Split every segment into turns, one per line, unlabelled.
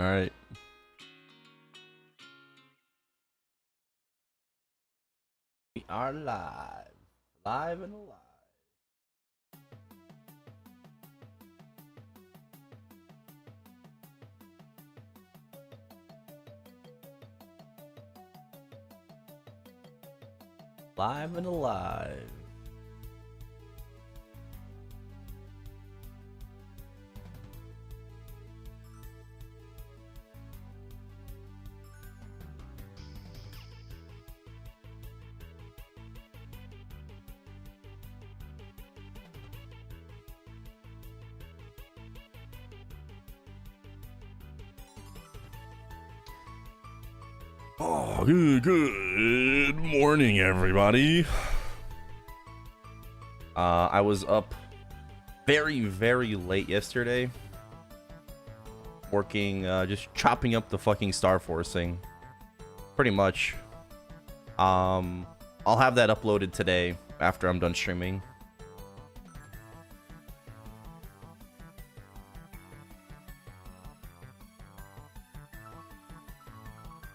All right. We are live. Live and alive. Live and alive. Oh, good morning, everybody. I was up very late yesterday, working, just chopping up the fucking Star Forcing, pretty much. I'll have that uploaded today after I'm done streaming.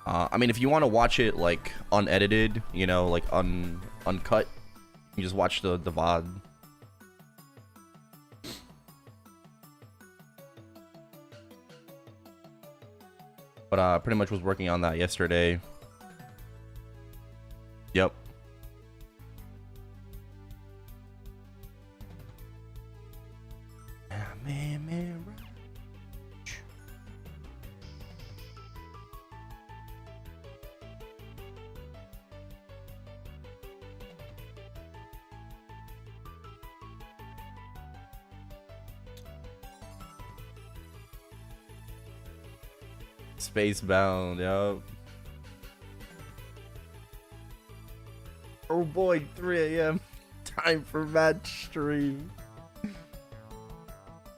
I mean, if you want to watch it like unedited, you know, like uncut, you just watch the VOD. But pretty much was working on that yesterday. Yep. Man. Spacebound, yup. Oh boy, 3 AM. Time for match stream.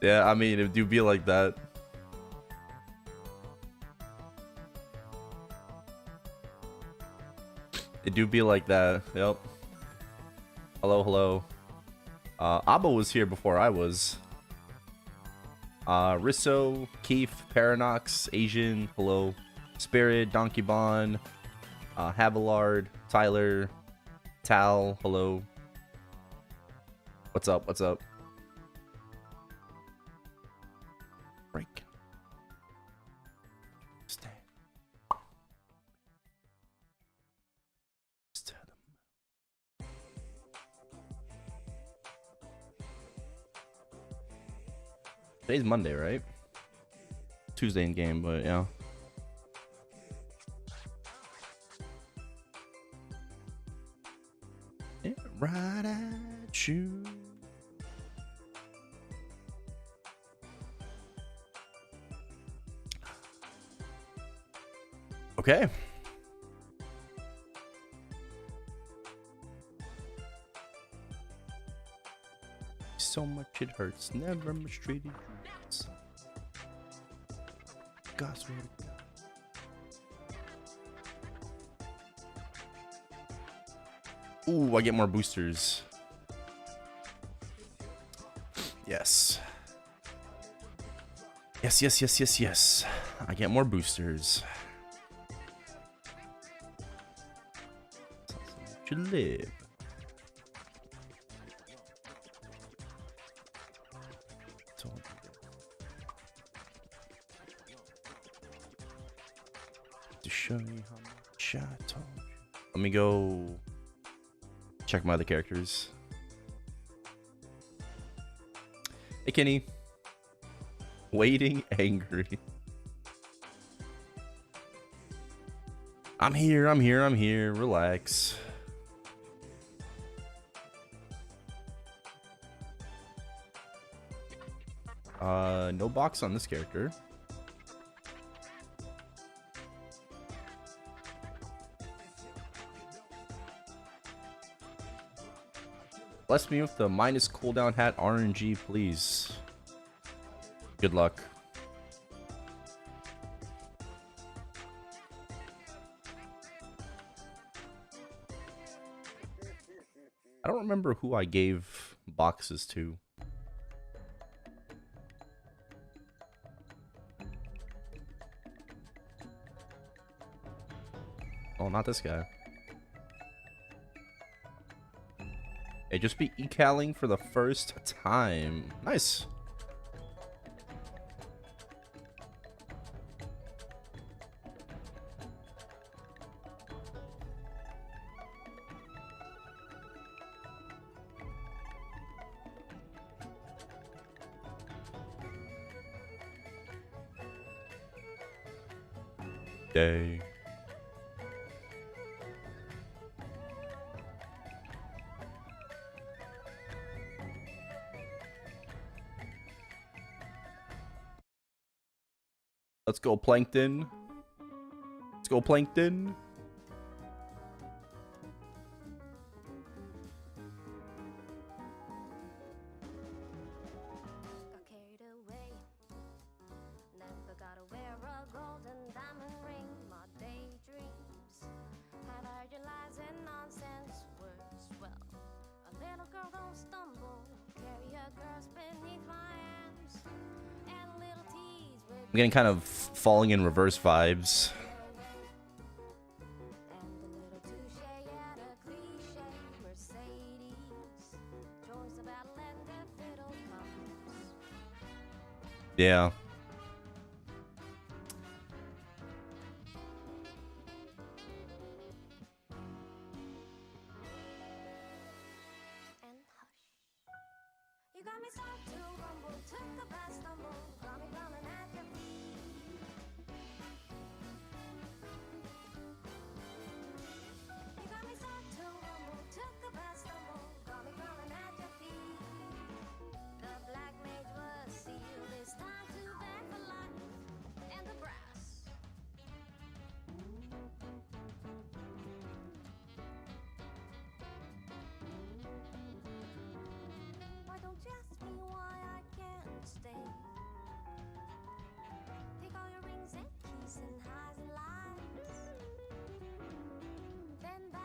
Yeah, I mean, it do be like that. It do be like that, yep. Hello. Abba was here before I was. Risso, Keith, Paranox, Asian, hello. Spirit, Donkey Bon, Havilard, Tyler, Tal, hello. What's up? Break. Stay. Today's Monday, right? Tuesday in game, but yeah. Yeah, right at you. Okay. So much it hurts. Never mistreated you. God, swear to God. Ooh, I get more boosters. Yes. Yes. I get more boosters. To live. To show you how much I told you. Let me go check my other characters. Hey, Kenny. Waiting angry. I'm here. Relax. No box on this character. Bless me with the minus cooldown hat RNG, please. Good luck. I don't remember who I gave boxes to. Oh, not this guy. Hey, just be ecaling for the first time. Nice. Day. Let's go, Plankton. Let's go, Plankton. I'm getting kind of falling in reverse vibes. Yeah.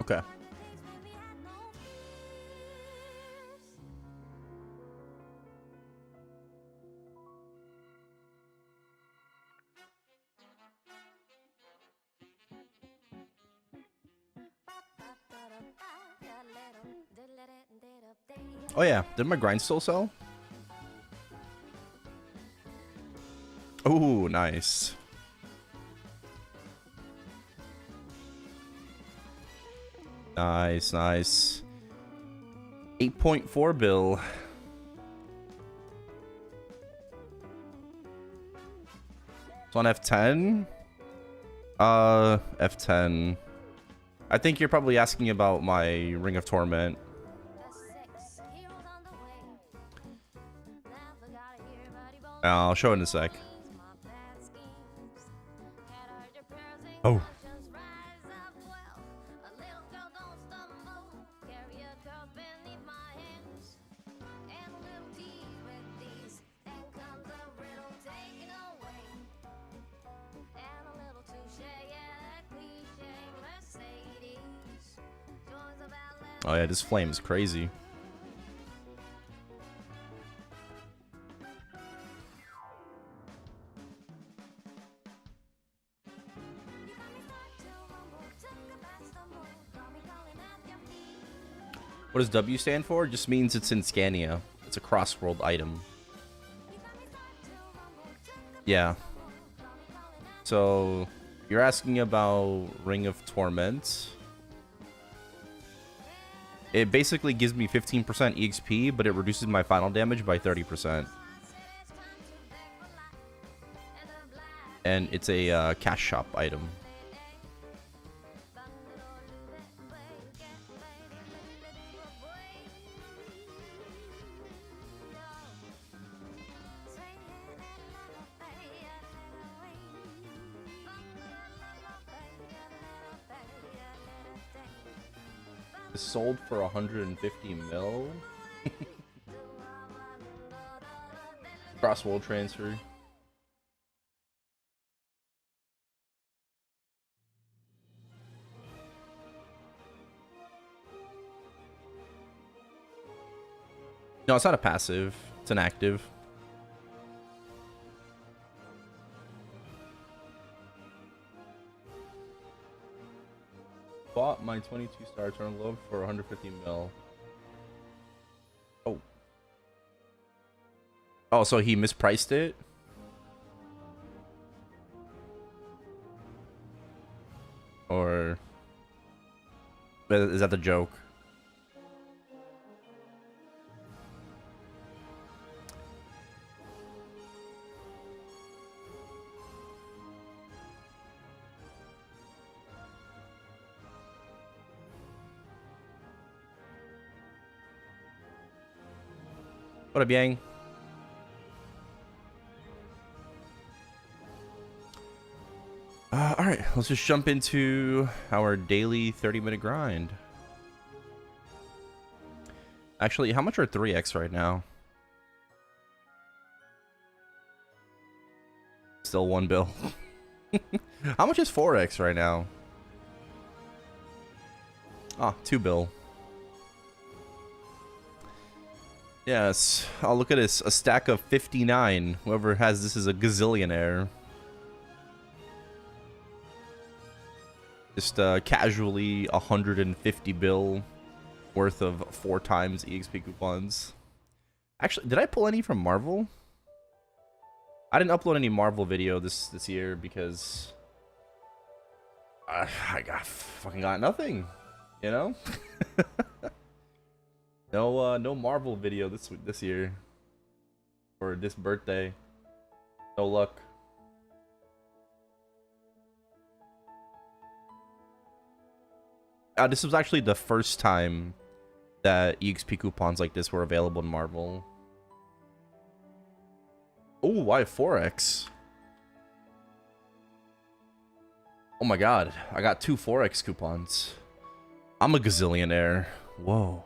Okay. Oh yeah, did my grind still sell? Oh, nice. Nice, nice. 8.4 bill. It's on F10. F10. I think you're probably asking about my Ring of Torment. I'll show it in a sec. Oh. Oh yeah, this flame is crazy. What does W stand for? It just means it's in Scania. It's a cross-world item. Yeah. So, you're asking about Ring of Torment. It basically gives me 15% EXP, but it reduces my final damage by 30%. And it's a cash shop item. It's sold for 150 mil. Cross-world transfer. No, it's not a passive. It's an active. bought my 22 star Eternal Glove for 150 mil. Oh. Oh, so he mispriced it? Or is that the joke? What up, Yang? All right, let's just jump into our daily 30-minute grind. Actually, how much are 3x right now? Still 1 bill. How much is 4x right now? Ah, 2 bill. Yes, I'll look at this. A stack of 59. Whoever has this is a gazillionaire. Just casually 150 bill worth of 4 times EXP coupons. Actually, did I pull any from Marvel? I didn't upload any Marvel video this year because I fucking got nothing, you know. No Marvel video this year or this birthday. No luck. This was actually the first time that EXP coupons like this were available in Marvel. Oh, why 4x? Oh my god, I got 2 4x coupons. I'm a gazillionaire. Whoa.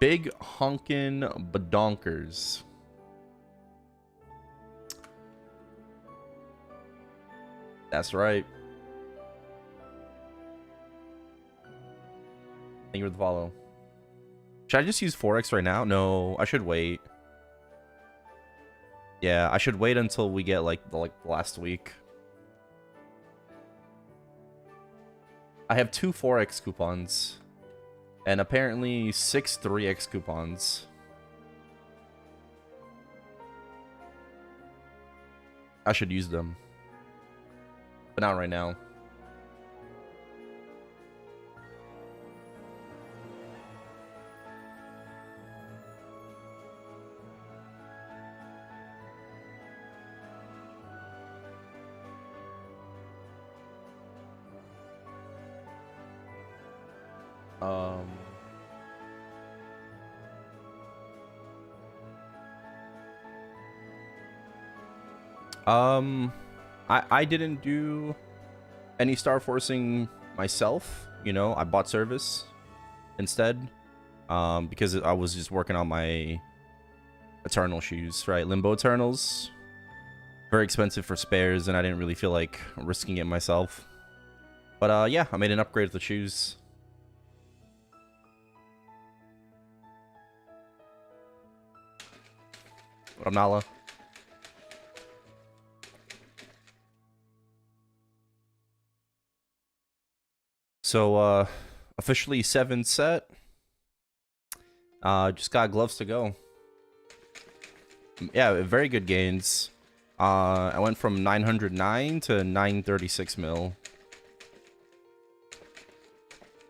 Big honkin' badonkers. That's right. Thank you for the follow. Should I just use 4x right now? No, I should wait. Yeah, I should wait until we get like last week. I have 2 4x coupons. And apparently 6 3x coupons. I should use them. But not right now. I didn't do any star forcing myself, you know. I bought service instead, because I was just working on my Eternal shoes, right? Limbo Eternals, very expensive for spares, and I didn't really feel like risking it myself. But yeah, I made an upgrade of the shoes. What up, Nala? So, officially 7 set. Just got gloves to go. Yeah, very good gains. I went from 909 to 936 mil.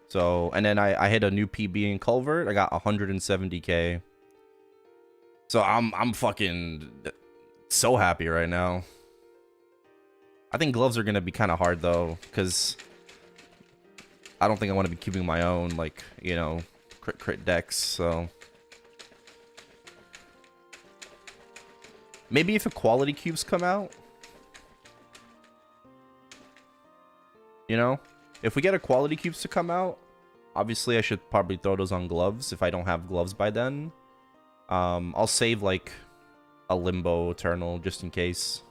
So, and then I hit a new PB in Culvert. I got 170k. So I'm fucking so happy right now. I think gloves are gonna be kind of hard though, because I don't think I want to be keeping my own, like, you know, crit decks. So maybe if equality cubes come out, you know, if we get equality cubes to come out, obviously I should probably throw those on gloves if I don't have gloves by then. I'll save like a Limbo Eternal just in case.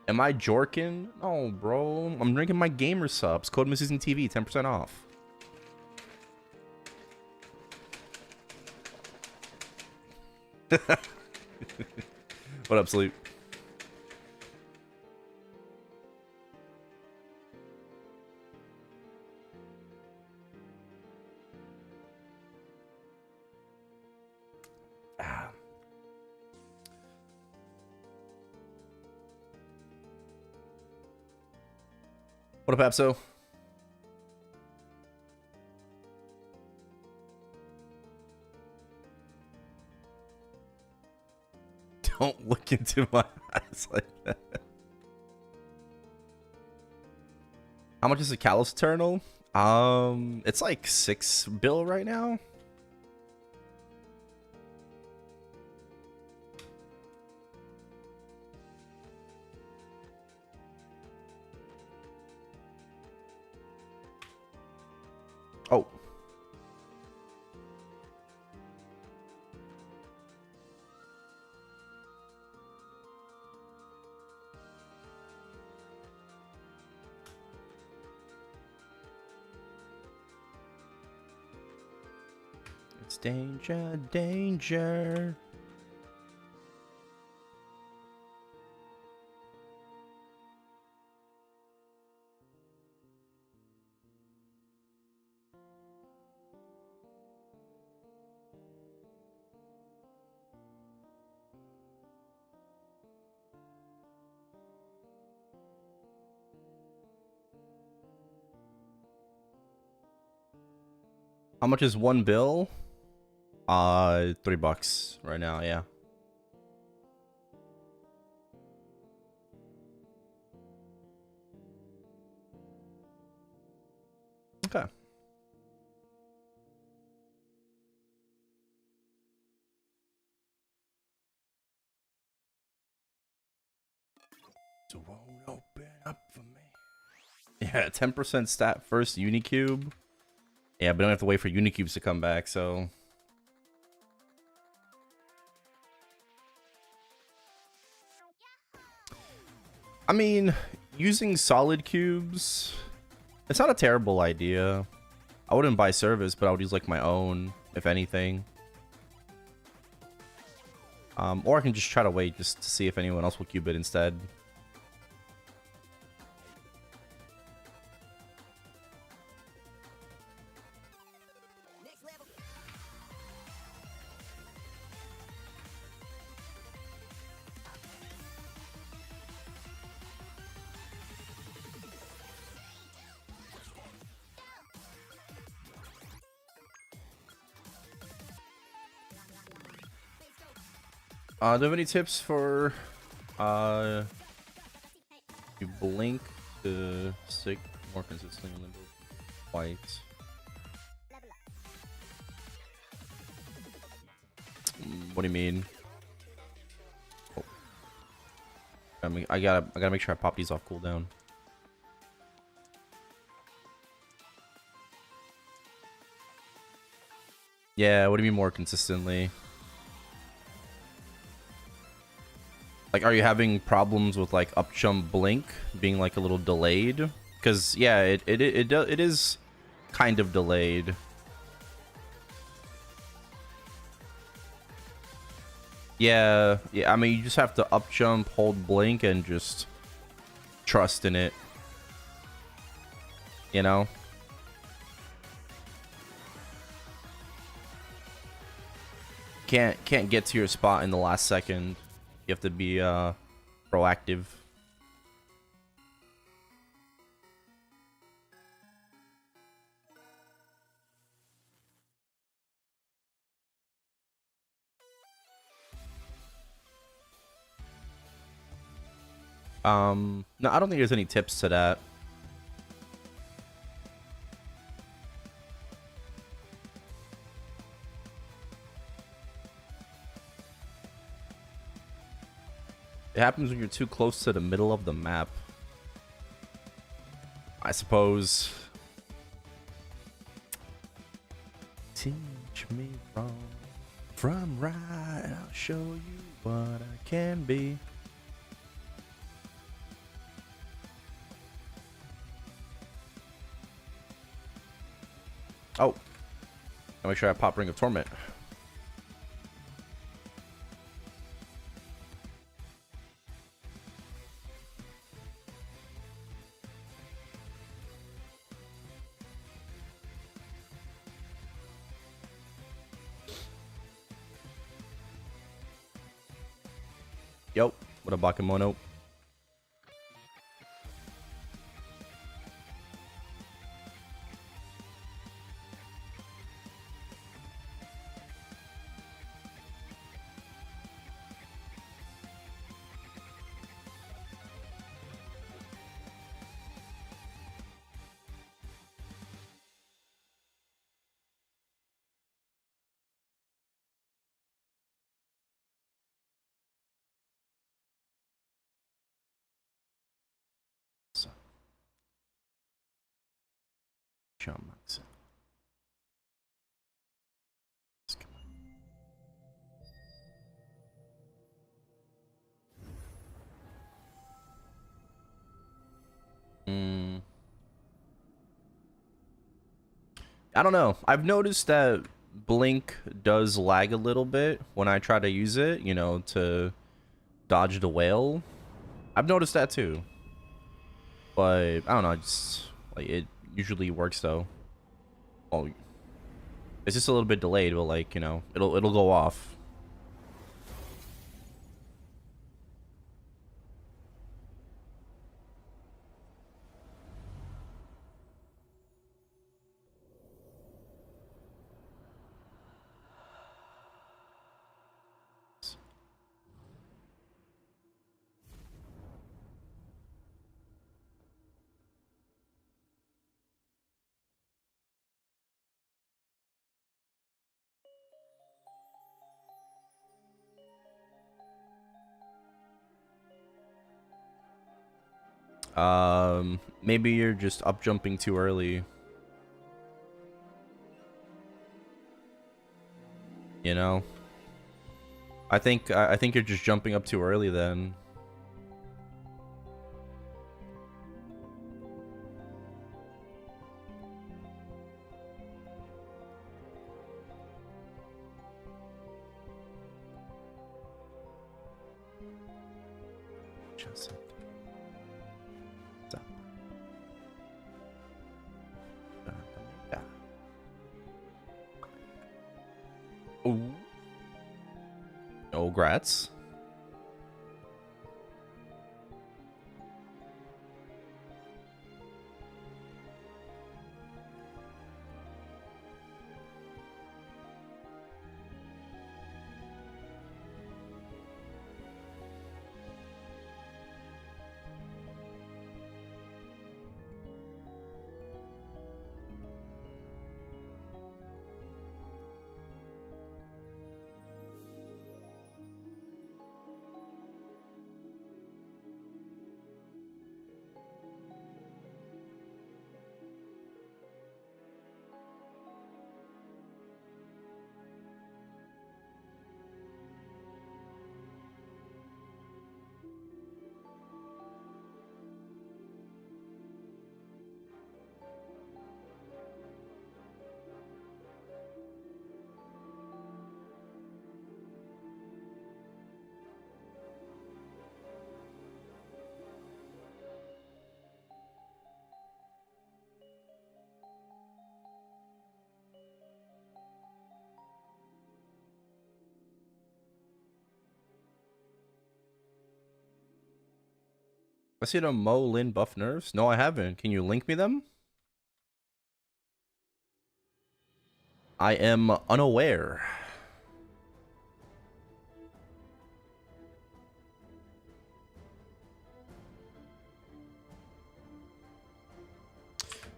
Am I jorking? No, bro. I'm drinking my gamer subs. Code MisusingTV, 10% off. What up, Sleep? What up, Abso? Don't look into my eyes like that. How much is a Callous Eternal? It's like 6 bill right now. Oh. It's danger, danger. How much is 1 bill? $3 right now, yeah. Okay. It won't open up for me. Yeah, 10% stat first Unicube. Yeah, but don't have to wait for Unicubes to come back, so. I mean, using solid cubes, it's not a terrible idea. I wouldn't buy service, but I would use like my own, if anything. Or I can just try to wait just to see if anyone else will cube it instead. Do you have any tips for you blink to stick more consistently on limbo white? What do you mean? Oh. I gotta make sure I pop these off cooldown. Yeah, what do you mean more consistently? Like, are you having problems with like up jump blink being like a little delayed? Because yeah, it is kind of delayed. Yeah, I mean, you just have to up jump, hold blink, and just trust in it. You know? Can't get to your spot in the last second. You have to be proactive. No, I don't think there's any tips to that. It happens when you're too close to the middle of the map, I suppose. Teach me from right, I'll show you what I can be. Oh, I'll make sure I pop Ring of Torment. Yo, what a Bakemono. I don't know. I've noticed that Blink does lag a little bit when I try to use it, you know, to dodge the whale. I've noticed that too. But I don't know, just like it usually works though. Oh, it's just a little bit delayed, but like, you know, it'll go off. Maybe you're just up jumping too early. You know? I think you're just jumping up too early then. Ooh. Oh, grats. I see the Mo Lin buff nerfs. No, I haven't. Can you link me them? I am unaware.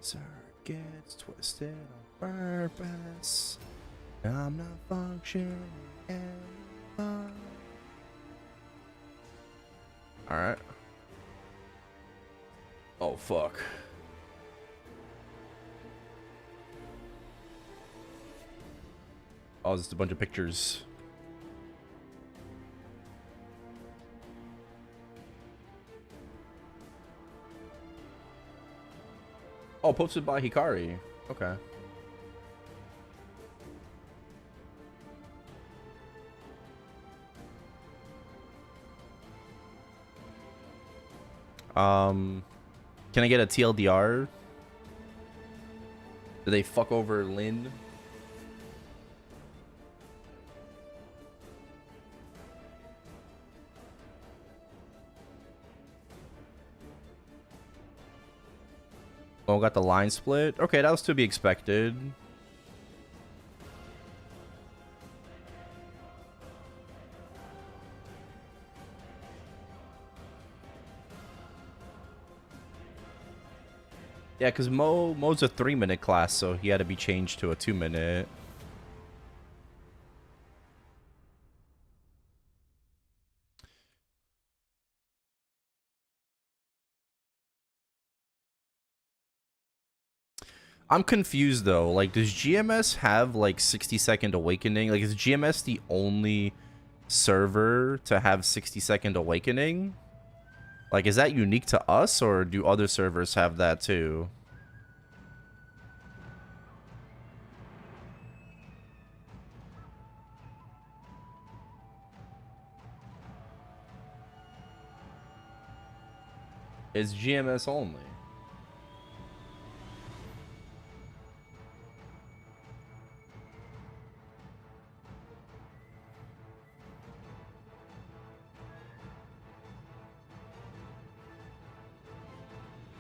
Sir gets twisted on purpose. I'm not functioning anymore. Alright. Oh, fuck. Oh, just a bunch of pictures. Oh, posted by Hikari. Okay. Can I get a TLDR? Did they fuck over Lin? Oh, got the line split. Okay, that was to be expected. Yeah, because Mo's a 3-minute class, so he had to be changed to a 2-minute. I'm confused though. Like, does GMS have like 60-second awakening? Like, is GMS the only server to have 60-second awakening? Like, is that unique to us, or do other servers have that too? It's GMS only.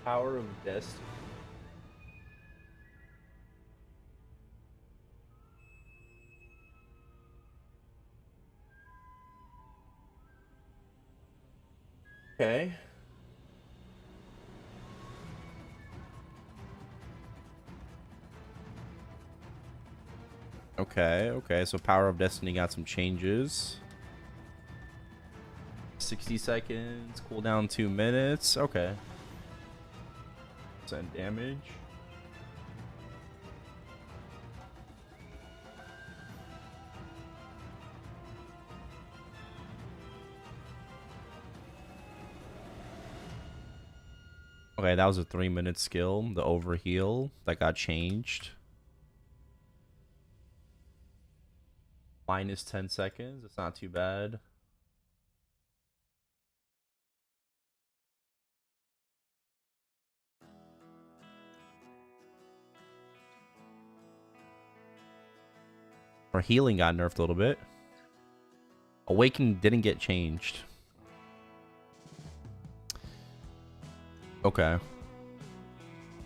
Power of Destiny. Okay. Okay, so Power of Destiny got some changes. 60 seconds, cooldown 2 minutes. Okay. Send damage. Okay, that was a 3-minute skill. The overheal that got changed. Minus 10 seconds. It's not too bad. Our healing got nerfed a little bit. Awakening didn't get changed. Okay.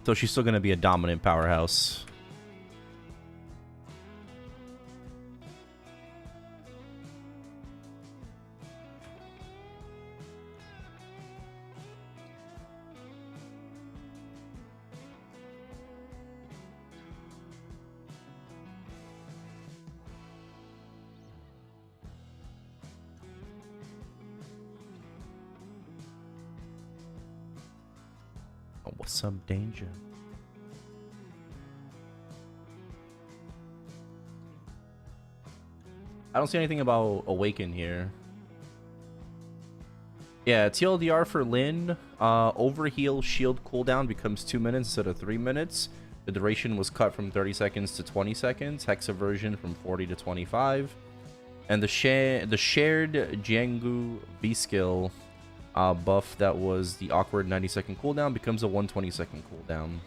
So she's still going to be a dominant powerhouse. Oh, what's up, danger? I don't see anything about Awaken here. Yeah, TLDR for Lyn. Overheal shield cooldown becomes 2 minutes instead of 3 minutes. The duration was cut from 30 seconds to 20 seconds. Hexaversion from 40 to 25. And the shared Jianggu V skill buff that was the awkward 90-second cooldown becomes a 120-second cooldown.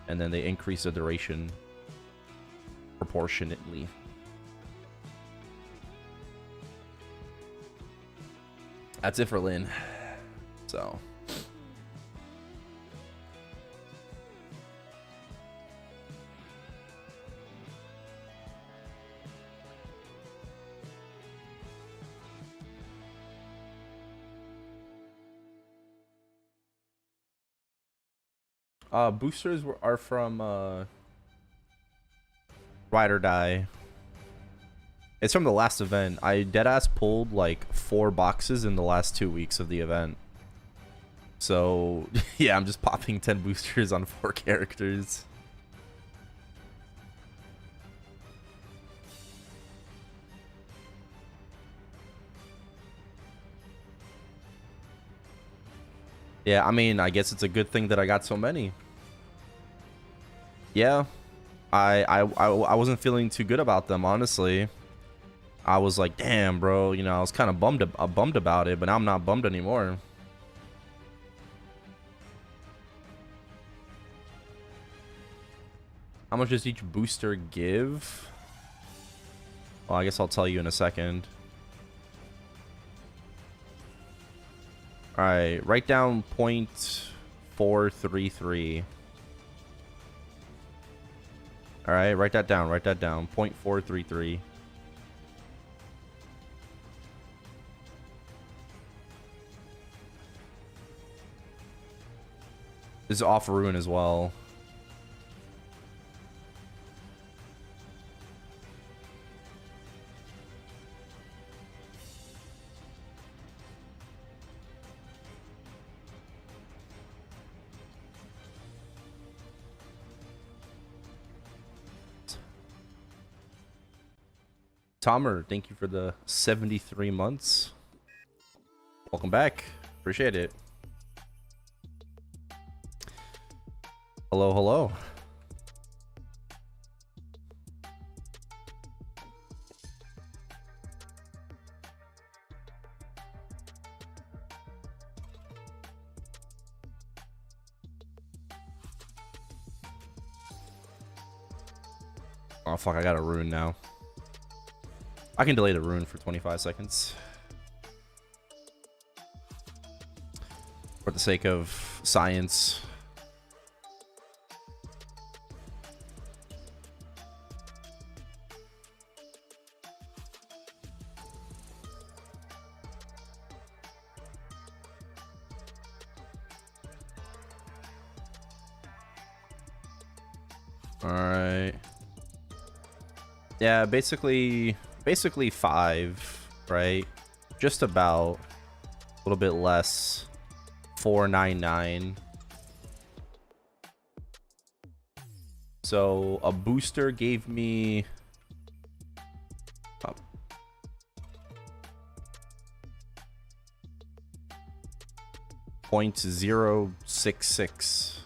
And then they increase the duration proportionately. That's it for Lyn. So. Boosters are from Ride or Die. It's from the last event. I deadass pulled like 4 boxes in the last 2 weeks of the event. So, yeah, I'm just popping 10 boosters on 4 characters. Yeah, I mean, I guess it's a good thing that I got so many. Yeah, I wasn't feeling too good about them, honestly. I was like, damn, bro, you know, I was kind of bummed about it, but now I'm not bummed anymore. How much does each booster give? Well, I guess I'll tell you in a second. Alright, write down 0.433. Alright, write that down, 0.433. This is off Ruin as well. Tomer, thank you for the 73 months. Welcome back. Appreciate it. Hello, hello. Oh, fuck, I got a rune now. I can delay the rune for 25 seconds. For the sake of science. Alright. Yeah, basically 5, right? Just about. A little bit less. 499. So a booster gave me 0.066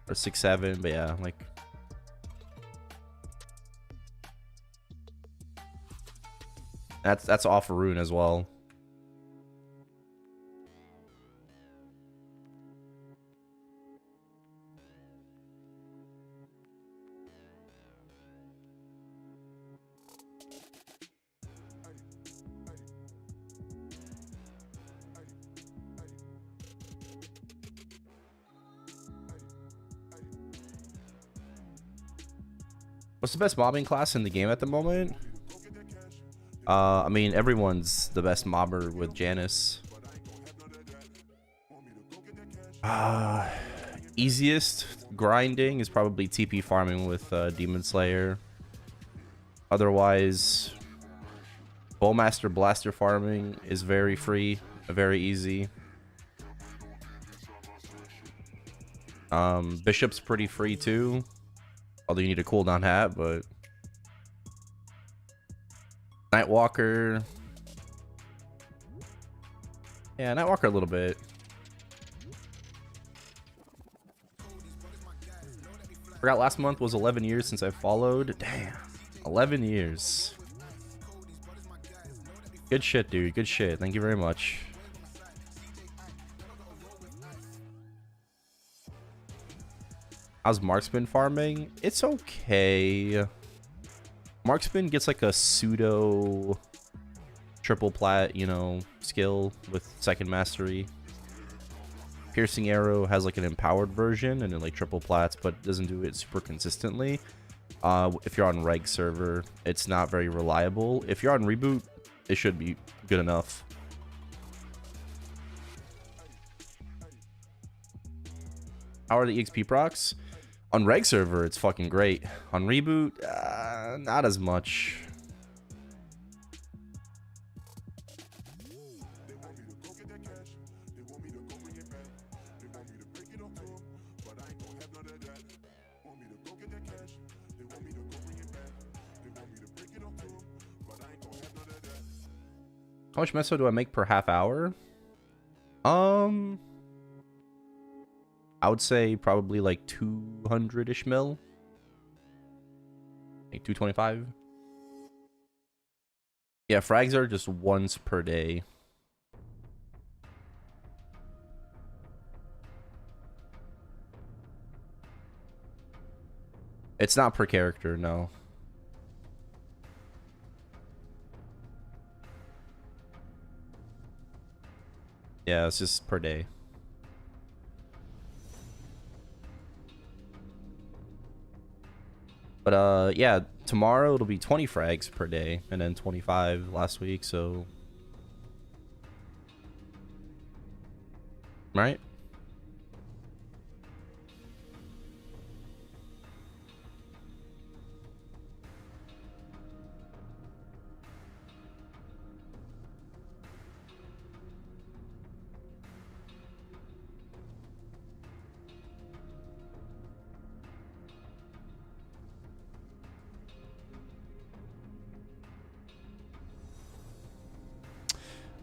or 67, but yeah, like that's off a rune as well. What's the best mobbing class in the game at the moment? I mean, everyone's the best mobber with Janice. Easiest grinding is probably TP farming with Demon Slayer. Otherwise, Bowmaster Blaster farming is very free, very easy. Bishop's pretty free too. Although you need a cooldown hat, but Nightwalker. Yeah, Nightwalker a little bit. Forgot last month was 11 years since I followed. Damn. 11 years. Good shit, dude. Good shit. Thank you very much. How's Marksman farming? It's okay. Marksman gets like a pseudo triple plat, you know, skill with second mastery. Piercing Arrow has like an empowered version and then like triple plats, but doesn't do it super consistently. If you're on reg server, it's not very reliable. If you're on reboot, it should be good enough. How are the EXP procs? On reg server, it's fucking great. On reboot, not as much. How much meso do I make per half hour? I would say probably like 200-ish mil. Like 225. Yeah, frags are just once per day. It's not per character, no. Yeah, it's just per day. But yeah, tomorrow it'll be 20 frags per day and then 25 last week, so right?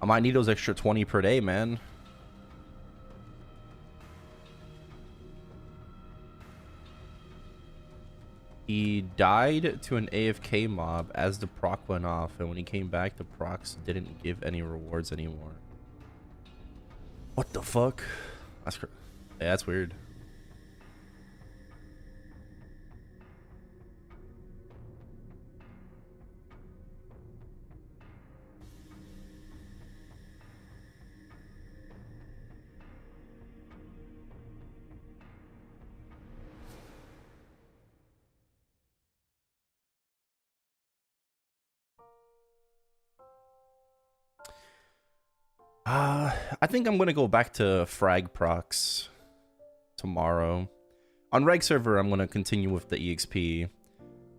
I might need those extra 20 per day, man. He died to an AFK mob as the proc went off, and when he came back, the procs didn't give any rewards anymore. What the fuck? Yeah, that's weird. I think I'm gonna go back to frag procs tomorrow. On reg server, I'm gonna continue with the EXP.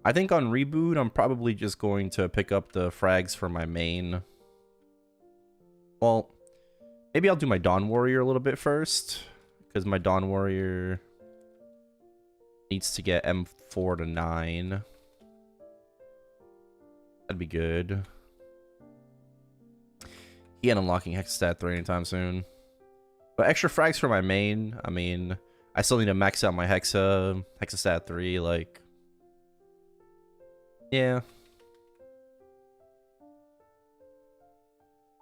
I think on reboot, I'm probably just going to pick up the frags for my main. Well, maybe I'll do my Dawn Warrior a little bit first, because my Dawn Warrior needs to get M4 to 9. That'd be good. He ain't unlocking Hexastat 3 anytime soon. But extra frags for my main, I mean, I still need to max out my Hexastat 3, like... Yeah.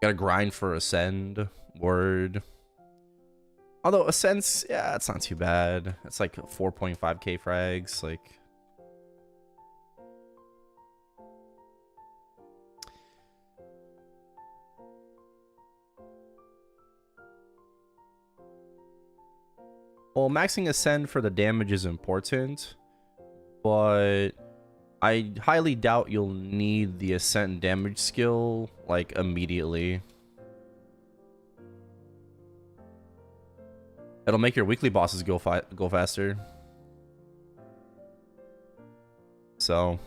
Gotta grind for Ascend, Word. Although Ascend's, yeah, it's not too bad. It's like 4.5k frags, like... Well, maxing Ascend for the damage is important, but I highly doubt you'll need the Ascend damage skill, like, immediately. It'll make your weekly bosses go faster. So...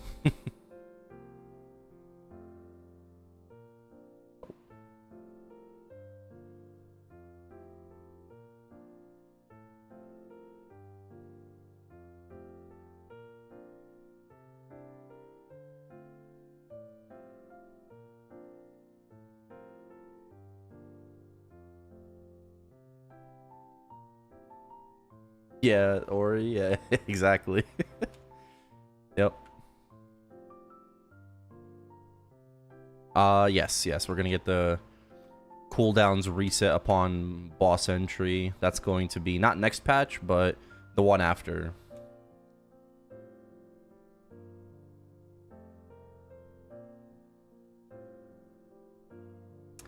Yeah, or yeah, exactly. Yep. Yes, we're gonna get the cooldowns reset upon boss entry. That's going to be not next patch, but the one after.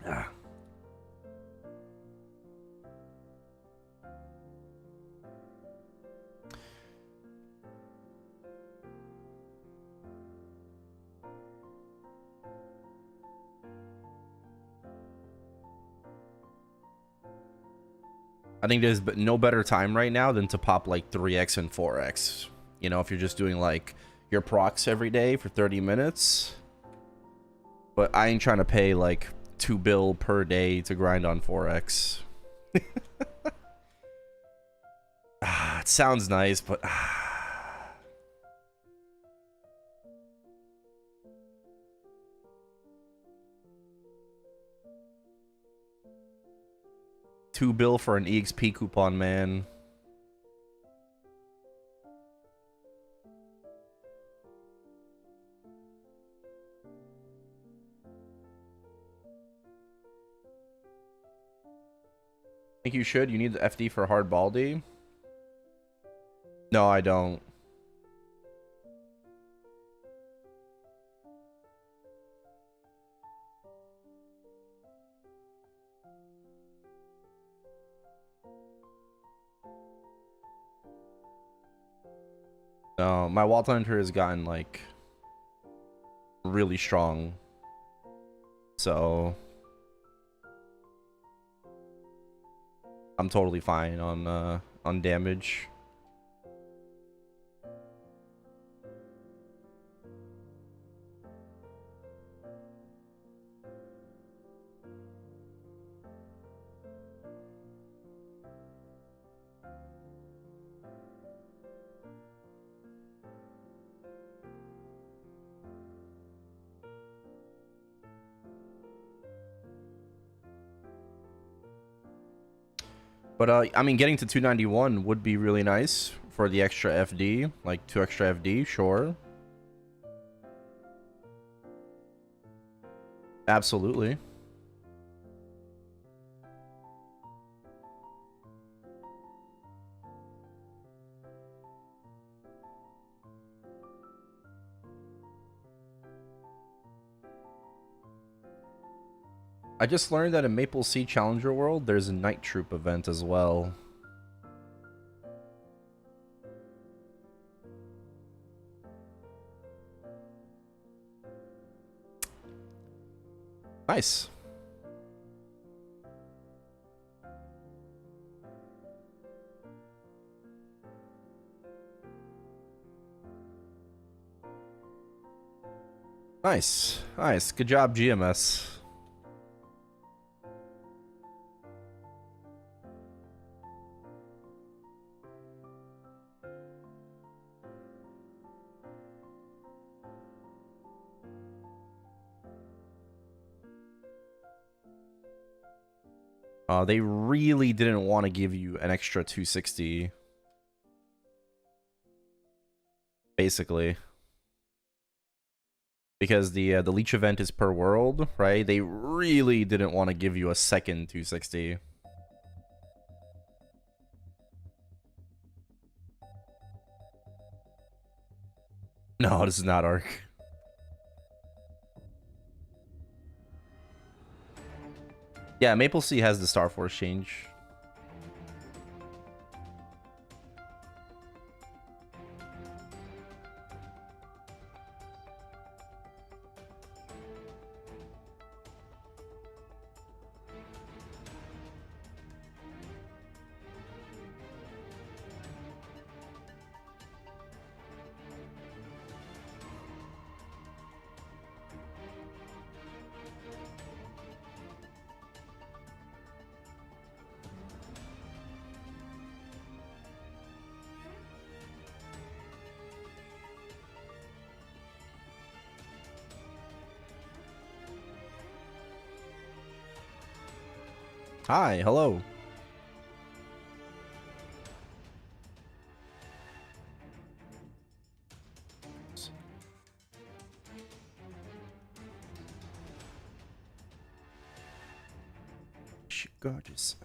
Ah. I think there's no better time right now than to pop like 3x and 4x. You know, if you're just doing like your procs every day for 30 minutes. But I ain't trying to pay like 2 bill per day to grind on 4x. It sounds nice, but... 2 bill for an EXP coupon, man. Think you should? You need the FD for hard baldy? No, I don't. No, my Walt Hunter has gotten like really strong. So I'm totally fine on damage. But I mean, getting to 291 would be really nice for the extra FD, like 2 extra FD, sure. Absolutely. I just learned that in Maple Sea Challenger World, there's a Night Troop event as well. Nice. Nice. Nice. Good job, GMS. They really didn't want to give you an extra 260. Basically. Because the leech event is per world, right? They really didn't want to give you a second 260. No, this is not Arc. Yeah, Maple Sea has the Star Force change. Hi, hello. She gorgeous.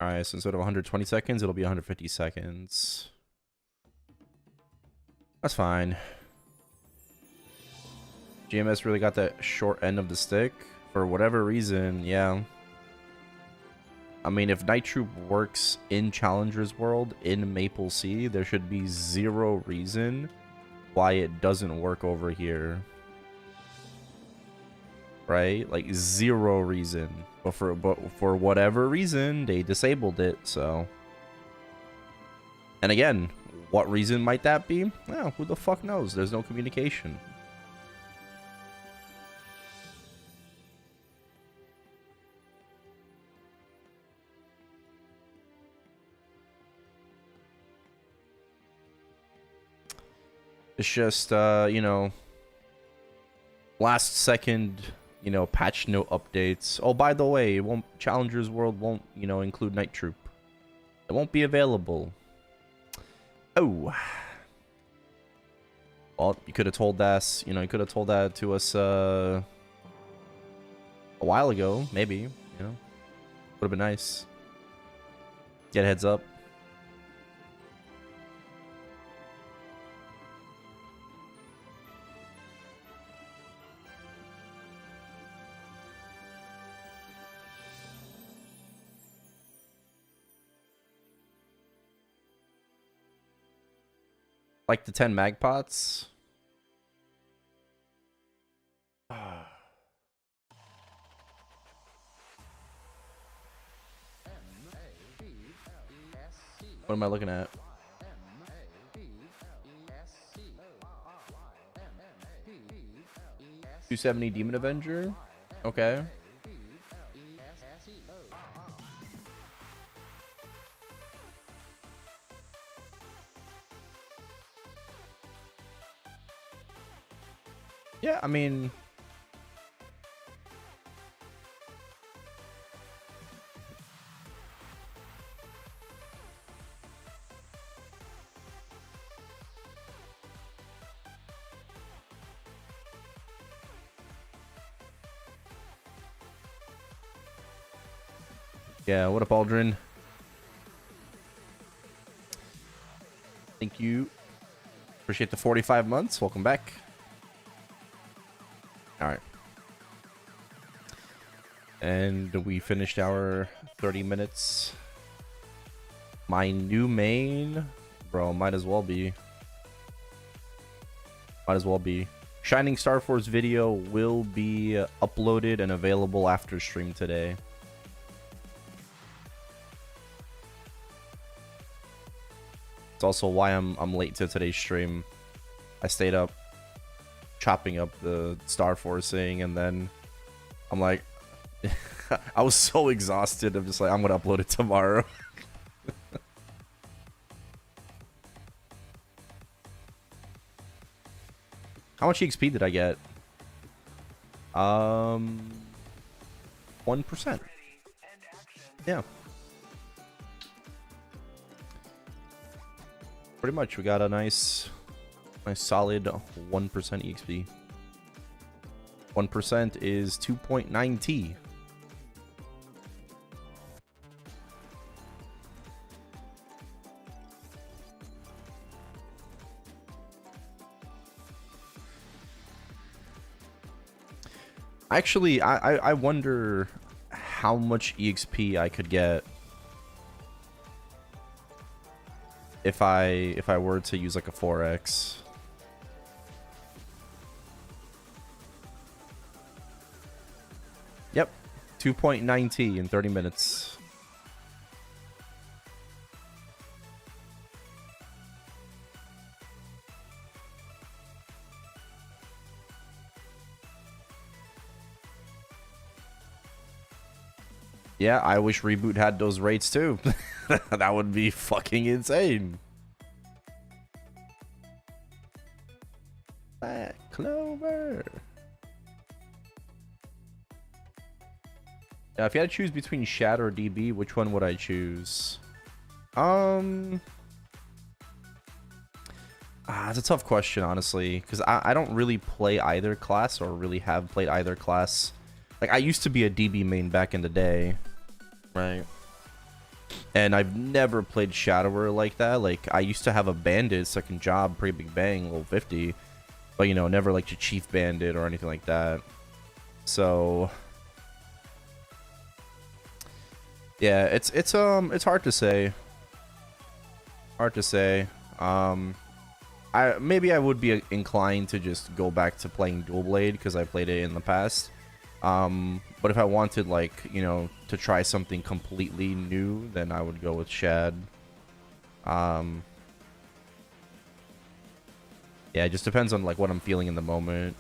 Alright, so instead of 120 seconds, it'll be 150 seconds. That's fine. GMS really got that short end of the stick. For whatever reason, yeah. I mean, if Night Troop works in Challenger's World, in Maple Sea, there should be zero reason why it doesn't work over here. Right? Like, zero reason. But for whatever reason, they disabled it, so... And again, what reason might that be? Well, who the fuck knows? There's no communication. It's just, you know, last second, you know, patch note updates. Oh, by the way, it won't, Challenger's World won't, you know, include Night Troop. It won't be available. Oh. Well, you could have told us, you know, you could have told that to us a while ago, maybe, you know. Would have been nice. Get a heads up. Like the 10 mag pots. What am I looking at? 270 Demon Avenger? Okay. Yeah, I mean, yeah, what up, Aldrin? Thank you. Appreciate the 45 months. Welcome back. All right. And we finished our 30 minutes. My new main, bro, might as well be. Might as well be. Shining Star Force video will be uploaded and available after stream today. It's also why I'm late to today's stream. I stayed up chopping up the Star Forcing, and then I'm like, I was so exhausted. I'm just like, I'm gonna upload it tomorrow. How much EXP did I get? 1%. Yeah. Pretty much, we got a nice solid 1% EXP. 1% is 2.9 T. Actually, I wonder how much EXP I could get if I were to use like a 4X. Yep, 2.9 T in 30 minutes. Yeah, I wish Reboot had those rates too. That would be fucking insane. Black Clover. Now, if you had to choose between Shadow or DB, which one would I choose? It's a tough question, honestly, because I don't really play either class or really have played either class. Like, I used to be a DB main back in the day, right? And I've never played Shadower like that. Like, I used to have a Bandit, second job, pretty big bang, level 50. But, you know, never like a Chief Bandit or anything like that. So... yeah, it's hard to say. Hard to say. Maybe I would be inclined to just go back to playing Dual Blade because I played it in the past. But if I wanted, like, you know, to try something completely new, then I would go with Shad. Yeah, it just depends on like what I'm feeling in the moment.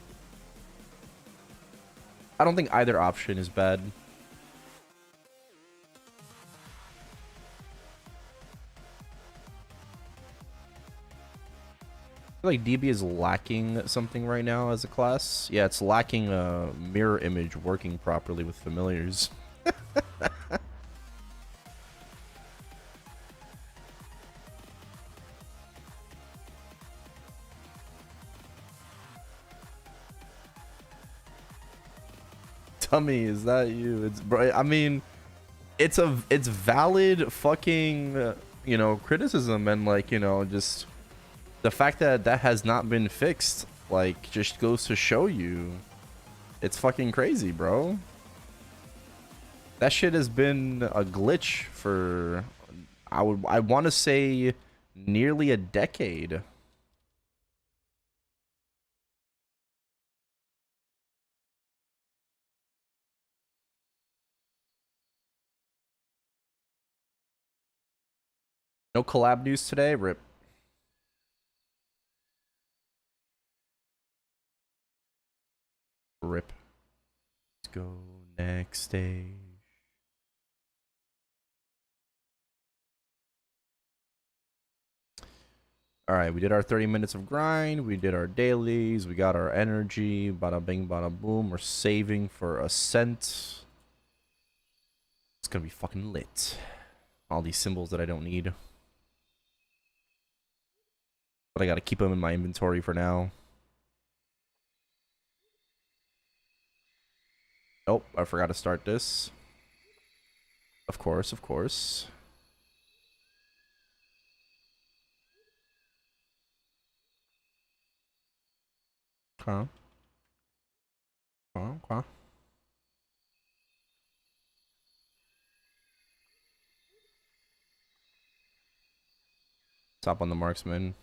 I don't think either option is bad. I feel like DB is lacking something right now as a class. Yeah, it's lacking a mirror image working properly with familiars. Tummy, is that you? It's bro. I mean, it's valid fucking you know, criticism, and like, you know, just the fact that that has not been fixed, like, just goes to show you it's fucking crazy, bro. That shit has been a glitch for I want to say nearly a decade. No collab news today, rip. Rip. Let's go next stage. All right, we did our 30 minutes of grind. We did our dailies. We got our energy. Bada bing, bada boom. We're saving for Ascent. It's gonna be fucking lit. All these symbols that I don't need. But I gotta keep them in my inventory for now. Oh, I forgot to start this. Of course, of course. Okay. Okay. Top on the marksman.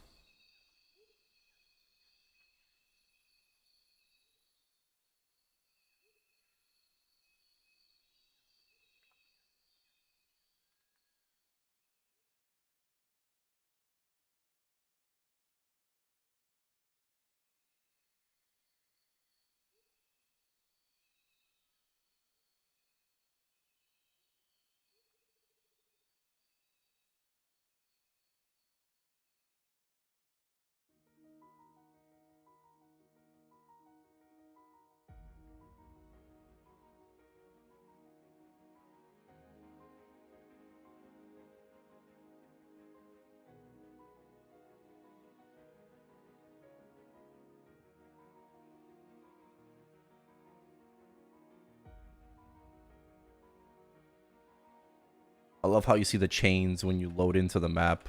I love how you see the chains when you load into the map.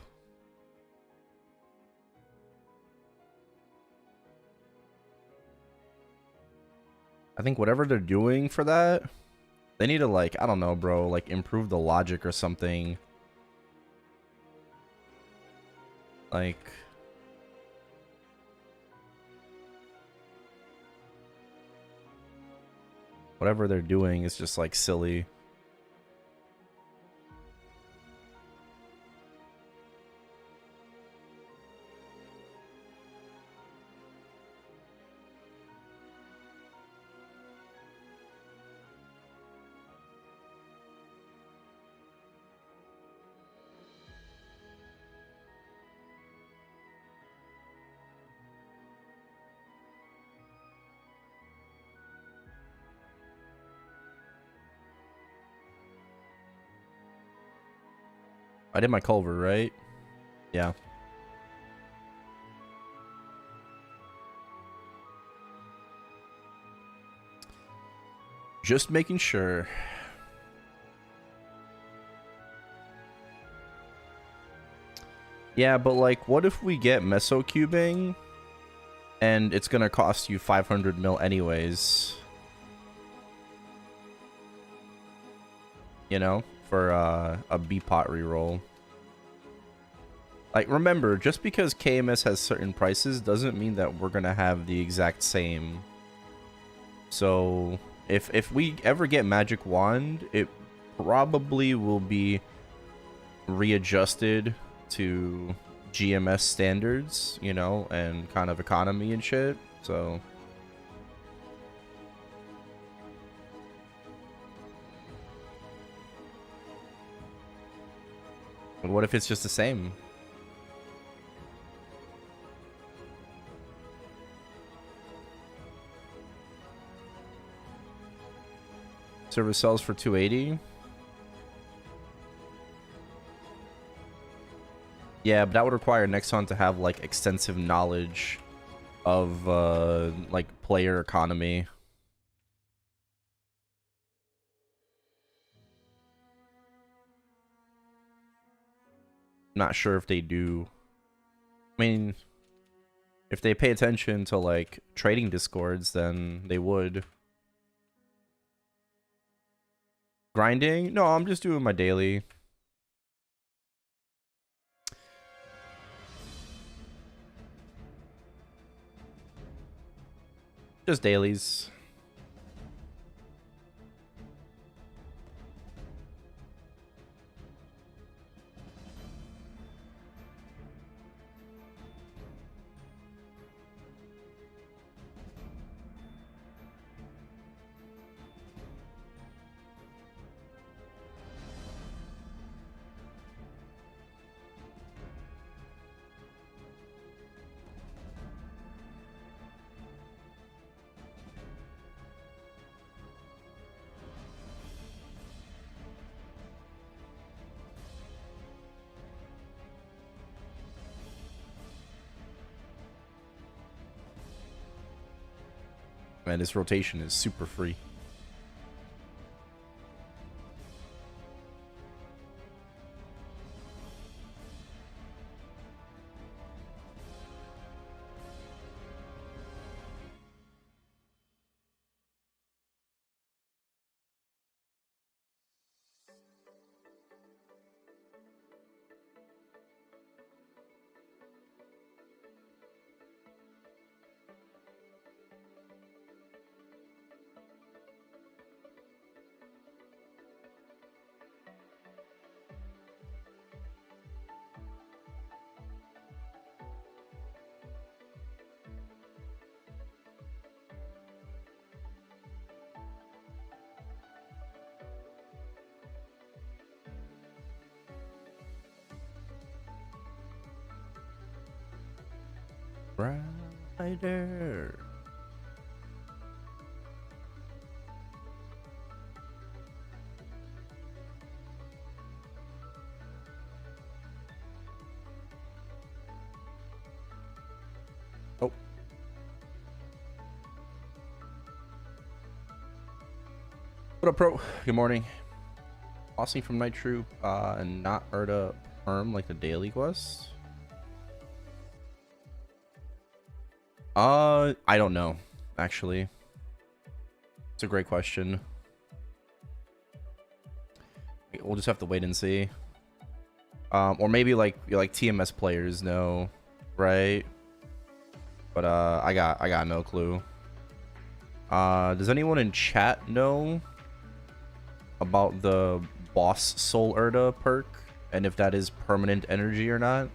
I think whatever they're doing for that, they need to, like, I don't know, bro, like improve the logic or something. Like, whatever they're doing is just like silly. I did my culvert, right? Yeah. Just making sure. Yeah, but like, what if we get mesocubing and it's gonna cost you 500 mil anyways? You know, for a B-pot reroll. Like, remember, just because KMS has certain prices doesn't mean that we're gonna have the exact same. So, if we ever get Magic Wand, it probably will be readjusted to GMS standards, you know, and kind of economy and shit. So, but what if it's just the same? Service sells for 280. Yeah, but that would require Nexon to have like extensive knowledge of like player economy. Not sure if they do. I mean, if they pay attention to like trading discords, then they would. Grinding? No, I'm just doing my daily. Just dailies. Man, this rotation is super free. Rider. Oh. What up, pro? Good morning. Bossing from Night Troop, and not Erda Perm like the daily quest. I don't know, actually. It's a great question. We'll just have to wait and see. Or maybe like TMS players know, right? But I got no clue. Does anyone in chat know about the boss Soul Erda perk and if that is permanent energy or not?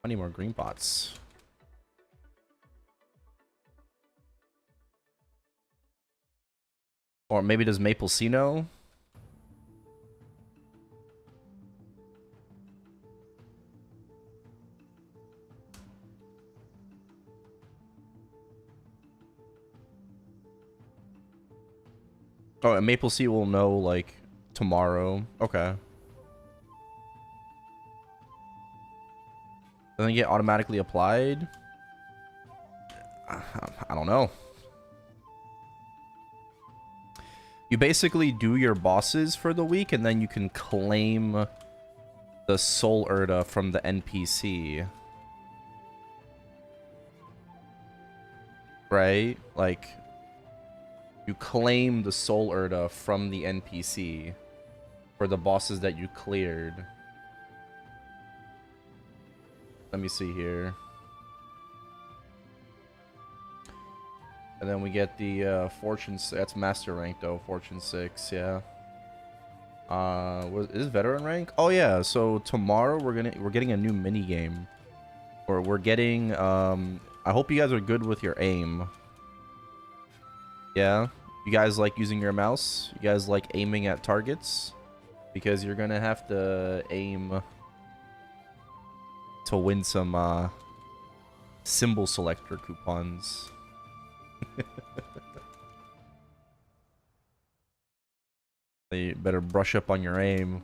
I need more green bots. Or maybe does Maple C know? Oh, and Maple C will know like tomorrow. Okay. Doesn't it get automatically applied? I don't know. You basically do your bosses for the week, and then you can claim the Soul Erda from the NPC. Right? Like, you claim the Soul Erda from the NPC for the bosses that you cleared. Let me see here. And then we get the Fortune. That's Master rank though. Fortune 6, yeah. Is Veteran rank? Oh yeah. So tomorrow we're getting a new mini game, or we're getting. I hope you guys are good with your aim. Yeah. You guys like using your mouse? You guys like aiming at targets? Because you're gonna have to aim to win some symbol selector coupons. You better brush up on your aim.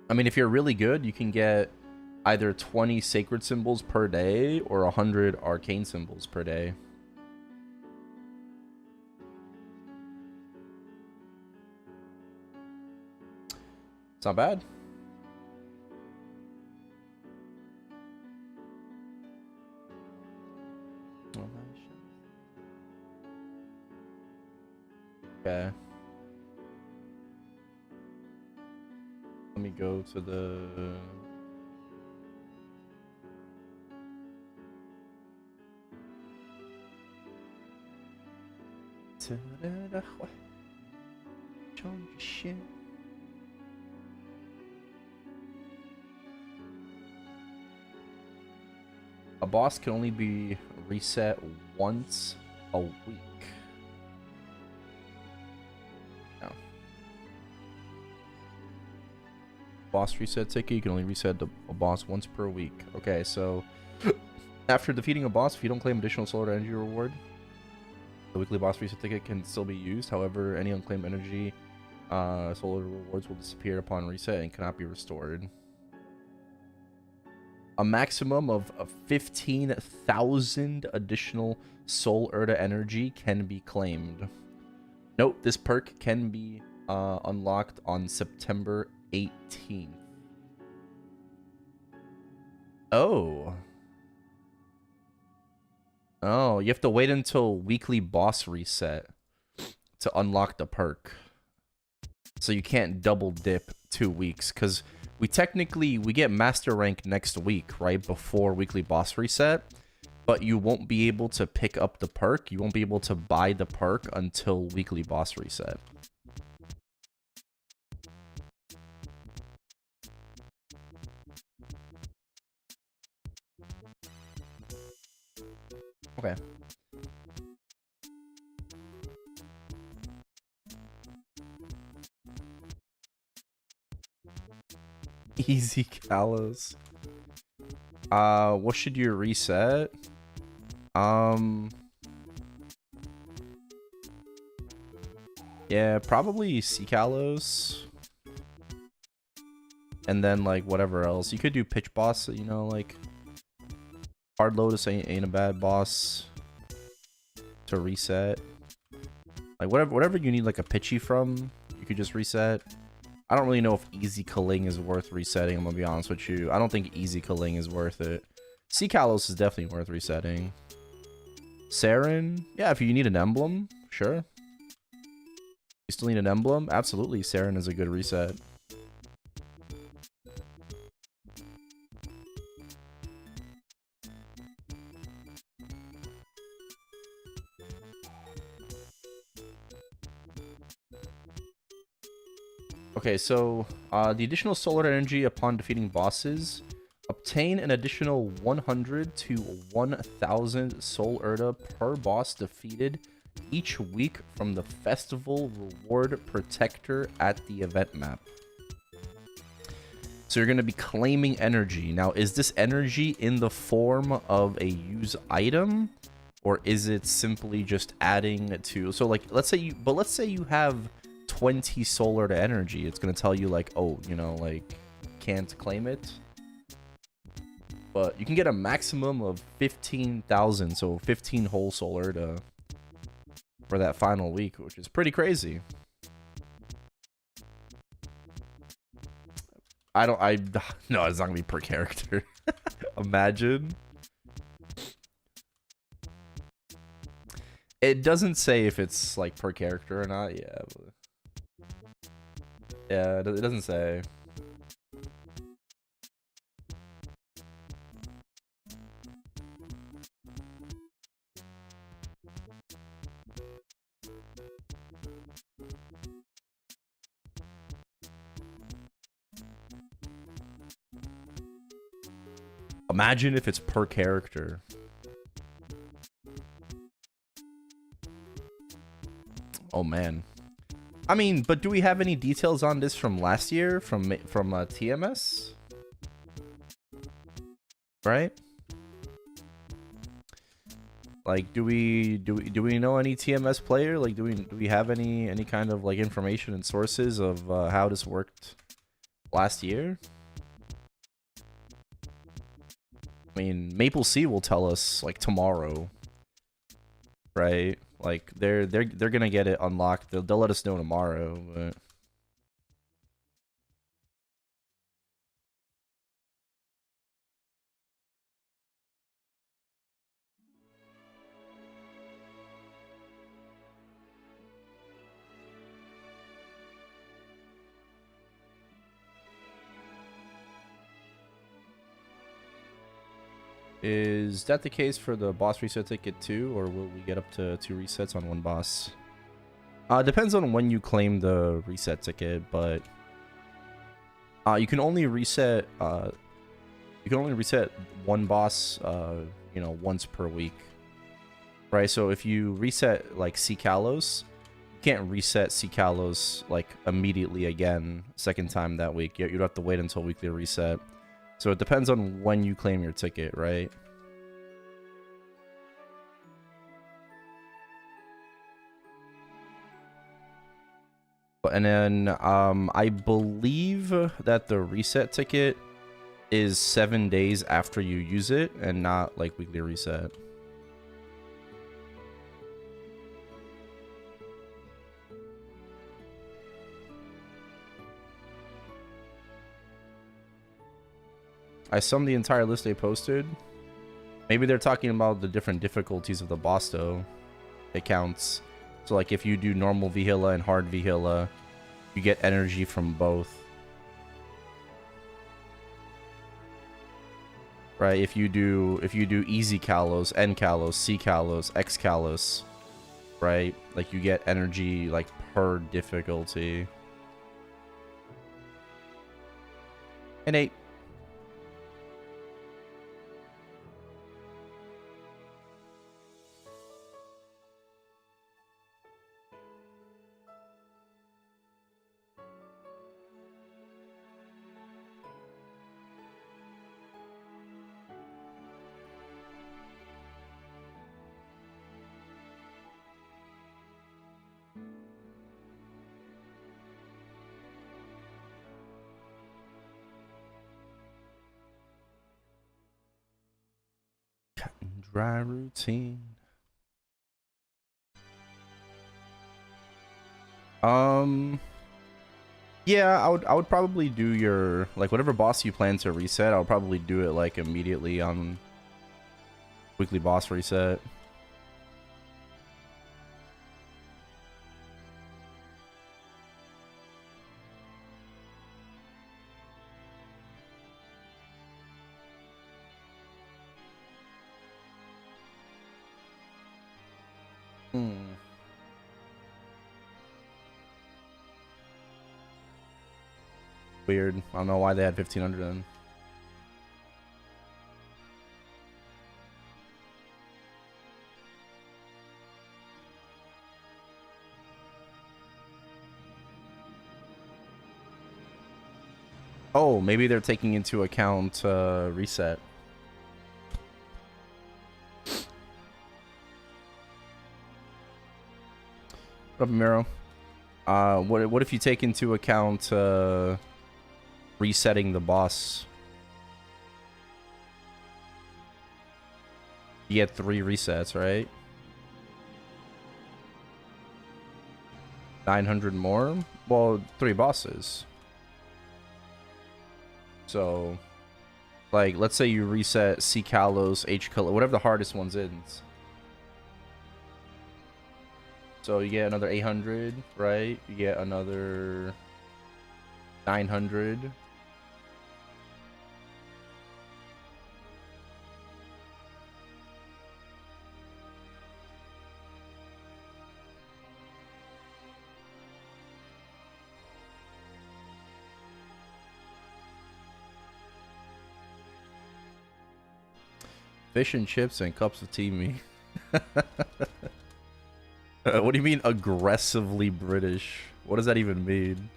I mean, if you're really good, you can get either 20 sacred symbols per day or 100 arcane symbols per day. It's not bad. Okay. Let me go to the... A boss can only be reset once a week. No. Boss reset ticket, you can only reset a boss once per week. Okay, so after defeating a boss, if you don't claim additional solar energy reward, the weekly boss reset ticket can still be used. However, any unclaimed energy solar rewards will disappear upon reset and cannot be restored. A maximum of 15,000 additional Soul Erta energy can be claimed. Note, this perk can be unlocked on September 18th. Oh. Oh, you have to wait until weekly boss reset to unlock the perk. So you can't double dip 2 weeks, because we get master rank next week, right before weekly boss reset, but you won't be able to pick up the perk. You won't be able to buy the perk until weekly boss reset. Okay. Easy Kalos. What should you reset? Yeah, probably Kalos. And then like whatever else. You could do Pitch Boss, you know, like Hard Lotus ain't a bad boss to reset. Like whatever you need like a pitchy from, you could just reset. I don't really know if Easy Kaling is worth resetting, I'm gonna be honest with you. I don't think Easy Kaling is worth it. Kalos is definitely worth resetting. Saren, yeah, if you need an emblem, sure. You still need an emblem? Absolutely, Saren is a good reset. Okay, so the additional solar energy upon defeating bosses, obtain an additional 100 to 1,000 Soul Erta per boss defeated each week from the Festival Reward Protector at the event map. So you're going to be claiming energy. Now, is this energy in the form of a use item, or is it simply just adding to? So like, let's say you have 20 solar to energy. It's going to tell you like, oh, you know, like can't claim it. But you can get a maximum of 15,000, so 15 whole solar to for that final week, which is pretty crazy. No, it's not gonna be per character. Imagine. It doesn't say if it's like per character or not. Yeah, but yeah, it doesn't say. Imagine if it's per character. Oh man. I mean, but do we have any details on this from last year from TMS? Right? Like, do we know any TMS player? Like, do we have any kind of like information and sources of how this worked last year? I mean, Maple Sea will tell us like tomorrow, right? Like they're gonna get it unlocked. They'll let us know tomorrow. But is that the case for the boss reset ticket too, or will we get up to 2 resets on one boss? Depends on when you claim the reset ticket, but you can only reset you can only reset one boss, you know, once per week, right? So if you reset like C Kalos, you can't reset C Kalos like immediately again, second time that week. You'd have to wait until weekly reset. So it depends on when you claim your ticket, right? And then I believe that the reset ticket is 7 days after you use it and not like weekly reset. I summed the entire list they posted. Maybe they're talking about the different difficulties of the boss though. It counts. So like if you do normal Vihila and hard Vihila, you get energy from both. Right? If you do easy Kalos, N Kalos, C Kalos, X Kalos, right? Like you get energy like per difficulty. And 8. Dry routine. Yeah, I would probably do your like whatever boss you plan to reset. I would probably do it like immediately on weekly boss reset. Weird. I don't know why they had 1500 then. Oh, maybe they're taking into account reset. What up, Miro? What if you take into account resetting the boss? You get 3 resets, right? 900 more? Well, 3 bosses. So, like, let's say you reset C Kalos, H Kalos, whatever the hardest one's is. So you get another 800, right? You get another 900. Fish and chips and cups of tea me. What do you mean aggressively British? What does that even mean?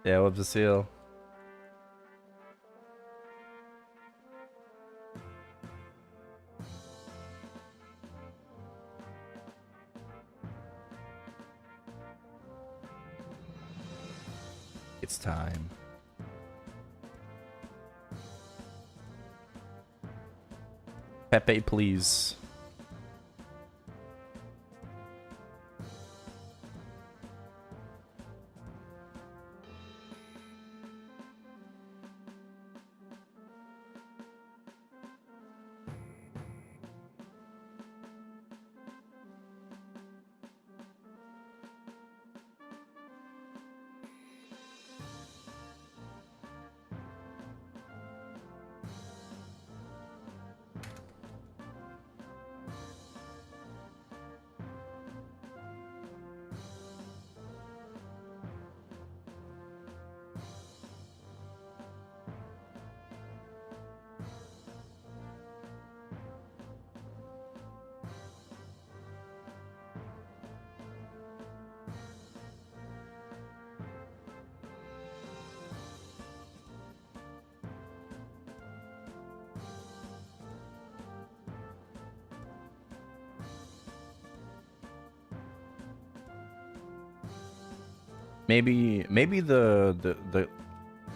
Yeah, what's the seal? It's time. Pepe, please. Maybe the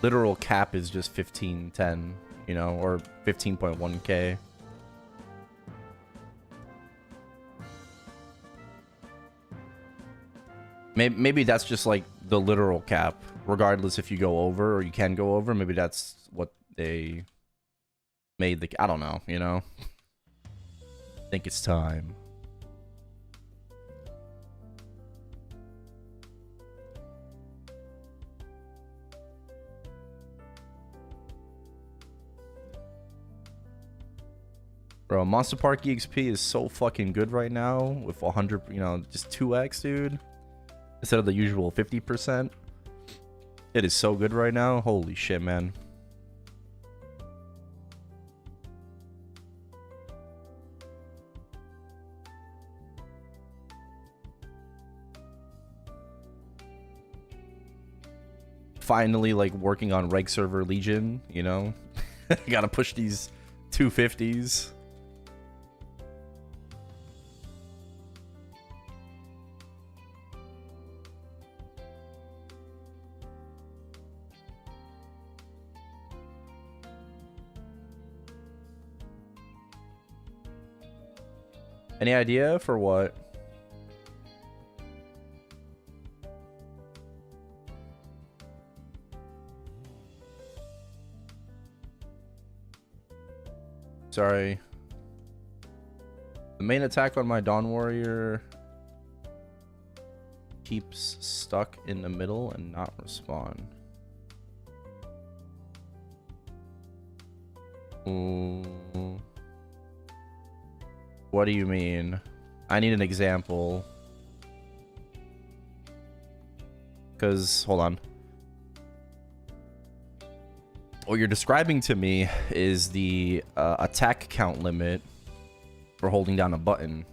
literal cap is just 1510, you know, or 15.1k. Maybe that's just like the literal cap, regardless if you go over or you can go over. Maybe that's what they made the. I don't know, you know. I think it's time. Bro, Monster Park EXP is so fucking good right now with 100, you know, just 2x, dude. Instead of the usual 50%. It is so good right now. Holy shit, man. Finally, like, working on reg server Legion, you know? Gotta push these 250s. Any idea for what? Sorry. The main attack on my Dawn Warrior keeps stuck in the middle and not respawn. Ooh. What do you mean? I need an example. Because, hold on. What you're describing to me is the attack count limit for holding down a button.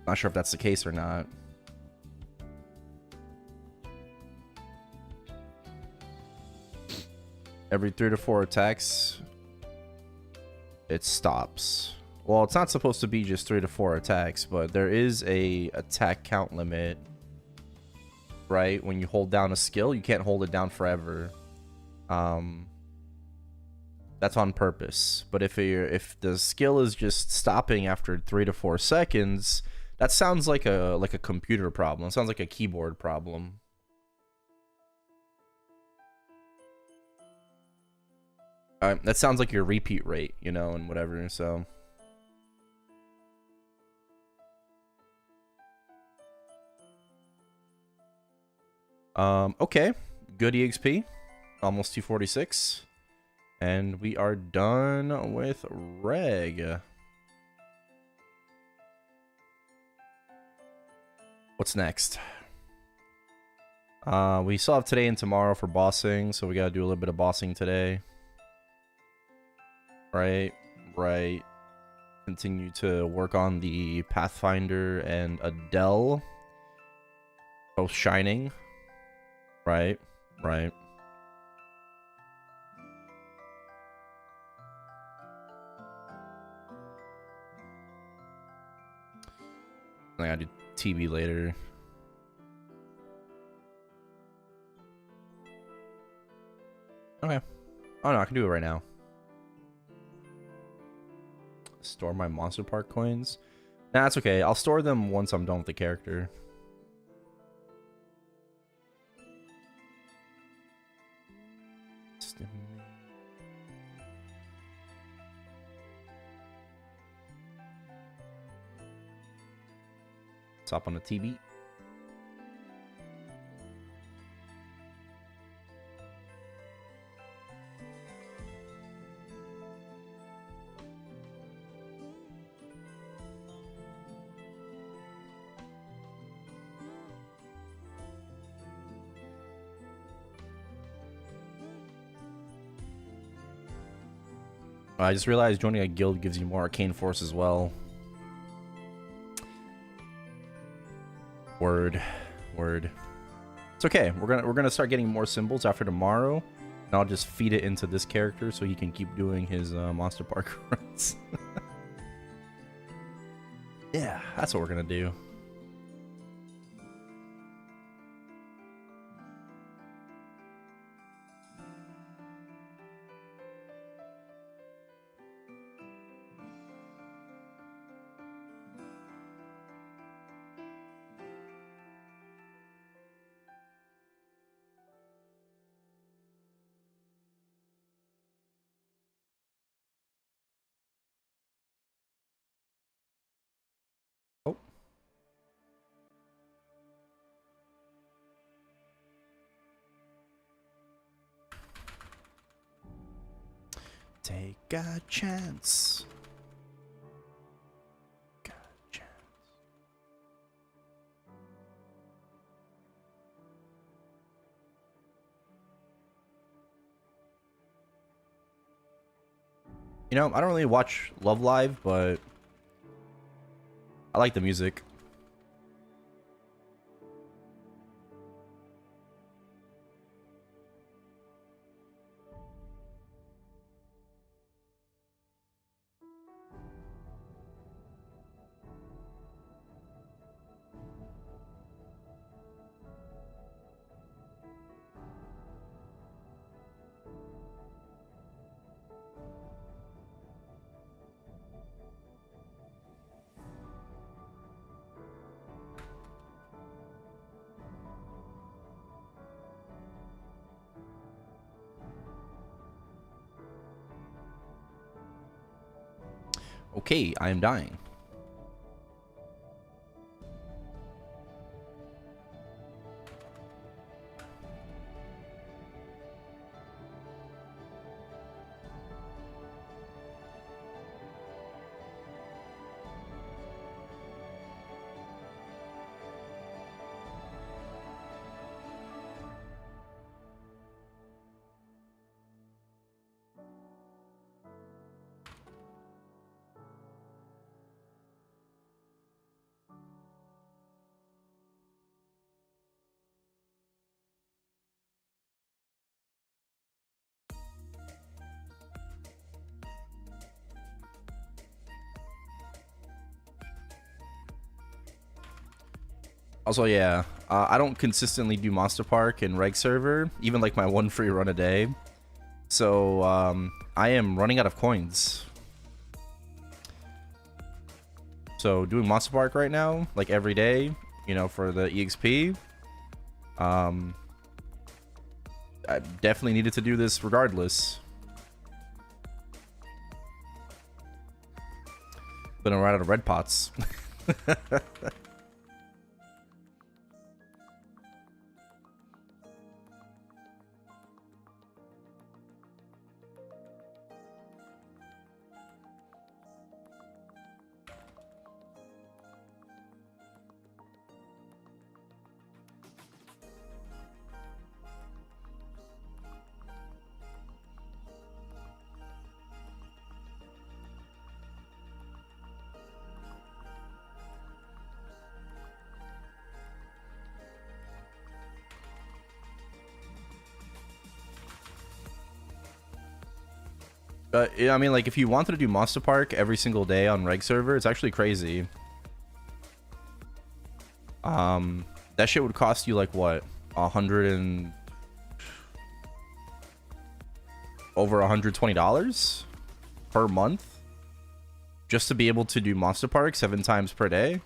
Not sure if that's the case or not. Every 3 to 4 attacks, it stops. Well, it's not supposed to be just 3 to 4 attacks, but there is a attack count limit, right? When you hold down a skill, you can't hold it down forever. That's on purpose. But if the skill is just stopping after 3 to 4 seconds, that sounds like a computer problem. It sounds like a keyboard problem. That sounds like your repeat rate, you know, and whatever, so. Okay. Good EXP. Almost 246. And we are done with Reg. What's next? We still have today and tomorrow for bossing, so we gotta do a little bit of bossing today. Right. Continue to work on the Pathfinder and Adele. Both shining. Right. I gotta do TB later. Okay. Oh no, I can do it right now. Store my Monster Park coins. Nah, that's okay. I'll store them once I'm done with the character. Let's hop on the TB. I just realized joining a guild gives you more arcane force as well. Word. It's okay. We're gonna start getting more symbols after tomorrow, and I'll just feed it into this character so he can keep doing his Monster Park runs. Yeah, that's what we're gonna do. take a chance. You know, I don't really watch Love Live, but I like the music. Okay, I am dying. Also, yeah, I don't consistently do Monster Park and Reg server, even like my one free run a day. So, I am running out of coins. So, doing Monster Park right now, like every day, you know, for the EXP, I definitely needed to do this regardless. But I'm right out of red pots. I mean, like, if you wanted to do Monster Park every single day on Reg server, it's actually crazy. That shit would cost you, like, what? Over $120 per month? Just to be able to do Monster Park 7 times per day?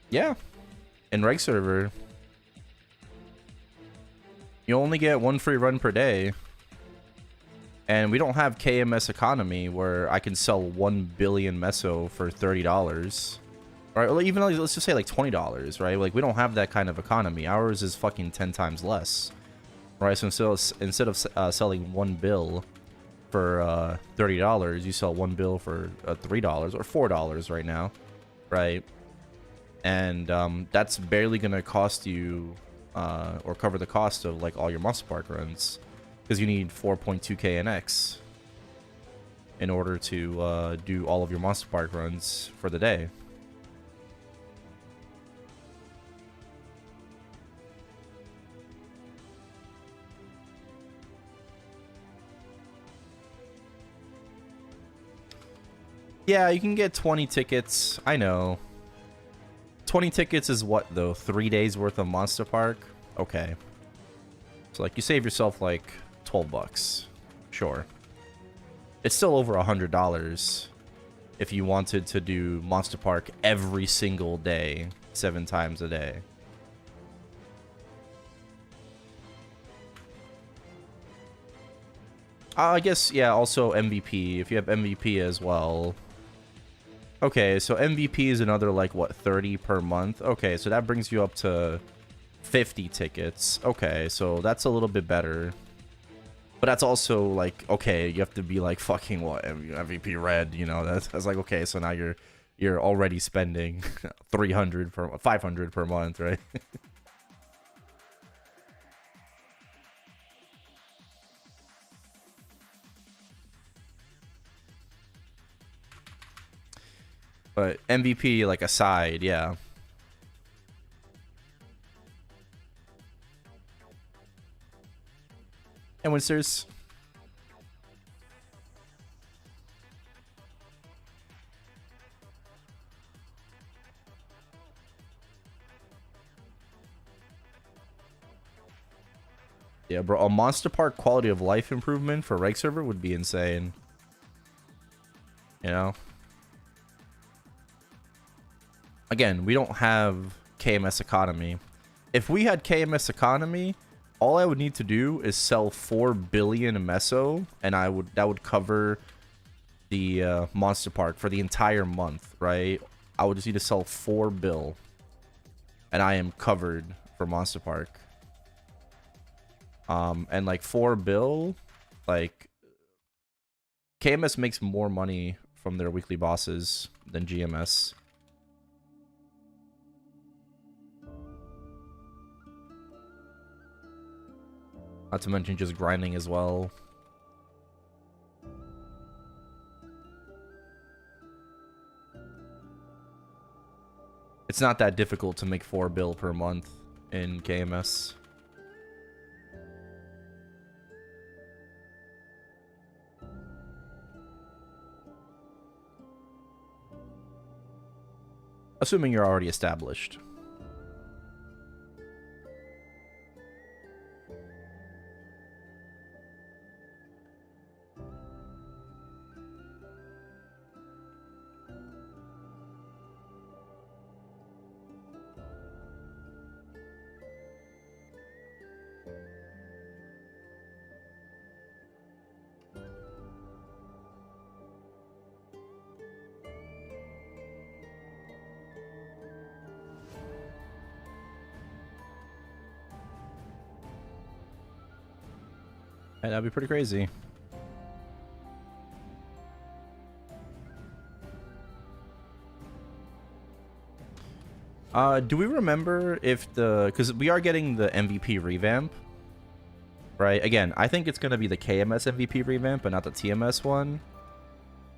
Yeah. In Reg server, you only get 1 free run per day. And we don't have KMS economy where I can sell 1 billion meso for $30. Right? Or even like, let's just say like $20, right? Like, we don't have that kind of economy. Ours is fucking 10 times less. Right? So instead of selling 1 bill for $30, you sell 1 bill for $3 or $4 right now. Right? And that's barely gonna cost you or cover the cost of like all your Monster Park runs, because you need 4.2k NX in order to do all of your Monster Park runs for the day. Yeah, you can get 20 tickets. I know. 20 tickets is what, though? 3 days worth of Monster Park? Okay. So, like, you save yourself, like, 12 bucks. Sure. It's still over $100 if you wanted to do Monster Park every single day, 7 times a day. I guess, yeah, also MVP. If you have MVP as well. Okay, so MVP is another, like, what, 30 per month? Okay, so that brings you up to 50 tickets. Okay, so that's a little bit better. But that's also, like, okay, you have to be, like, fucking, what, MVP red, you know? That's like, okay, so now you're already spending 500 per month, right? But MVP, like, aside, yeah. And Winsters. Yeah, bro, a Monster Park quality of life improvement for reg server would be insane. You know? Again, we don't have KMS economy. If we had KMS economy, all I would need to do is sell 4 billion meso, and that would cover the Monster Park for the entire month, right? I would just need to sell 4 bill, and I am covered for Monster Park. And like 4 bill, like KMS makes more money from their weekly bosses than GMS. Not to mention just grinding as well. It's not that difficult to make 4 bill per month in KMS. Assuming you're already established. And that'd be pretty crazy. Do we remember if because we are getting the MVP revamp, right? Again, I think it's gonna be the KMS MVP revamp, but not the TMS one.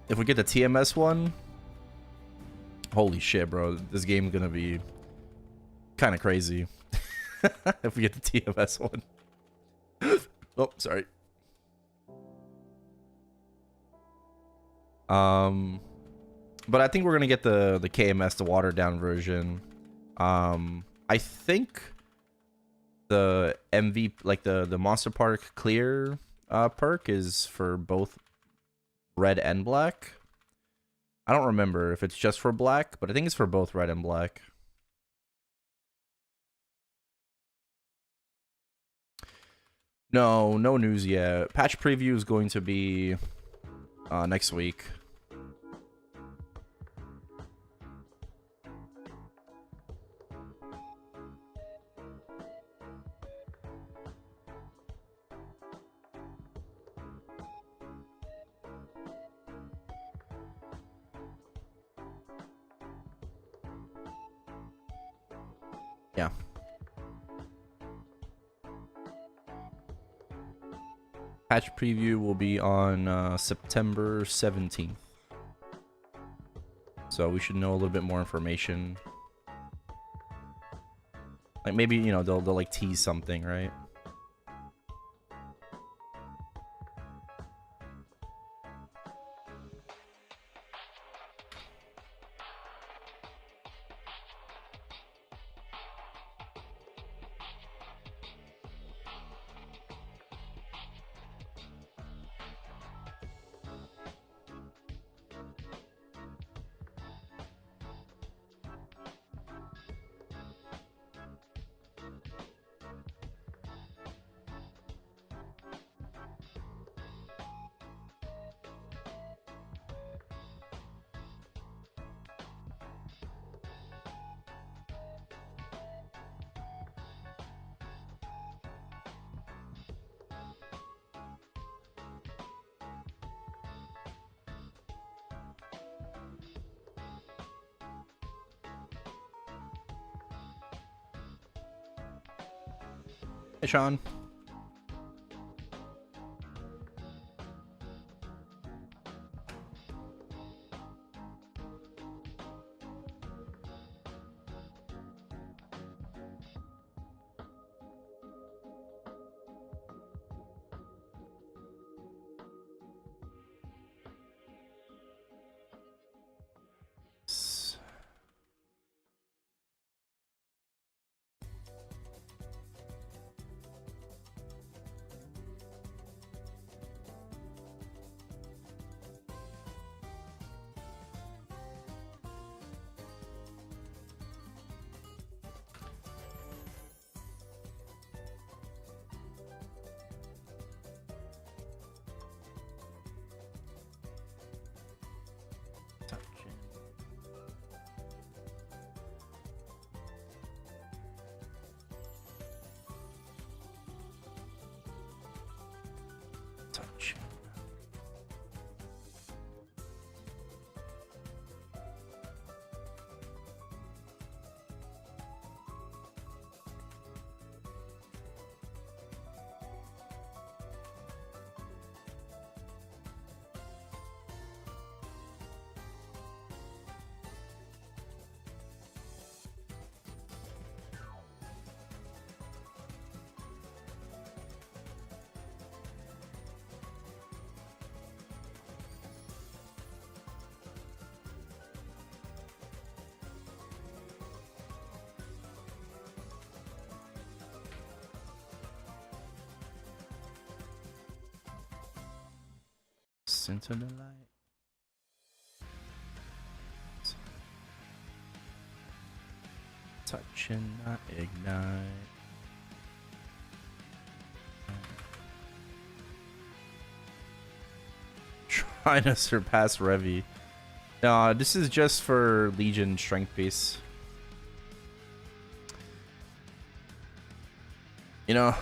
If we get the TMS one, holy shit, bro, this game's gonna be kind of crazy. If we get the TMS one. Oh, sorry. But I think we're gonna get the KMS, the watered down version. I think the MVP, like the Monster Park clear perk is for both red and black. I don't remember if it's just for black, but I think it's for both red and black. No news yet. Patch preview is going to be next week. Yeah. Patch preview will be on September 17th. So we should know a little bit more information. Like maybe, you know, they'll like tease something, right? Hey, Sean. Touch. Into the light. Touch and not ignite. Trying to surpass Revi. No, this is just for Legion strength base. You know,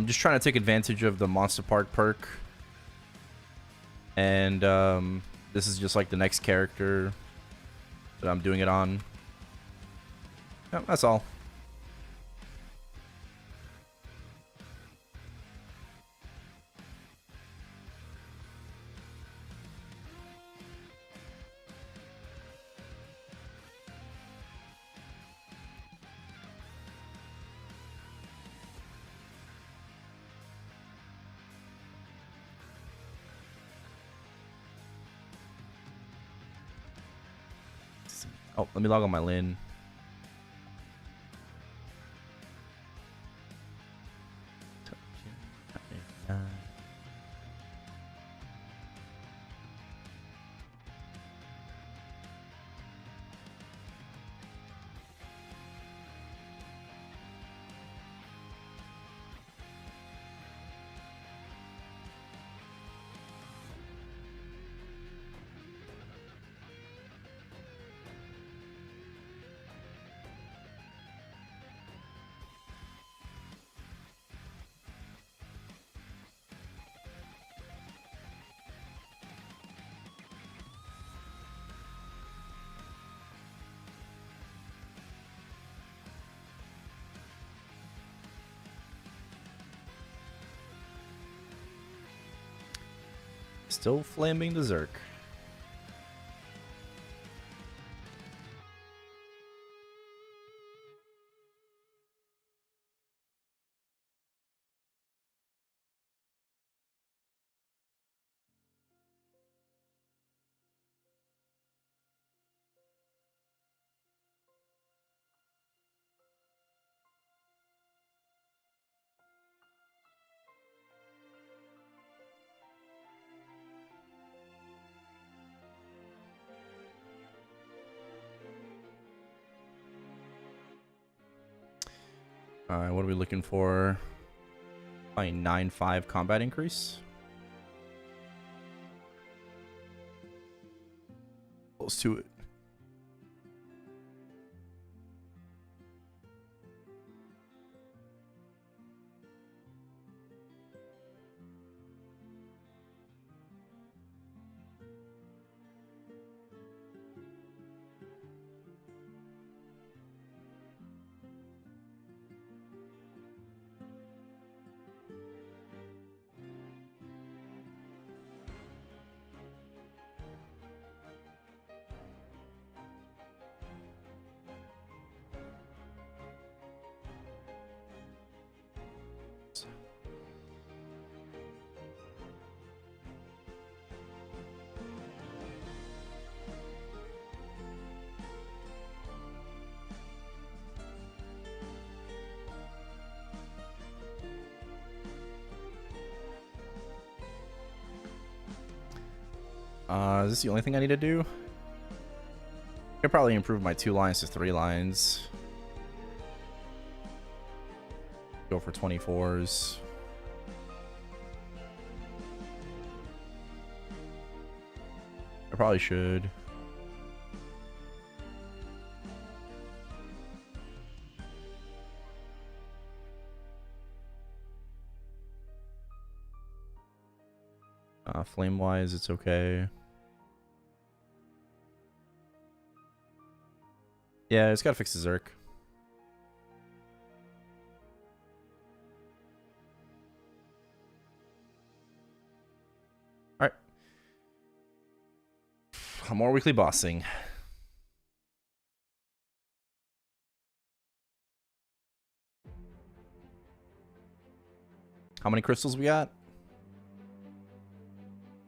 just trying to take advantage of the Monster Park perk. And this is just like the next character that I'm doing it on. Yep, that's all. Oh, let me log on my LAN. Still flaming the Zerk. Alright, what are we looking for? Probably 9.5 combat increase. Close to it. Is this the only thing I need to do? I could probably improve my 2 lines to 3 lines. Go for 24s. I probably should. Flame-wise, it's okay. Yeah, it's gotta fix the Zerk. Alright. More weekly bossing. How many crystals we got?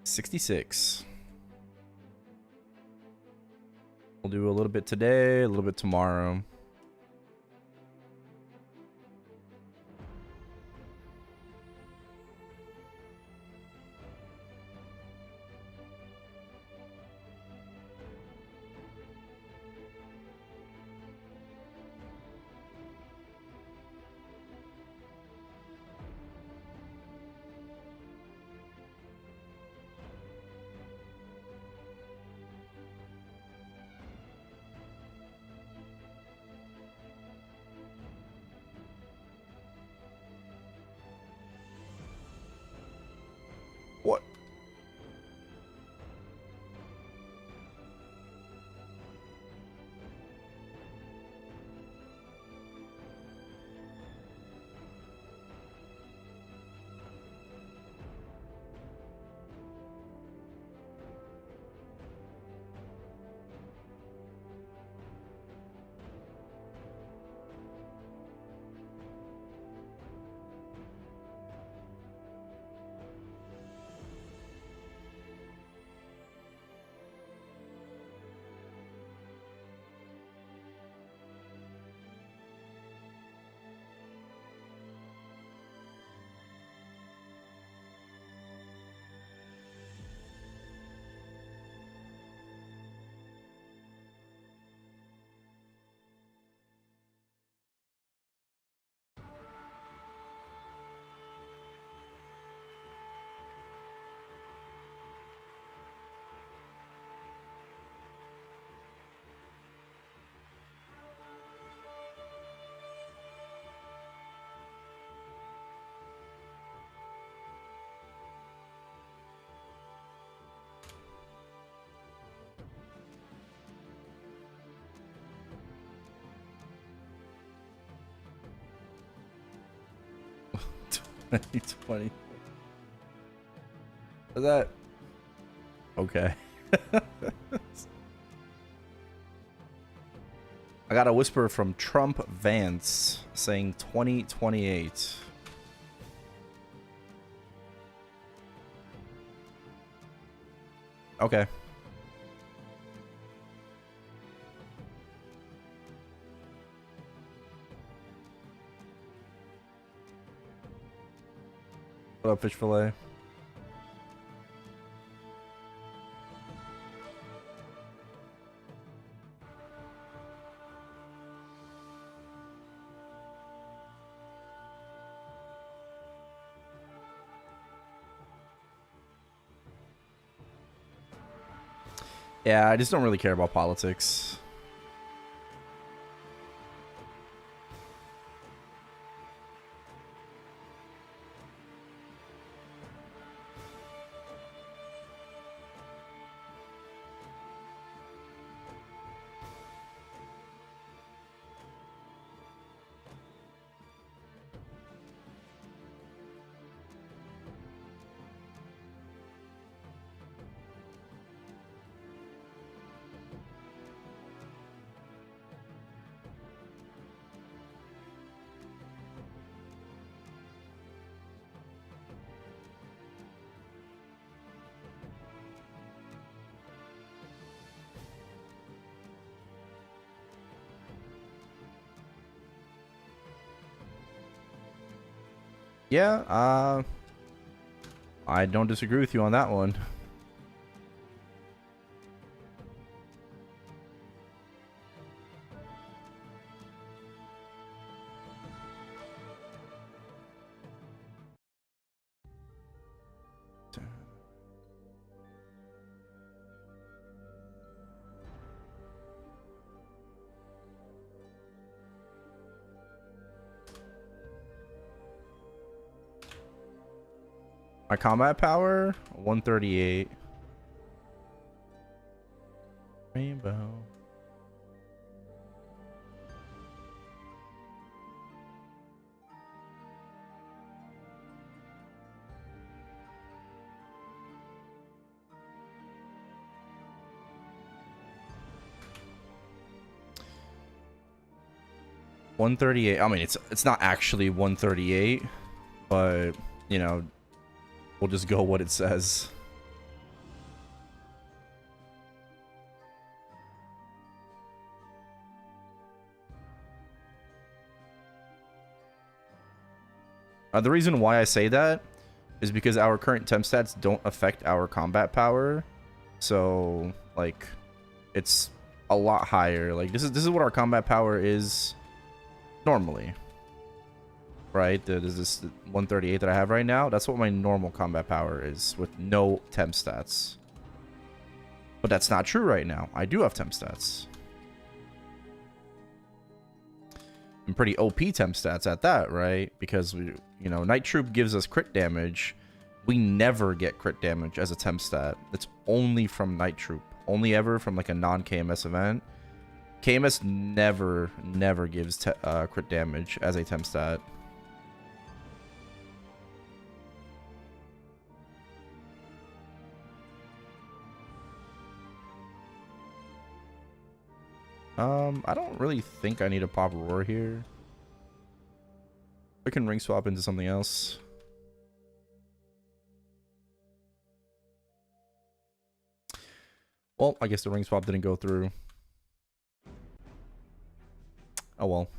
66. We'll do a little bit today, a little bit tomorrow. What? It's funny. Is that okay? I got a whisper from Trump Vance saying 2028. Okay. What up, fish fillet? Yeah, I just don't really care about politics. Yeah, I don't disagree with you on that one. My combat power 138. Rainbow. $138. I mean, it's not actually 138, but you know, we'll just go what it says. The reason why I say that is because our current temp stats don't affect our combat power, so like it's a lot higher. Like this is what our combat power is normally, right? There's this 138 that I have right now. That's what my normal combat power is with no temp stats. But that's not true right now. I do have temp stats. And pretty OP temp stats at that, right? Because we, you know, Night Troop gives us crit damage. We never get crit damage as a temp stat. It's only from Night Troop. Only ever from like a non-KMS event. KMS never gives crit damage as a temp stat. I don't really think I need to pop Roar here. I can ring swap into something else. Well, I guess the ring swap didn't go through. Oh well.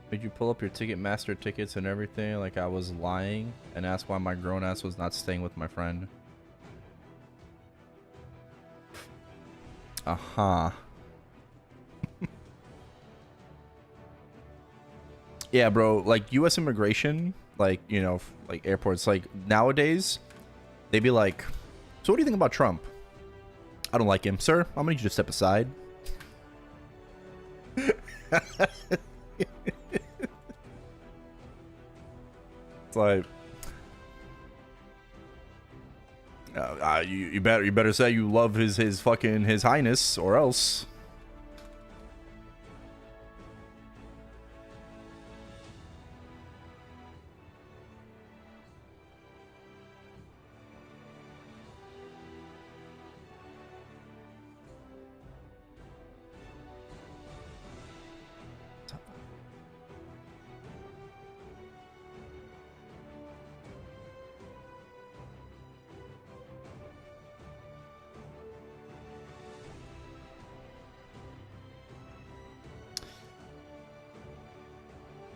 Did you pull up your Ticketmaster tickets and everything like I was lying and ask why my grown ass was not staying with my friend? Uh-huh. Yeah, bro, like US immigration, like, you know, like airports, like nowadays, they'd be like, so what do you think about Trump? I don't like him. Sir, I'm gonna need you to step aside. It's like, you better say you love his fucking his highness or else.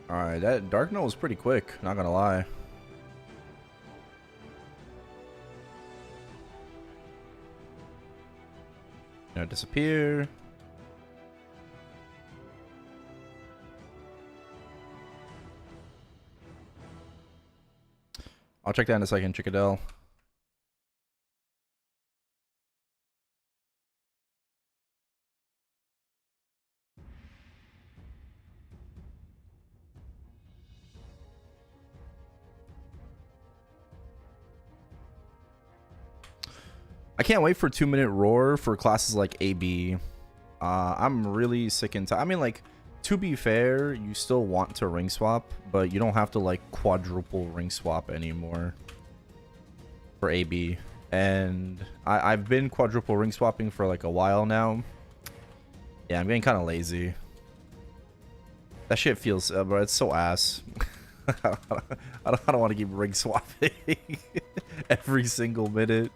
Alright, that Dark Note was pretty quick, not gonna lie. Gonna disappear. I'll check that in a second, Chickadell. I can't wait for 2-minute roar for classes like AB. I'm really sick and tired. I mean, like, to be fair, you still want to ring swap, but you don't have to like quadruple ring swap anymore for AB. And I've been quadruple ring swapping for like a while now. Yeah, I'm getting kind of lazy. That shit feels, bro, it's so ass. I don't want to keep ring swapping every single minute.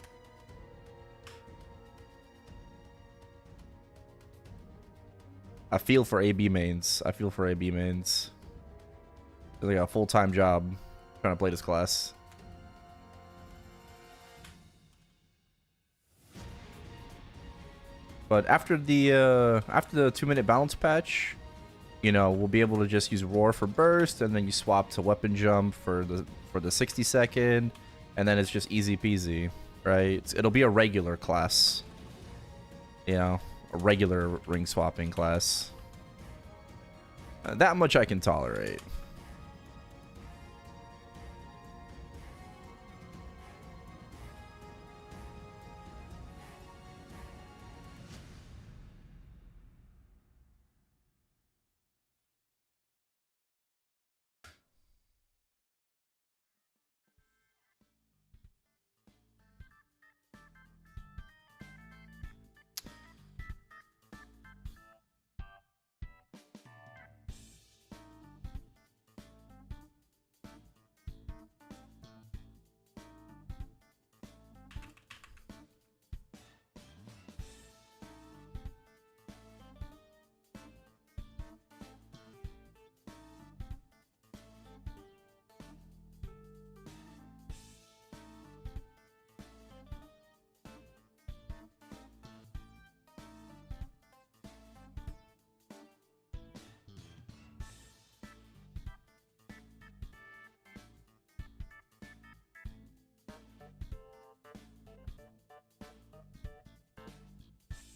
I feel for AB mains. I feel for AB mains. It's like a full-time job trying to play this class. But after the 2-minute balance patch, you know, we'll be able to just use roar for burst, and then you swap to weapon jump for the 60-second, and then it's just easy peasy, right? It'll be a regular class, you know, a regular ring swapping class. That much I can tolerate.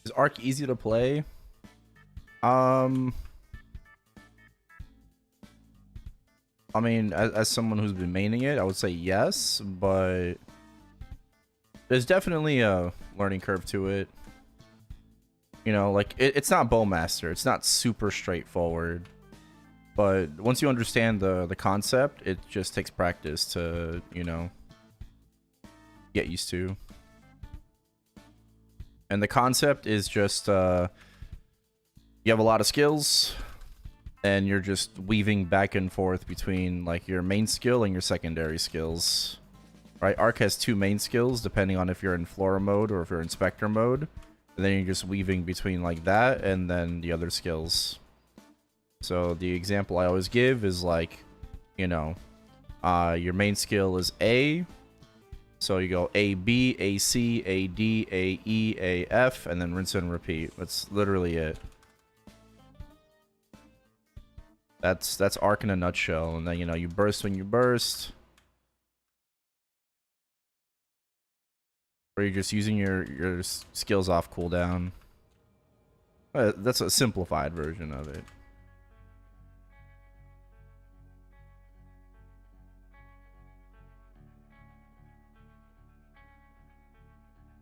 Is Arc easy to play? I mean, as someone who's been maining it, I would say yes, but there's definitely a learning curve to it. You know, like, it's not Bowmaster. It's not super straightforward. But once you understand the concept, it just takes practice to, you know, get used to. And the concept is just, you have a lot of skills, and you're just weaving back and forth between, like, your main skill and your secondary skills. Right? Arc has 2 main skills, depending on if you're in Flora mode or if you're in Spectre mode. And then you're just weaving between, like, that and then the other skills. So the example I always give is, like, you know, your main skill is A. So you go A, B, A, C, A, D, A, E, A, F, and then rinse and repeat. That's literally it. That's Arc in a nutshell. And then, you know, you burst when you burst. Or you're just using your skills off cooldown. That's a simplified version of it.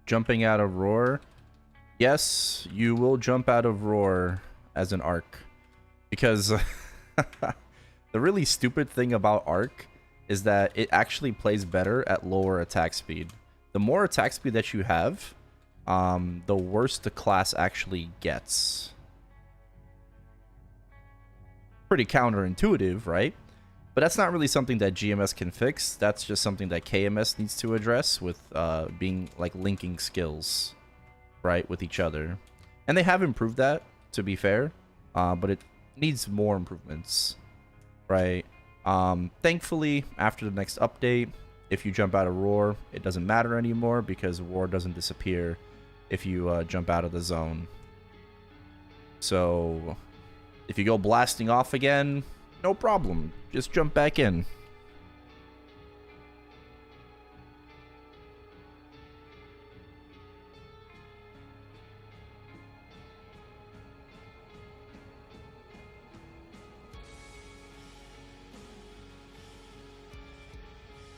Jumping out of roar. Yes, you will jump out of roar as an Arc. Because the really stupid thing about Arc is that it actually plays better at lower attack speed. The more attack speed that you have, the worse the class actually gets. Pretty counterintuitive, right? But that's not really something that GMS can fix. That's just something that KMS needs to address with being, like, linking skills, right, with each other. And they have improved that, to be fair, but it needs more improvements, right? Thankfully, after the next update, if you jump out of roar, it doesn't matter anymore because roar doesn't disappear if you jump out of the zone. So if you go blasting off again, no problem. Just jump back in.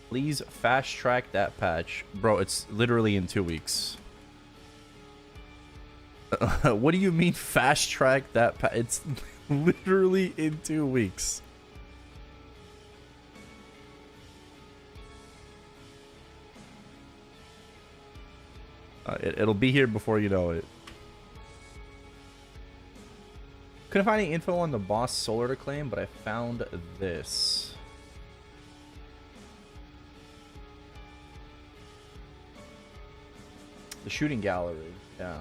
Please fast track that patch. Bro, it's literally in 2 weeks. What do you mean fast track that patch? It's literally in 2 weeks. It'll be here before you know it. Couldn't find any info on the boss Solar to claim, but I found this. The shooting gallery, yeah.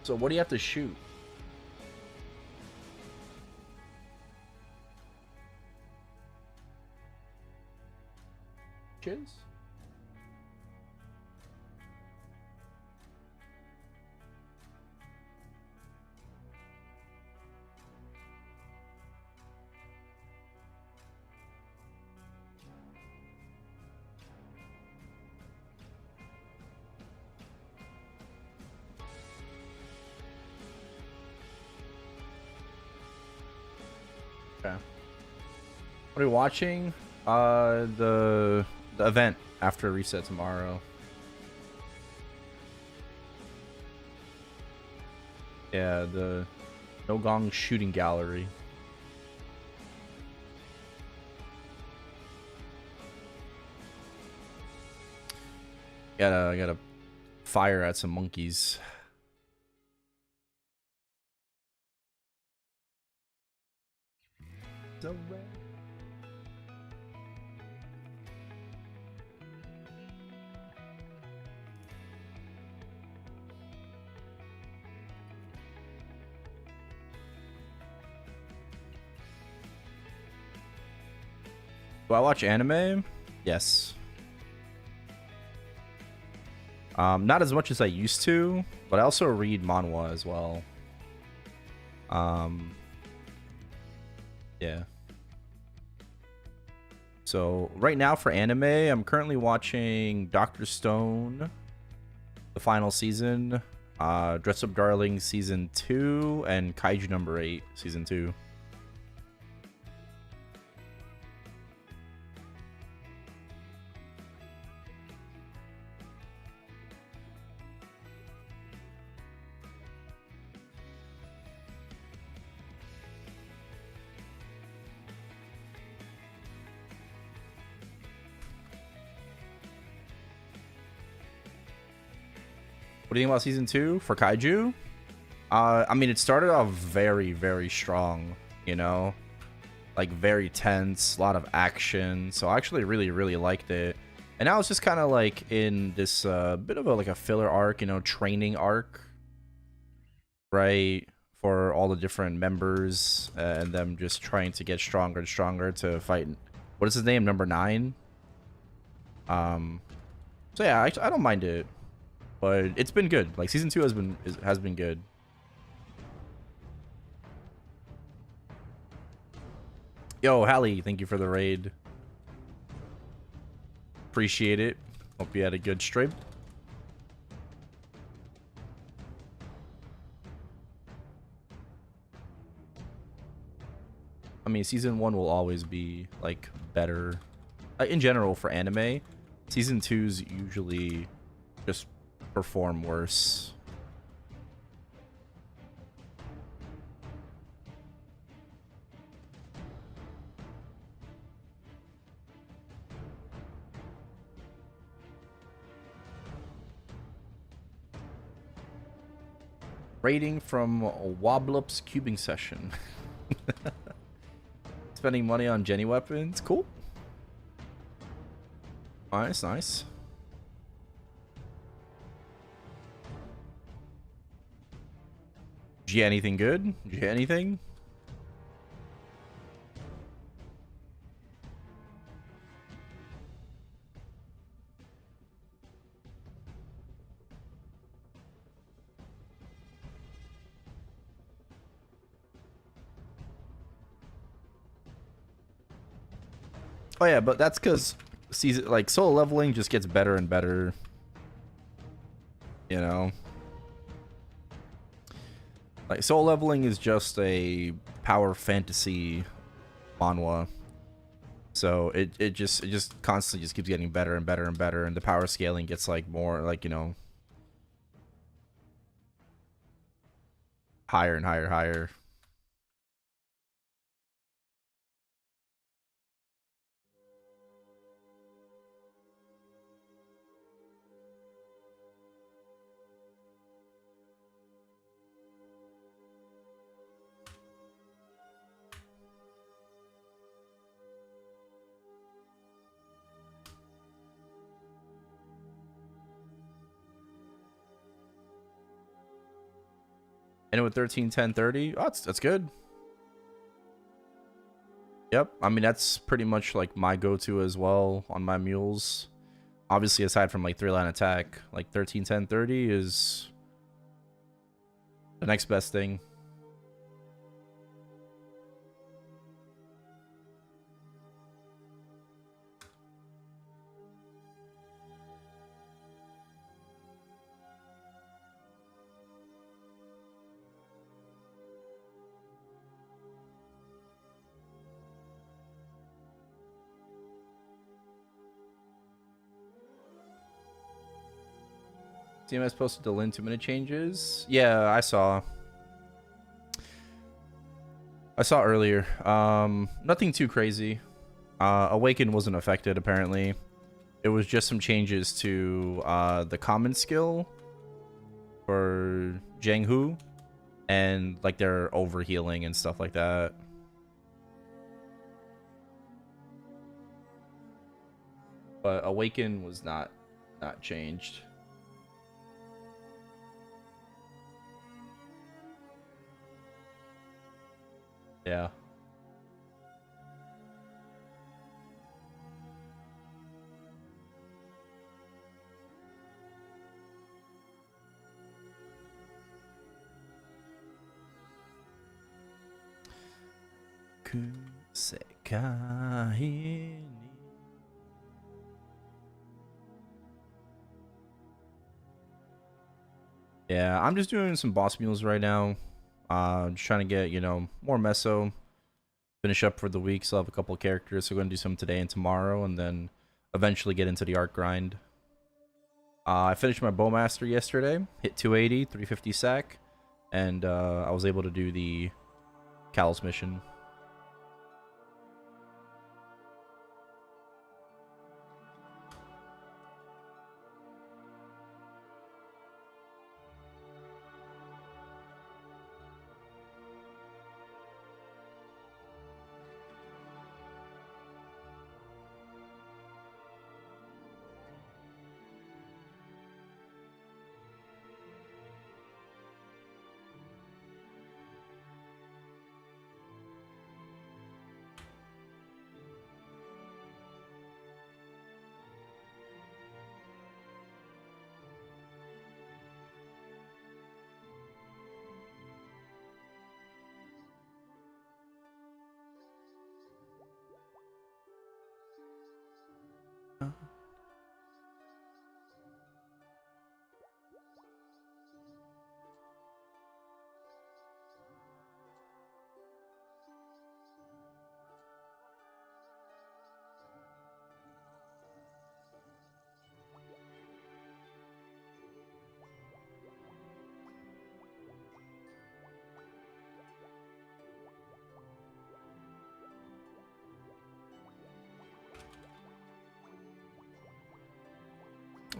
So what do you have to shoot? Cheers. Okay. What are we watching? The event after reset tomorrow. Yeah, the No Gong shooting gallery. Gotta fire at some monkeys. So red. Do I watch anime? Yes. Not as much as I used to, but I also read manhwa as well. Yeah. So right now for anime, I'm currently watching Dr. Stone, the final season, Dress Up Darling season 2, and Kaiju number 8 season 2. What do you think about season 2 for Kaiju? I mean, it started off very, very strong, you know? Like, very tense, a lot of action. So I actually really, really liked it. And now it's just kind of like in this bit of a filler arc, you know, training arc, right? For all the different members and them just trying to get stronger and stronger to fight. What is his name? Number 9? So yeah, I don't mind it. But it's been good. Like season 2 has been good. Yo, Hallie, thank you for the raid. Appreciate it. Hope you had a good stream. I mean, season 1 will always be like better in general for anime. Season 2's usually just perform worse. Rating from Woblup's cubing session. Spending money on Jenny weapons. Cool. Nice, nice. Did you get anything good? Did you get anything? Oh yeah, but that's because season like solo leveling just gets better and better. You know? Like solo leveling is just a power fantasy manhwa. So it just constantly just keeps getting better and better and better, and the power scaling gets like more like, you know, higher and higher, higher. And with 13, 10, 30, oh, that's good. Yep, I mean that's pretty much like my go-to as well on my mules. Obviously, aside from like 3-line attack, like 13, 10, 30 is the next best thing. CMS posted the link 2-minute changes. Yeah, I saw earlier. Nothing too crazy. Awaken wasn't affected apparently. It was just some changes to the common skill for Janghu and like their overhealing and stuff like that. But Awaken was not changed. Yeah. Yeah, I'm just doing some boss mules right now. Just trying to get, you know, more meso. Finish up for the week. Still have a couple of characters, so we're gonna do some today and tomorrow, and then eventually get into the art grind. I finished my Bowmaster yesterday. Hit 280, 350 sack, and I was able to do the Callus mission.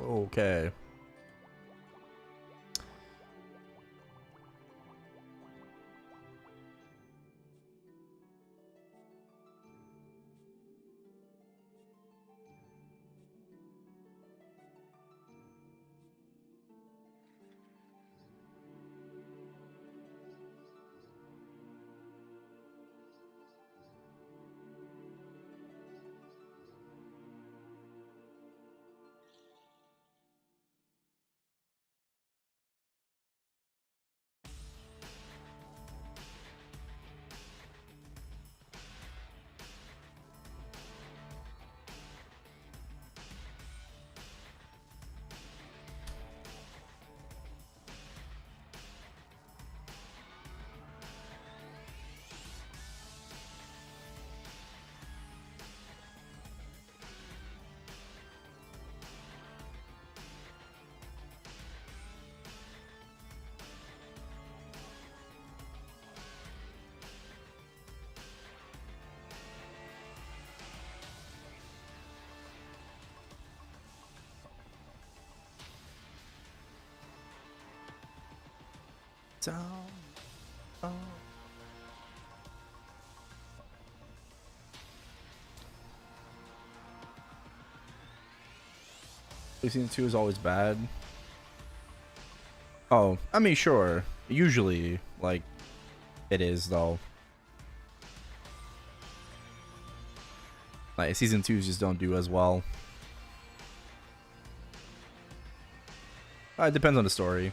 Okay. Down. Oh. Season 2 is always bad. Oh, I mean, sure. Usually, like, it is, though. Like season 2s just don't do as well. It depends on the story.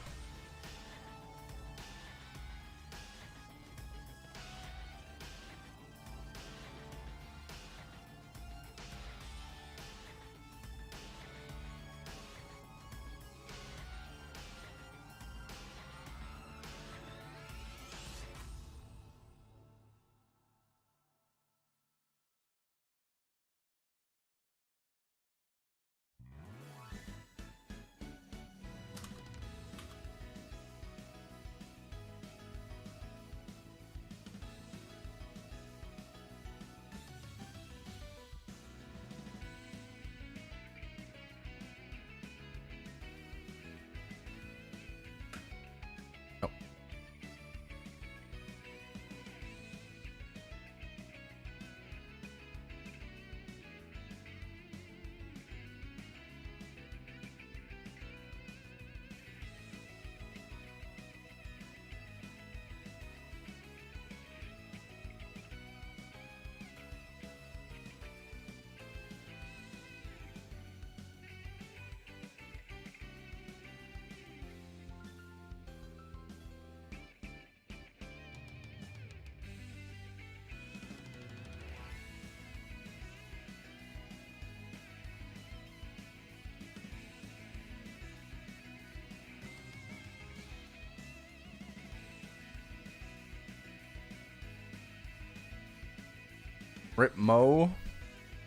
Rip Mo.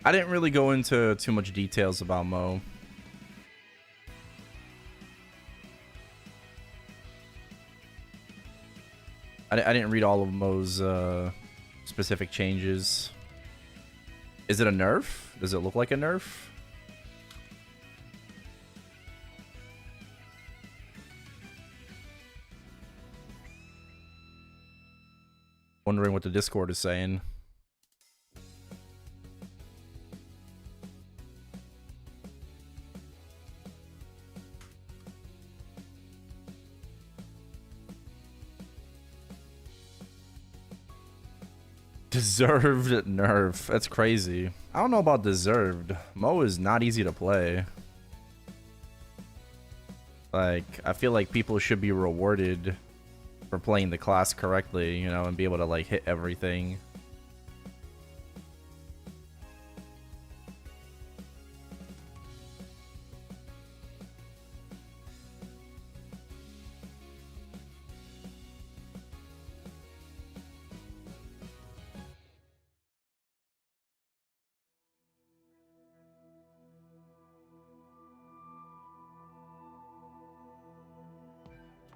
I didn't really go into too much details about Mo. I didn't read all of Mo's specific changes. Is it a nerf? Does it look like a nerf? Wondering what the Discord is saying. Deserved nerf. That's crazy. I don't know about deserved. Mo is not easy to play. Like, I feel like people should be rewarded for playing the class correctly, you know, and be able to, like, hit everything.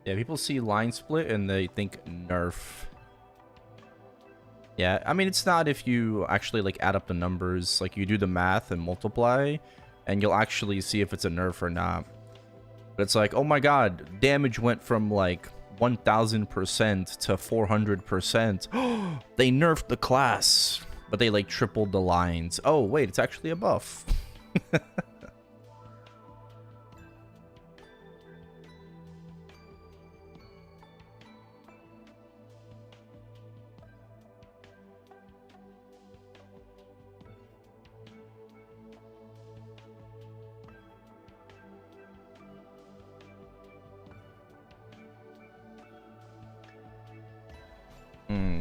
Yeah, people see line split and they think nerf. Yeah, I mean, it's not if you actually, like, add up the numbers. Like, you do the math and multiply, and you'll actually see if it's a nerf or not. But it's like, oh my god, damage went from, like, 1000% to 400%. They nerfed the class, but they, like, tripled the lines. Oh, wait, it's actually a buff.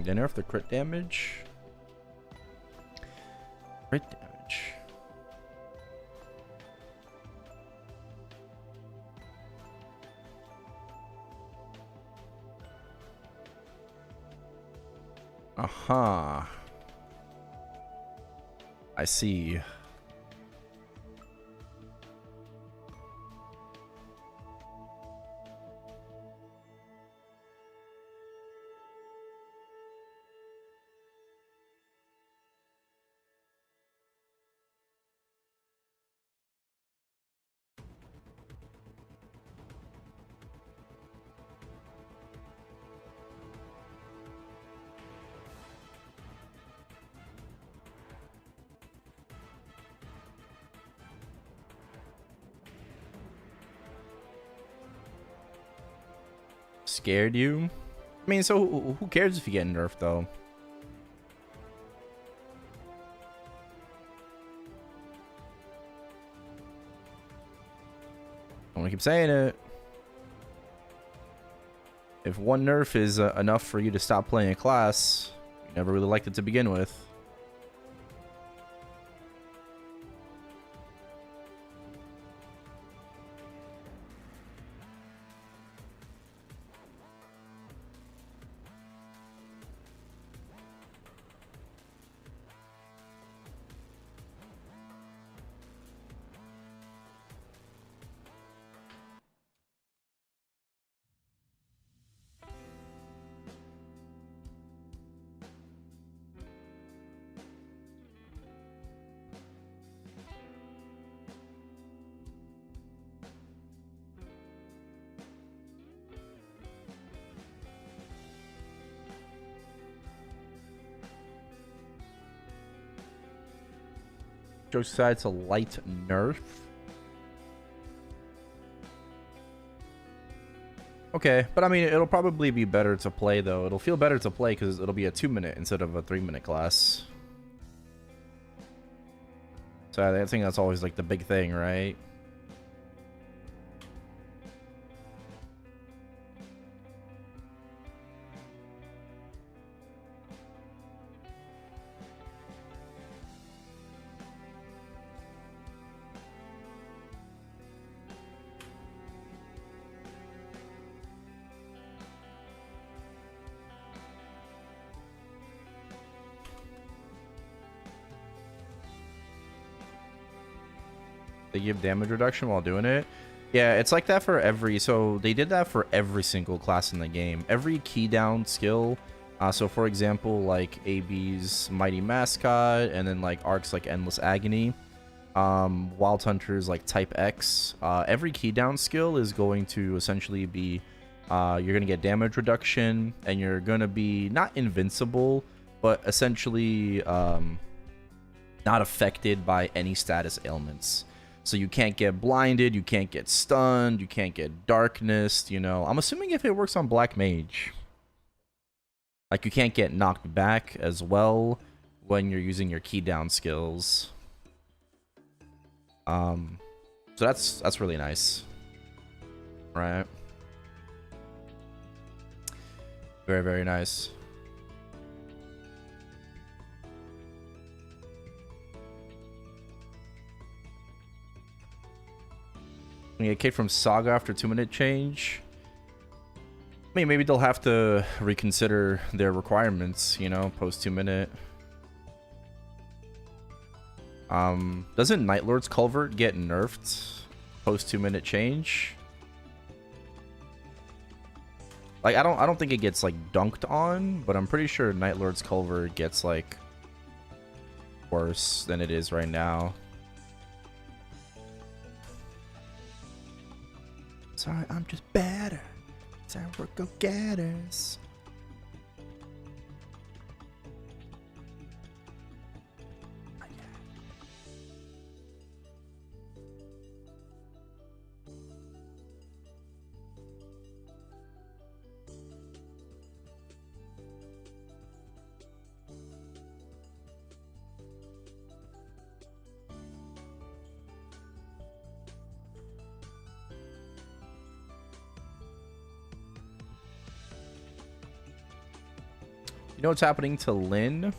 They nerf the crit damage. Crit damage. Aha. I see. Scared you? I mean, so who cares if you get nerfed, though? I'm gonna keep saying it. If one nerf is enough for you to stop playing a class, you never really liked it to begin with. Joe decides a light nerf. Okay, but I mean, it'll probably be better to play, though. It'll feel better to play because it'll be a 2-minute instead of a 3-minute class. So I think that's always, like, the big thing, right? They give damage reduction while doing it. Yeah, it's like that for every... So they did that for every single class in the game. Every key down skill. So for example, like AB's Mighty Mascot, and then like Arc's like Endless Agony. Wild Hunter's like Type X. Every key down skill is going to essentially be... you're going to get damage reduction, and you're going to be not invincible, but essentially not affected by any status ailments. So you can't get blinded, you can't get stunned, you can't get darkness, you know. I'm assuming if it works on Black Mage. Like, you can't get knocked back as well when you're using your key down skills. So that's really nice. Right. Very, very nice. We get kicked from Saga after 2-minute change. I mean, maybe they'll have to reconsider their requirements, you know, post 2-minute. Doesn't Night Lord's Culvert get nerfed post 2-minute change? Like, I don't think it gets like dunked on, but I'm pretty sure Night Lord's Culvert gets like worse than it is right now. Sorry, I'm just better. Sorry, we're go-getters. You know what's happening to Lynn?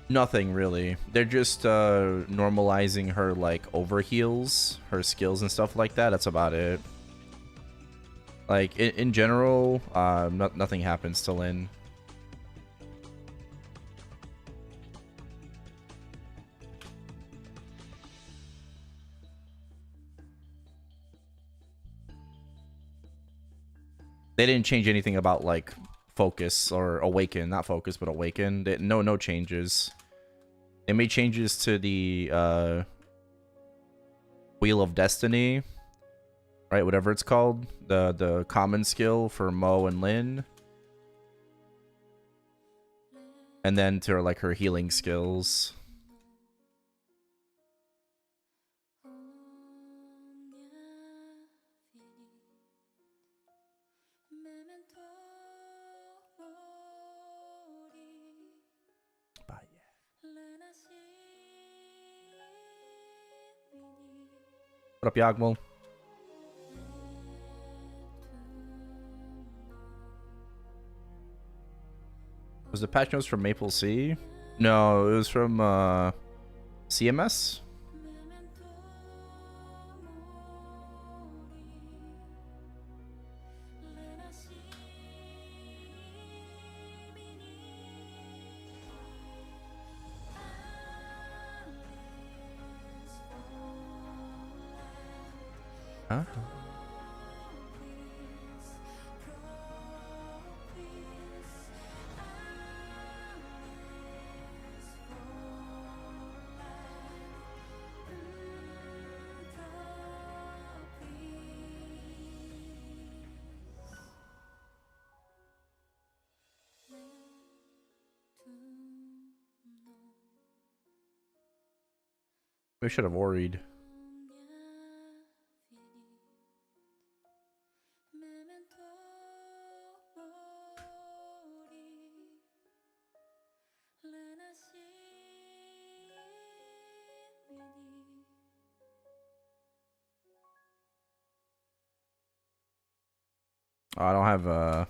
Nothing really. They're just normalizing her like overheals, her skills and stuff like that. That's about it. Like in general, nothing happens to Lynn. They didn't change anything about like focus or awaken, not focus, but awaken. No changes. They made changes to the Wheel of Destiny, right? Whatever it's called, the common skill for Mo and Lynn, and then to like her healing skills. What up, Yagmal? Was the patch notes from Maple C? No, it was from CMS. Huh? We should have worried. Oh, I don't have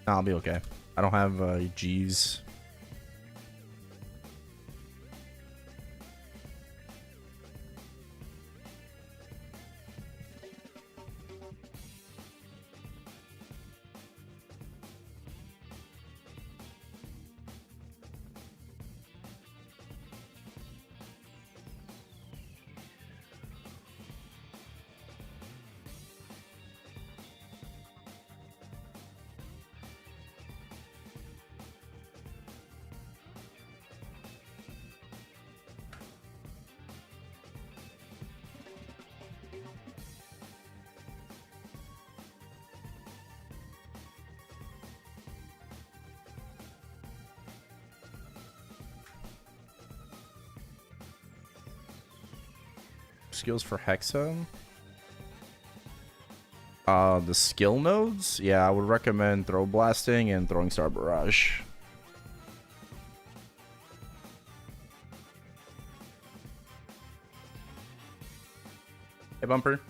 no, I'll be okay. I don't have G's. Skills for Hexa. The skill nodes? Yeah, I would recommend throw blasting and throwing star barrage. Hey, Bumper.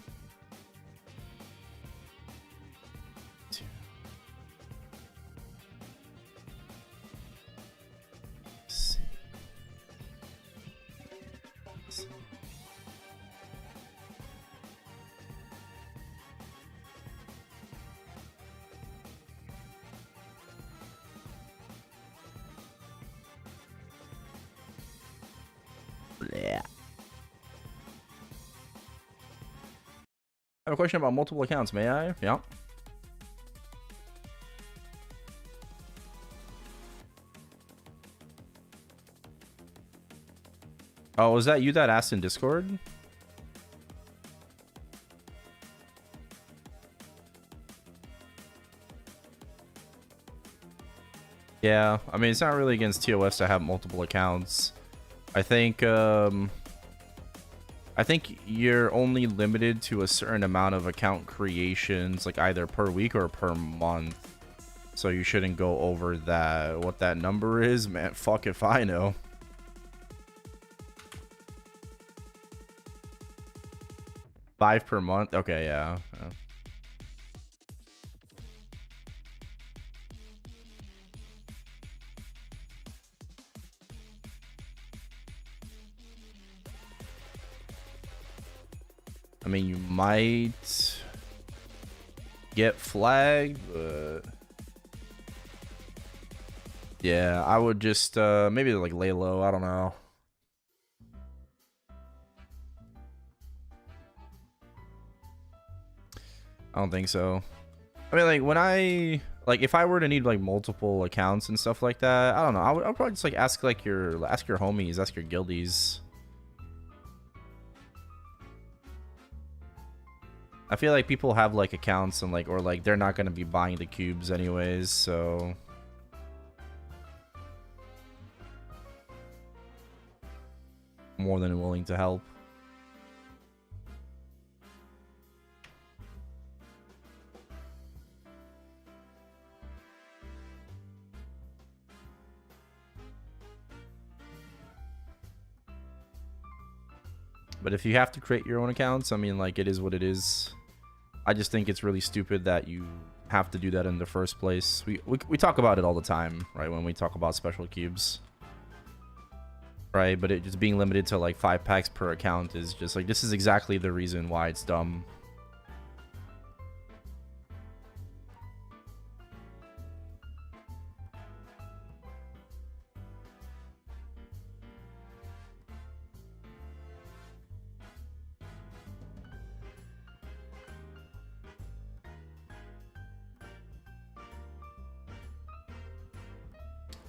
Yeah. I have a question about multiple accounts, may I? Yeah. Oh, was that you that asked in Discord? Yeah, I mean, it's not really against TOS to have multiple accounts. I think you're only limited to a certain amount of account creations, like either per week or per month. So you shouldn't go over that. What that number is, man, fuck if I know. Five per month? Okay, yeah. I mean, you might get flagged, but yeah, I would just maybe like lay low. I don't know. I don't think so. I mean, like if I were to need like multiple accounts and stuff like that, I don't know. I would probably just like ask your homies, ask your guildies. I feel like people have like accounts and like, or like they're not gonna be buying the cubes anyways, so more than willing to help. But if you have to create your own accounts, I mean, like, it is what it is. I just think it's really stupid that you have to do that in the first place. We talk about it all the time, right? When we talk about special cubes, right? But it just being limited to like 5 packs per account is just like, this is exactly the reason why it's dumb.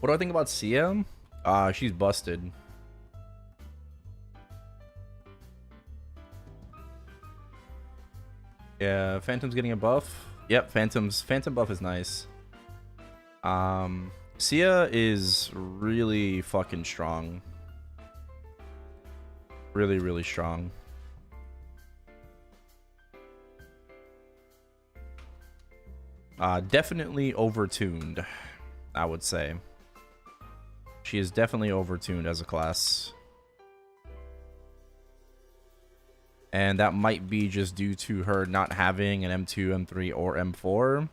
What do I think about Sia? She's busted. Yeah, Phantom's getting a buff. Yep, Phantom buff is nice. Sia is really fucking strong. Really, really strong. Definitely overtuned, I would say. She is definitely overtuned as a class. And that might be just due to her not having an M2, M3, or M4.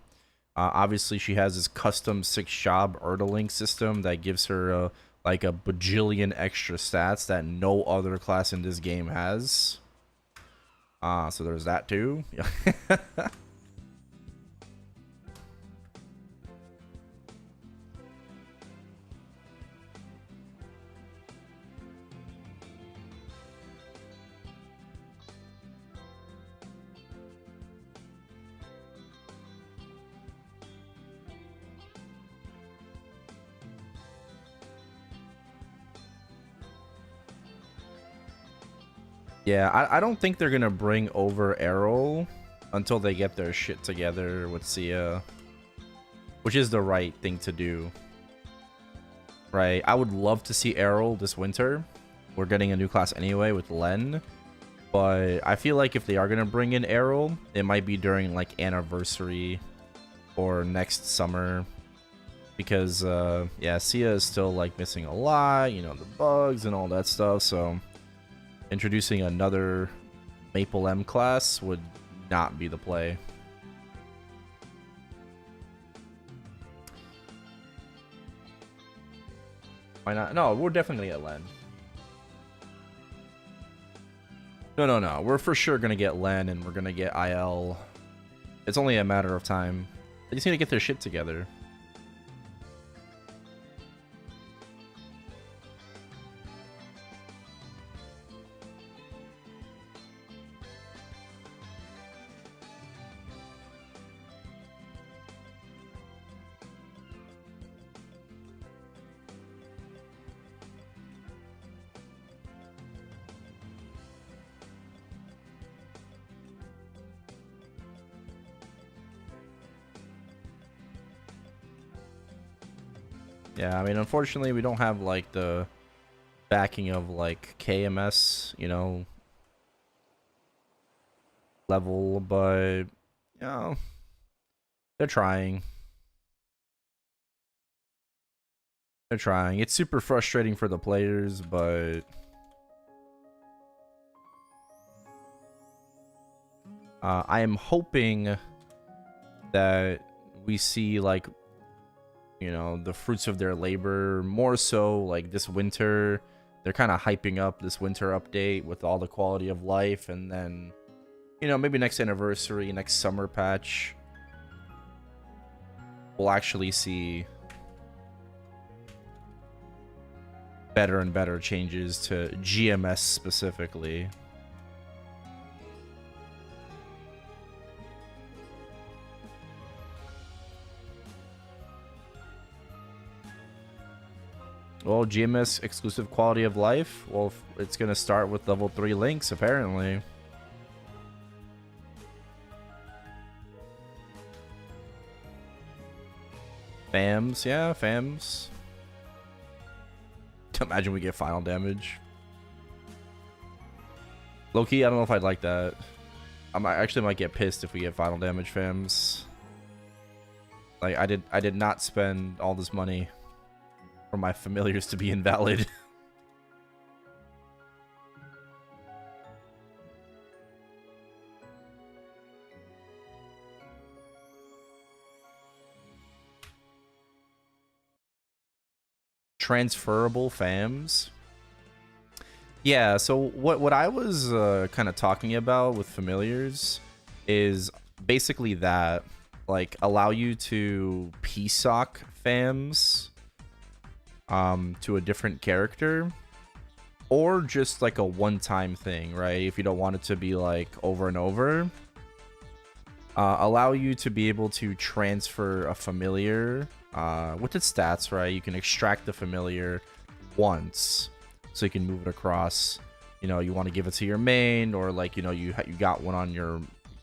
Obviously, she has this custom 6-job Erdeling system that gives her like a bajillion extra stats that no other class in this game has. So there's that too. Yeah, I don't think they're gonna bring over Errol until they get their shit together with Sia, which is the right thing to do. Right? I would love to see Errol this winter. We're getting a new class anyway with Len, but I feel like if they are gonna bring in Errol, it might be during like Anniversary or next summer, because yeah, Sia is still like missing a lot, you know, the bugs and all that stuff. So introducing another Maple M class would not be the play. Why not? No, we're definitely gonna get Len. No. We're for sure gonna get Len, and we're gonna get IL. It's only a matter of time. They just need to get their shit together. Yeah, I mean, unfortunately, we don't have, like, the backing of, like, KMS, you know, level, but, you know, they're trying. They're trying. It's super frustrating for the players, but I am hoping that we see, like, you know, the fruits of their labor more so like this winter. They're kind of hyping up this winter update with all the quality of life, and then, you know, maybe next anniversary, next summer patch, we'll actually see better and better changes to GMS specifically. Well, GMS exclusive quality of life. Well, it's gonna start with level 3 links, apparently. FAMs, yeah, FAMs. Imagine we get final damage. Low-key, I don't know if I'd like that. I actually might get pissed if we get final damage FAMs. Like, I did not spend all this money for my familiars to be invalid. transferable fams. Yeah, so what I was kind of talking about with familiars is basically that, like, allow you to PSOC fams to a different character, or just like a one-time thing, right? If you don't want it to be like over and over, allow you to be able to transfer a familiar with its stats, right? You can extract the familiar once, so you can move it across. You know, you want to give it to your main, or like, you know, you got one on your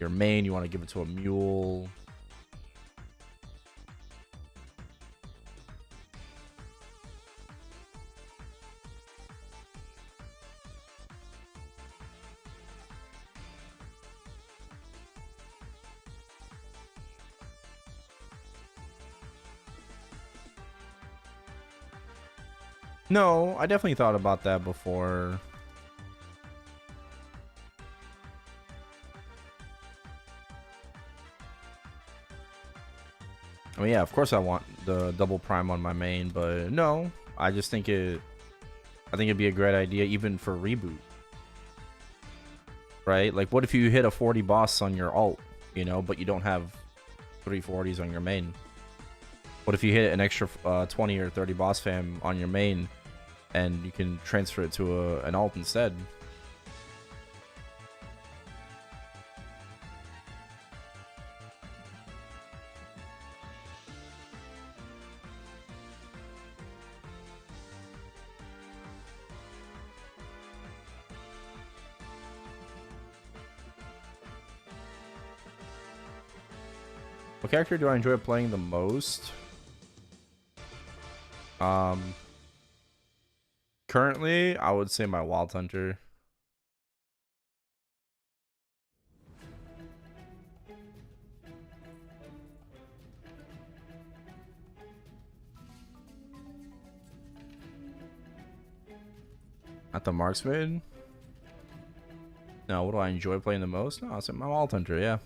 main, you want to give it to a mule. No, I definitely thought about that before. I mean, yeah, of course I want the double prime on my main, but no, I just think I think it'd be a great idea even for reboot. Right? Like, what if you hit a 40 boss on your alt, you know, but you don't have 340s on your main? What if you hit an extra 20 or 30 boss fam on your main, and you can transfer it to an alt instead? What character do I enjoy playing the most? Currently, I would say my Wild Hunter. Not the Marksman? No, what do I enjoy playing the most? No, it's my Wild Hunter, yeah.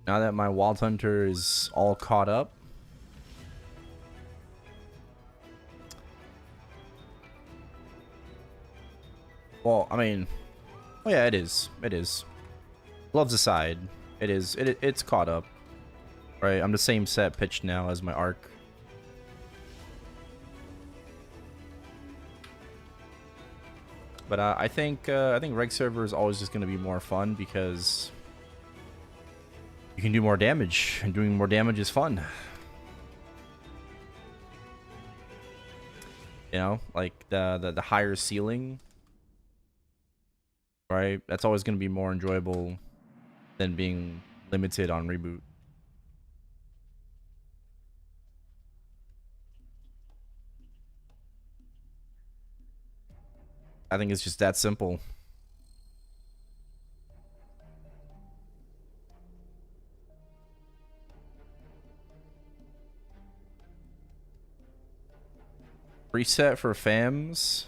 Now that my Wild Hunter is all caught up, well, I mean, oh yeah, it is. It is. Gloves aside, it is. It's caught up, right? I'm the same set pitched now as my arc. But I think reg server is always just going to be more fun because you can do more damage, and doing more damage is fun. You know, like the higher ceiling, right? That's always going to be more enjoyable than being limited on reboot. I think it's just that simple. Preset for fams.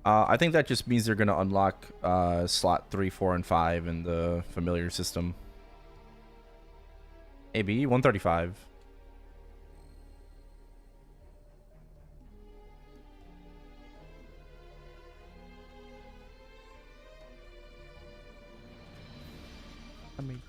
I think that just means they're going to unlock slot 3, 4, and 5 in the familiar system. AB 135. I mean,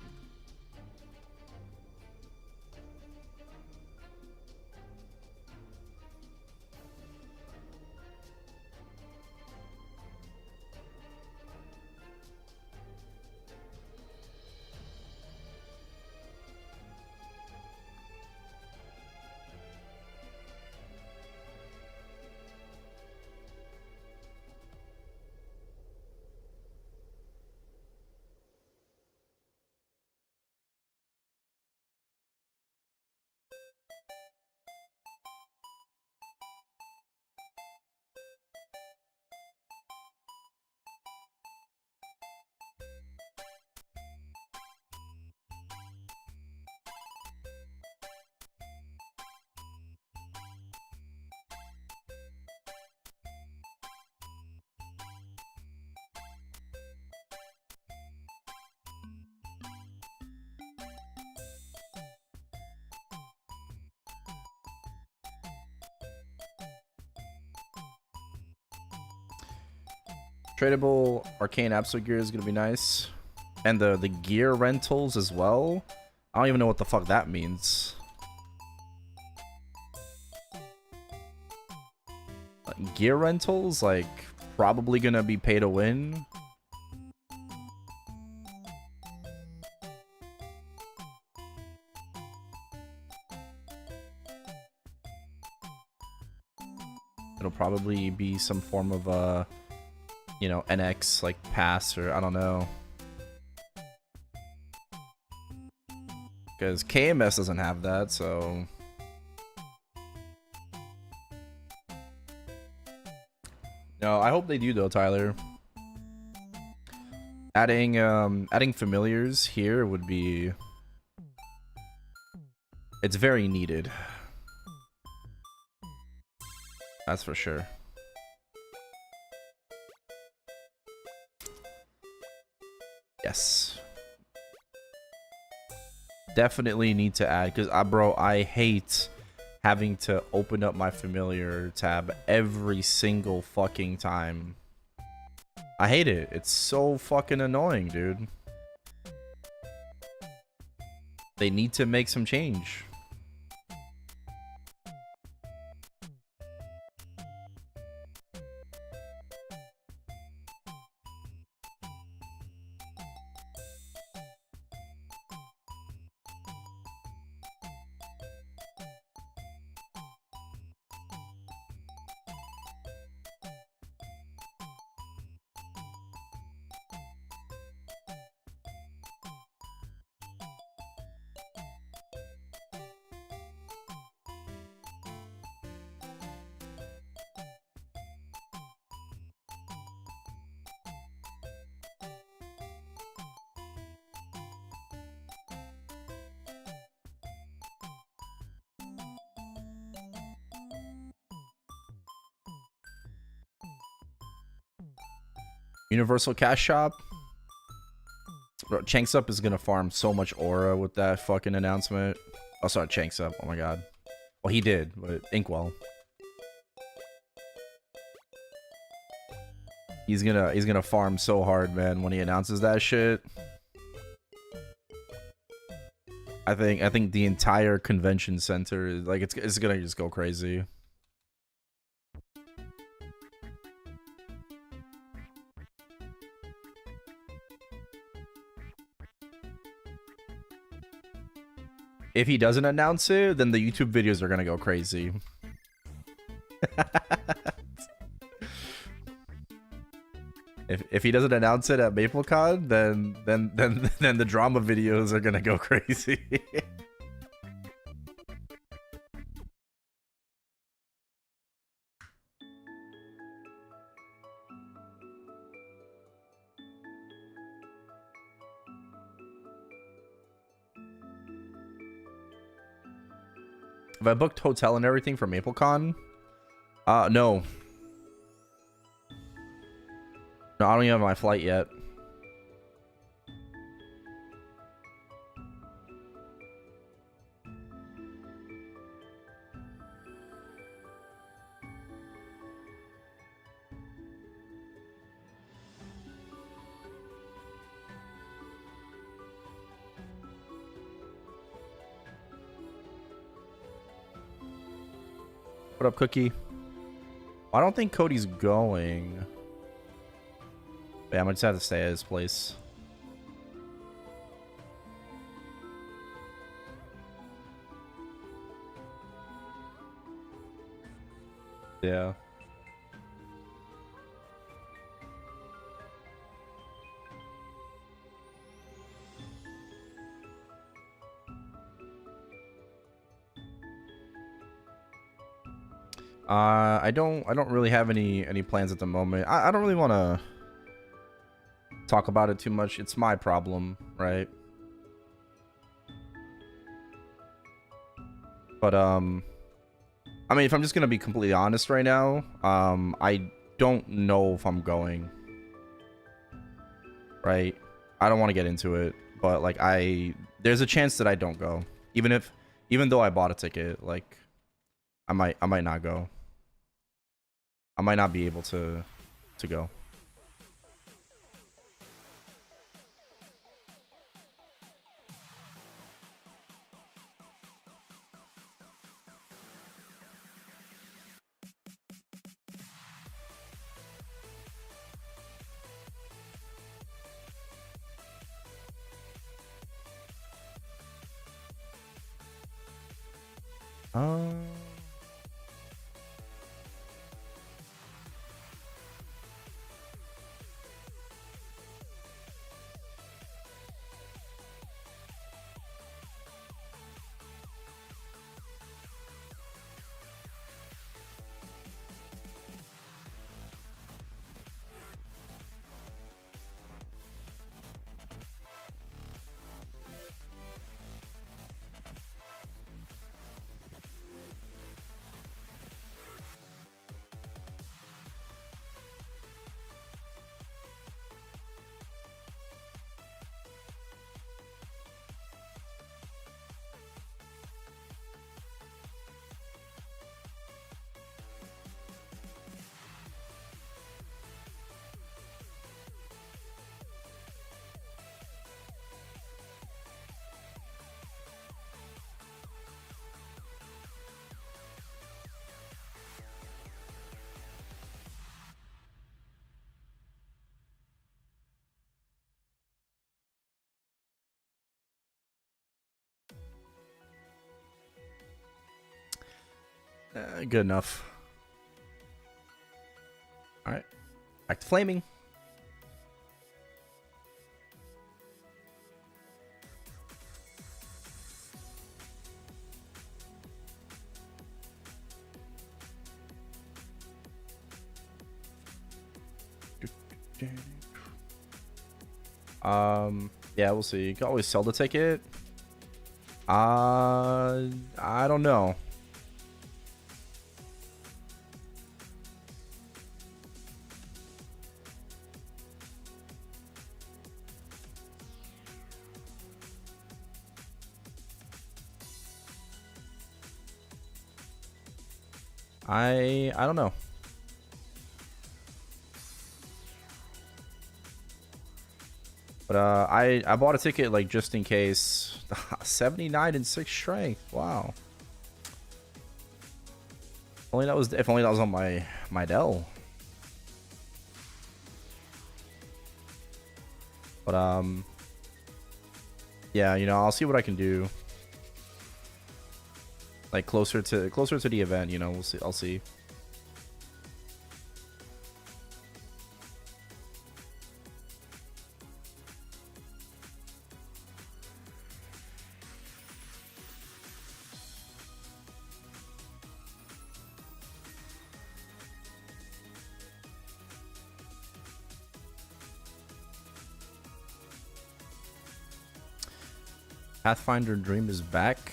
Tradable arcane absolute gear is gonna be nice, and the gear rentals as well. I don't even know what the fuck that means. Gear rentals, like, probably gonna be pay to win. It'll probably be some form of you know, NX like pass, or I don't know, because KMS doesn't have that. So no, I hope they do though, Tyler. Adding familiars here would be, it's very needed. That's for sure. Yes. Definitely need to add, because bro, I hate having to open up my familiar tab every single fucking time. I hate it. It's so fucking annoying, dude. They need to make some change. Universal Cash Shop. Bro, Chanks Up is gonna farm so much aura with that fucking announcement. Oh, sorry, Chanks Up. Oh my god. Well, he did, but Inkwell. He's gonna farm so hard, man, when he announces that shit. I think the entire convention center is like, it's gonna just go crazy. If he doesn't announce it, then the YouTube videos are gonna go crazy. If he doesn't announce it at MapleCon, then the drama videos are gonna go crazy. Have I booked hotel and everything for MapleCon? No. No, I don't even have my flight yet. What up, Cookie? I don't think Cody's going. Yeah, I'm gonna just have to stay at his place. Yeah. I don't really have any plans at the moment. I don't really want to talk about it too much. It's my problem, right? But I mean, if I'm just gonna be completely honest right now, I don't know if I'm going. Right? I don't want to get into it, but like there's a chance that I don't go. Even though I bought a ticket, like I might not go. I might not be able to go. Um. Good enough. All right, back to flaming. Yeah, we'll see. You can always sell the ticket. I don't know. I don't know. But I bought a ticket like just in case. 79 and 6 strength. Wow. Only that was if only that was on my Dell. But yeah, you know, I'll see what I can do. Like closer to the event, you know, we'll see. I'll see. Pathfinder Dream is back.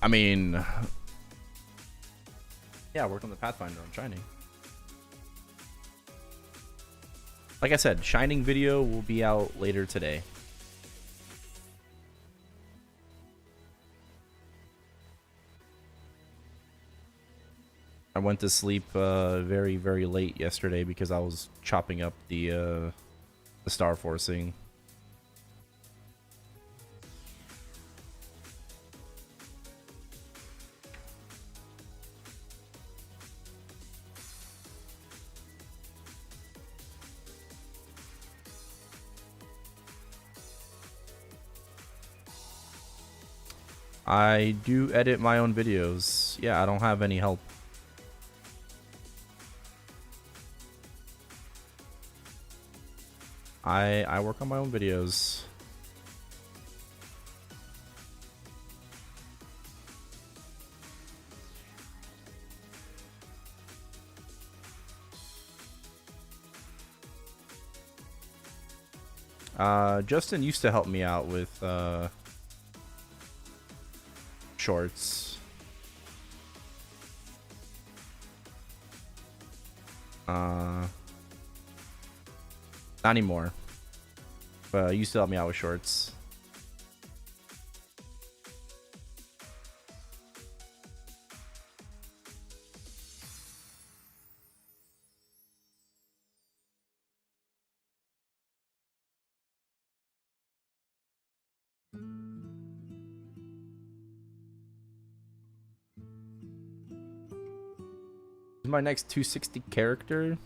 I mean, yeah, I worked on the Pathfinder on Shining. Like I said, Shining video will be out later today. I went to sleep very, very late yesterday because I was chopping up the star forcing. I do edit my own videos. Yeah, I don't have any help. I work on my own videos. Justin used to help me out with shorts. Not anymore. But used to help me out with shorts. Is my next 260 character?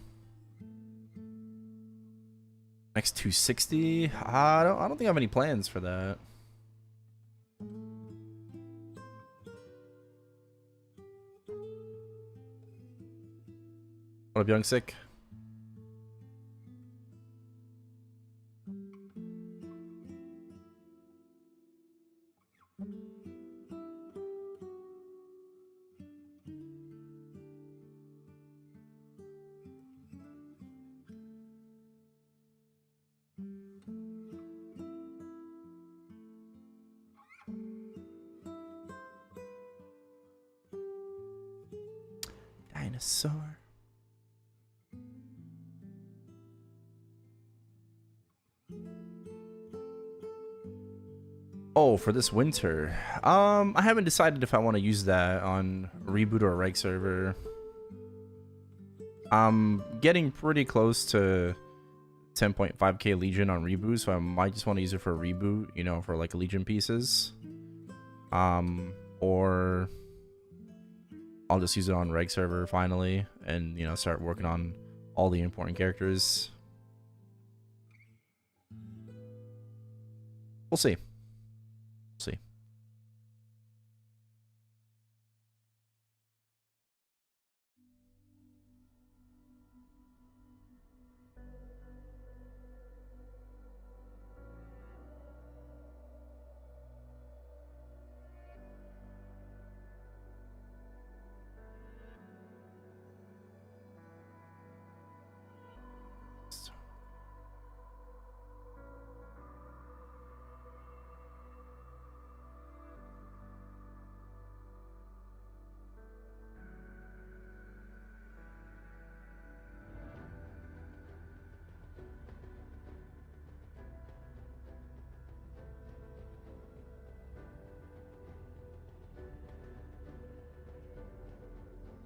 Next 260? I don't think I have any plans for that. What up, Young Sick? Dinosaur. Oh, for this winter. I haven't decided if I want to use that on reboot or a reg server. I'm getting pretty close to 10.5k Legion on reboot, so I might just want to use it for a reboot, you know, for like Legion pieces. Or I'll just use it on reg server finally, and you know, start working on all the important characters. We'll see. See.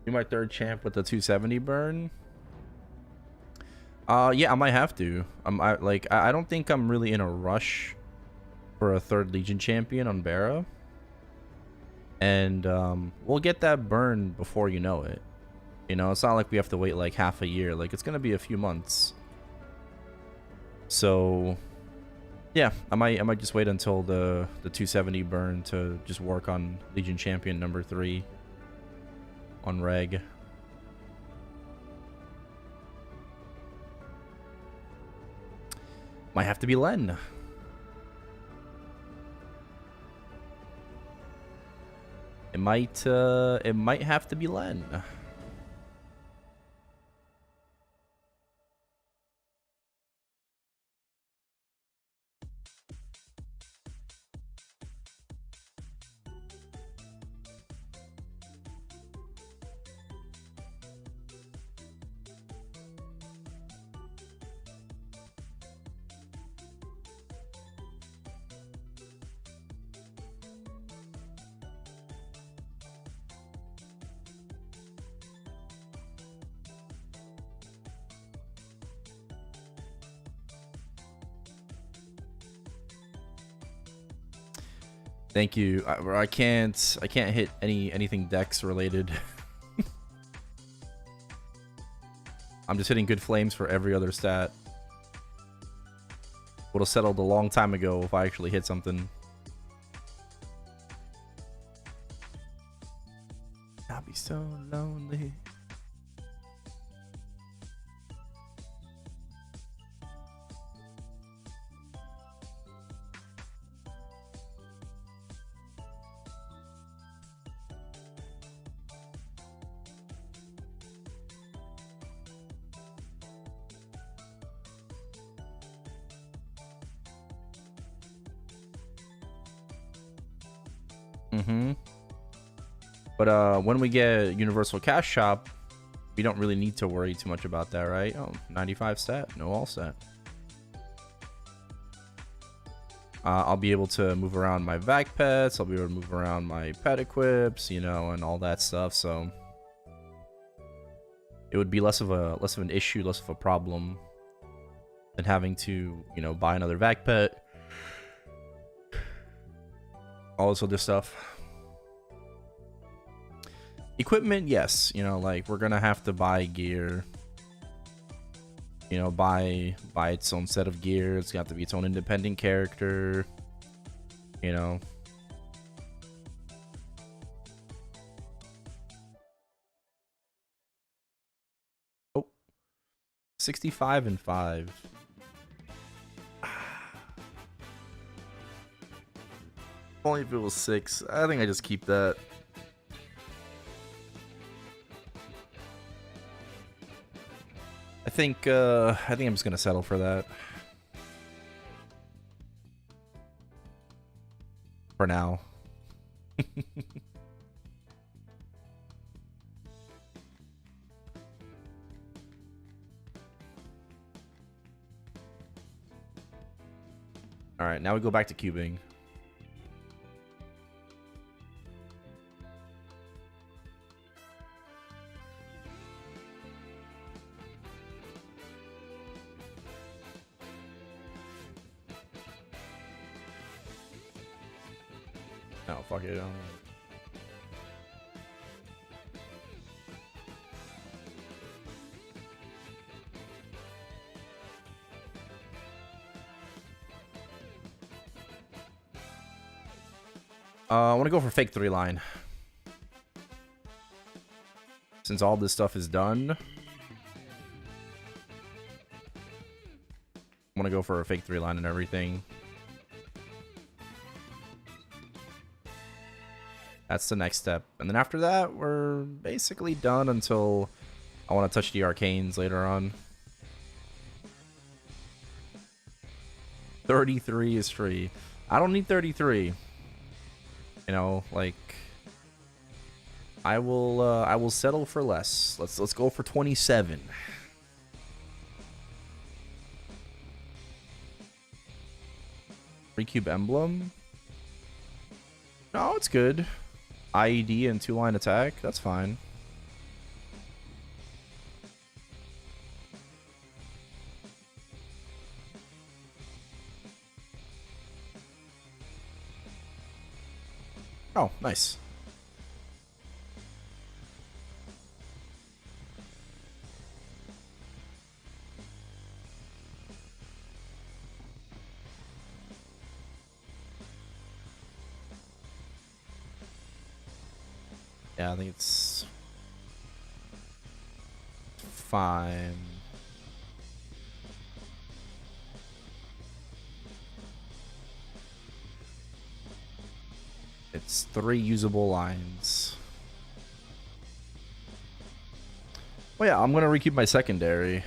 Do my third champ with the 270 burn. Yeah, I might have to. I don't think I'm really in a rush for a third Legion champion on Bara. And we'll get that burn before you know it. You know, it's not like we have to wait like half a year. Like, it's gonna be a few months. So yeah, I might just wait until the 270 burn to just work on Legion champion number 3 on reg. Might have to be Len. It might have to be Len. Thank you. I can't hit anything Dex related. I'm just hitting good flames for every other stat. Would have settled a long time ago if I actually hit something. I'll be so lonely. But when we get Universal Cash Shop, we don't really need to worry too much about that, right? Oh, 95 stat, no all stat. I'll be able to move around my vac pets, I'll be able to move around my pet equips, you know, and all that stuff, so it would be less of an issue, less of a problem than having to, you know, buy another vac pet. All this other stuff. Equipment, yes, you know, like we're gonna have to buy gear, you know, buy its own set of gear. It's got to be its own independent character, you know. Oh, 65 and 5. Only if it was 6. I think I just keep that. I think I'm just gonna settle for that. For now. Alright, now we go back to cubing. No, fuck it. I want to go for fake 3-line. Since all this stuff is done, I want to go for a fake 3-line and everything. That's the next step. And then after that, we're basically done until I want to touch the arcanes later on. 33 is free. I don't need 33. You know, like I will settle for less. Let's go for 27. Free cube emblem. No, it's good. IED and 2-line attack. That's fine. Oh, nice. Yeah, I think it's fine. It's 3 usable lines. Well, yeah, I'm gonna rekeep my secondary.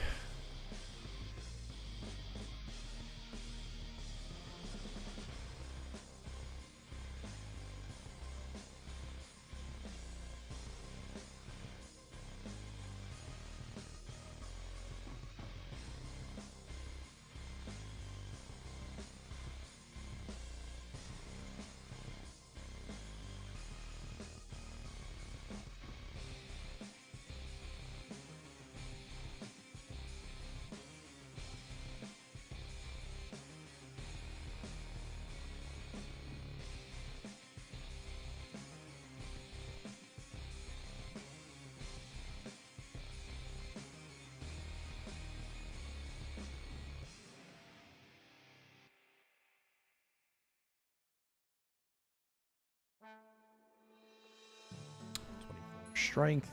Strength.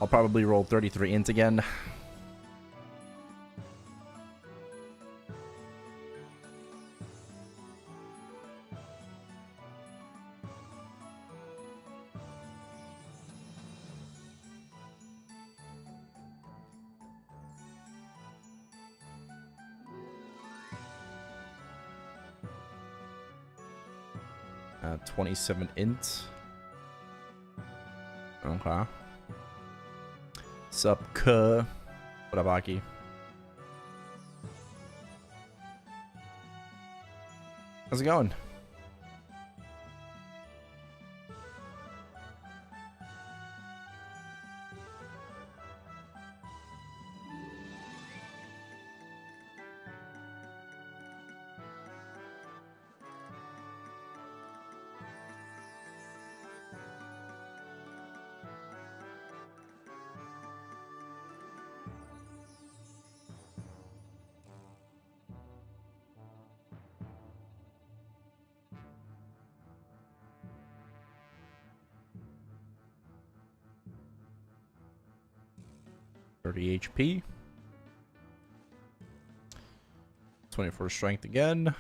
I'll probably roll 33 int again. Uh, 27 int. Okay. Sup, cuh. What up, Aki? How's it going? 30 HP. 24 strength again.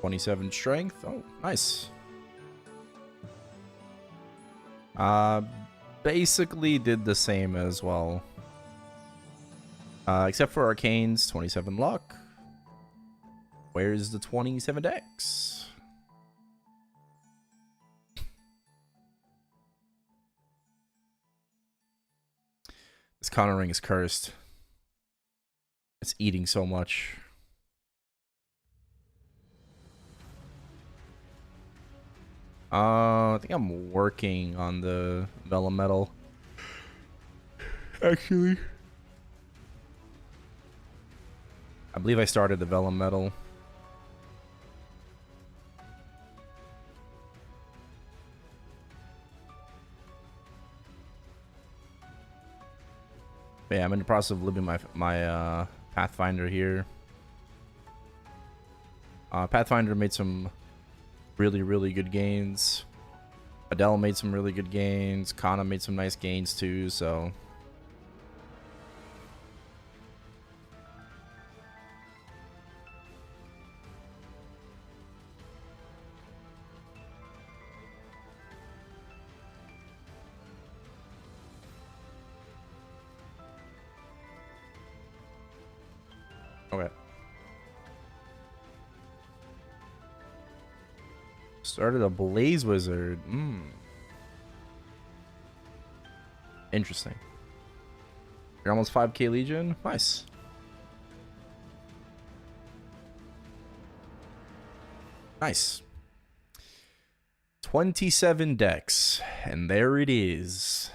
27 strength. Oh, nice. Basically did the same as well. Except for Arcane's 27 luck. Where's the 27 dex? This Connor ring is cursed. It's eating so much. I think I'm working on the vellum metal. Actually, I believe I started the vellum metal. But yeah, I'm in the process of living my Pathfinder here. Pathfinder made some really good gains. Adele made some really good gains. Kana made some nice gains too, so okay. Started a Blaze Wizard. Interesting. You're almost 5k Legion. Nice. Nice. 27 decks. And there it is.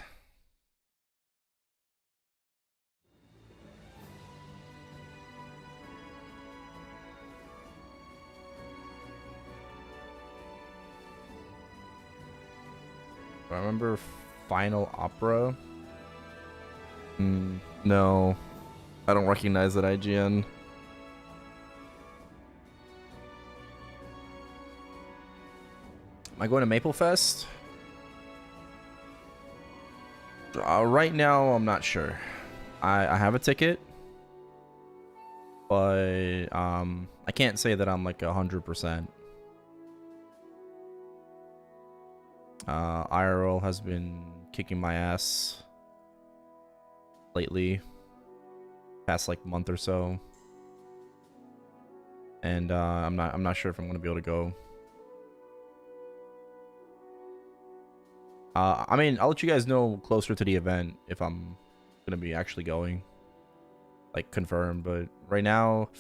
I remember Final Opera. No. I don't recognize that IGN. Am I going to Maple Fest? Right now, I'm not sure. I have a ticket. But I can't say that I'm like 100%. IRL has been kicking my ass lately, past like month or so, and I'm not sure if I'm gonna be able to go. I mean, I'll let you guys know closer to the event if I'm gonna be actually going, like confirmed. But right now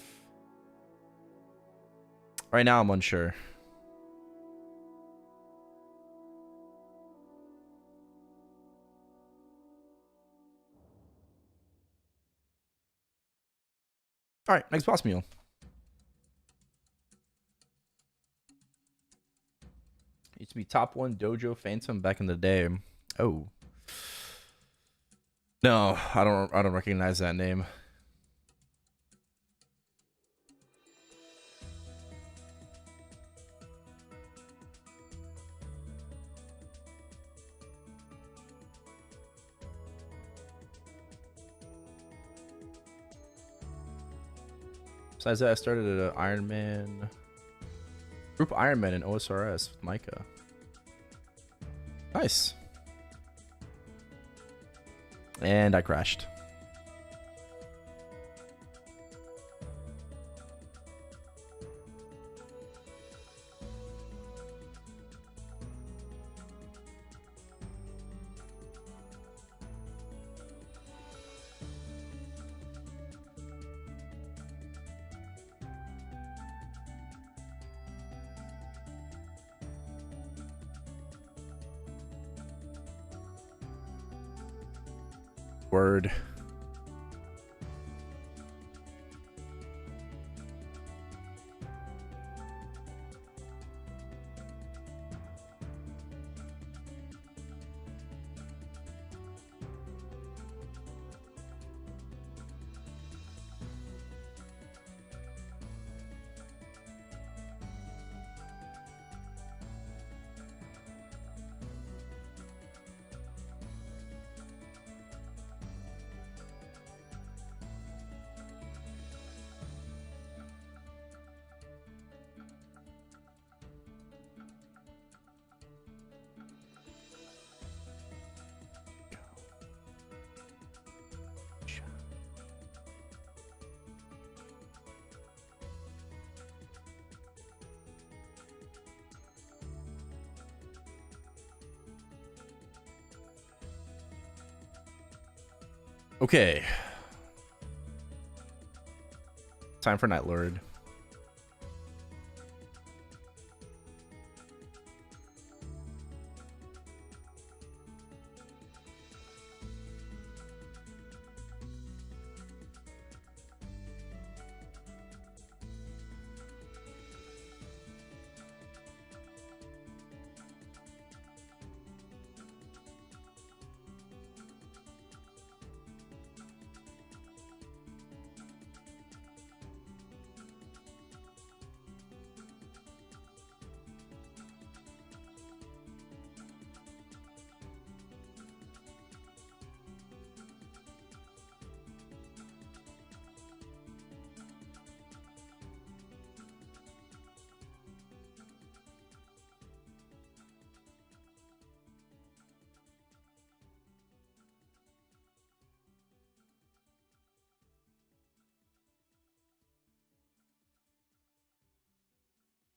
I'm unsure. All right, next boss meal. Used to be top 1 Dojo Phantom back in the day. Oh. No, I don't recognize that name. Besides that, I started an Iron Man group Iron Man in OSRS with Micah. Nice. And I crashed. Word. Okay. Time for Night Lord.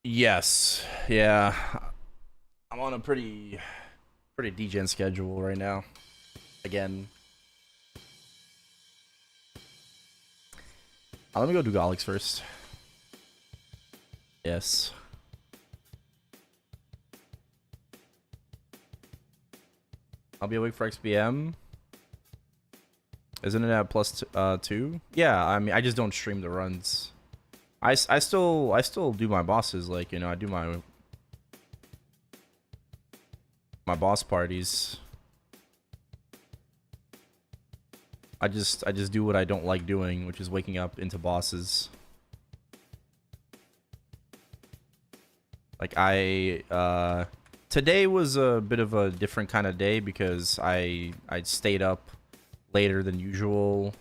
Yes. Yeah. I'm on a pretty degen schedule right now. Again. Let me go do Golics first. Yes. I'll be awake for XBM. Isn't it at plus 2? Yeah, I mean, I just don't stream the runs. I still do my bosses, like, you know, I do my boss parties. I just do what I don't like doing, which is waking up into bosses. Like today was a bit of a different kind of day because I stayed up later than usual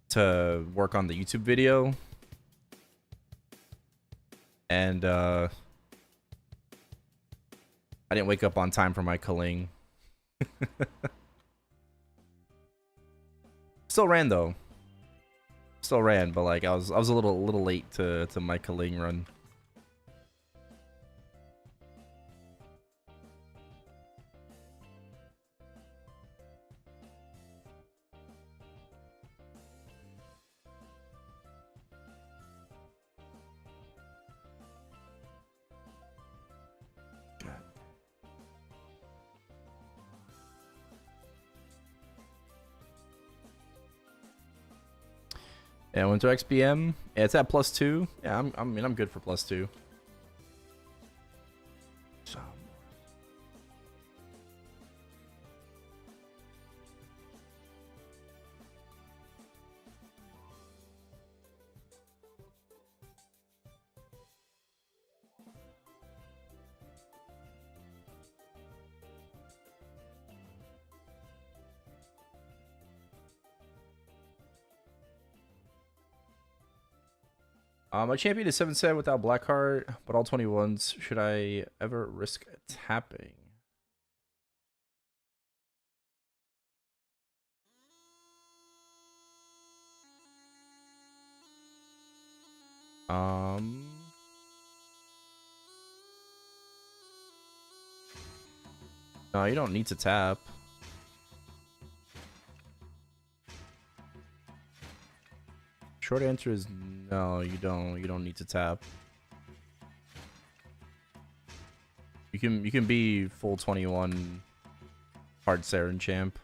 to work on the YouTube video. And I didn't wake up on time for my culling. Still ran though. Still ran, but like I was a little late to my culling run. Yeah, I went to XBM. Yeah, it's at plus 2. Yeah, I mean, I'm good for plus 2. My champion is 7-7 without Blackheart, but all 21s. Should I ever risk tapping? No, you don't need to tap. Short answer is no, you don't. You don't need to tap. You can be full 21 hard Saren champ.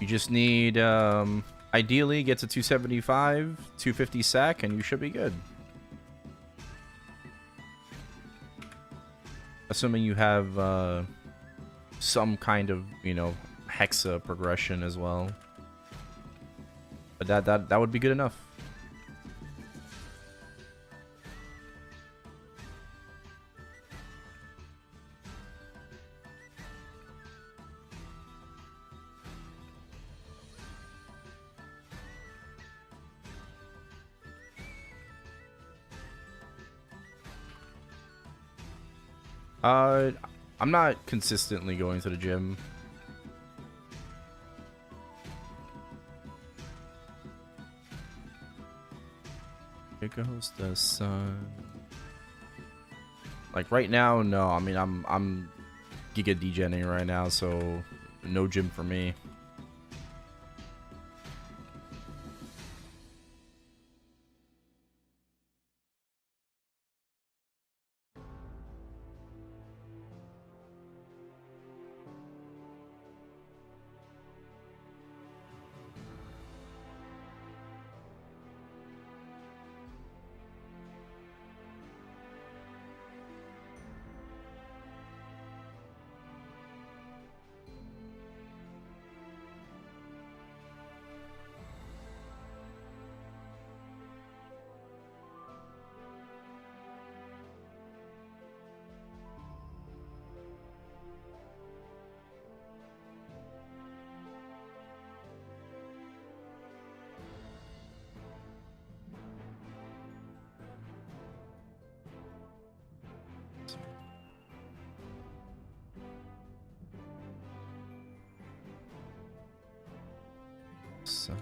You just need ideally get to 275, 250 sack, and you should be good. Assuming you have some kind of, you know, hexa progression as well. But that would be good enough. I'm not consistently going to the gym. Here goes the sun. Like right now, no. I mean, I'm giga degening right now, so no gym for me. So.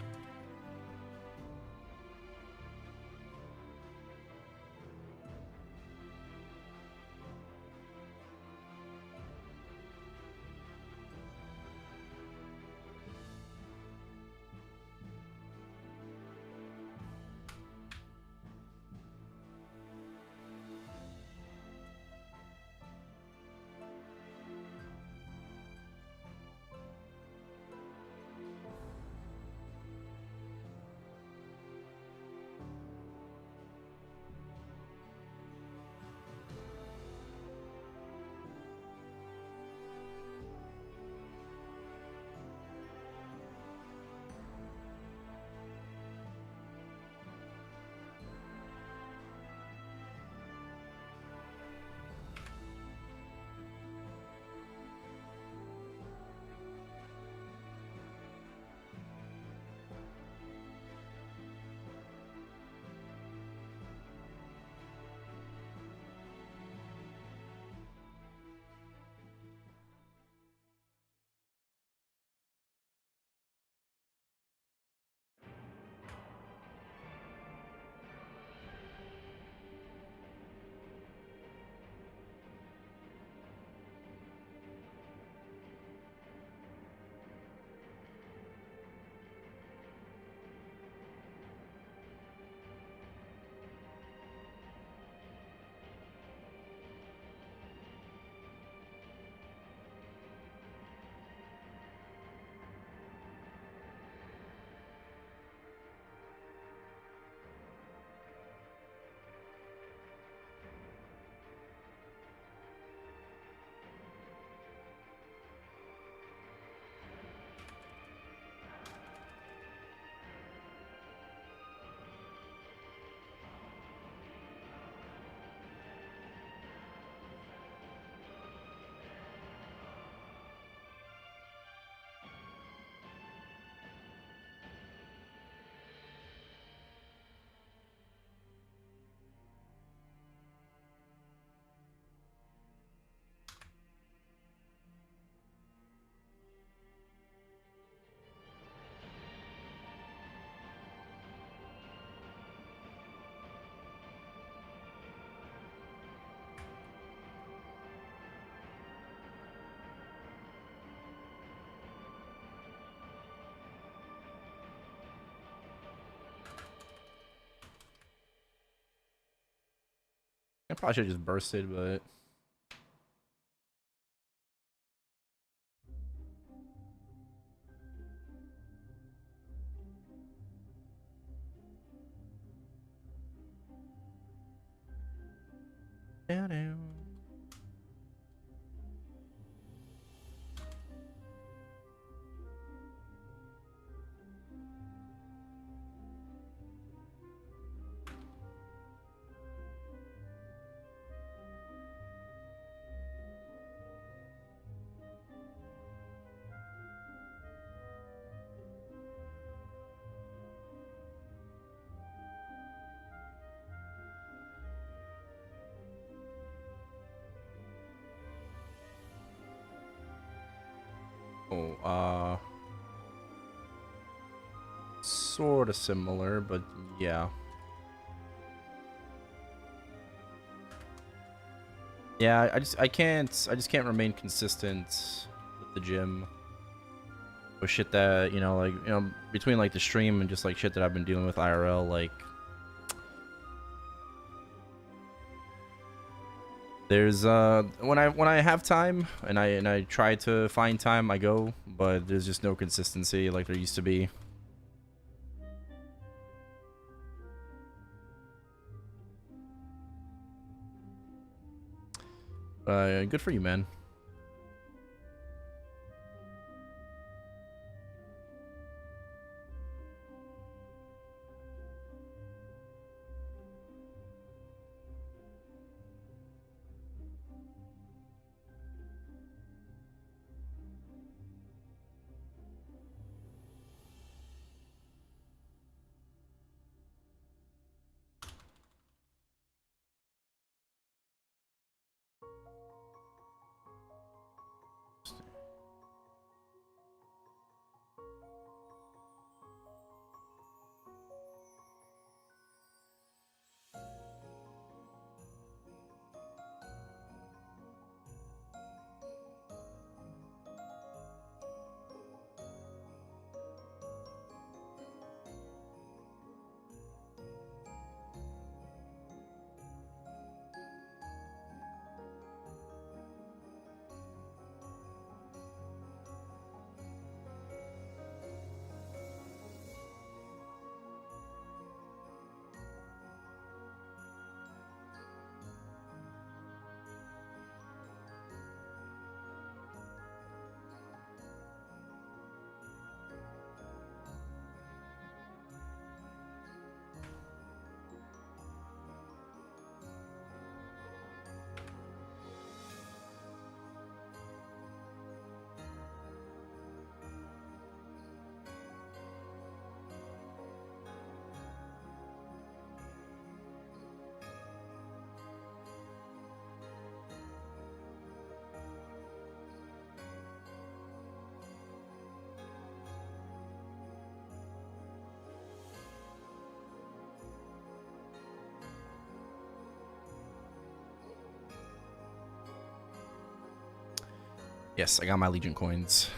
I probably should have just bursted, but down. Oh, sort of similar, but yeah. Yeah, I just can't remain consistent with the gym. With shit that, between like the stream and just like shit that I've been dealing with IRL, like there's when I have time and I try to find time, I go, but there's just no consistency like there used to be. Good for you, man. Yes, I got my Legion coins.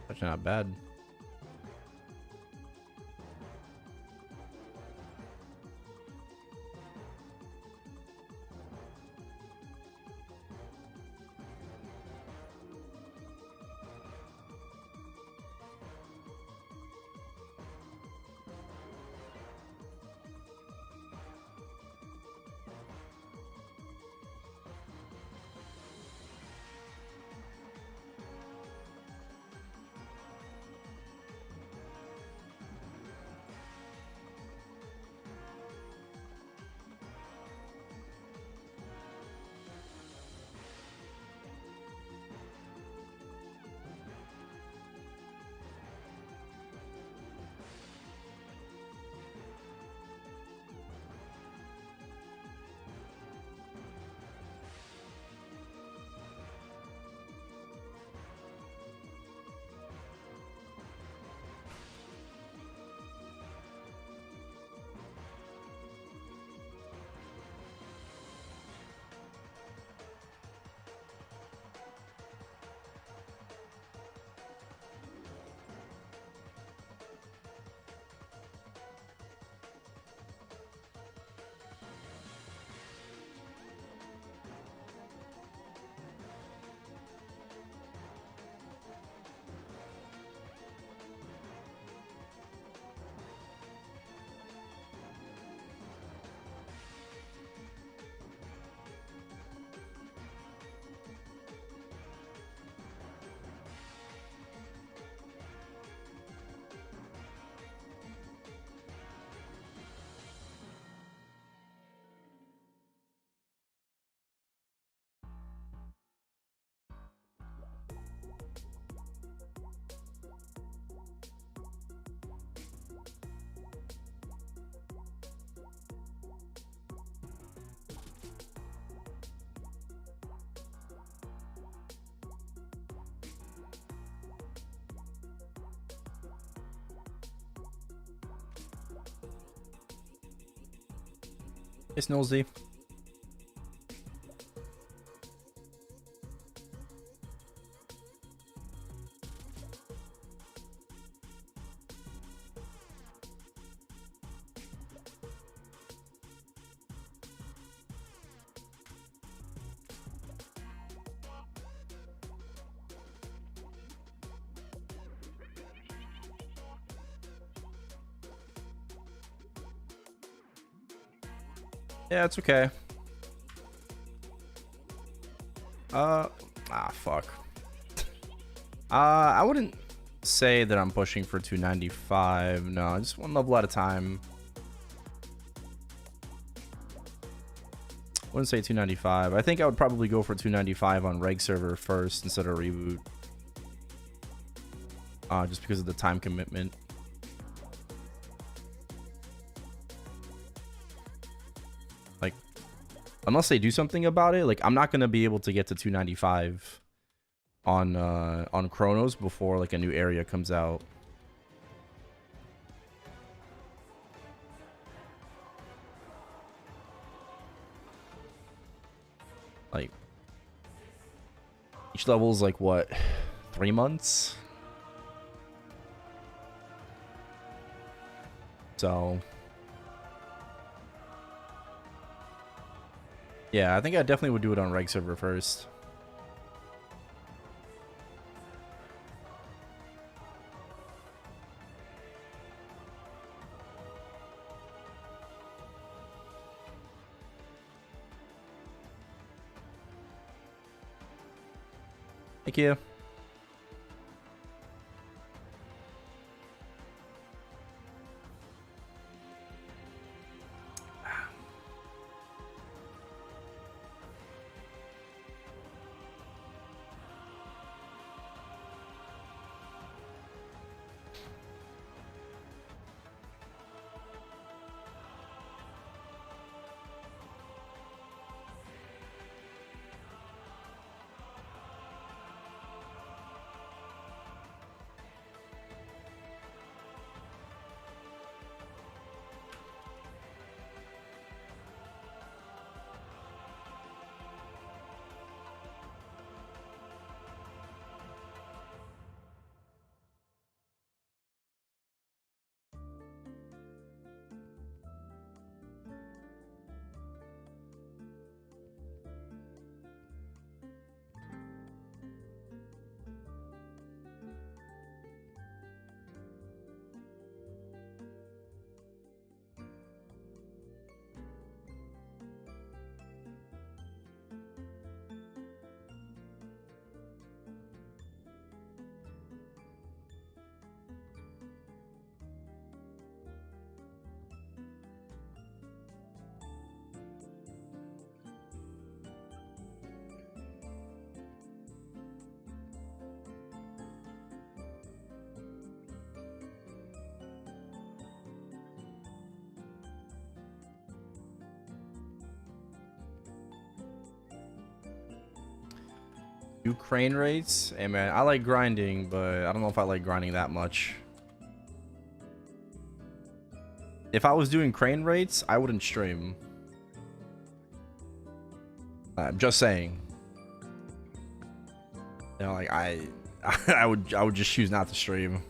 That's not bad. It's Nosy. Yeah, it's okay. Fuck. I wouldn't say that I'm pushing for 295. No, just one level at a time. Wouldn't say 295. I think I would probably go for 295 on reg server first instead of reboot. Just because of the time commitment. Like, unless they do something about it, like I'm not gonna be able to get to 295 on Chronos before like a new area comes out. Like each level is like what, 3 months? So yeah, I think I definitely would do it on reg server first. Thank you. Do crane rates? Hey man, I like grinding, but I don't know if I like grinding that much. If I was doing crane rates, I wouldn't stream. I'm just saying. You know, like I would just choose not to stream.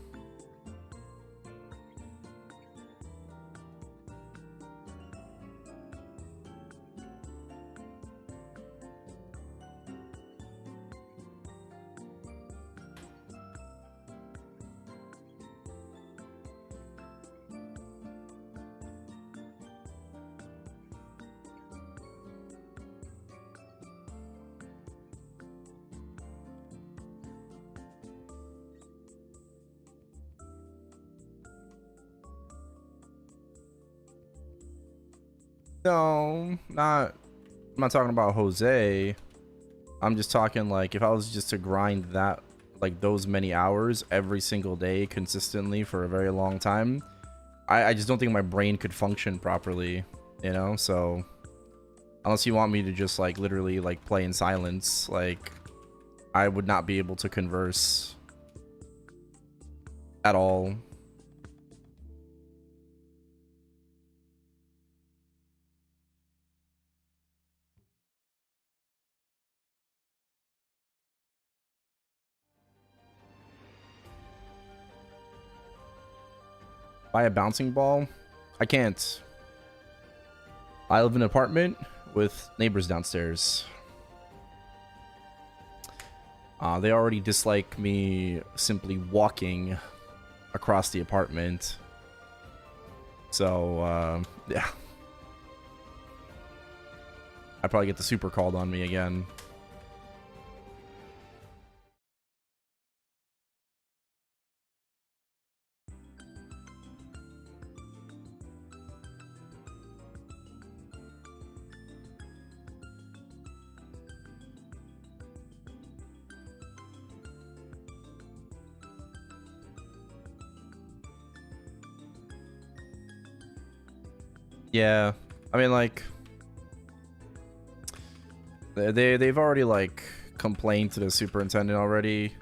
No, I'm not talking about Jose. I'm just talking like if I was just to grind that, like those many hours every single day consistently for a very long time, I just don't think my brain could function properly, you know? So unless you want me to just like literally like play in silence, like I would not be able to converse at all. Buy a bouncing ball? I can't. I live in an apartment with neighbors downstairs. They already dislike me simply walking across the apartment. So, yeah. I probably get the super called on me again. Yeah, I mean, like, they've already, like, complained to the superintendent already.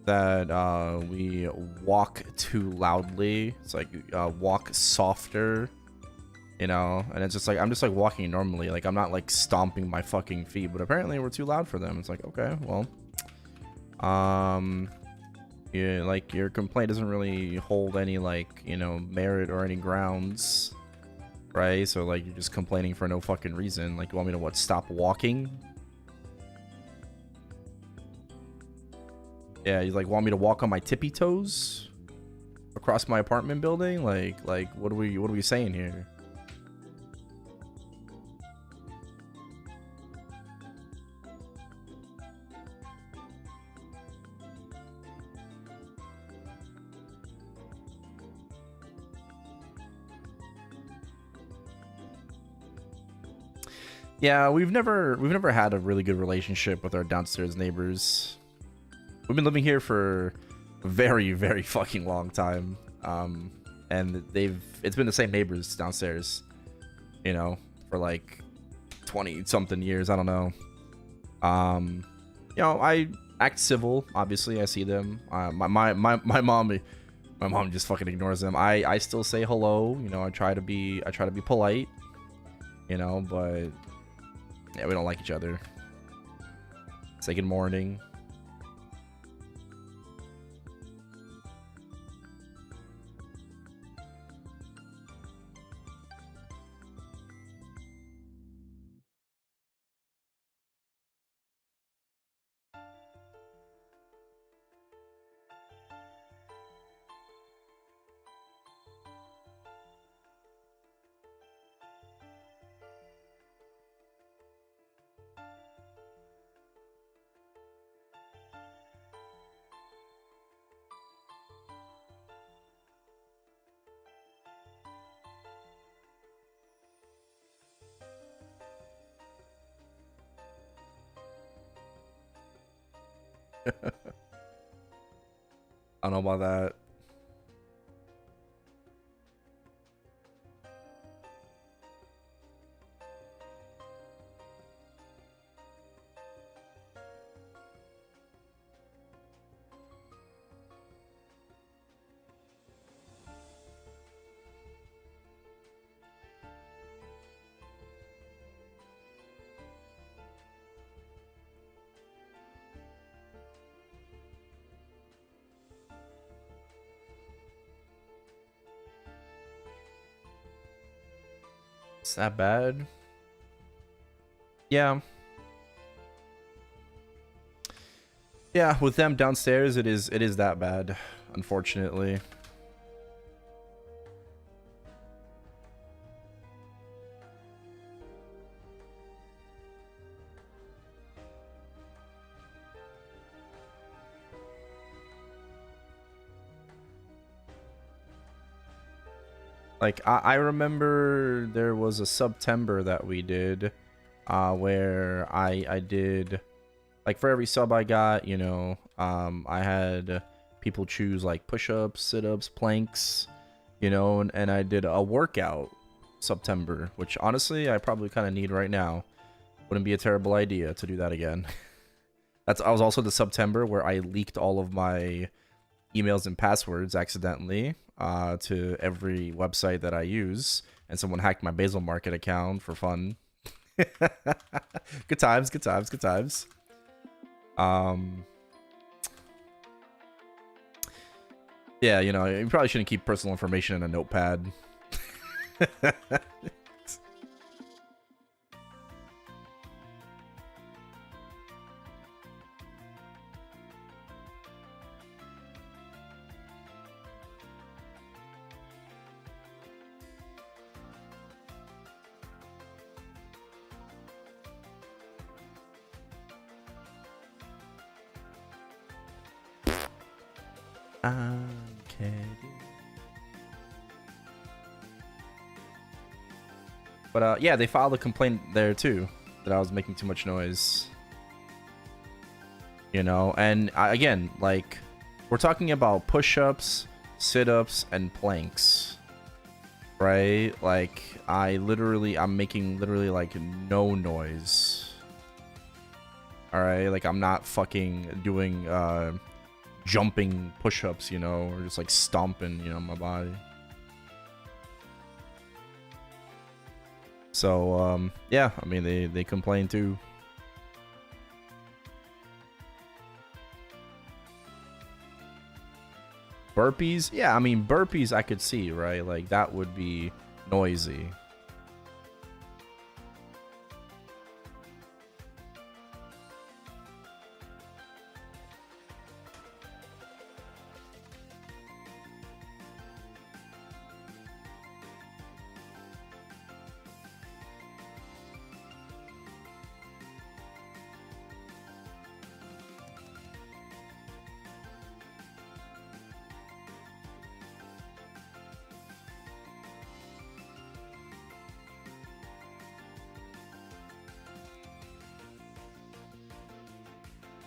That we walk too loudly. It's like walk softer, you know. And it's just like I'm just like walking normally. Like I'm not like stomping my fucking feet. But apparently we're too loud for them. It's like okay, well, yeah, like your complaint doesn't really hold any like merit or any grounds, right? So like you're just complaining for no fucking reason. Like you want me to what? Stop walking? Yeah, you like want me to walk on my tippy toes across my apartment building? Like what are we saying here? Yeah, we've never had a really good relationship with our downstairs neighbors. We've been living here for a very, very fucking long time. And it's been the same neighbors downstairs, for like 20 something years. I don't know. I act civil. Obviously, I see them. My mom just fucking ignores them. I still say hello. I try to be polite. But yeah, we don't like each other. Say good morning. I don't know about that. It's that bad. Yeah. Yeah, with them downstairs, it is that bad, unfortunately. Like I remember there was a September that we did, where I did, like for every sub I got, I had people choose like push-ups, sit-ups, planks, and I did a workout September, which honestly I probably kind of need right now. Wouldn't be a terrible idea to do that again. I was also the September where I leaked all of my emails and passwords accidentally to every website that I use, and someone hacked my Basil Market account for fun. Good times, good times, good times. Yeah, you know, you probably shouldn't keep personal information in a notepad. Okay. But yeah, they filed a complaint there too that I was making too much noise. You know, and again, like, we're talking about push-ups, sit-ups, and planks, right? Like, I'm making literally like no noise. All right, like I'm not fucking doing jumping push-ups, you know, or just like stomping, you know, my body. So yeah, I mean they complain too. Burpees? Yeah, I mean burpees I could see, right? Like that would be noisy.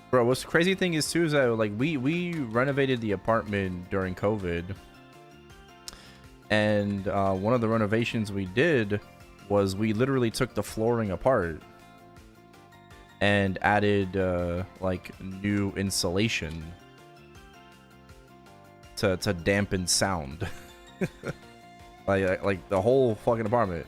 Bro, what's the crazy thing is too is that like we renovated the apartment during COVID, and one of the renovations we did was we literally took the flooring apart and added like new insulation to dampen sound. like the whole fucking apartment.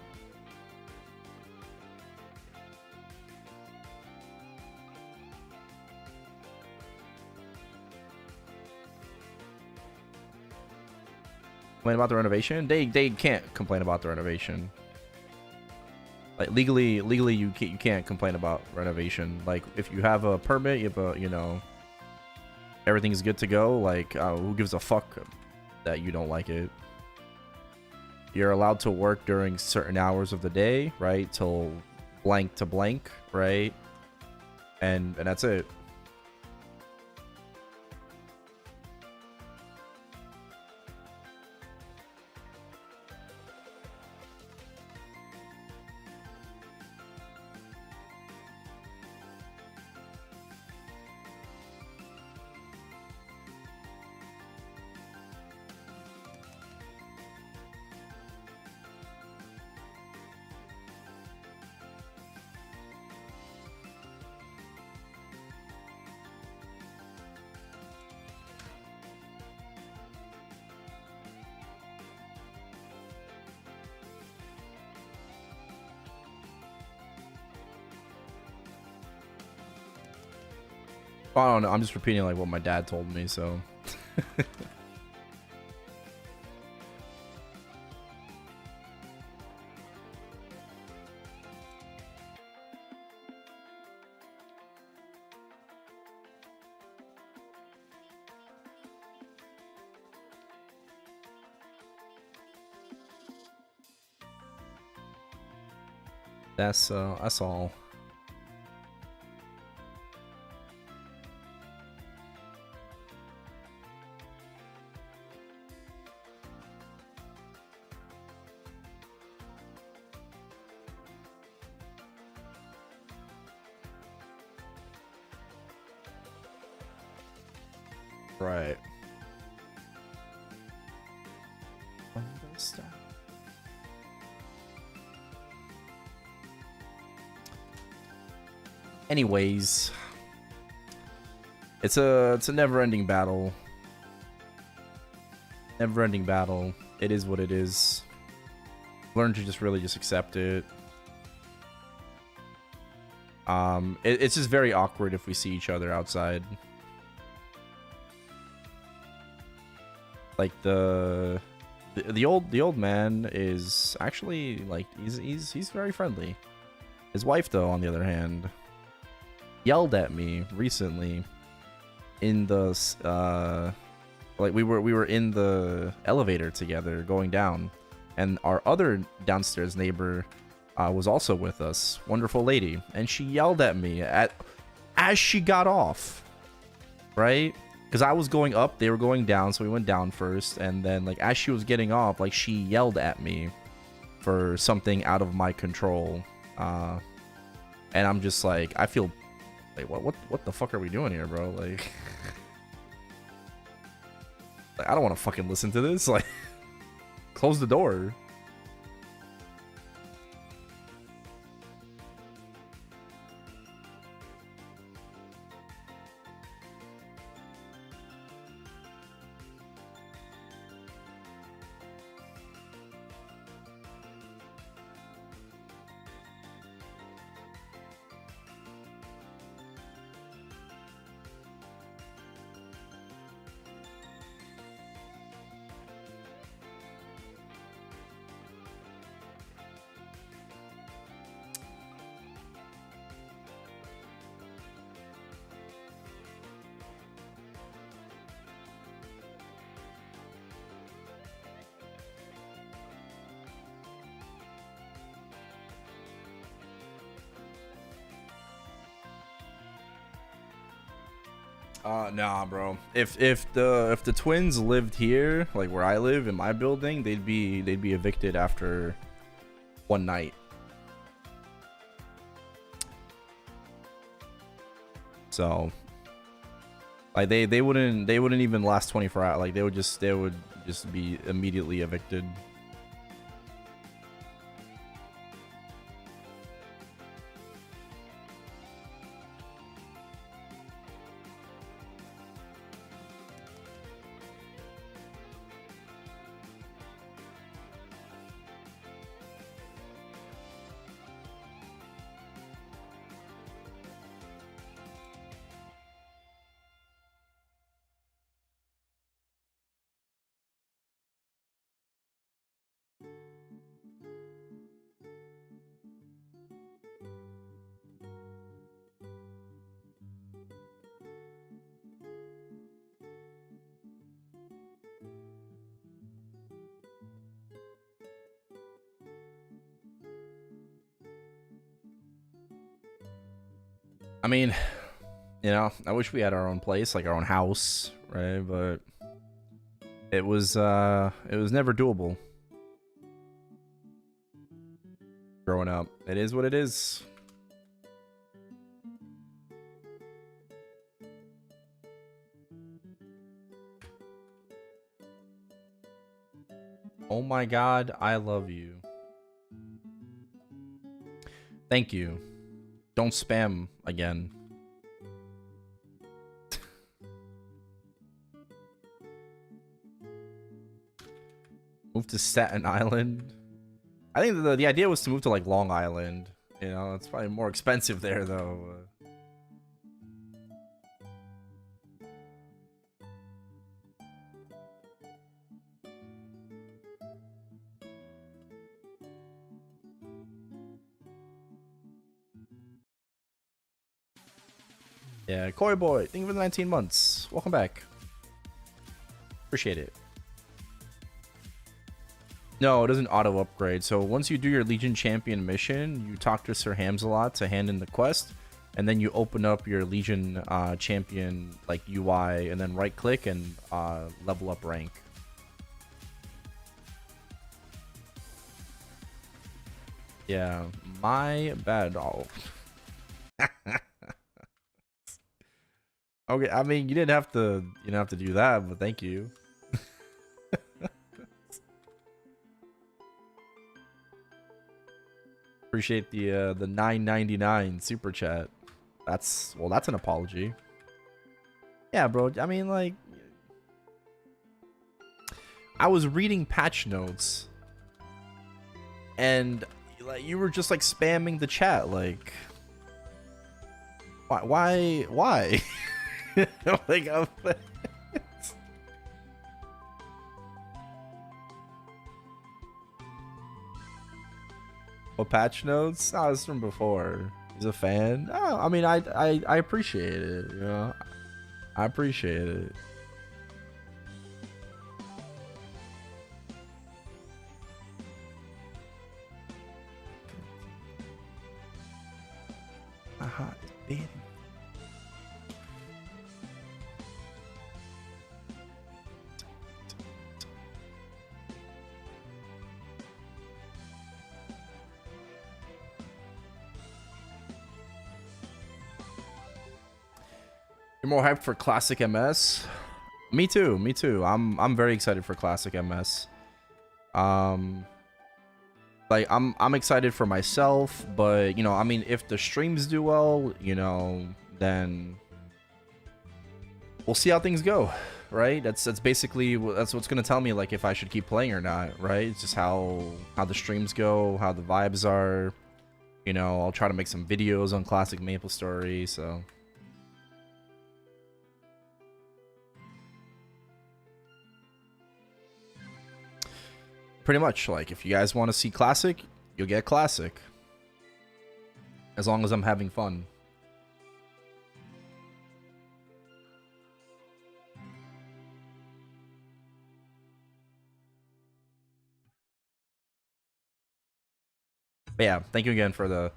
Complain about the renovation? They can't complain about the renovation. Like legally you can't complain about renovation. Like if you have a permit, you have a, you know, everything's good to go. Like who gives a fuck that you don't like it? You're allowed to work during certain hours of the day, right? Till blank to blank, right? And that's it. I don't know. I'm just repeating like what my dad told me, so. That's all. Right. Anyways, it's a never-ending battle. Never-ending battle. It is what it is. Learn to just really just accept it. It's just very awkward if we see each other outside. Like the old man is actually like he's very friendly. His wife, though, on the other hand, yelled at me recently in the like we were in the elevator together going down, and our other downstairs neighbor was also with us, wonderful lady, and she yelled at me as she got off, right? Because I was going up, they were going down, so we went down first, and then like as she was getting off, like she yelled at me for something out of my control, and I'm just like, I feel like what the fuck are we doing here, bro? Like, I don't want to fucking listen to this. Like, close the door. Nah, bro. If the twins lived here, like where I live in my building, they'd be evicted after one night. So, like they wouldn't even last 24 hours. Like they would just be immediately evicted. I mean, you know, I wish we had our own place, like our own house, right? But it was never doable growing up. It is what it is. Oh my god, I love you. Thank you. Don't spam again. Move to Staten Island. I think the idea was to move to like Long Island. You know, it's probably more expensive there though. Yeah, Koi Boy, thank you for the 19 months. Welcome back. Appreciate it. No, it doesn't auto upgrade. So once you do your Legion Champion mission, you talk to Sir Hamsalot to hand in the quest, and then you open up your Legion Champion like UI, and then right click and level up rank. Yeah, my bad. Oh. Okay, I mean, you didn't have to do that, but thank you. Appreciate the $9.99 super chat. That's an apology. Yeah, bro. I mean, like, I was reading patch notes, and like you were just like spamming the chat, like, why? Like, What patch notes? Oh, it's from before. He's a fan. Oh, I mean, I appreciate it. You know, I appreciate it. Aha, it's been. You're more hyped for classic MS? Me too, me too. I'm very excited for classic MS. Like I'm excited for myself, but you know, I mean, if the streams do well, you know, then we'll see how things go, right? That's basically that's what's gonna tell me like if I should keep playing or not, right? It's just how the streams go, how the vibes are. You know, I'll try to make some videos on classic MapleStory, so. Pretty much, like, if you guys want to see classic, you'll get classic. As long as I'm having fun. But yeah, thank you again for the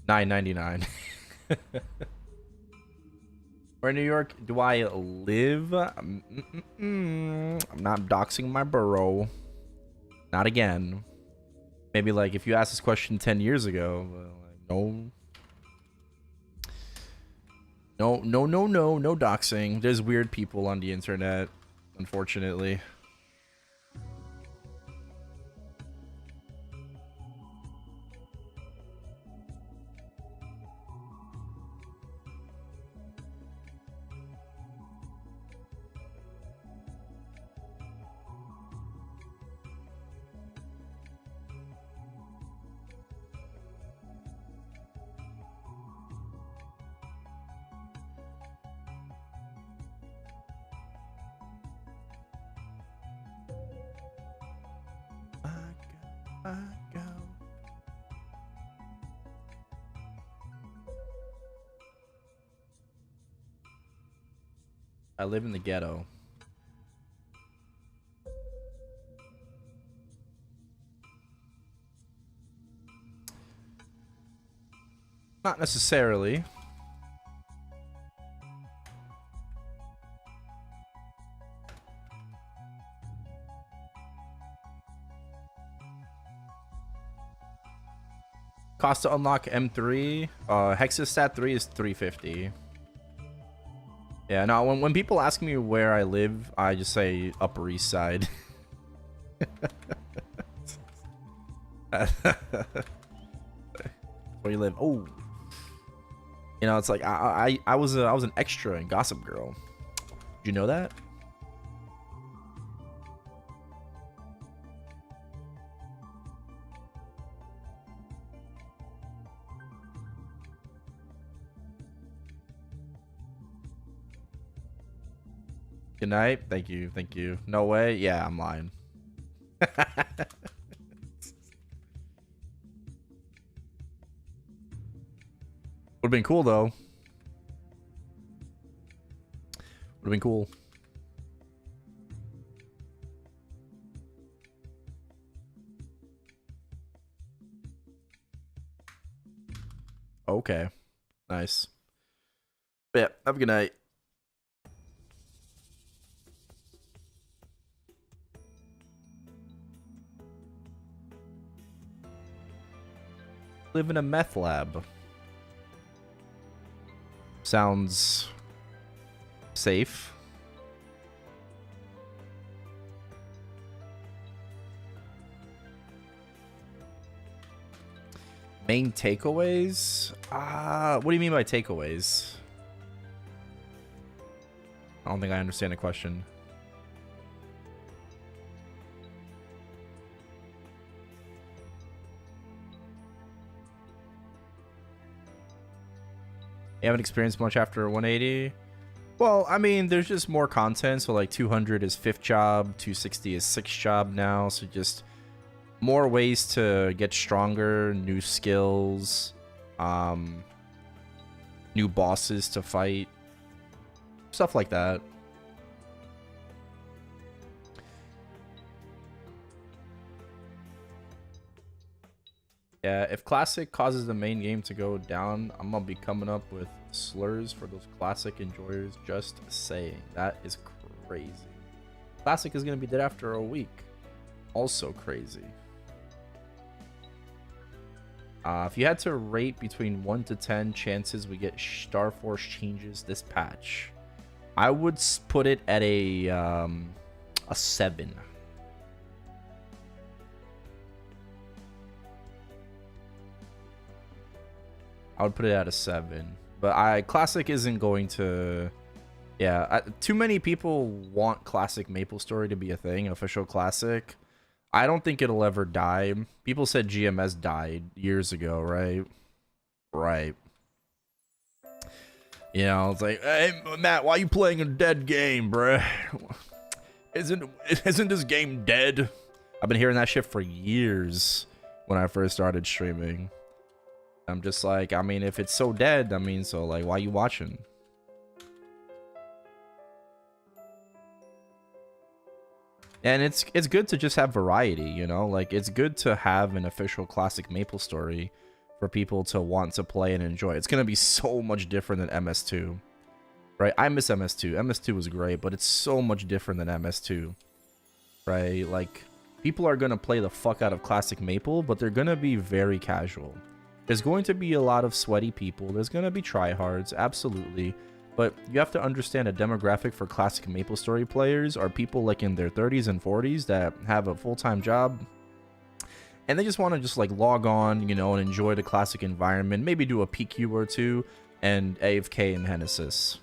$9.99. Where in New York do I live? I'm not doxing my borough. Not again. Maybe like if you asked this question 10 years ago, no. No doxing. There's weird people on the internet, unfortunately. I live in the ghetto. Not necessarily. Cost to unlock M3. Hex's stat 3 is 350. Yeah, no, when people ask me where I live, I just say Upper East Side. Where you live? Oh, you know, it's like I was an extra in Gossip Girl. Did you know that? Good night. Thank you. Thank you. No way. Yeah, I'm lying. Would've been cool though. Would've been cool. Okay. Nice. But yeah, have a good night. Live in a meth lab. Sounds safe. Main takeaways? What do you mean by takeaways? I don't think I understand the question. You haven't experienced much after 180? Well, I mean, there's just more content. So like 200 is 5th job, 260 is 6th job now. So just more ways to get stronger, new skills, new bosses to fight, stuff like that. Yeah, if Classic causes the main game to go down, I'm gonna be coming up with slurs for those Classic enjoyers. Just saying. That is crazy. Classic is gonna be dead after a week. Also crazy. If you had to rate between 1 to 10 chances we get Star Force changes this patch, I would put it at a 7. I would put it at a 7. But Classic isn't going to... Yeah, too many people want Classic MapleStory to be a thing, official Classic. I don't think it'll ever die. People said GMS died years ago, right? Right. You know, it's like, hey, Matt, why are you playing a dead game, bruh? Isn't this game dead? I've been hearing that shit for years when I first started streaming. I'm just like, I mean, if it's so dead, I mean, so like, why are you watching? And it's good to just have variety, you know? Like, it's good to have an official Classic MapleStory for people to want to play and enjoy. It's going to be so much different than MS2, right? I miss MS2. MS2 was great, but it's so much different than MS2, right? Like, people are going to play the fuck out of Classic Maple, but they're going to be very casual. There's going to be a lot of sweaty people. There's going to be tryhards, absolutely. But you have to understand a demographic for Classic MapleStory players are people like in their 30s and 40s that have a full-time job. And they just want to just like log on, you know, and enjoy the Classic environment. Maybe do a PQ or two and AFK and Genesis.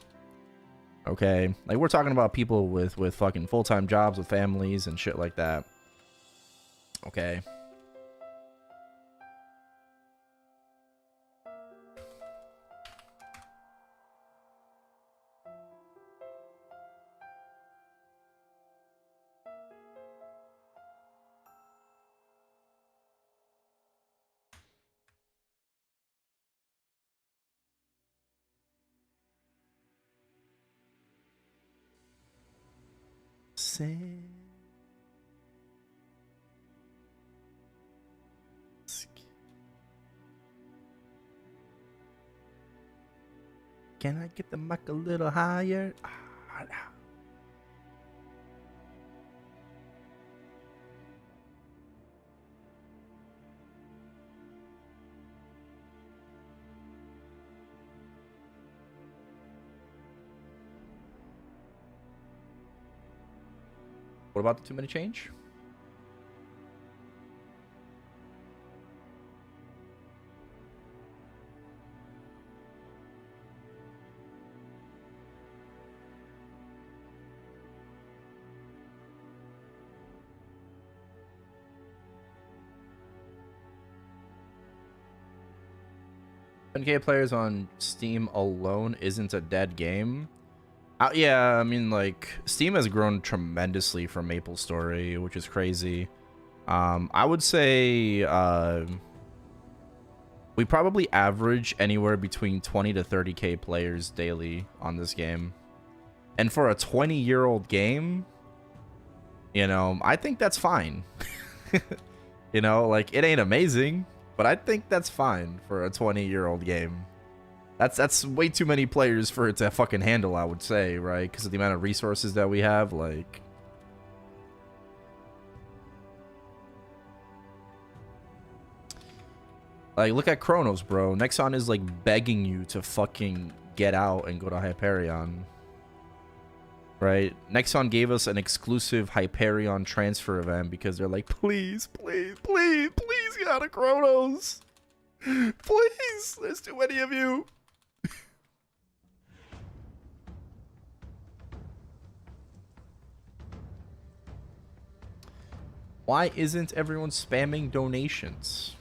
Okay? Like, we're talking about people with fucking full-time jobs, with families and shit like that. Okay? Can I get the mic a little higher? What about the 2-minute change? $10K players on Steam alone isn't a dead game. Yeah, I mean, like, Steam has grown tremendously from MapleStory, which is crazy. I would say we probably average anywhere between 20 to 30K players daily on this game. And for a 20-year-old game, you know, I think that's fine. You know, like, it ain't amazing, but I think that's fine for a 20-year-old game. That's way too many players for it to fucking handle, I would say, right? Because of the amount of resources that we have, like... Like, look at Chronos, bro. Nexon is, like, begging you to fucking get out and go to Hyperion. Right? Nexon gave us an exclusive Hyperion transfer event because they're like, please, please, please, please get out of Chronos. Please, there's too many of you. Why isn't everyone spamming donations?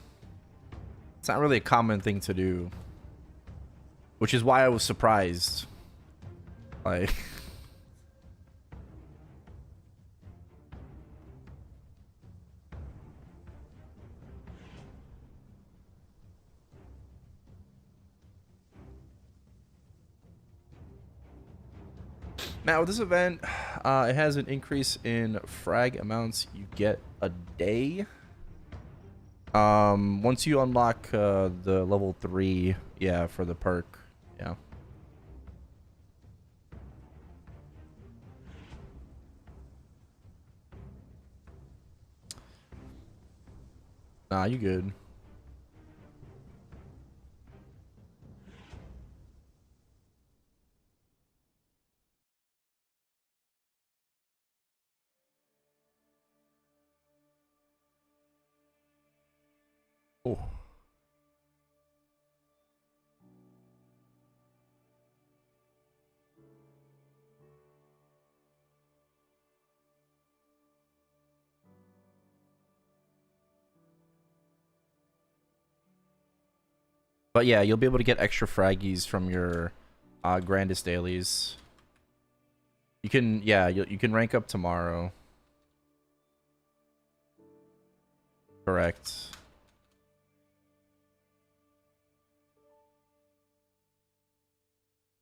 It's not really a common thing to do. Which is why I was surprised. Like... Now, with this event, it has an increase in frag amounts you get a day. Once you unlock the level 3, yeah, for the perk, yeah. Nah, you good. Oh. But yeah, you'll be able to get extra fraggies from your grandest dailies. You can, yeah, you can rank up tomorrow. Correct.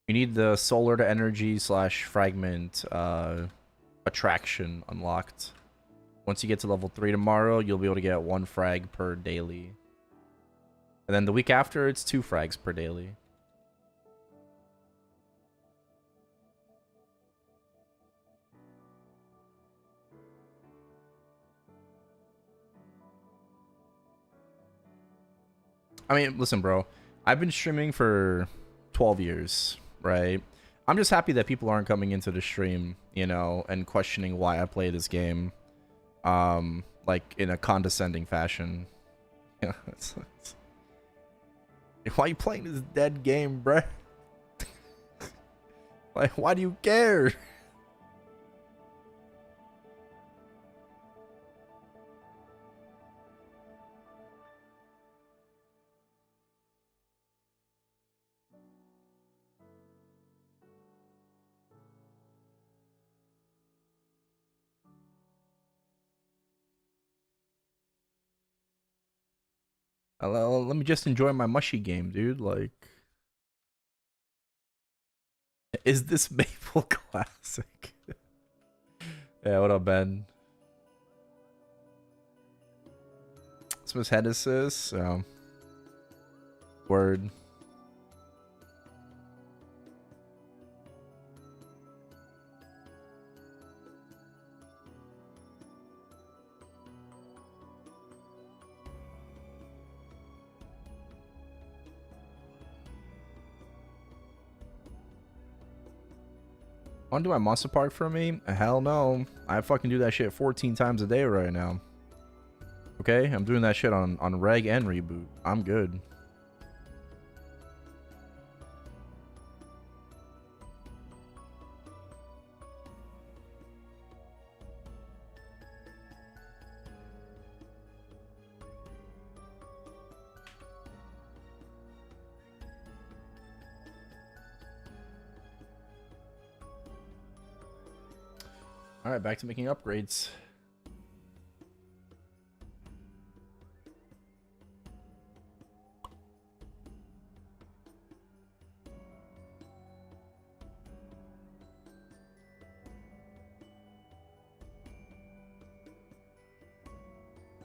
You need the solar to energy slash fragment attraction unlocked. Once you get to level 3 tomorrow, you'll be able to get 1 frag per daily. And then the week after, it's 2 frags per daily. I mean, listen, bro. I've been streaming for 12 years, right? I'm just happy that people aren't coming into the stream, you know, and questioning why I play this game, like in a condescending fashion. Yeah, why are you playing this dead game, bruh? Like, why do you care? Let me just enjoy my mushy game, dude. Like, is this Maple Classic? Yeah, what up, Ben? Smith's head assist. Word. Want to do my monster park for me? Hell no. I fucking do that shit 14 times a day right now. Okay, I'm doing that shit on reg and reboot. I'm good. All right, back to making upgrades.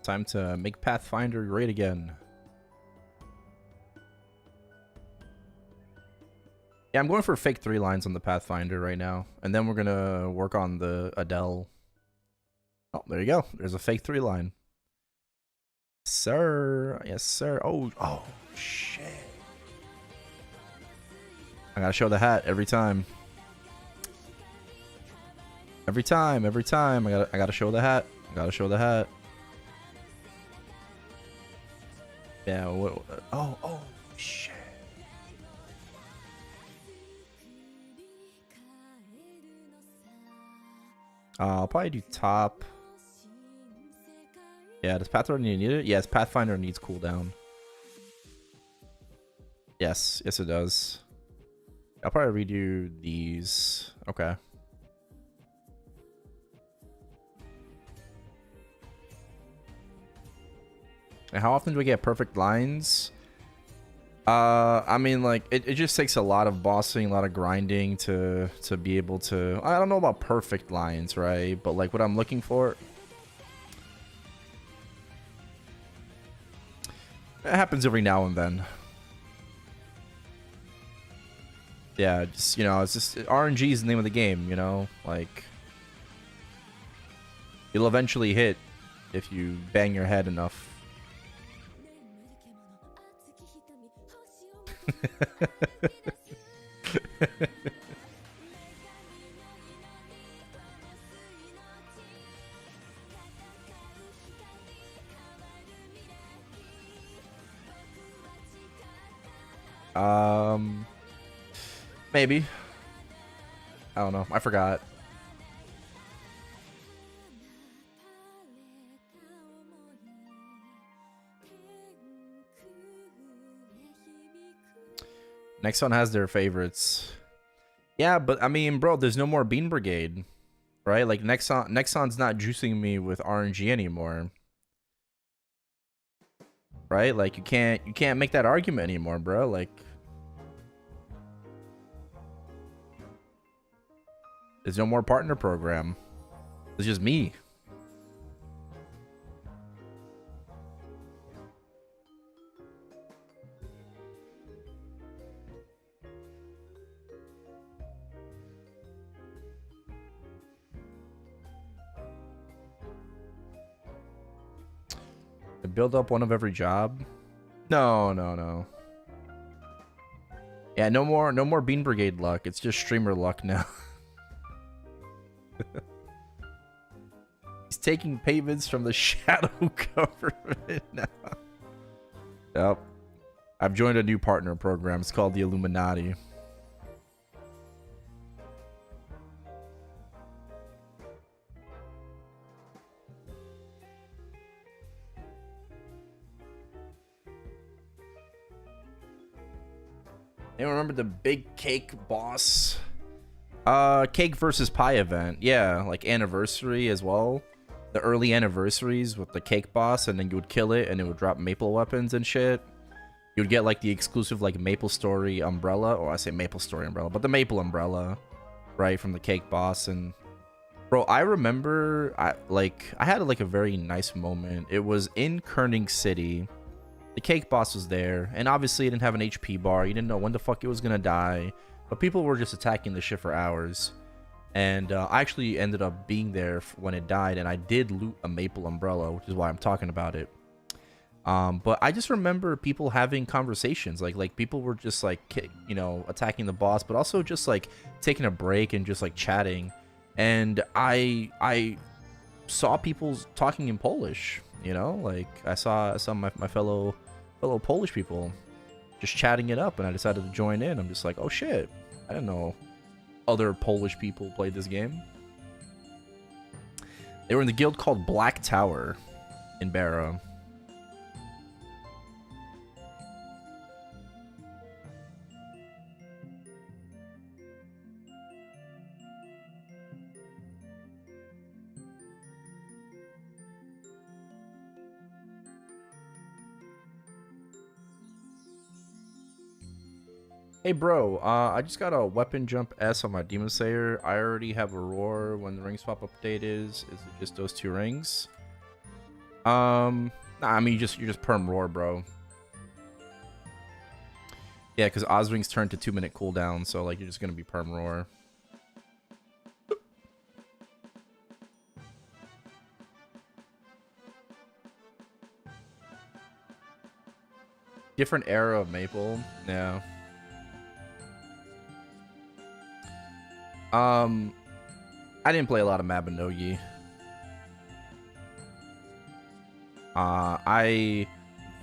Time to make Pathfinder great again. Yeah, I'm going for fake 3 lines on the Pathfinder right now. And then we're going to work on the Adele. Oh, there you go. There's a fake 3 line. Sir. Yes, sir. Oh, shit. I gotta show the hat every time. Every time. I gotta show the hat. I gotta show the hat. Yeah, oh, shit. I'll probably do top. Yeah, does Pathfinder need it? Yes, Pathfinder needs cooldown. Yes, it does. I'll probably redo these. Okay. And how often do we get perfect lines? I mean, like, it just takes a lot of bossing, a lot of grinding to be able to... I don't know about perfect lines, right? But, like, what I'm looking for... It happens every now and then. Yeah, just, you know, it's just... RNG is the name of the game, you know? Like... You'll eventually hit if you bang your head enough. Maybe. I don't know. I forgot. Next one has their favorites. Yeah, but I mean, bro, there's no more Bean Brigade, right? Like Nexon's not juicing me with RNG anymore, right? Like you can't make that argument anymore, bro. Like there's no more partner program. It's just me. To build up one of every job. No, no, no. Yeah, no more Bean Brigade luck. It's just streamer luck now. He's taking payments from the shadow government now. Yep. I've joined a new partner program. It's called the Illuminati. Anyone remember the big cake boss? Cake versus pie event. Yeah, like anniversary as well. The early anniversaries with the cake boss, and then you would kill it and it would drop maple weapons and shit. You would get like the exclusive like maplestory umbrella, or I say maplestory umbrella, but the maple umbrella, right, from the cake boss. And bro, I remember I had like a very nice moment. It was in Kerning City. The cake boss was there, and obviously it didn't have an HP bar. You didn't know when the fuck it was gonna die, but people were just attacking the shit for hours. And I actually ended up being there when it died, and I did loot a maple umbrella, which is why I'm talking about it. But I just remember people having conversations, like people were just like, you know, attacking the boss, but also just like taking a break and just like chatting. And I saw people talking in Polish, you know, like I saw my fellow Polish people just chatting it up, and I decided to join in. I'm just like, oh shit, I didn't know other Polish people played this game. They were in the guild called Black Tower in Barrow. Hey bro, I just got a weapon jump S on my Demon Slayer. I already have a roar when the ring swap update is. Is it just those 2 rings? Nah, I mean you're just perm roar, bro. Yeah, because Ozwings turn to 2-minute cooldown, so like you're just gonna be perm roar. Different era of Maple, yeah. I didn't play a lot of Mabinogi. I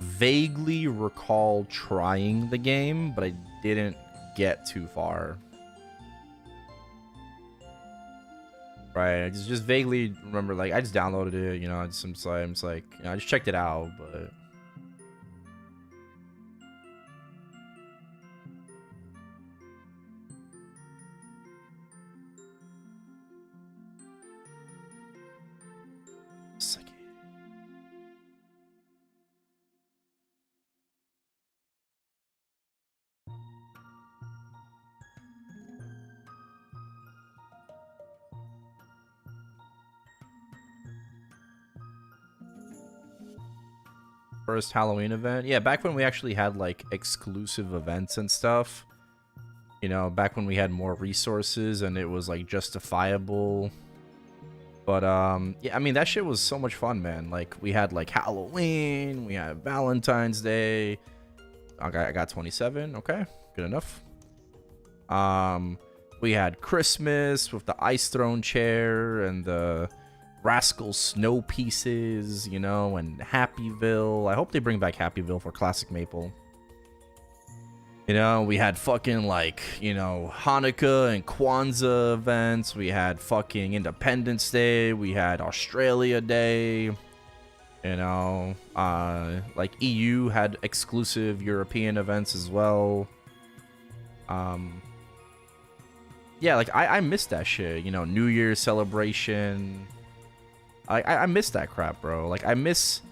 vaguely recall trying the game, but I didn't get too far. Right, I just vaguely remember, like, I just downloaded it, you know, I'm just like, you know, I just checked it out, but first Halloween event. Yeah, back when we actually had like exclusive events and stuff. You know, back when we had more resources and it was like justifiable. But yeah, I mean that shit was so much fun, man. Like we had like Halloween, we had Valentine's Day. Okay, I got 27. Okay, good enough. We had Christmas with the ice throne chair and the Rascal snow pieces, you know, and Happyville. I hope they bring back Happyville for Classic Maple. You know, we had fucking like, you know, Hanukkah and Kwanzaa events. We had fucking Independence Day. We had Australia Day. You know, like EU had exclusive European events as well. Yeah, like I missed that shit. You know, New Year's celebration. I miss that crap, bro. Like I miss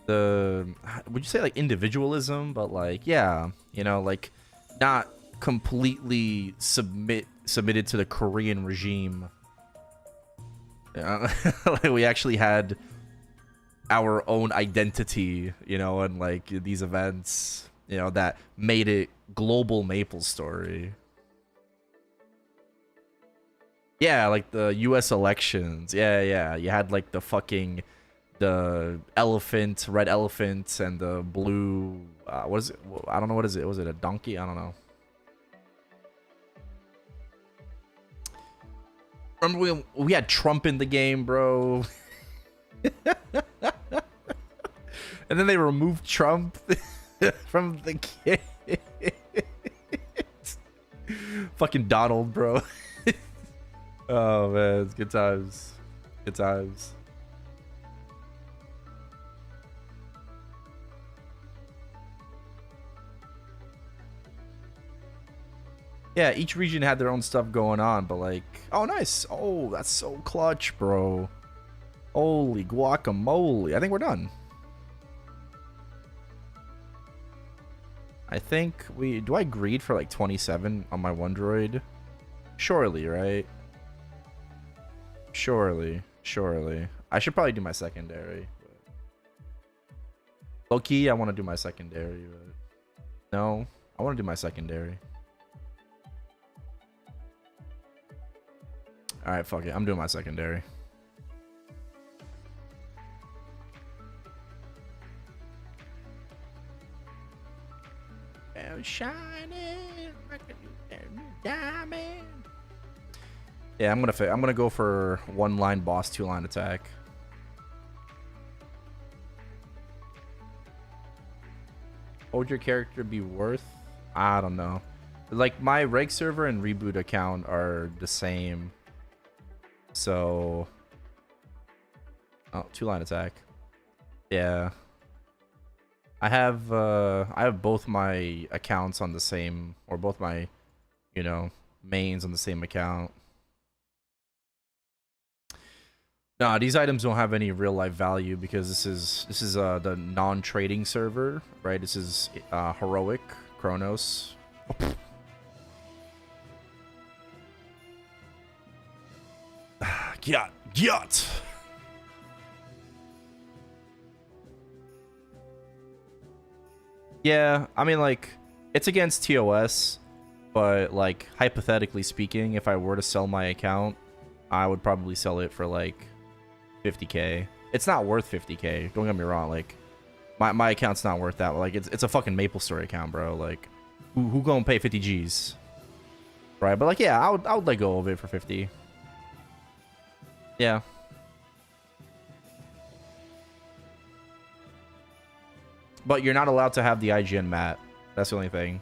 the, would you say like individualism? But like, yeah, you know, like not completely submitted to the Korean regime. Like we actually had our own identity, you know, and like these events, you know, that made it global MapleStory. Yeah, like the U.S. elections. Yeah. You had like the fucking elephant, red elephant, and the blue. What is it? I don't know. What is it? Was it a donkey? I don't know. Remember we had Trump in the game, bro. And then they removed Trump from the game. Fucking Donald, bro. Oh man, it's good times. Good times. Yeah, each region had their own stuff going on, but like, oh nice. Oh, that's so clutch, bro. Holy guacamole. I think we're done. I think do I greed for like 27 on my one droid? Surely, right? Surely. I should probably do my secondary. Low key, I want to do my secondary, but no, I want to do my secondary. All right, fuck it. I'm doing my secondary. Shining like a diamond. Yeah, I'm gonna go for one line boss, two line attack. What would your character be worth? I don't know. Like my reg server and reboot account are the same. So, oh, two line attack. Yeah. I have both my accounts on the same, or both my, you know, mains on the same account. Nah, these items don't have any real life value because this is the non-trading server, right? This is heroic Kronos. Gyat. Yeah, I mean, like, it's against TOS, but, like, hypothetically speaking, if I were to sell my account, I would probably sell it for, like, 50k. It's not worth 50k, don't get me wrong, like, my account's not worth that. Like, it's a fucking MapleStory account, bro. Like, who gonna pay 50 G's? Right, but, like, yeah, I would let go of it for 50. Yeah. But you're not allowed to have the IGN mat. That's the only thing.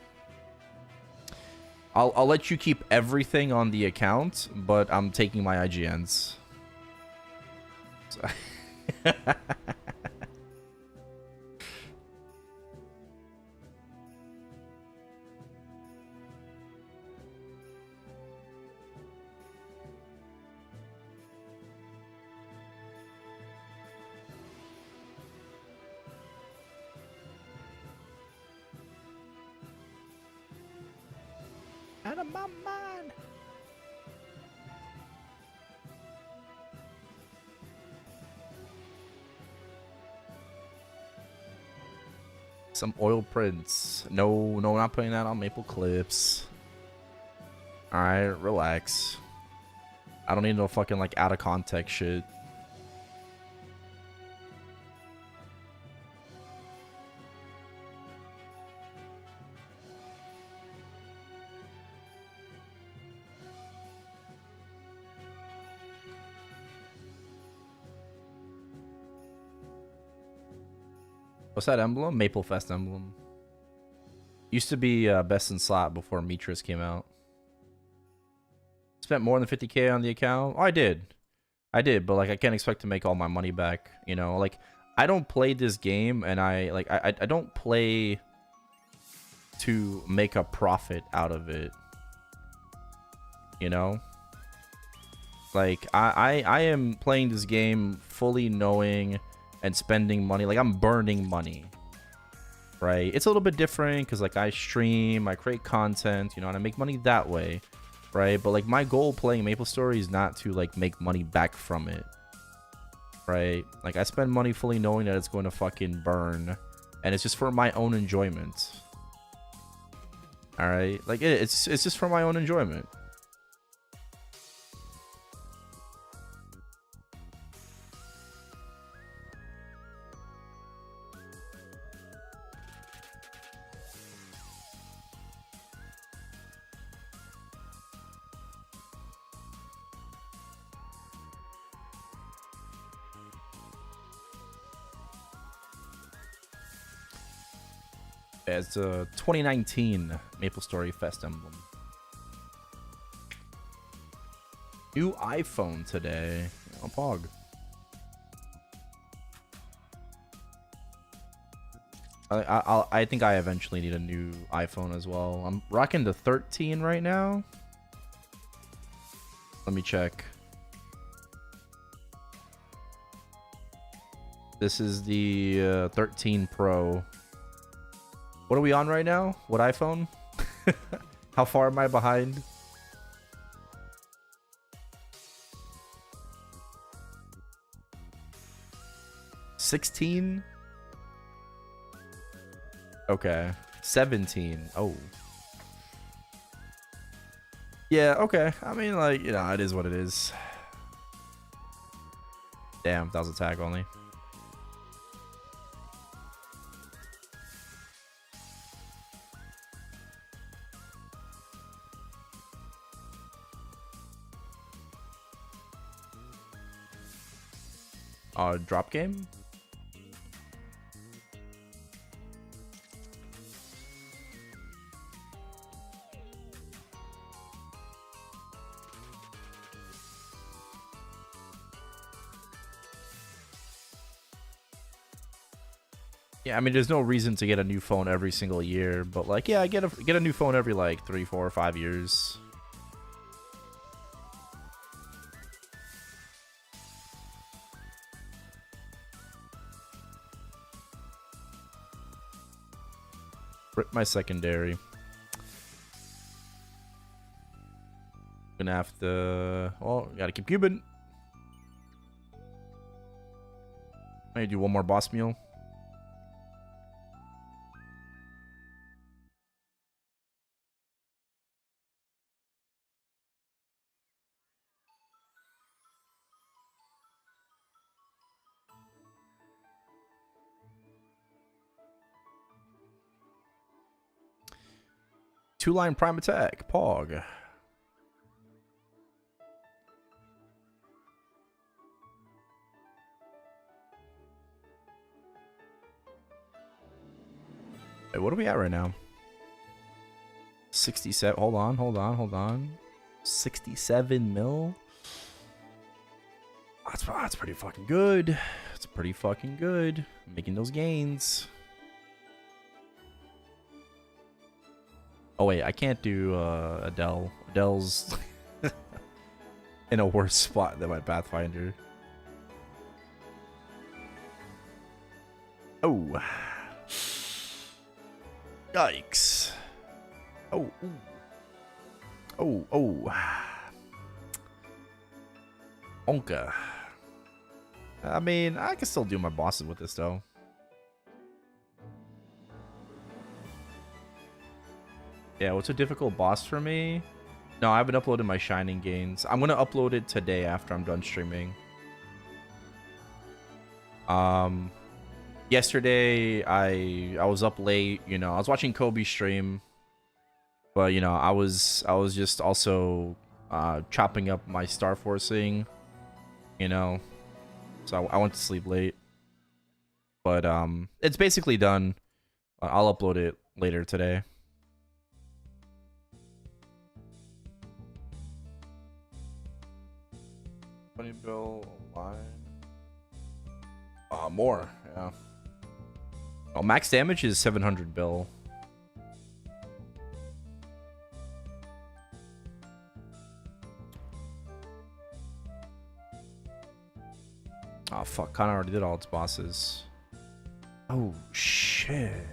I'll let you keep everything on the account, but I'm taking my IGNs. So out of my mind. Some oil prints. No, no, we're not putting that on maple clips. Alright, relax. I don't need no fucking like out of context shit. What's that emblem? Maple Fest emblem. Used to be best in slot before Mitras came out. Spent more than 50k on the account. Oh, I did, but like I can't expect to make all my money back. You know, like I don't play this game, and I don't play to make a profit out of it. You know, like I am playing this game fully knowing and spending money. Like I'm burning money. Right? It's a little bit different because like I stream, I create content, you know, and I make money that way. Right? But like my goal playing MapleStory is not to like make money back from it. Right? Like I spend money fully knowing that it's going to fucking burn, and it's just for my own enjoyment. All right? Like it's just for my own enjoyment. Yeah, it's a 2019 MapleStory Fest emblem. New iPhone today. Oh, Pog. I think I eventually need a new iPhone as well. I'm rocking the 13 right now. Let me check. This is the 13 Pro. What are we on right now? What iPhone? How far am I behind? $16? Okay. 17. Oh. Yeah, okay. I mean, like, you know, it is what it is. Damn, that was a tag only. Drop game? Yeah, I mean, there's no reason to get a new phone every single year, but like, yeah, get a new phone every like 3, 4, or 5 years. Rip my secondary. Gonna have to. Well, gotta keep cubing. I need to do one more boss meal. Two-line prime attack. Pog. Wait, what are we at right now? 67. Hold on. 67 mil? That's pretty fucking good. That's pretty fucking good. Making those gains. Oh wait, I can't do Adele. Adele's in a worse spot than my Pathfinder. Oh. Yikes. Oh. Oh. Onka. I mean, I can still do my bosses with this though. Yeah, what's a difficult boss for me? No, I haven't uploaded my Shining Gains. I'm gonna upload it today after I'm done streaming. Yesterday I was up late, you know, I was watching Kobe stream, but you know, I was just also chopping up my Star Forcing, you know, so I went to sleep late. But it's basically done. I'll upload it later today. Funny bill line. More, yeah. Oh, max damage is 700 bill. Oh fuck, Connor already did all its bosses. Oh shit.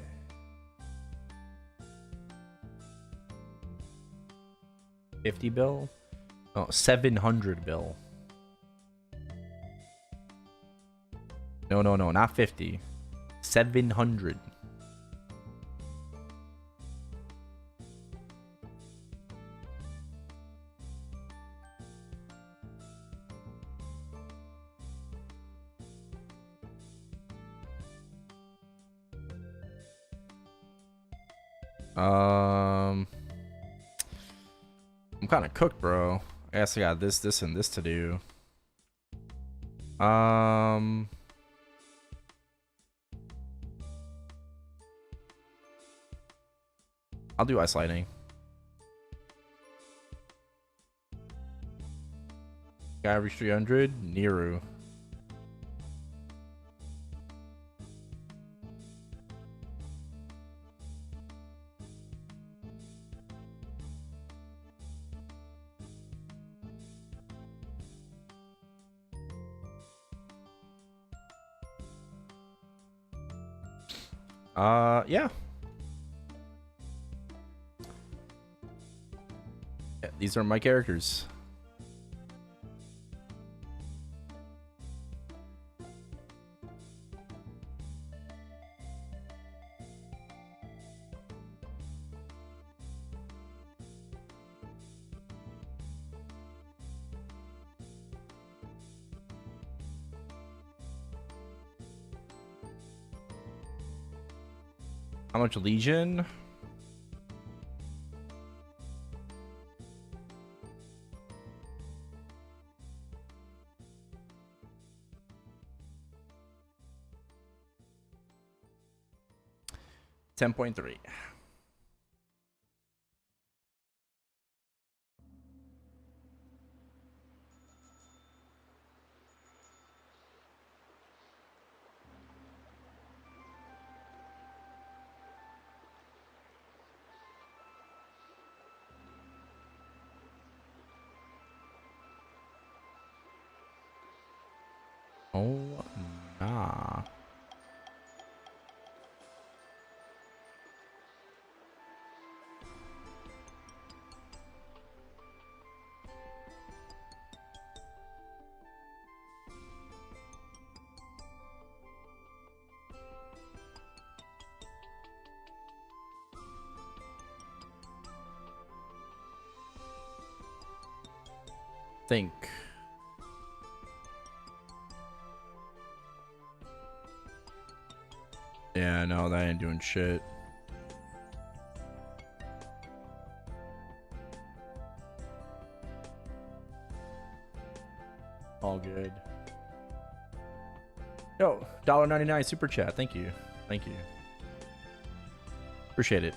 $50 bill? Oh, 700 bill. No, not 50. 700. I'm kind of cooked, bro. I guess I got this, and this to do. I'll do ice lighting. Guy reach 300. Niru. Yeah. Yeah, these are my characters. How much Legion? $10.3. Oh, nah. Think. Yeah, no, that ain't doing shit. All good. Yo, $1.99 super chat. Thank you. Thank you. Appreciate it.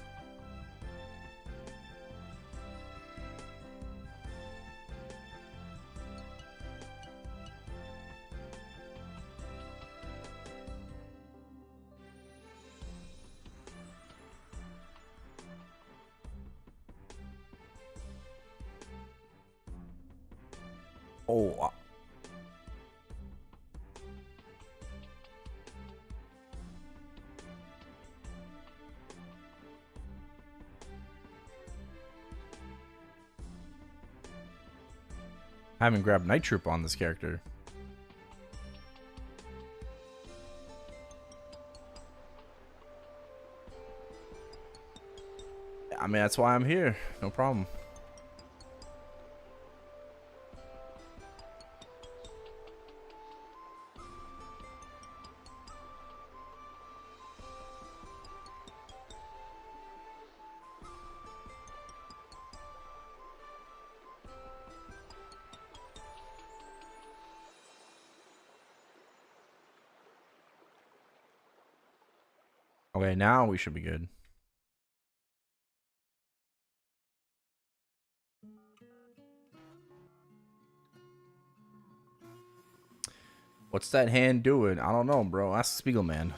Oh. I haven't grabbed Night Troop on this character. I mean, that's why I'm here. No problem. Okay, now we should be good. What's that hand doing? I don't know, bro. Ask Spiegelman.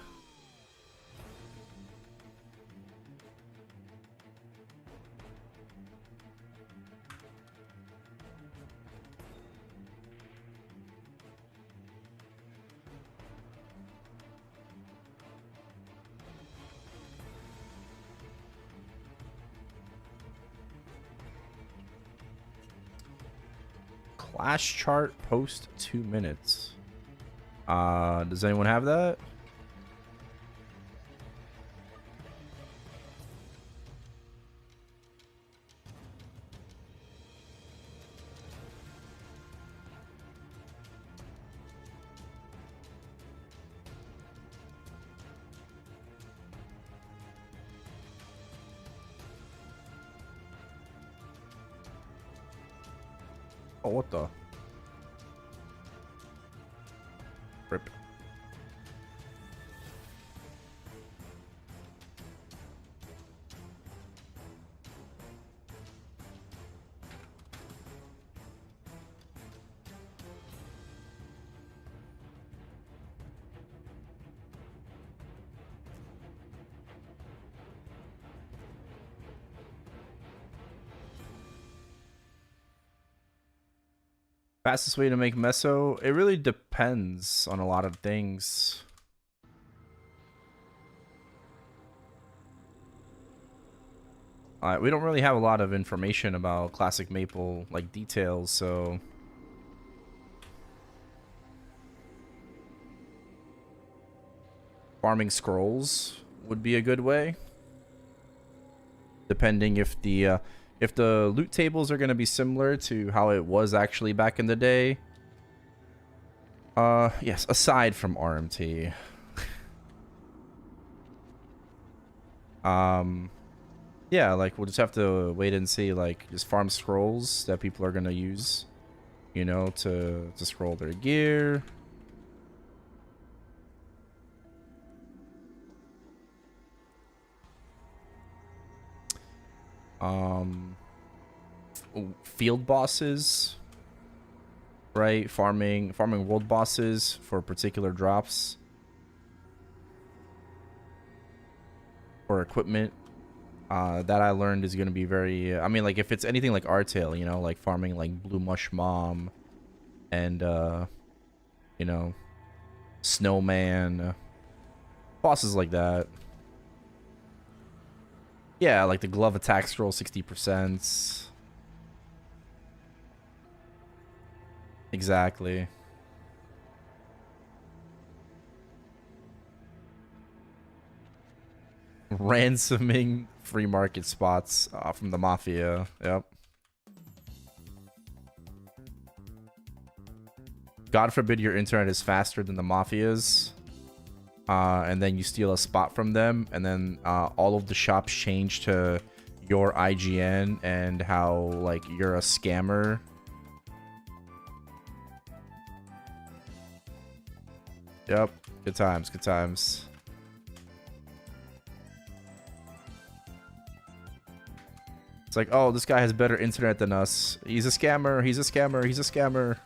Clash chart post 2 minutes. Does anyone have that? Oh, what the? Rip. Fastest way to make meso? It really depends on a lot of things. We don't really have a lot of information about classic Maple, like details, so farming scrolls would be a good way. Depending if the loot tables are going to be similar to how it was actually back in the day. Yes, aside from RMT. Yeah, like we'll just have to wait and see, like just farm scrolls that people are going to use, you know, to scroll their gear. Field bosses, right? Farming world bosses for particular drops or equipment. That I learned is going to be very, I mean, like if it's anything like Artail, you know, like farming like Blue Mush Mom and you know, Snowman, bosses like that. Yeah, like the glove attack scroll 60%. Exactly. Ransoming free market spots from the Mafia. Yep. God forbid your internet is faster than the Mafia's. And then you steal a spot from them, and then all of the shops change to your IGN and how like you're a scammer. Yep, good times, good times. It's like, oh, this guy has better internet than us. He's a scammer, he's a scammer, he's a scammer.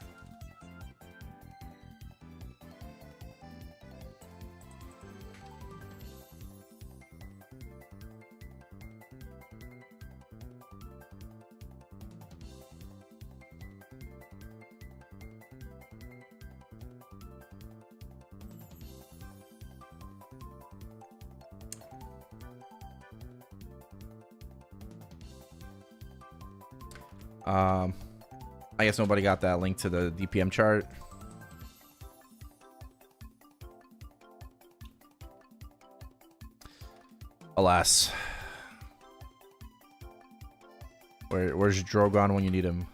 I guess nobody got that link to the DPM chart. Alas. Where's Drogon when you need him?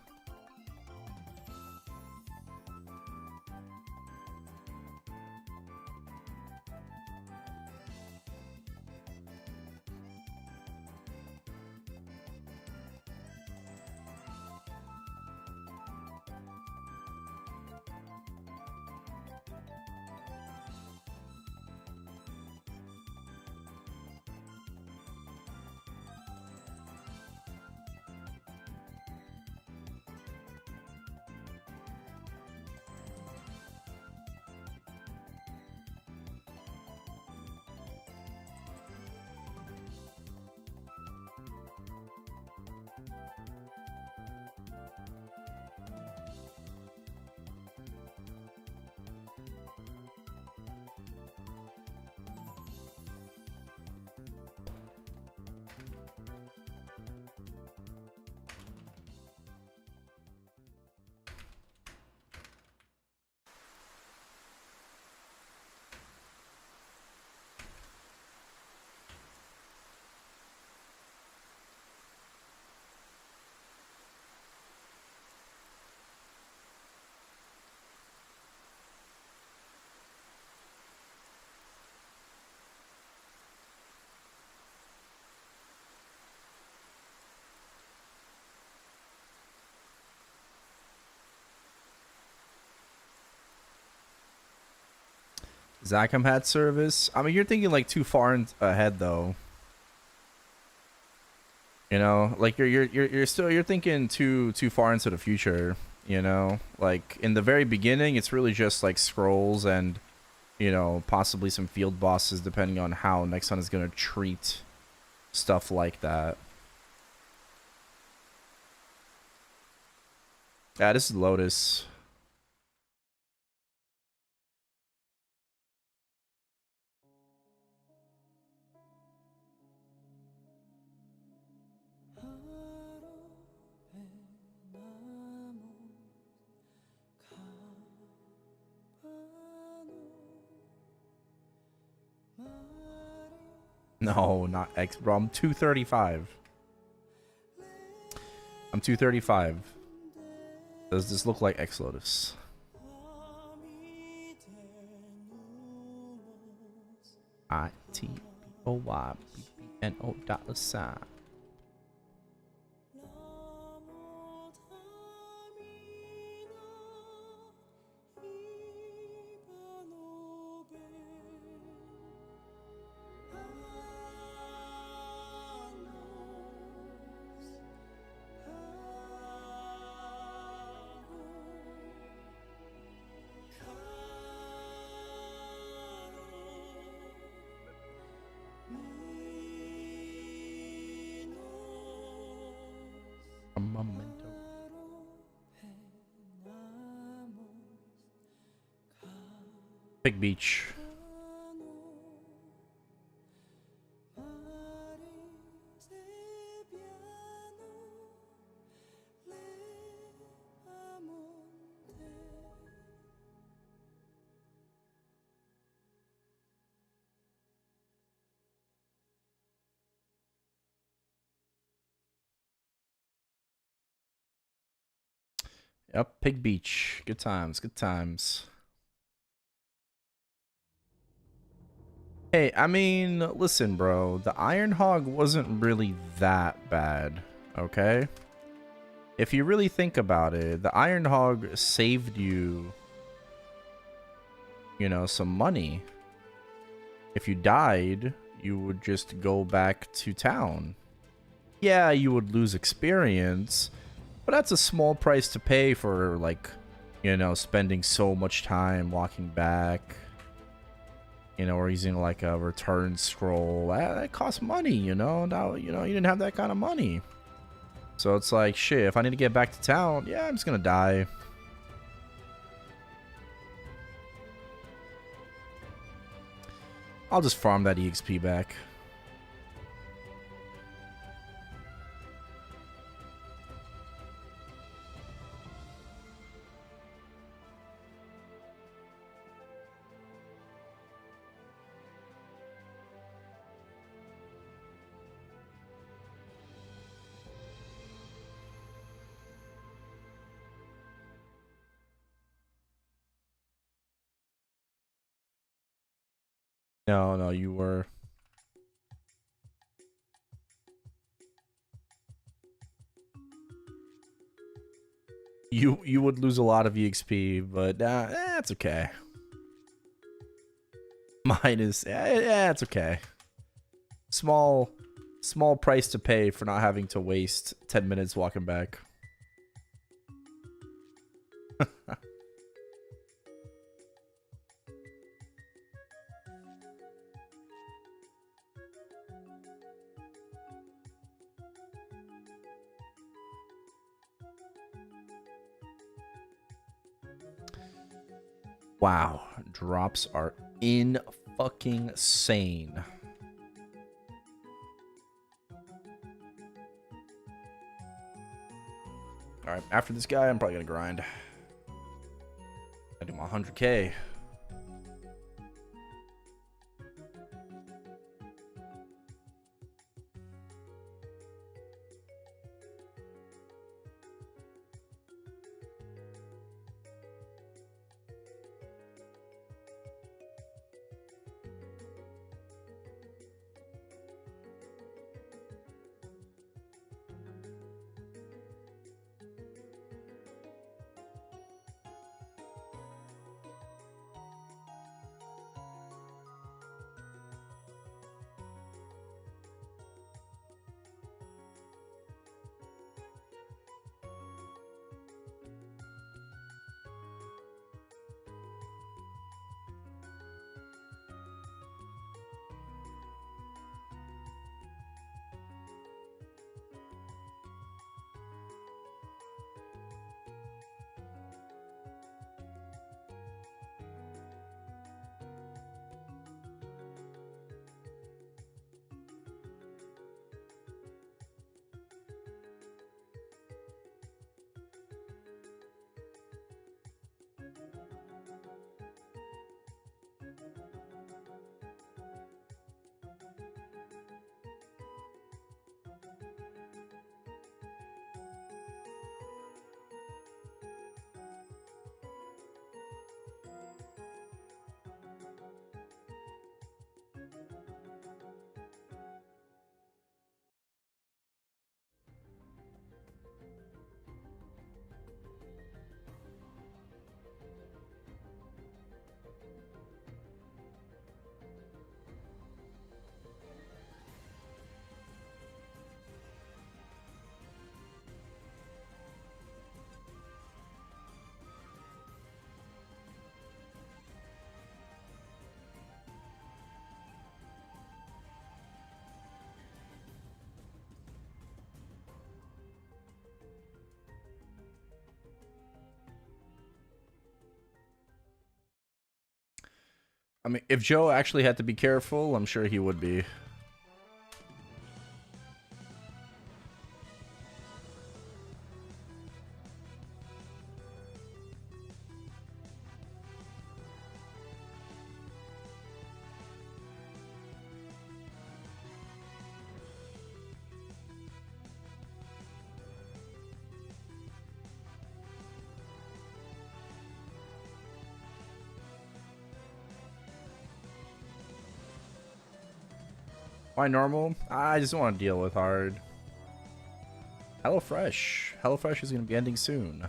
Zachem had service. I mean, you're thinking like too far ahead though. You know, like you're thinking too far into the future. You know, like in the very beginning, it's really just like scrolls and, you know, possibly some field bosses depending on how Nexon is gonna treat stuff like that. Yeah, this is Lotus. No, not X, bro. I'm 235. I'm 235. Does this look like X Lotus? $ITBOYBBNO$. Big Beach. Yep, Pig Beach. Good times, good times. Hey, I mean, listen, bro. The Iron Hog wasn't really that bad, okay? If you really think about it, the Iron Hog saved you, you know, some money. If you died, you would just go back to town. Yeah, you would lose experience, but that's a small price to pay for, like, you know, spending so much time walking back. You know, or using like a return scroll. That costs money, you know. Now, you know, you didn't have that kind of money. So it's like, shit, if I need to get back to town, yeah, I'm just gonna die. I'll just farm that EXP back. No, no, you were. You would lose a lot of EXP, but it's okay. Mine is it's okay. Small price to pay for not having to waste 10 minutes walking back. Wow, drops are in fucking sane. All right, after this guy, I'm probably gonna grind. I do my 100K. I mean, if Joe actually had to be careful, I'm sure he would be. Why normal? I just don't want to deal with hard. HelloFresh. HelloFresh is going to be ending soon.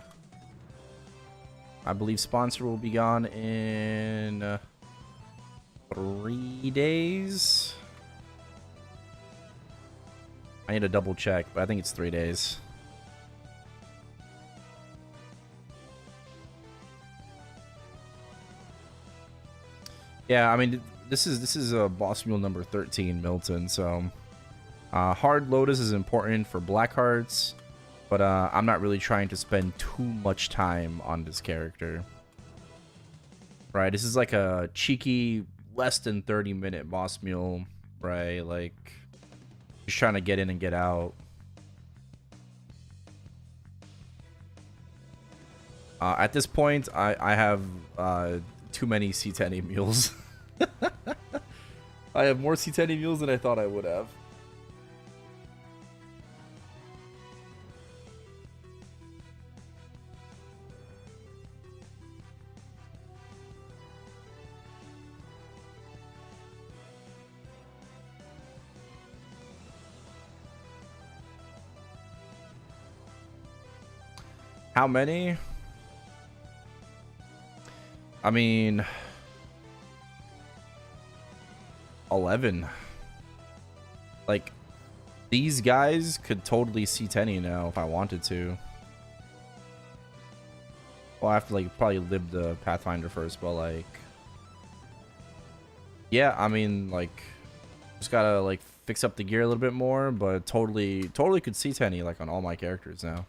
I believe sponsor will be gone in 3 days. I need to double check, but I think it's 3 days. Yeah, I mean, this is a boss mule number 13, Milton. So, hard Lotus is important for black hearts, but I'm not really trying to spend too much time on this character. Right, this is like a cheeky, less than 30-minute boss mule, right? Like, just trying to get in and get out. At this point, I have too many C10 mules. I have more C10 mules than I thought I would have. How many? I mean, 11. Like, these guys could totally C10 now if I wanted to. Well, I have to, like, probably lib the Pathfinder first, but, like... Yeah, I mean, like... Just gotta, like, fix up the gear a little bit more, but totally could C10 like, on all my characters now.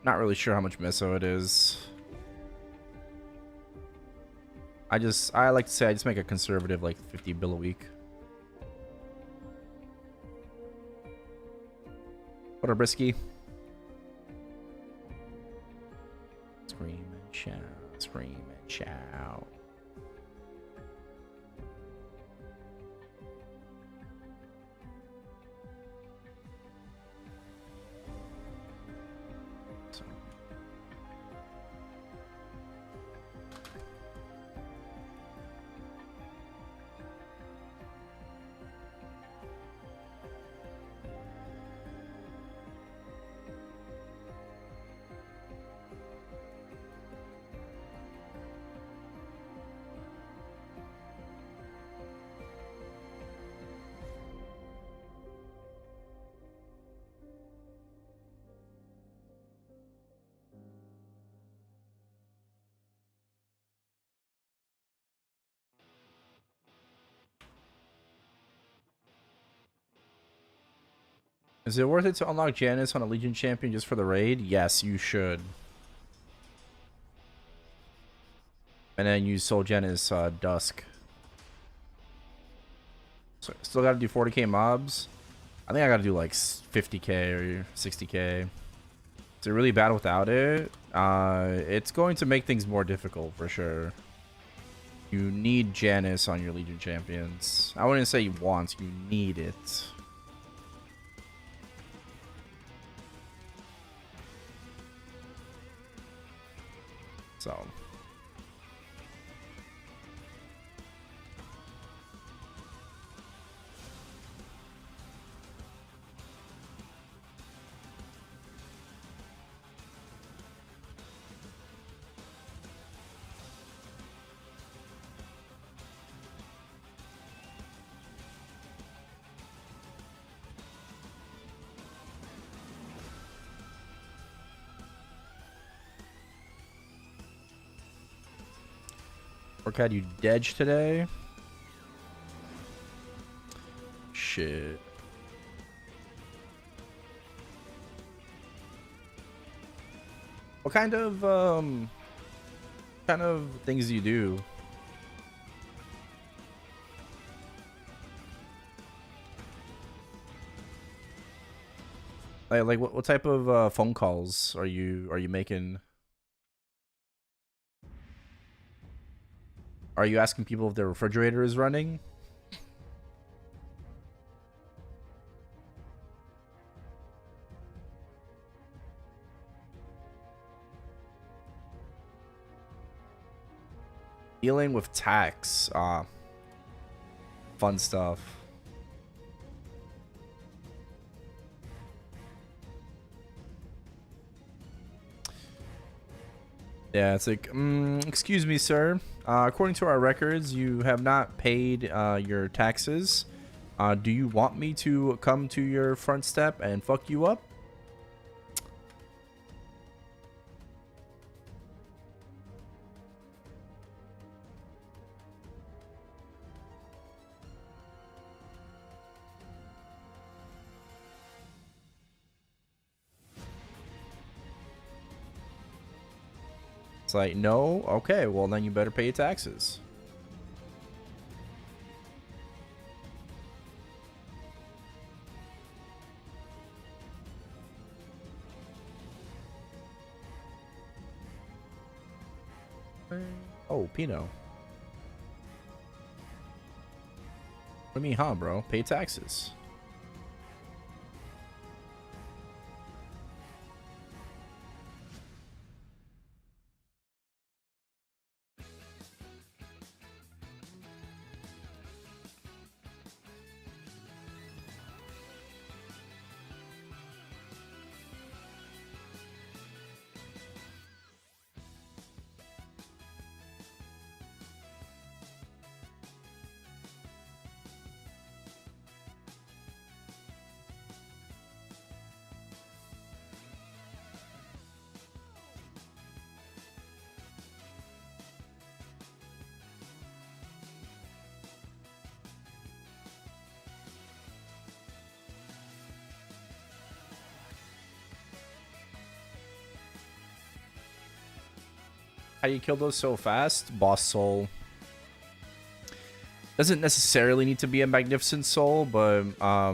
Not really sure how much meso it is. I like to say I just make a conservative, like, 50 bill a week. What a brisky. Scream and shout, scream and shout. Is it worth it to unlock Janice on a Legion champion just for the raid? Yes, you should. And then use Soul Janice Dusk. So still gotta do 40k mobs. I think I gotta do like 50k or 60k. Is it really bad without it? It's going to make things more difficult for sure. You need Janice on your Legion champions. I wouldn't say you want, you need it. So... Orcad, you dead today? Shit. What kind of things do you do? Like what type of phone calls are you making? Are you asking people if their refrigerator is running? Dealing with tax. Fun stuff. Yeah, it's like, excuse me, sir. According to our records, you have not paid your taxes. Do you want me to come to your front step and fuck you up? It's like, no? Okay, well then you better pay your taxes. Oh, Pino. What do you mean, huh, bro? Pay taxes. How do you kill those so fast? Boss soul. Doesn't necessarily need to be a magnificent soul, but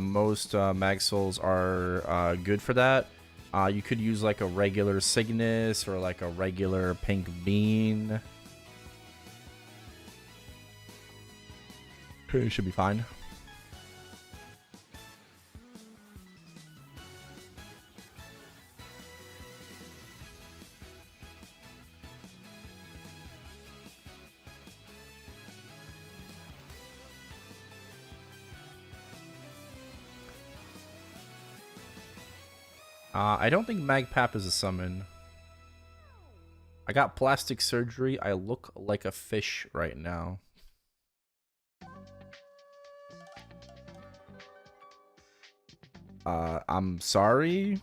most mag souls are good for that. You could use like a regular Cygnus or like a regular pink bean. It should be fine. I don't think Magpap is a summon. I got plastic surgery. I look like a fish right now. I'm sorry.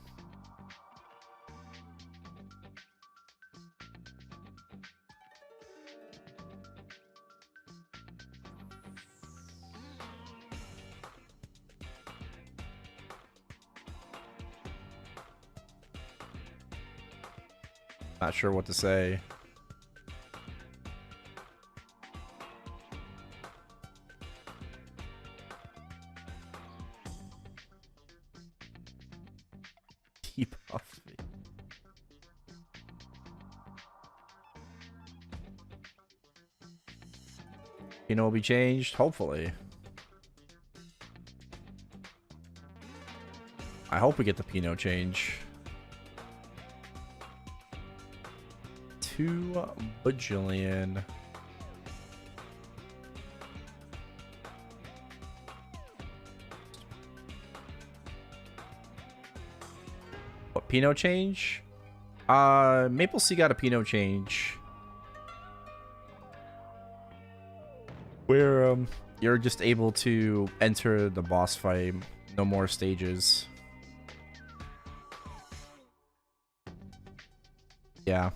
Not sure what to say. Keep off me. You know, will be changed, hopefully. I hope we get the Pinot change. 2 bajillion. What, Pinot change? Maple Sea got a Pinot change. Where you're just able to enter the boss fight, no more stages. Yeah.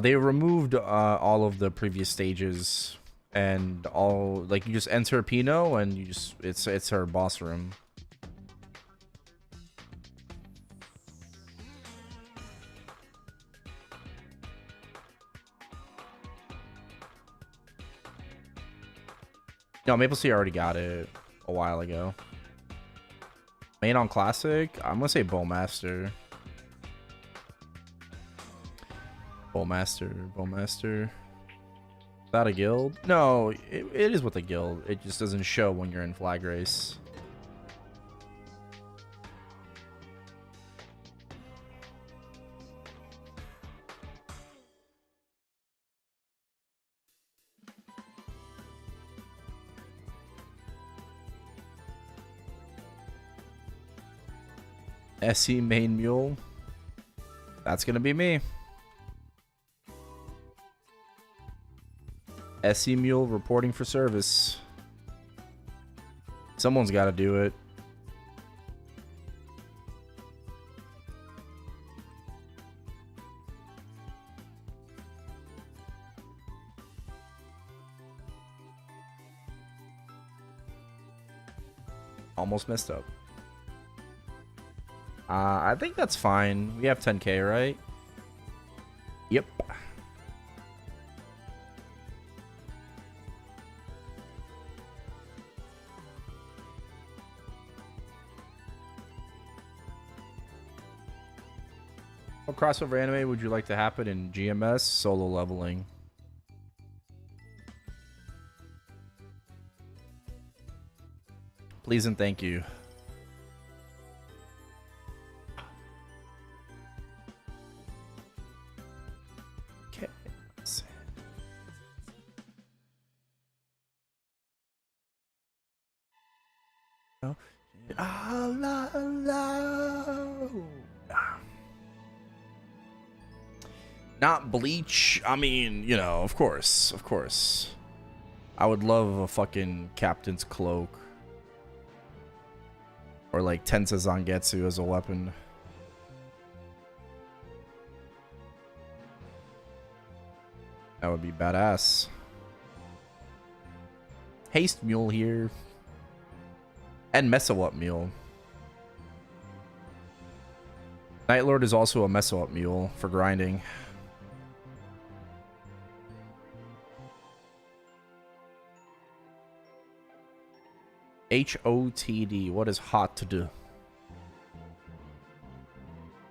They removed all of the previous stages, and all like you just enter Pinot and you just it's her boss room. No, Maple Sea already got it a while ago. Main on Classic, I'm gonna say Bowmaster. Bowmaster. Is that a guild? No, it is with a guild. It just doesn't show when you're in flag race. SE main mule. That's gonna be me. SE mule reporting for service. Someone's got to do it. Almost messed up. I think that's fine. We have 10k, right? Yep. What crossover anime would you like to happen in GMS? Solo leveling. Please and thank you. Okay. Oh. Not Bleach. I mean, you know, of course, of course. I would love a fucking Captain's Cloak. Or like Tensa Zangetsu as a weapon. That would be badass. Haste Mule here. And Meso Up Mule. Night Lord is also a Meso Up Mule for grinding. HOTD. What is hot to do?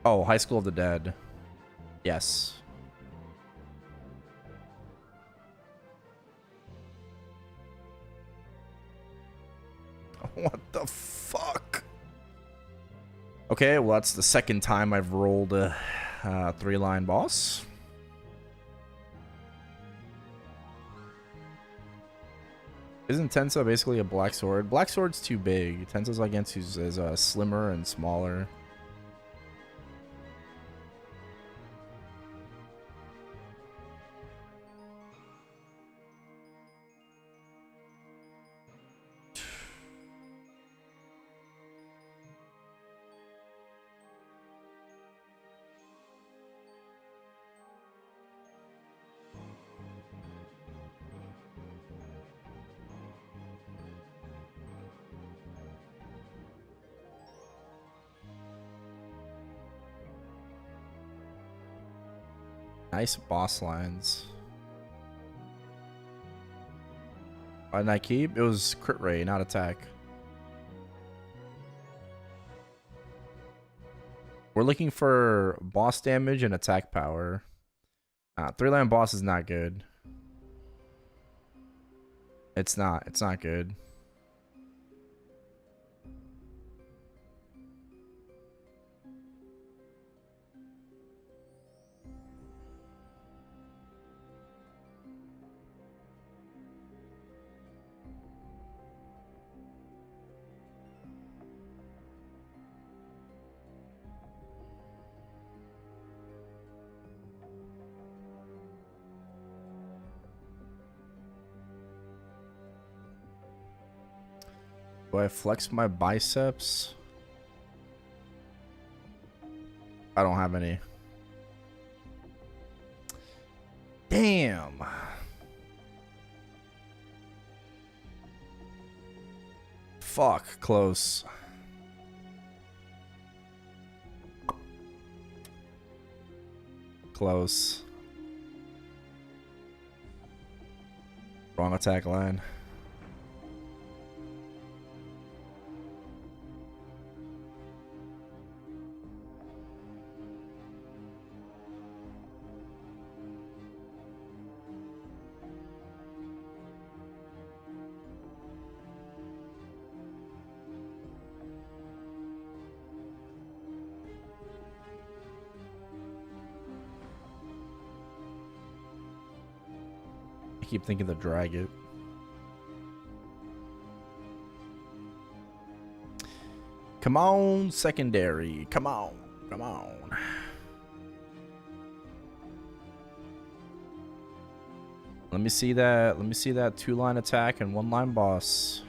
Oh, High School of the Dead. Yes. What the fuck? Okay, well, that's the second time I've rolled a 3-line boss. Isn't Tensa basically a black sword? Black sword's too big. Tensa Zangetsu is slimmer and smaller. Nice boss lines. Why didn't I keep? It was crit ray, not attack. We're looking for boss damage and attack power. 3-line boss is not good. It's not good. Do I flex my biceps? I don't have any. Damn. Fuck, close. Close. Wrong attack line. I keep thinking to drag it. Come on, secondary. Come on. Come on. Let me see that. Let me see that 2-line attack and 1-line boss.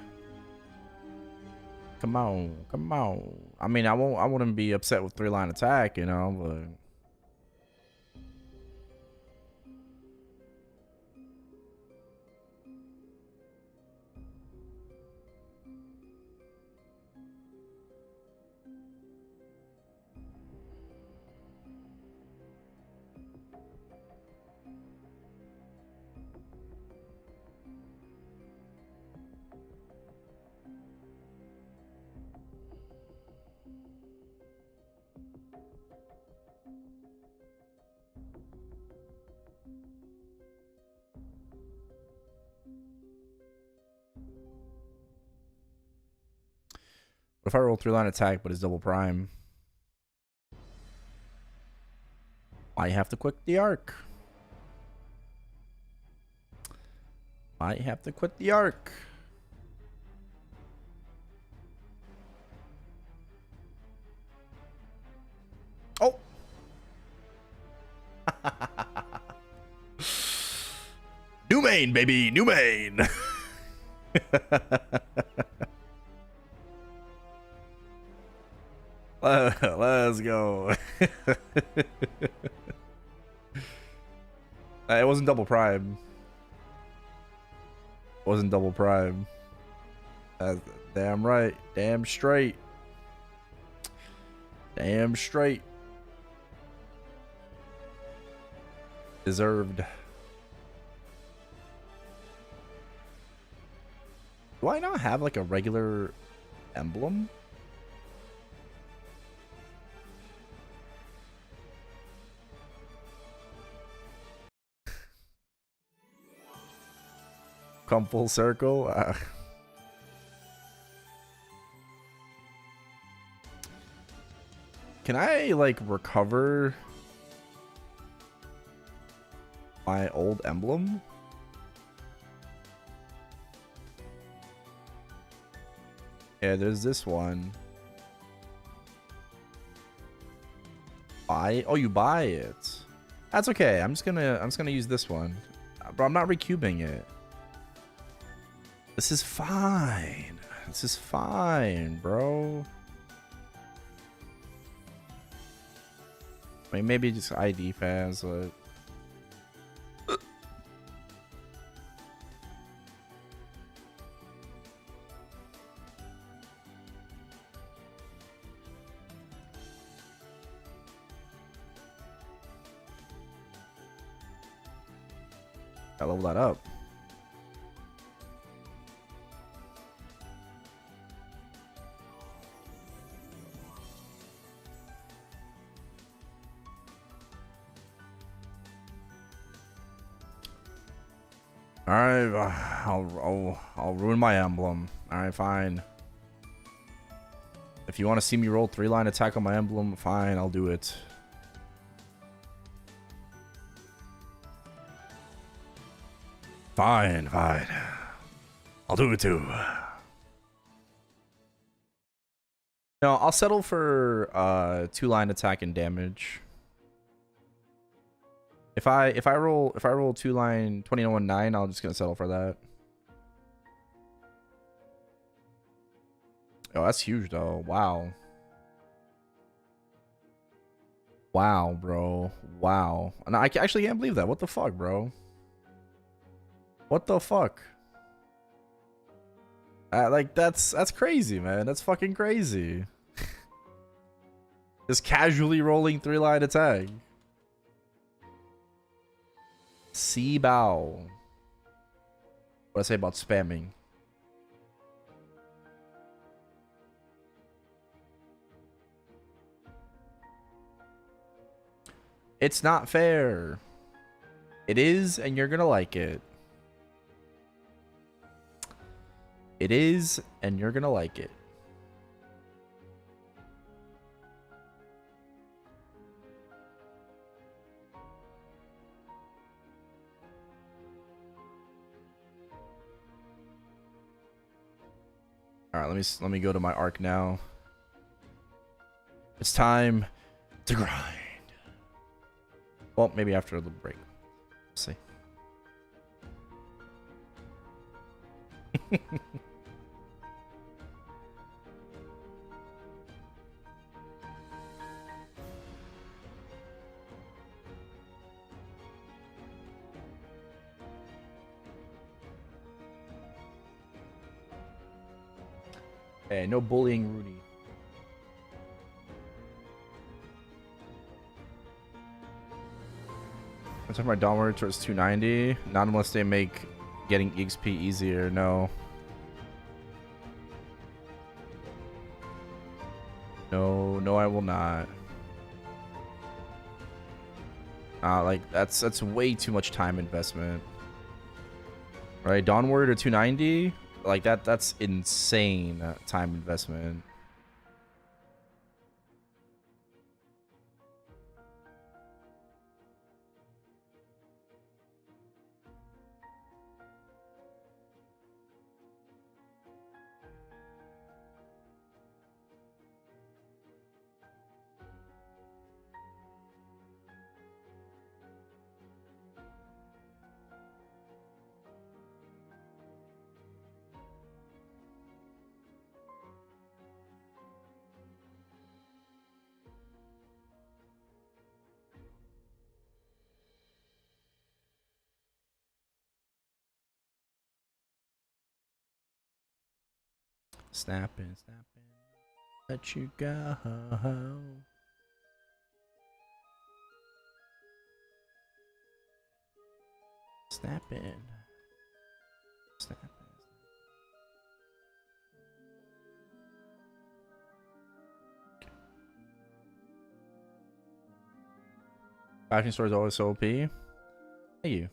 Come on. Come on. I mean, I wouldn't be upset with 3-line attack, you know, but What if I roll 3-line attack, but it's double prime? I have to quit the arc. I have to quit the arc. Oh! New main, baby! New main! Let's go. It wasn't double prime. It wasn't double prime. Damn right. Damn straight. Damn straight. Deserved. Do I not have like a regular emblem? Come full circle. Can I like recover my old emblem? Yeah, there's this one. Buy? Oh, you buy it. That's okay. I'm just gonna use this one. Bro, I'm not recubing it. This is fine. This is fine, bro. I mean, maybe just ID fans, but I level that up. All right, I'll ruin my emblem. All right, fine. If you want to see me roll 3-line attack on my emblem, fine, I'll do it. Fine, fine. I'll do it too. No, I'll settle for 2-line attack and damage. If I roll 2-line 2019, I'm just gonna settle for that. Oh, that's huge though. Wow. Wow, bro. Wow. And I actually can't believe that. What the fuck, bro? What the fuck? Like that's crazy, man. That's fucking crazy. Just casually rolling 3-line attack. Sea bow. What I say about spamming? It's not fair. It is, and you're gonna like it. It is, and you're gonna like it. All right, let me go to my arc now. It's time to grind. Well, maybe after the break. We'll see. Hey, no bullying Rudy. I'm talking about downward towards 290. Not unless they make getting XP easier. No. No, I will not. Like that's way too much time investment. Right, downward or 290. Like that's insane time investment. Snapping, snapping. Let you go. Snapping. Snapping. Fashion store is always so OP. Thank you.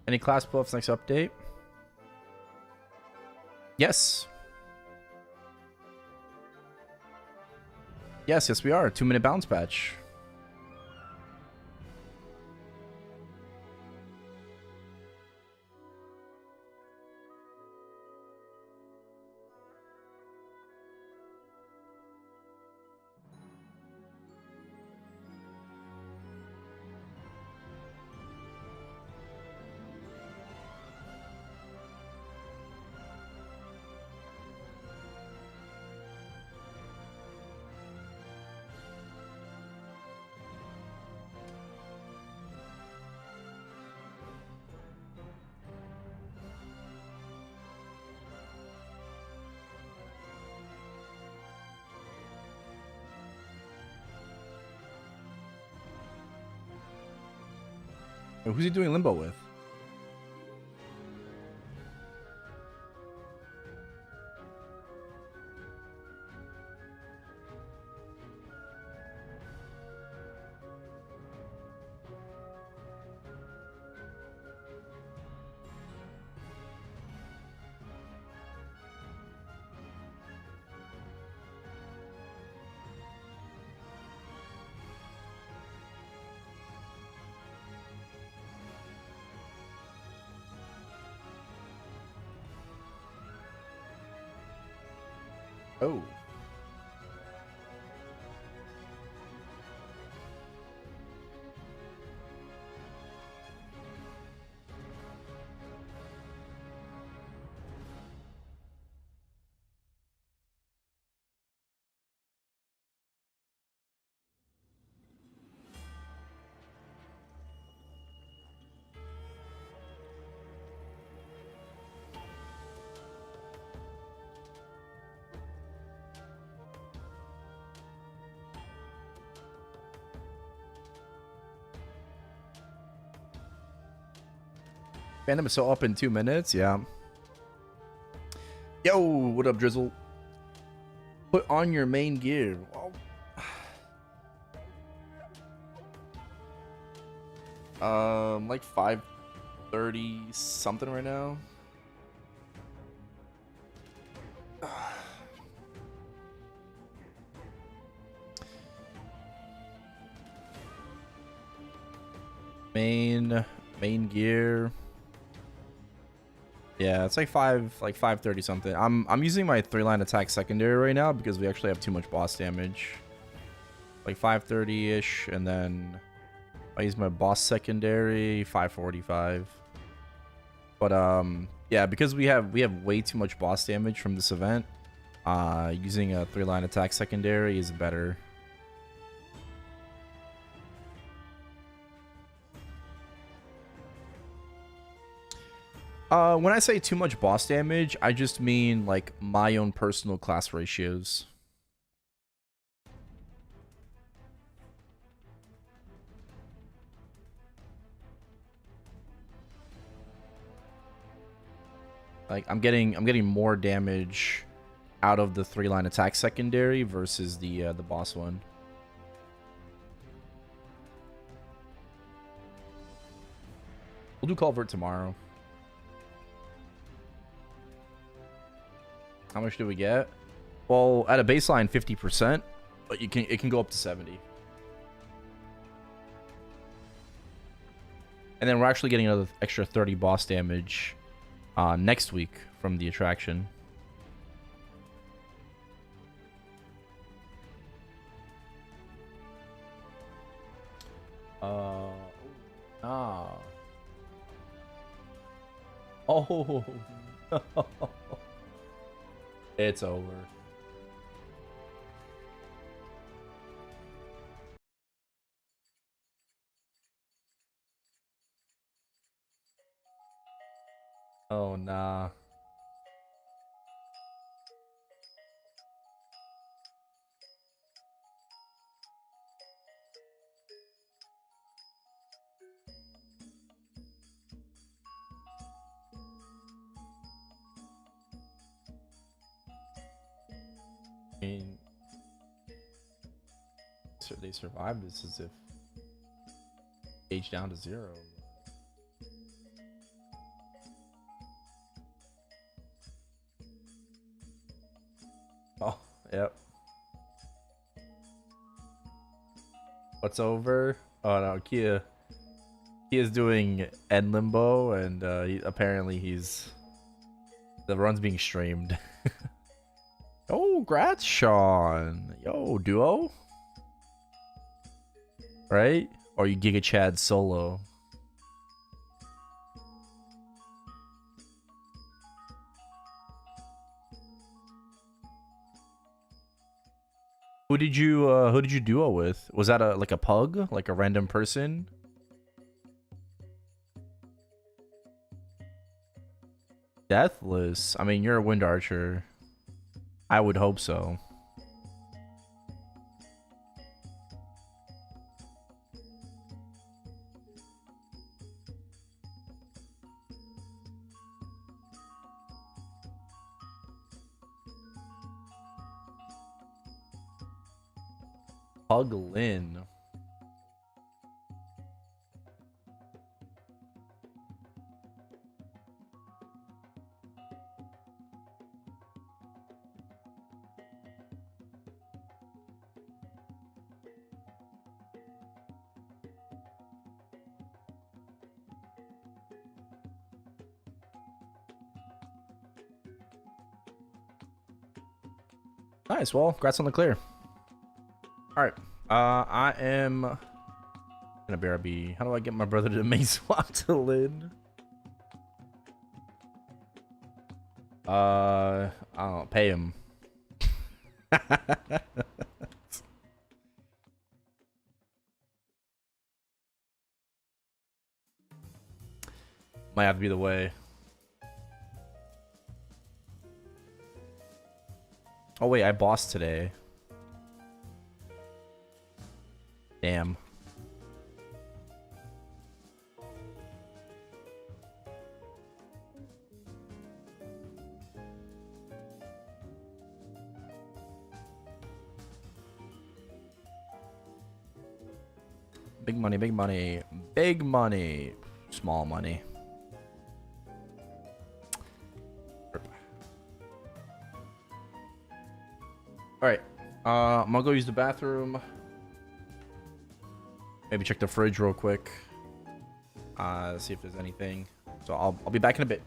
Any class buffs next update? Yes. Yes, we are. 2-minute bounce patch. Who's he doing limbo with? Oh. Fandom is so up in 2 minutes, yeah. Yo, what up, Drizzle? Put on your main gear. Like 5:30 something right now. Main gear. Yeah, it's like 5:30 something. I'm using my 3-line attack secondary right now because we actually have too much boss damage. Like 5:30-ish, and then I use my boss secondary 5:45. But yeah, because we have way too much boss damage from this event, using a 3-line attack secondary is better. When I say too much boss damage, I just mean like my own personal class ratios. Like I'm getting more damage out of the 3-line attack secondary versus the boss one. We'll do Culvert tomorrow. How much do we get? Well, at a baseline 50%, but it can go up to 70. And then we're actually getting another extra 30 boss damage next week from the attraction. Ah. Oh, no. It's over. Oh, nah. I mean, they survived this as if age down to 0. Oh, yep. What's over? Oh no, Kia. Kia's doing end limbo, and apparently the run's being streamed. Oh, grats, Sean. Yo, duo. Right? Or you Giga Chad solo. Who did you duo with? Was that like a pug? Like a random person? Deathless. I mean, you're a wind archer. I would hope so. Pug Lin. Nice. Well, congrats on the clear. All right. I am gonna BRB. How do I get my brother to main swap to Lin? I don't pay him. Might have to be the way. Oh wait, I bossed today. Damn. Big money, big money, big money, small money. All right, I'm gonna go use the bathroom. Maybe check the fridge real quick. See if there's anything. So I'll be back in a bit.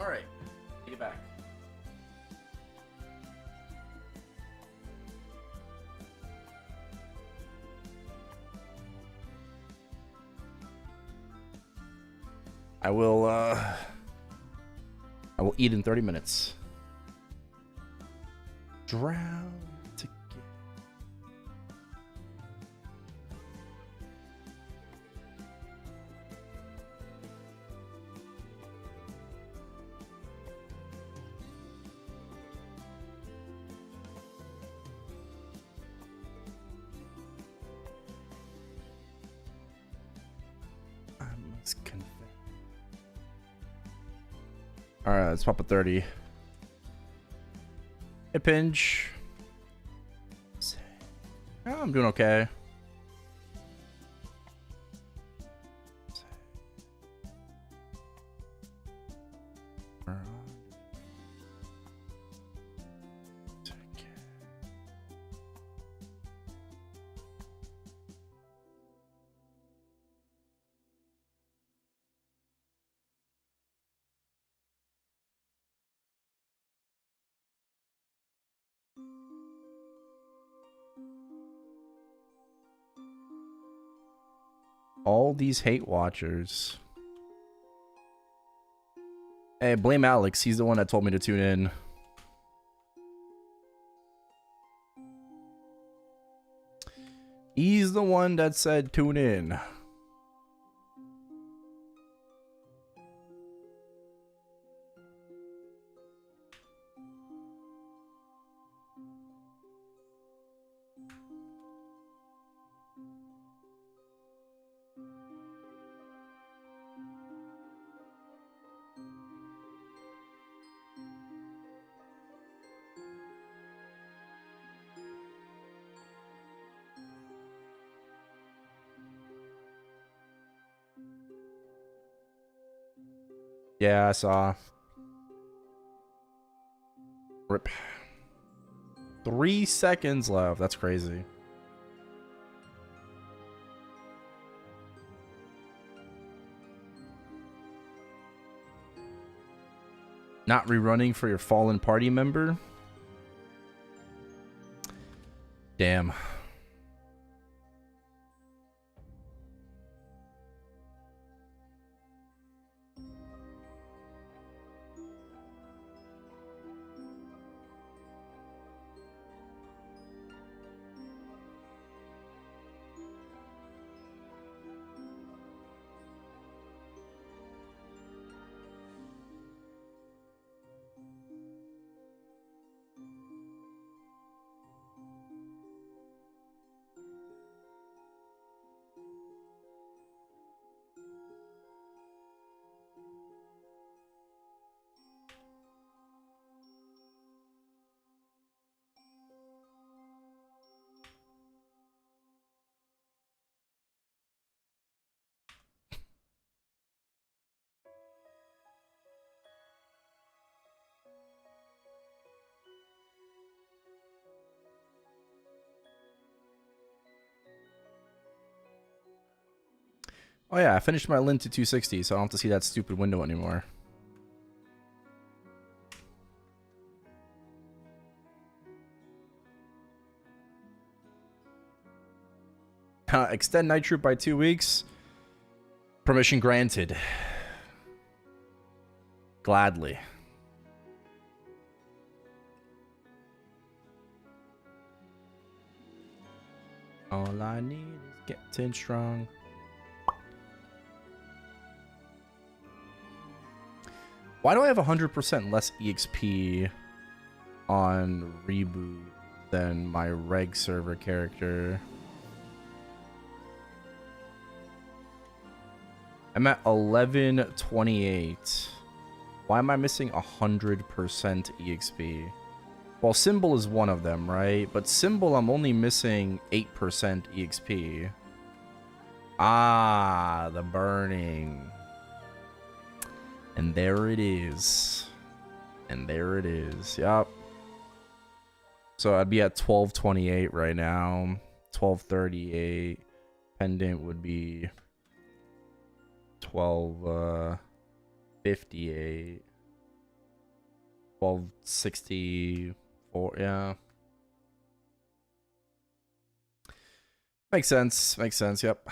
Alright, take it back. I will eat in 30 minutes. Drown together. I must confess. Alright, let's pop a 30. Hey, Pinch. Oh, I'm doing okay. All these hate watchers. Hey, blame Alex. He's the one that told me to tune in. He's the one that said tune in. Yeah, I saw. Rip. 3 seconds left. That's crazy. Not rerunning for your fallen party member? Damn. Oh yeah, I finished my lint to 260, so I don't have to see that stupid window anymore. Extend Night Troop by 2 weeks. Permission granted. Gladly. All I need is getting strong. Why do I have 100% less EXP on reboot than my reg server character? I'm at 1128. Why am I missing 100% EXP? Well, Symbol is one of them, right? But Symbol, I'm only missing 8% EXP. Ah, the burning. And there it is. And there it is. Yup. So I'd be at 1228 right now. 1238. Pendant would be 1258. 1264. Yeah. Makes sense. Makes sense. Yep.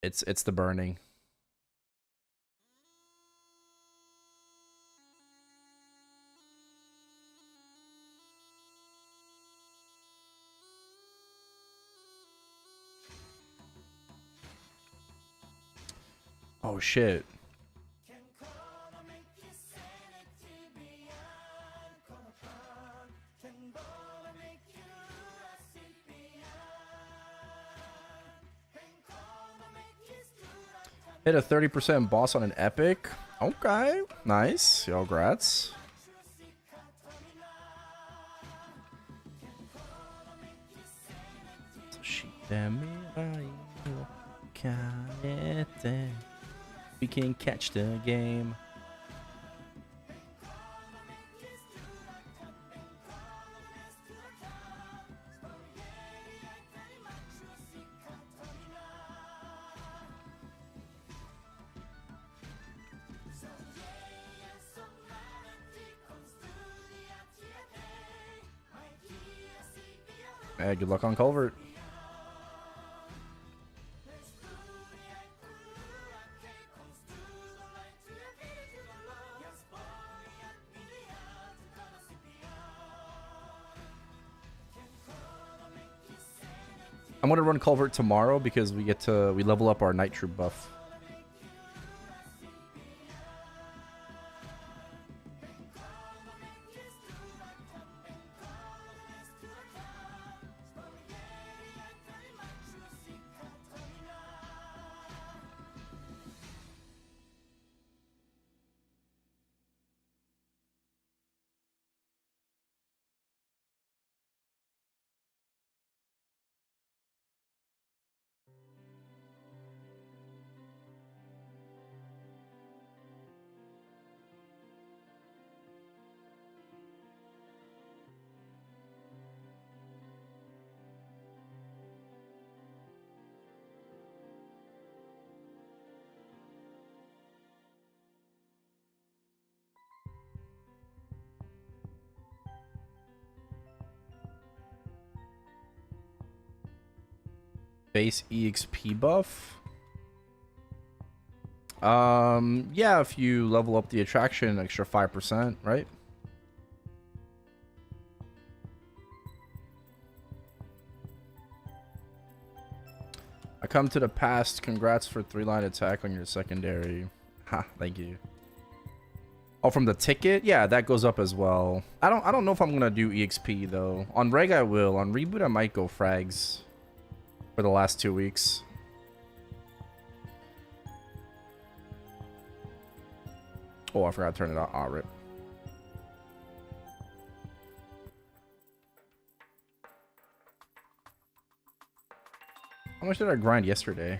It's the burning. Oh shit. Hit a 30% boss on an epic. Okay, nice. Yo, grats. We can catch the game. Hey, good luck on Culvert. I'm gonna run Culvert tomorrow because we level up our Night Troop buff. Base EXP buff. Yeah, if you level up the attraction an extra 5%, right? I come to the past. Congrats for 3-line attack on your secondary. Ha, thank you. Oh, from the ticket? Yeah, that goes up as well. I don't know if I'm gonna do EXP though. On Reg I will. On Reboot I might go frags for the last 2 weeks. Oh, I forgot to turn it on. Oh, rip. How much did I grind yesterday?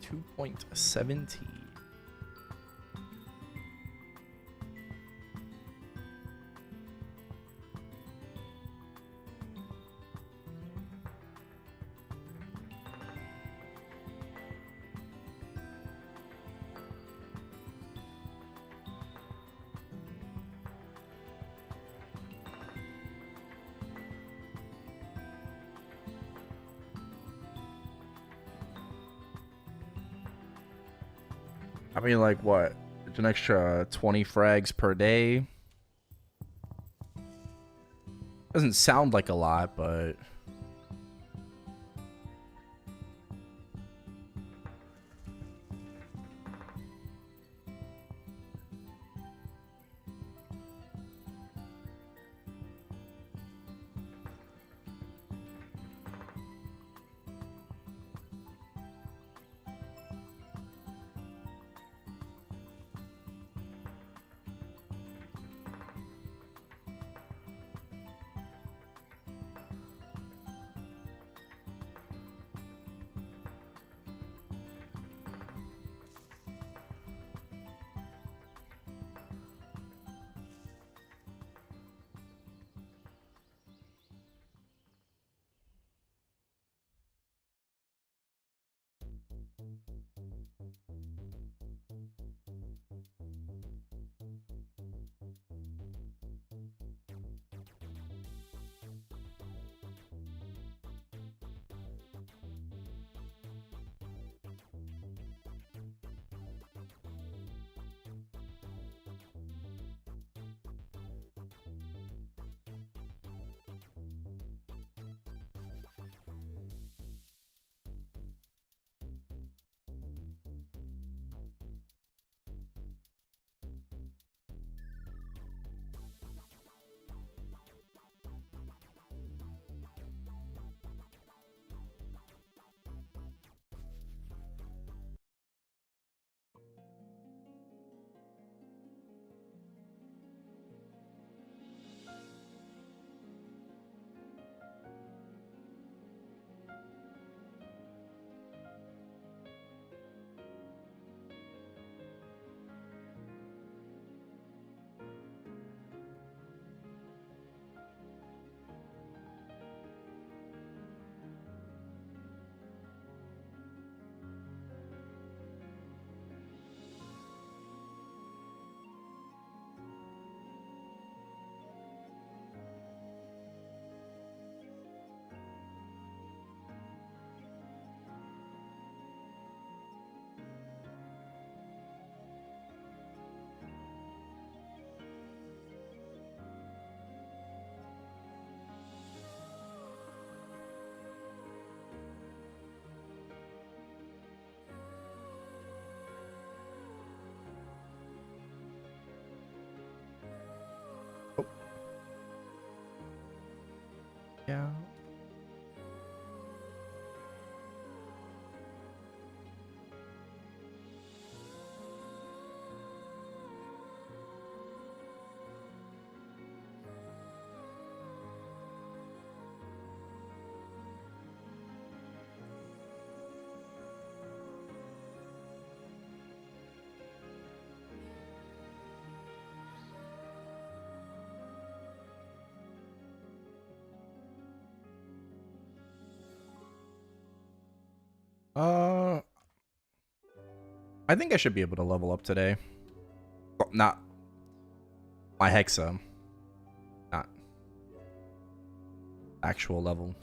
2.70. I mean, like, what? It's an extra 20 frags per day. Doesn't sound like a lot, but... Yeah. Uh, I think I should be able to level up today. Well, not my Hexa, not actual level.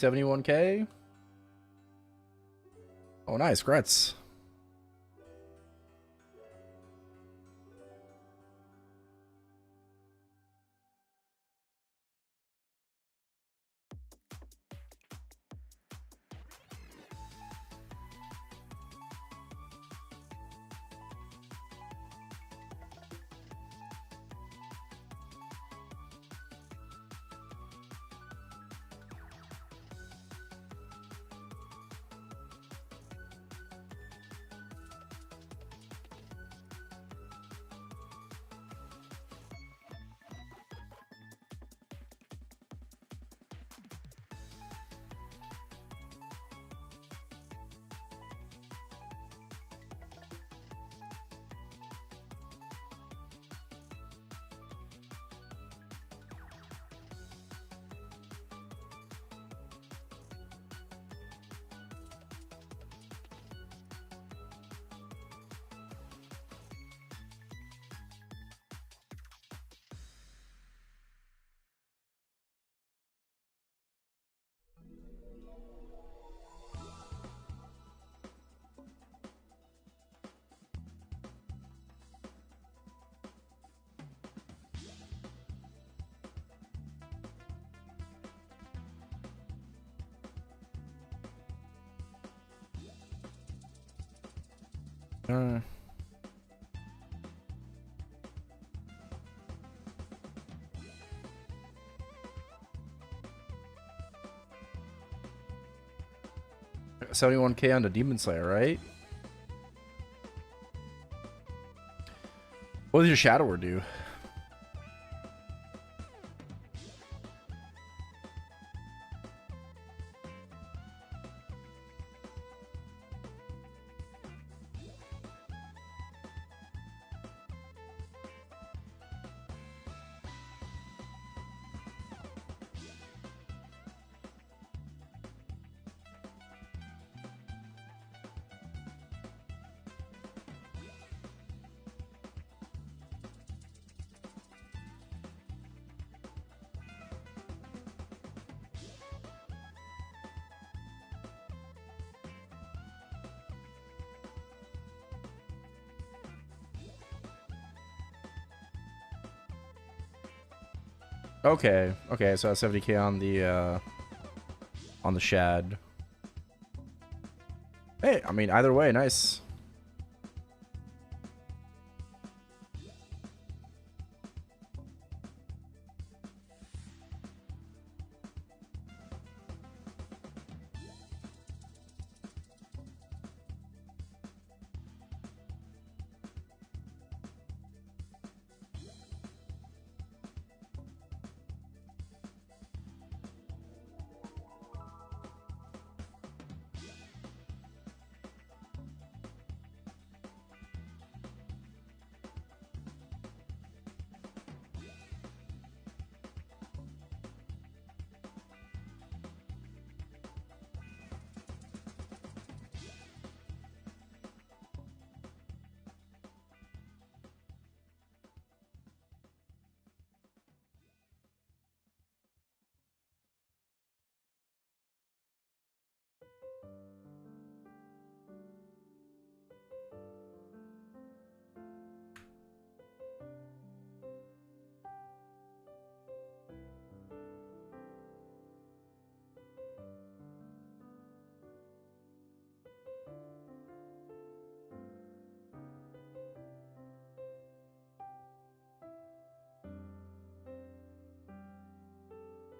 $71K. Oh, nice. Congrats. Uh, $71K on the Demon Slayer, right? What does your Shadower do? Okay, okay, so that's 70k on the shad. Hey, I mean, either way, nice.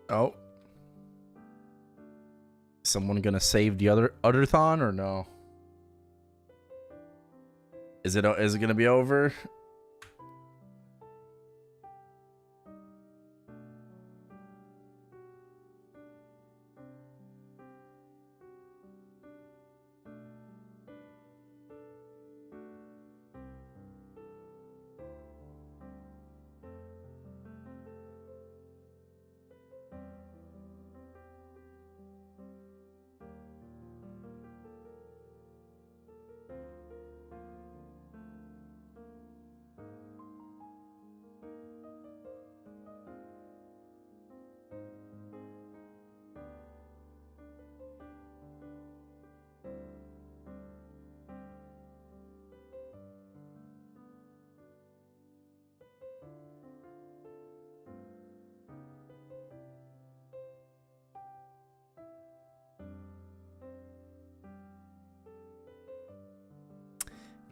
Oh. Someone gonna save the other thon or no? Is it gonna be over?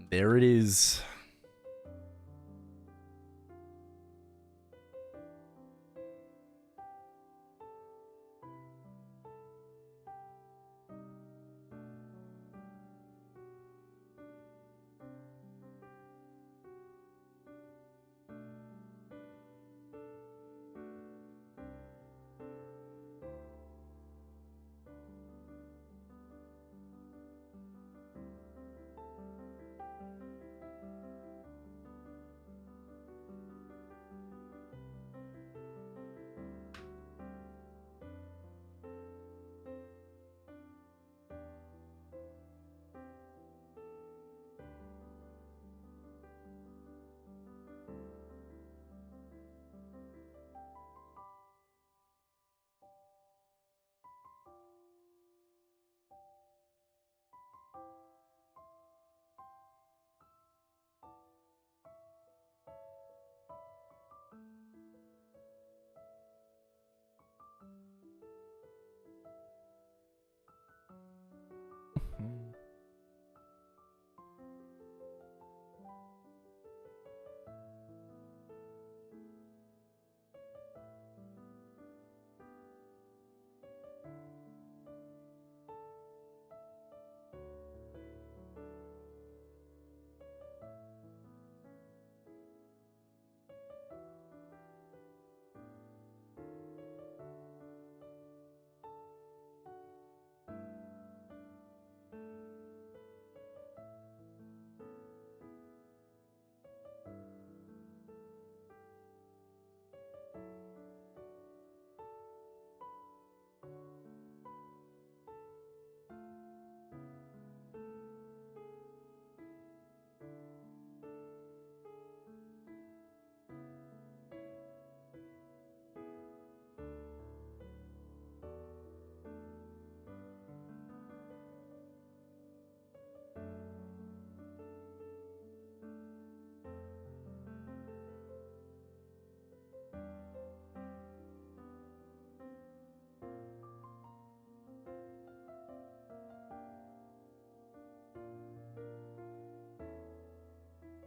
There it is.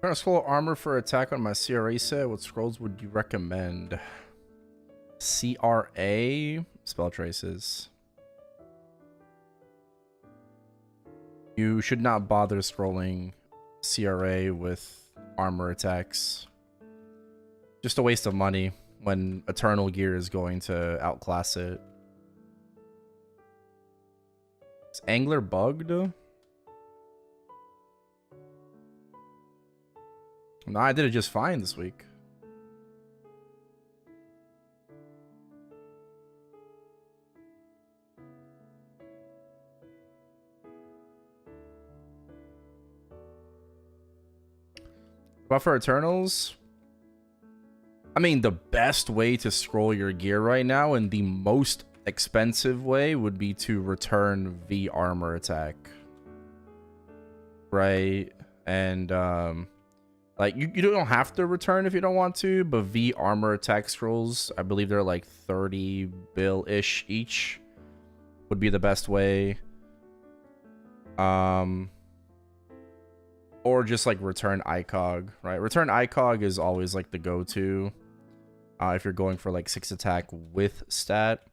Current scroll armor for attack on my CRA set. What scrolls would you recommend? CRA spell traces. You should not bother scrolling CRA with armor attacks. Just a waste of money when Eternal Gear is going to outclass it. Is Angler bugged? No, I did it just fine this week. But for Eternals, I mean, the best way to scroll your gear right now and the most expensive way would be to return V armor attack. Right? And, like, you don't have to return if you don't want to, but V armor attack scrolls, I believe they're like 30 bill-ish each, would be the best way. Or just like return ICOG, right? Return ICOG is always like the go-to if you're going for like 6 attack with stat.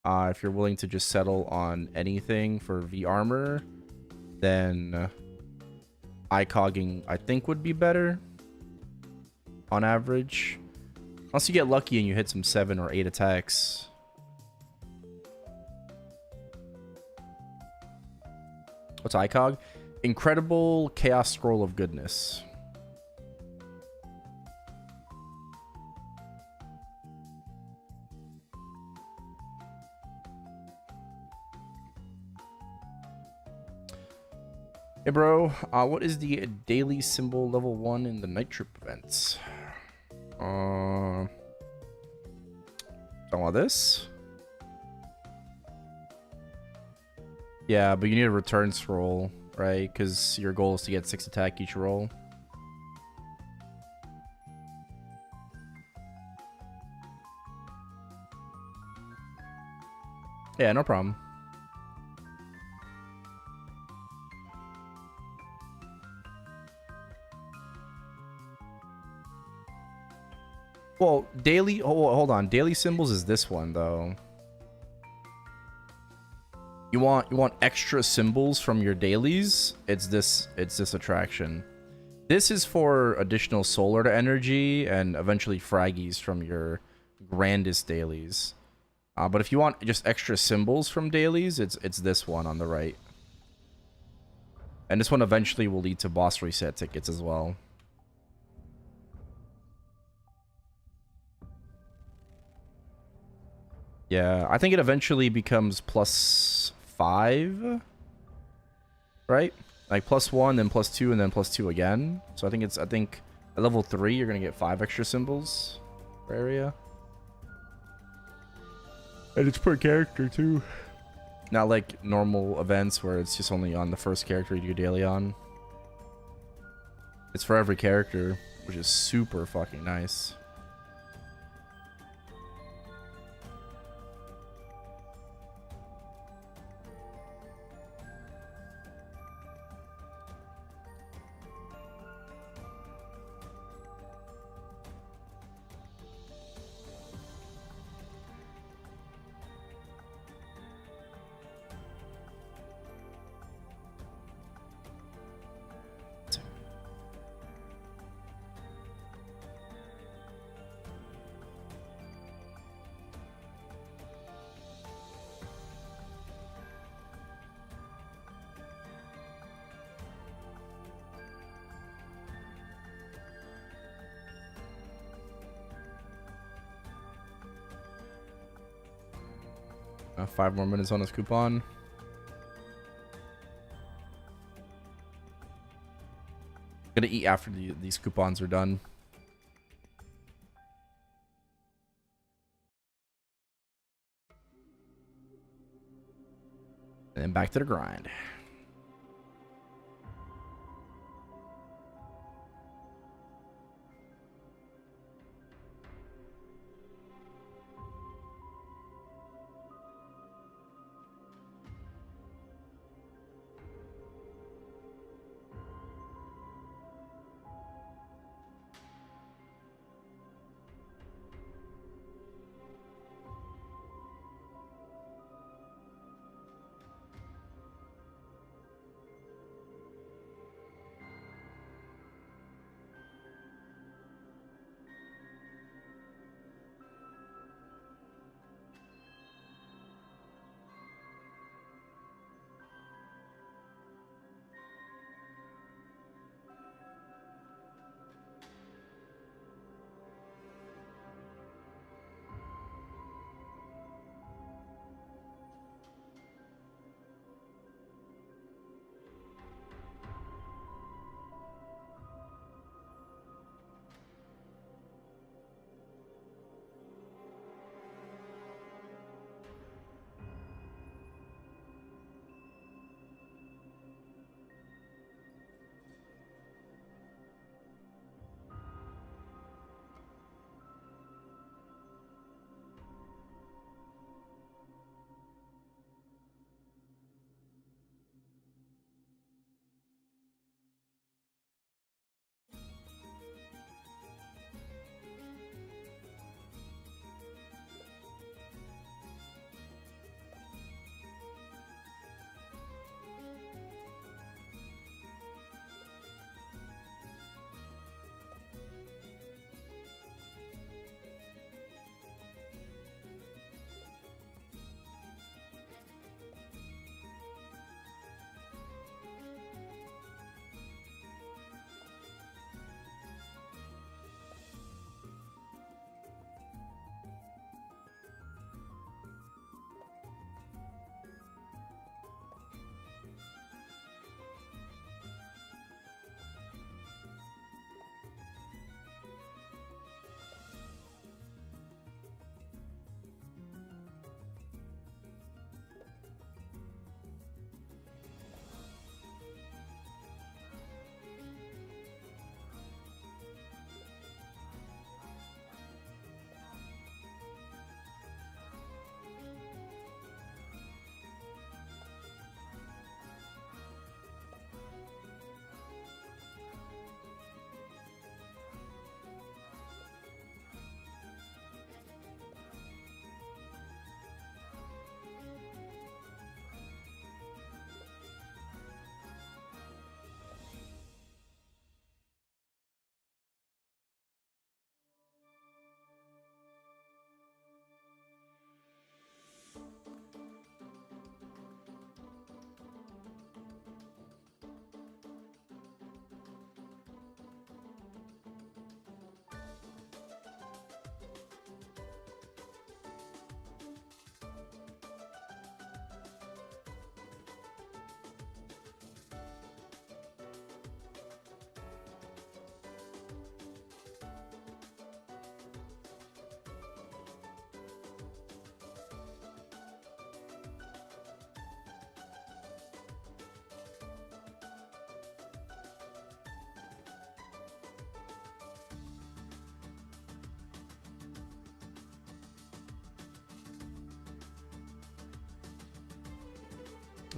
If you're willing to just settle on anything for V armor, then ICOGing I think would be better on average. Unless you get lucky and you hit some 7 or 8 attacks. What's ICOG? Incredible Chaos Scroll of Goodness. Hey bro, what is the daily symbol level 1 in the night trip events? Talking about this? Yeah, but you need a return scroll, right? Because your goal is to get 6 attack each roll. Yeah, no problem. Well, daily... Oh, hold on. Daily symbols is this one, though. You want extra symbols from your dailies? It's this attraction. This is for additional solar to energy and eventually fraggies from your grandest dailies. But if you want just extra symbols from dailies, it's this one on the right. And this one eventually will lead to boss reset tickets as well. Yeah, I think it eventually becomes +5, right? Like +1, then +2, and then +2 again. So I think at level 3 you're gonna get 5 extra symbols per area. And it's per character too. Not like normal events where it's just only on the first character you do daily on. It's for every character, which is super fucking nice. Five more minutes on this coupon. Gonna eat after these coupons are done. And then back to the grind.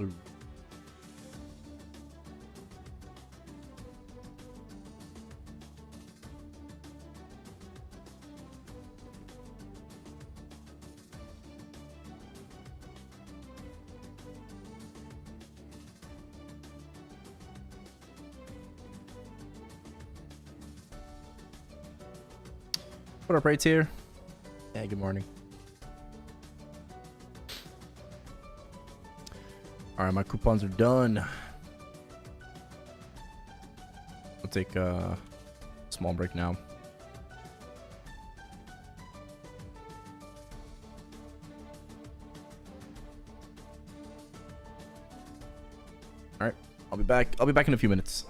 Ooh. What up, right here? Yeah, good morning. All right, my coupons are done. I'll take a small break now. All right, I'll be back. I'll be back in a few minutes.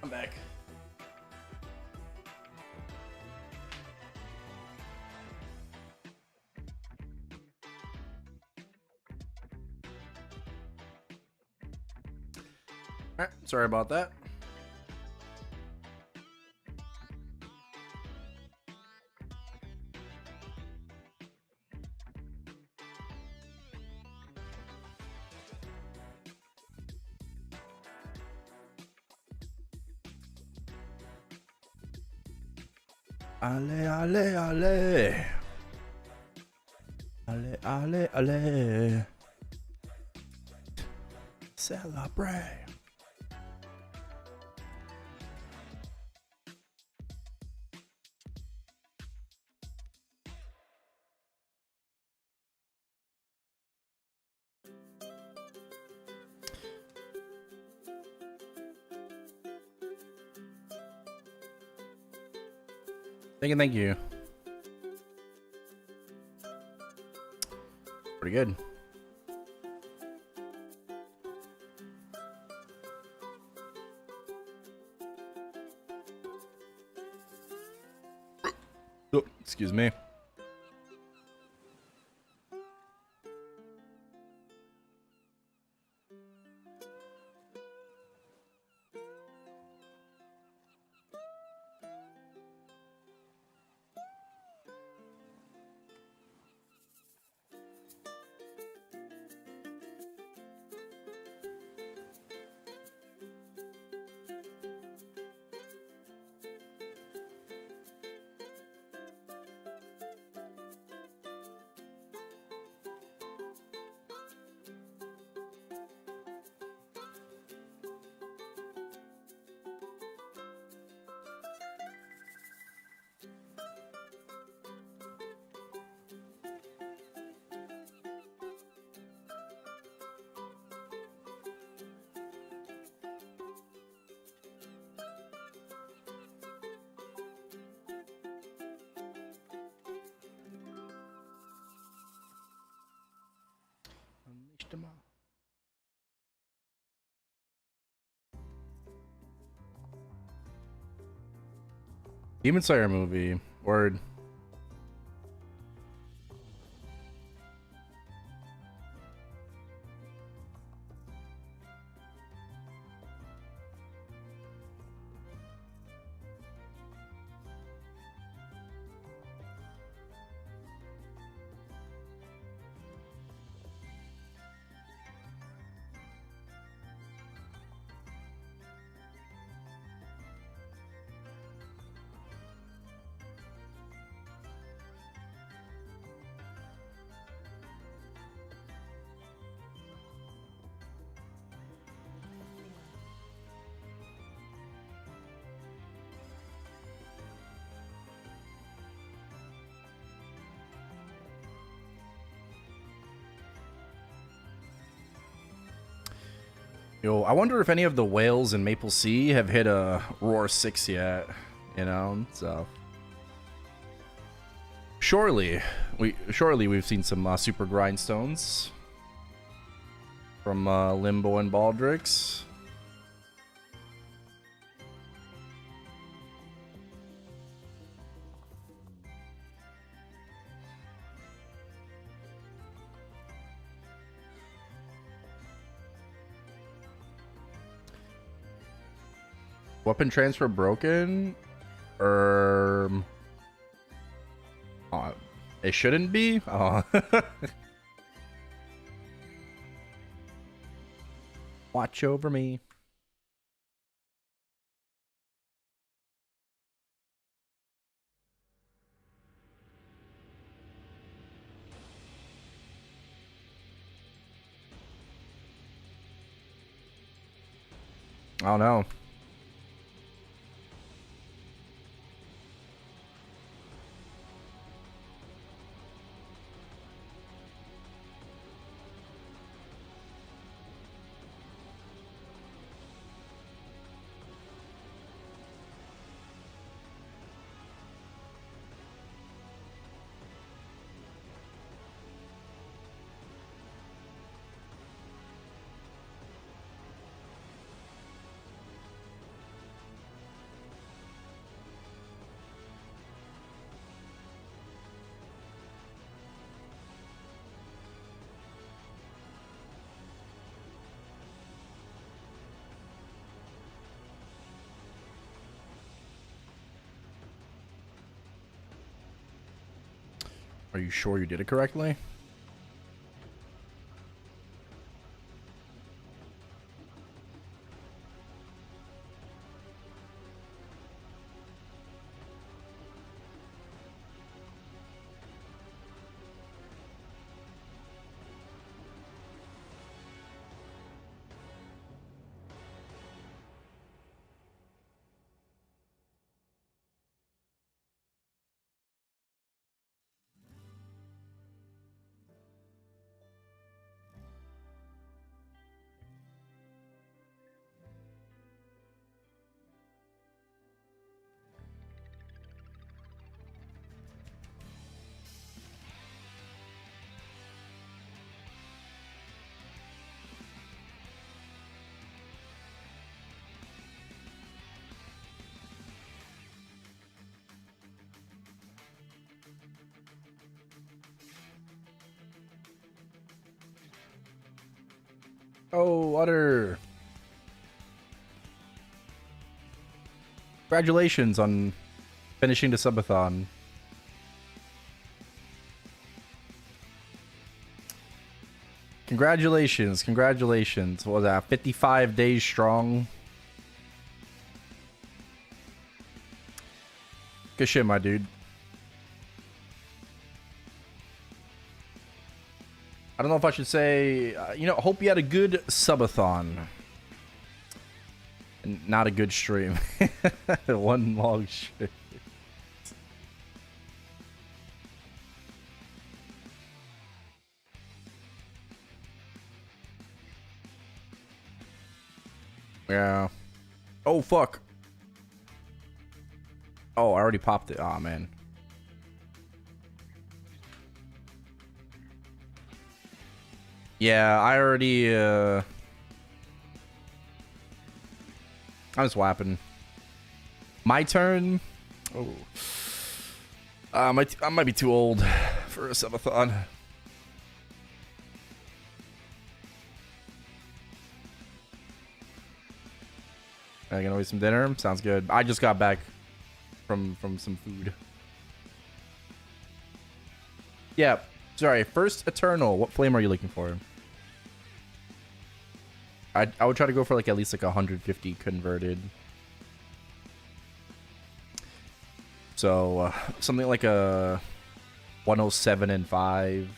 I'm back. All right, sorry about that. Ale, ale, ale. Ale, ale, ale. Celebrate. Thank you. Pretty good. Oh, excuse me. Unleash them all. Demon Slayer movie. Word. Yo, I wonder if any of the whales in Maple Sea have hit a Roar 6 yet, you know, so... Surely we've seen some super grindstones from Limbo and Baldrix. Weapon transfer broken? Oh, it shouldn't be? Oh. Watch over me. Oh no. Are you sure you did it correctly? Oh, Utter. Congratulations on finishing the subathon. Congratulations, congratulations. What was that? 55 days strong. Good shit, my dude. I don't know if I should say, you know, hope you had a good subathon. And not a good stream. One long shit. Yeah. Oh, fuck. Oh, I already popped it. Aw, oh, man. Yeah, I already, I'm just whapping. My turn? Oh. I might be too old for a subathon. I gonna wait some dinner? Sounds good. I just got back from some food. Yeah, sorry. First Eternal. What flame are you looking for? I would try to go for like at least like 150 converted. So something like a 107 and 5.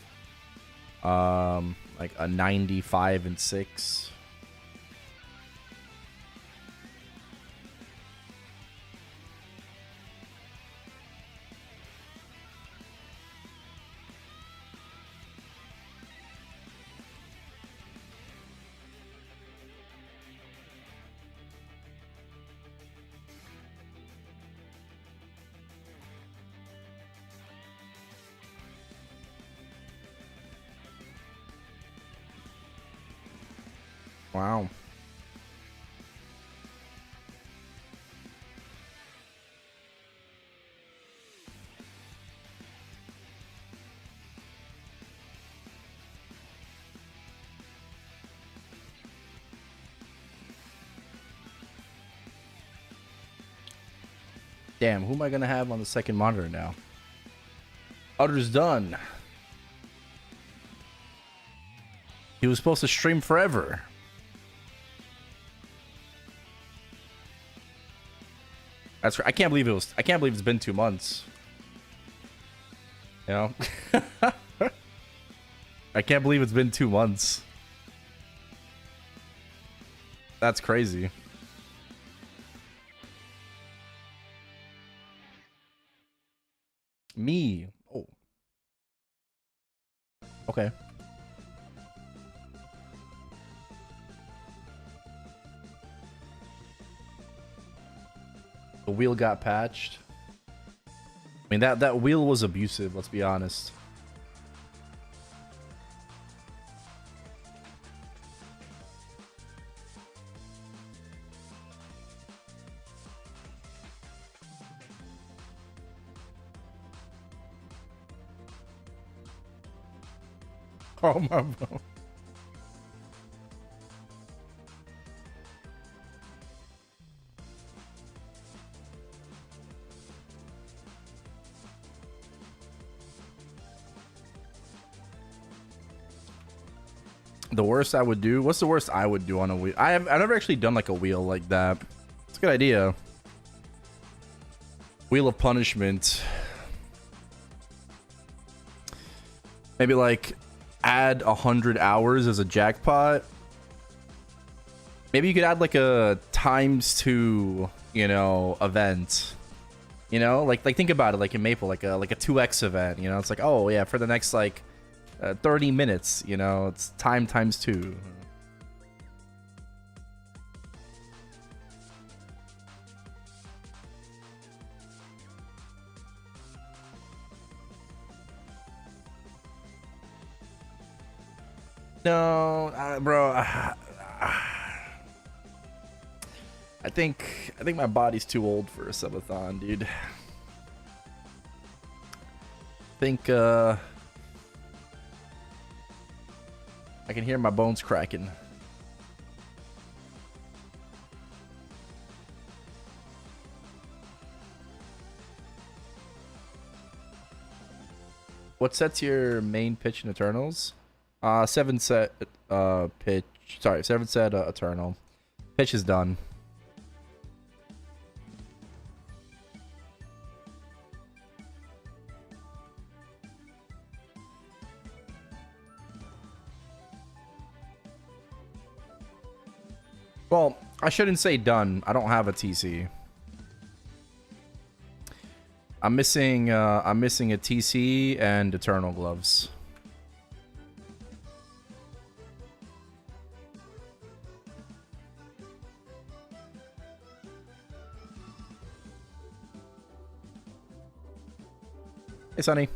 Like a 95 and 6. Wow. Damn, who am I gonna have on the second monitor now? Utter's done. He was supposed to stream forever. That's right. I can't believe it's been 2 months. You know? I can't believe it's been 2 months. That's crazy. Me. Oh. Okay. The wheel got patched. I mean, that wheel was abusive, let's be honest. Oh my bro. The worst I would do. What's the worst I would do on a wheel? I've never actually done like a wheel like that. It's a good idea. Wheel of punishment. Maybe like add 100 hours as a jackpot. Maybe you could add like a ×2, you know, event. You know, like think about it, like in Maple, like a 2x event. You know, it's like, oh yeah, for the next like 30 minutes, you know, it's time ×2. No, bro. I think my body's too old for a subathon, dude. I think I can hear my bones cracking. What sets your main pitch in Eternals? 7 set pitch. Sorry, 7 set Eternal. Pitch is done. Well, I shouldn't say done. I don't have a TC. I'm missing a TC and Eternal gloves. Hey, Sonny.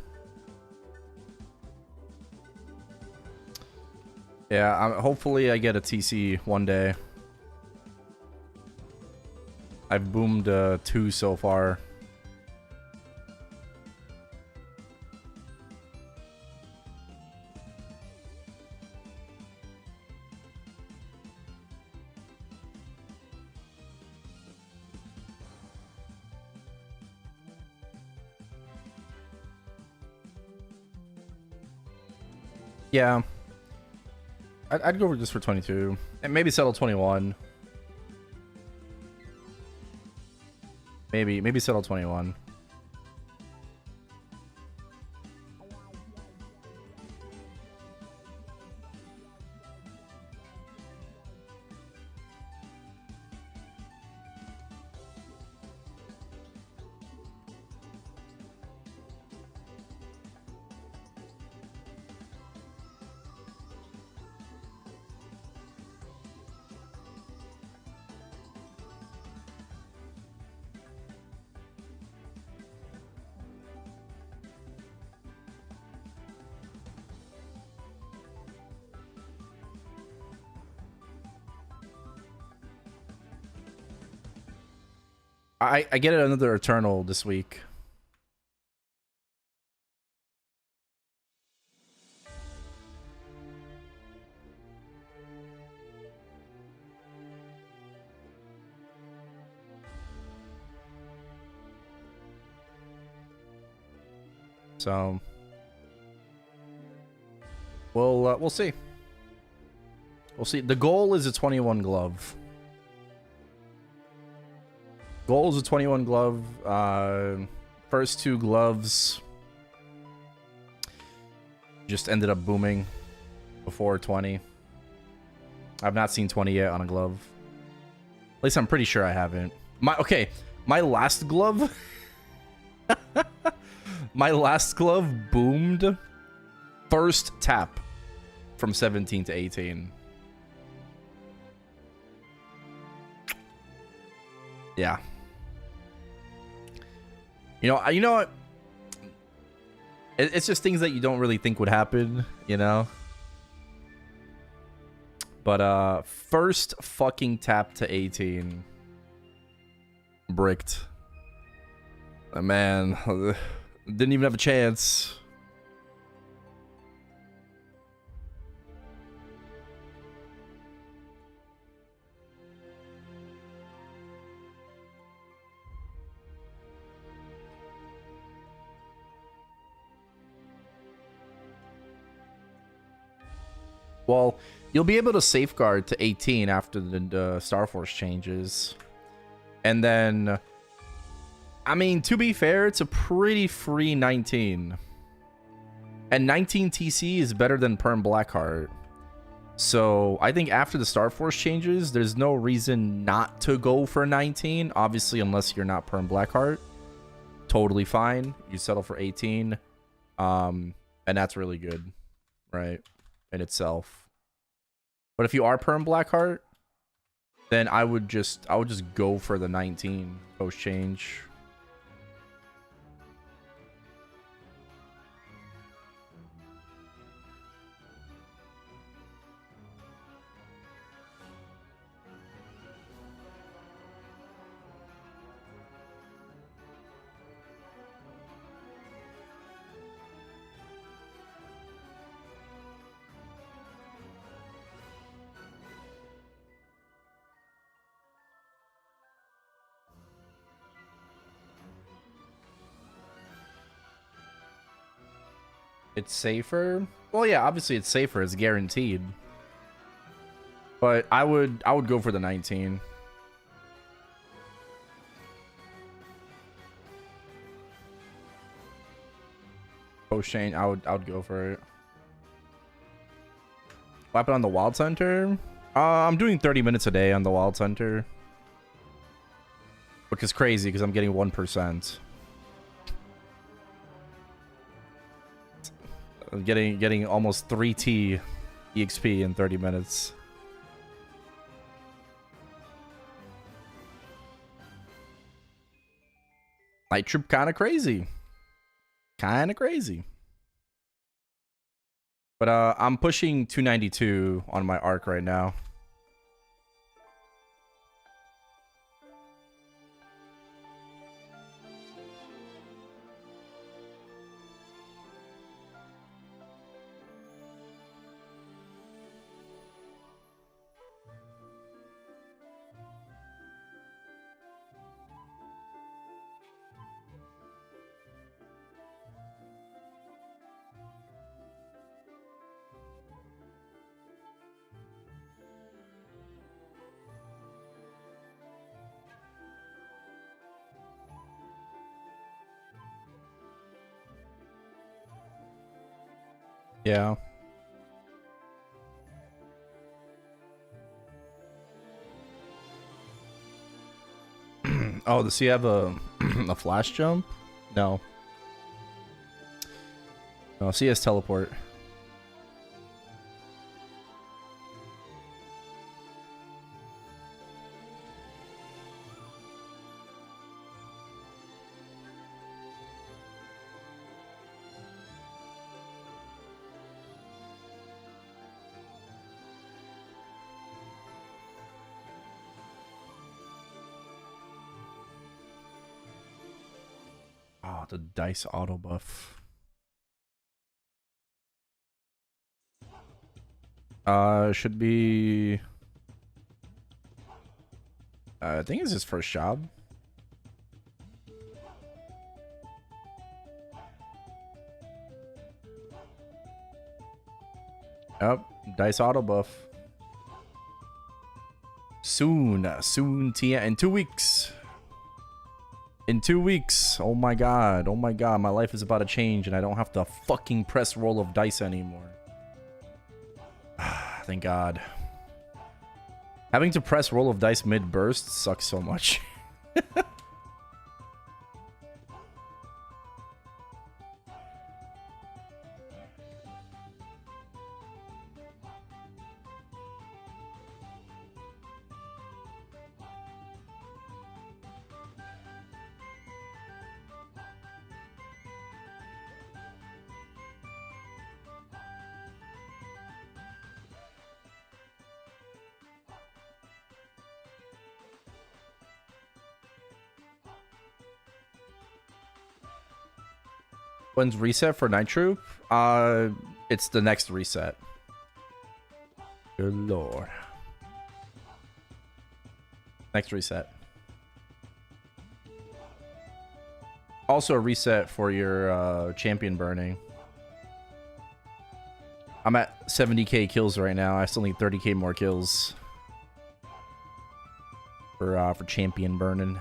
Yeah, hopefully I get a TC one day. I've boomed 2 so far. Yeah. I'd go just for 22. And maybe settle 21. Maybe settle 21. I get another Eternal this week. So we'll see. We'll see. The goal is a 21 glove. Goal is a 21 glove. First two gloves just ended up booming before 20. I've not seen 20 yet on a glove. At least I'm pretty sure I haven't. My last glove my last glove boomed first tap from 17 to 18. Yeah. You know what? It's just things that you don't really think would happen, you know? But first fucking tap to 18. Bricked. Man, didn't even have a chance. Well, you'll be able to safeguard to 18 after the Star Force changes. And then, I mean, to be fair, it's a pretty free 19. And 19 TC is better than Perm Blackheart. So, I think after the Star Force changes, there's no reason not to go for 19. Obviously, unless you're not Perm Blackheart. Totally fine. You settle for 18. And that's really good, right? In itself. But if you are Perm Blackheart, then I would just go for the 19 post change. It's safer. Well, yeah, obviously it's safer. It's guaranteed. But I would go for the 19. Post chain, I would go for it. Weapon on the Wild Center. I'm doing 30 minutes a day on the Wild Center, which is crazy because I'm getting 1%. I'm getting almost 3T EXP in 30 minutes. Night Troop kind of crazy. Kind of crazy. But I'm pushing 292 on my arc right now. Yeah. Oh, does he have a a flash jump? No. No, so he has teleport. Oh, the dice auto buff. Should be. I think it's his first job. Yep, dice auto buff. Soon, Tia, in 2 weeks. In 2 weeks. Oh my god, my life is about to change and I don't have to fucking press roll of dice anymore. Thank god. Having to press roll of dice mid-burst sucks so much. When's reset for Night Troop? It's the next reset. Good lord. Next reset. Also a reset for your champion burning. I'm at 70k kills right now. I still need 30k more kills for champion burning.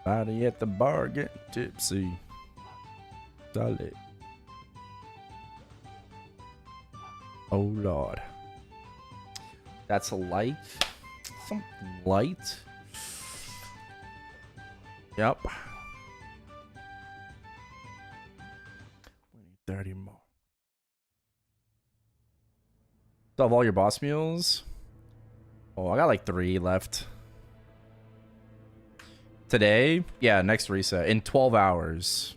Body at the bar getting tipsy. Solid. Oh lord. That's a light. Something light. Yep. We need 30 more. Still have all your boss meals? Oh, I got like 3 left. Today? Yeah, next reset. In 12 hours.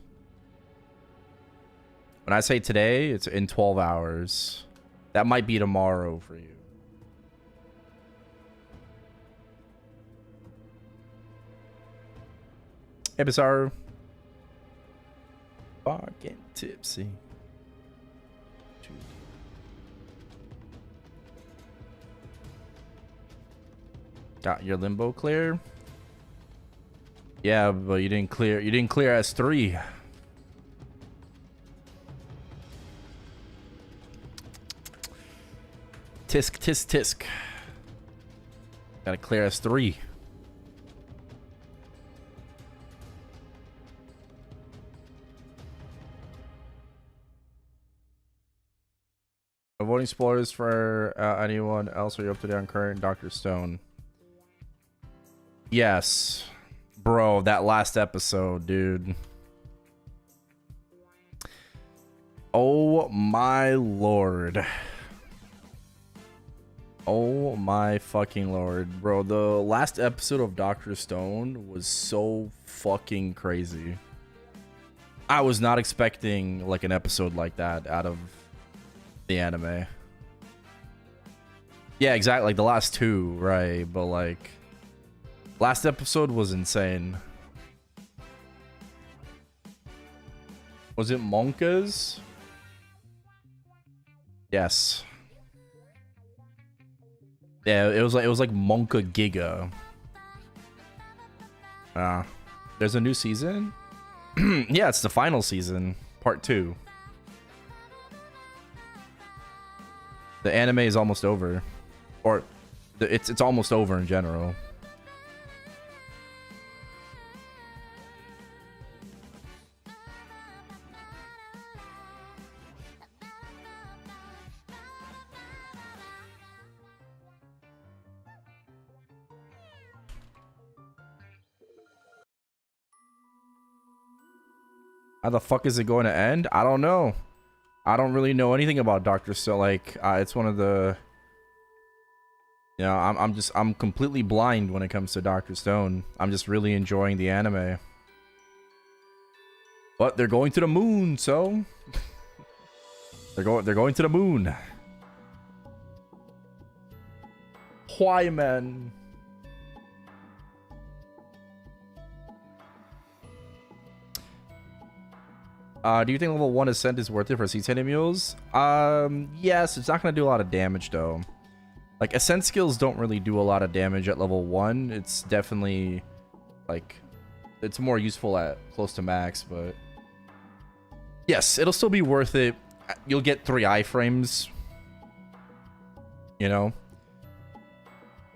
When I say today, it's in 12 hours. That might be tomorrow for you. Hey, Bizarro. Bar getting tipsy. Got your limbo clear? Yeah, but you didn't clear S3. Tisk. Gotta clear S3. Avoiding spoilers for anyone else. Are you up to date on current Dr. Stone? Yes. Bro, that last episode, dude. Oh my lord. Oh my fucking lord. Bro, the last episode of Dr. Stone was so fucking crazy. I was not expecting like an episode like that out of the anime. Yeah, exactly. Like the last 2, right? But like last episode was insane. Was it Monka's? Yes. Yeah, it was like Monka Giga. There's a new season? Yeah, it's the final season, part 2. The anime is almost over. Or it's almost over in general. How the fuck is it going to end? I don't know. I don't really know anything about Dr. Stone. Like, it's one of the... You know, I'm completely blind when it comes to Dr. Stone. I'm just really enjoying the anime. But they're going to the moon, so... they're going to the moon. Why, man? Do you think level 1 Ascent is worth it for C10 mules? Yes, it's not going to do a lot of damage, though. Like, Ascent skills don't really do a lot of damage at level 1. It's definitely, like, it's more useful at close to max, but... Yes, it'll still be worth it. you'll get 3 iframes, you know.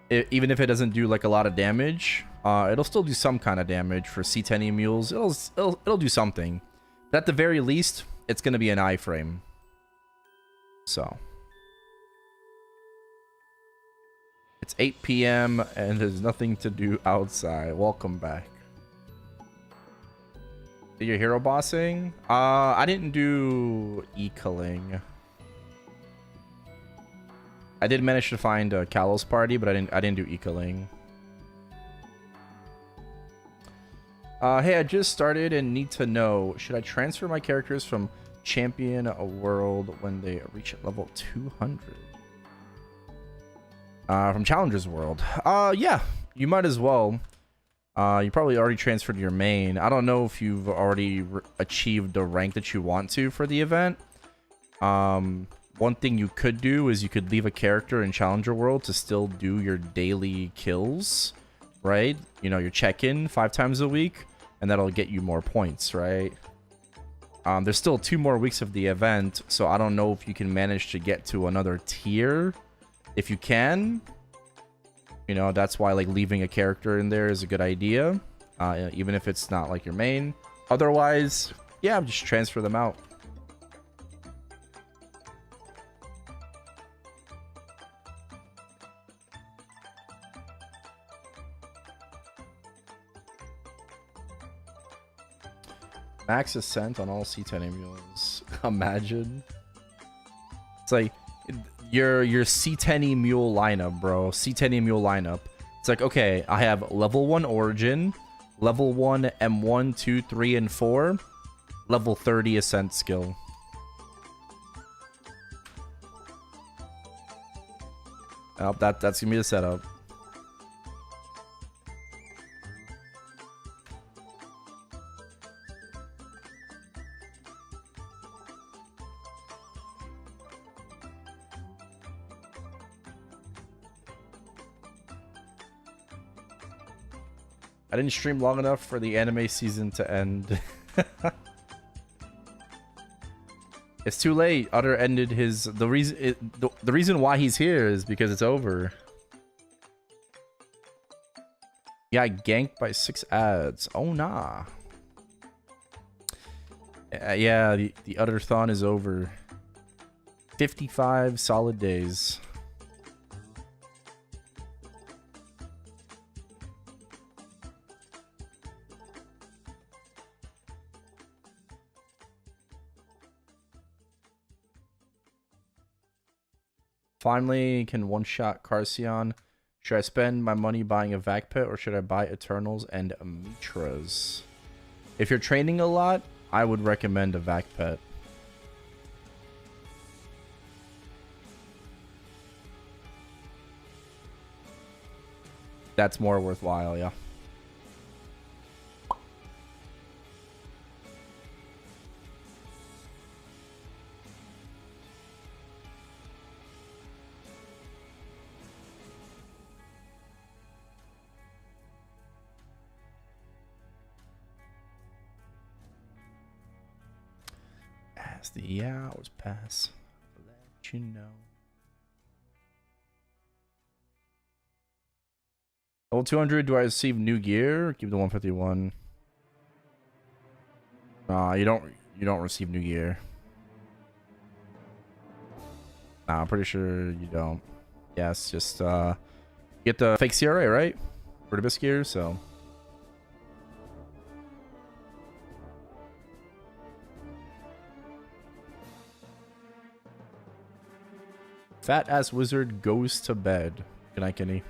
Even if it doesn't do like a lot of damage, it'll still do some kind of damage for C10 mules. It'll do something. But at the very least, it's gonna be an iframe. So it's 8 p.m. and there's nothing to do outside. Welcome back. Did your hero bossing? I didn't do e-culling. I did manage to find a Kalos party, but I didn't do e-culling. Hey, I just started and need to know, should I transfer my characters from champion a world when they reach level 200? From Challenger's World. Yeah, you might as well. You probably already transferred your main. I don't know if you've already achieved the rank that you want to for the event. One thing you could do is you could leave a character in Challenger World to still do your daily kills, right? You know, your check-in 5 times a week, and that'll get you more points, right? There's still 2 more weeks of the event, so I don't know if you can manage to get to another tier. If you can, you know, that's why like leaving a character in there is a good idea, even if it's not like your main. Otherwise, yeah, just transfer them out. Max Ascent on all C10 mules. Imagine. It's like your C10 mule lineup, bro. C10 mule lineup. It's like, okay, I have level 1 Origin, level 1 M1, 2, 3, and 4, level 30 Ascent skill. Oh, that's gonna be the setup. I didn't stream long enough for the anime season to end. It's too late. Utter ended his... The reason why he's here is because it's over. Yeah, I ganked by 6 ads. Oh, nah. Yeah, the Utter-thon is over. 55 solid days. Finally, can one-shot Carcion. Should I spend my money buying a Vac Pet, or should I buy Eternals and Mitras? If you're training a lot, I would recommend a Vac Pet. That's more worthwhile, yeah. As the hours pass, I'll let you know. Level 200, do I receive new gear? Keep the 151. You don't receive new gear. Nah, I'm pretty sure you don't. Yes, just get the fake CRA, right? For the best gear, so. Fat ass wizard goes to bed. Good night, Kenny.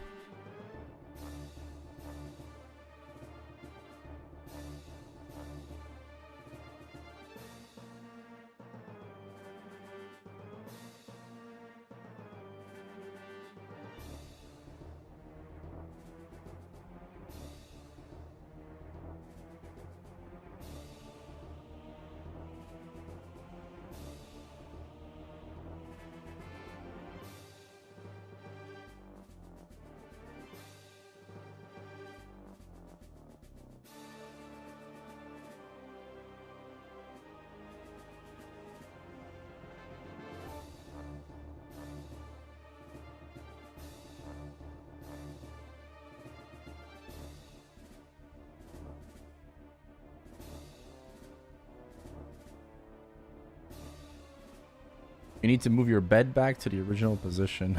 You need to move your bed back to the original position.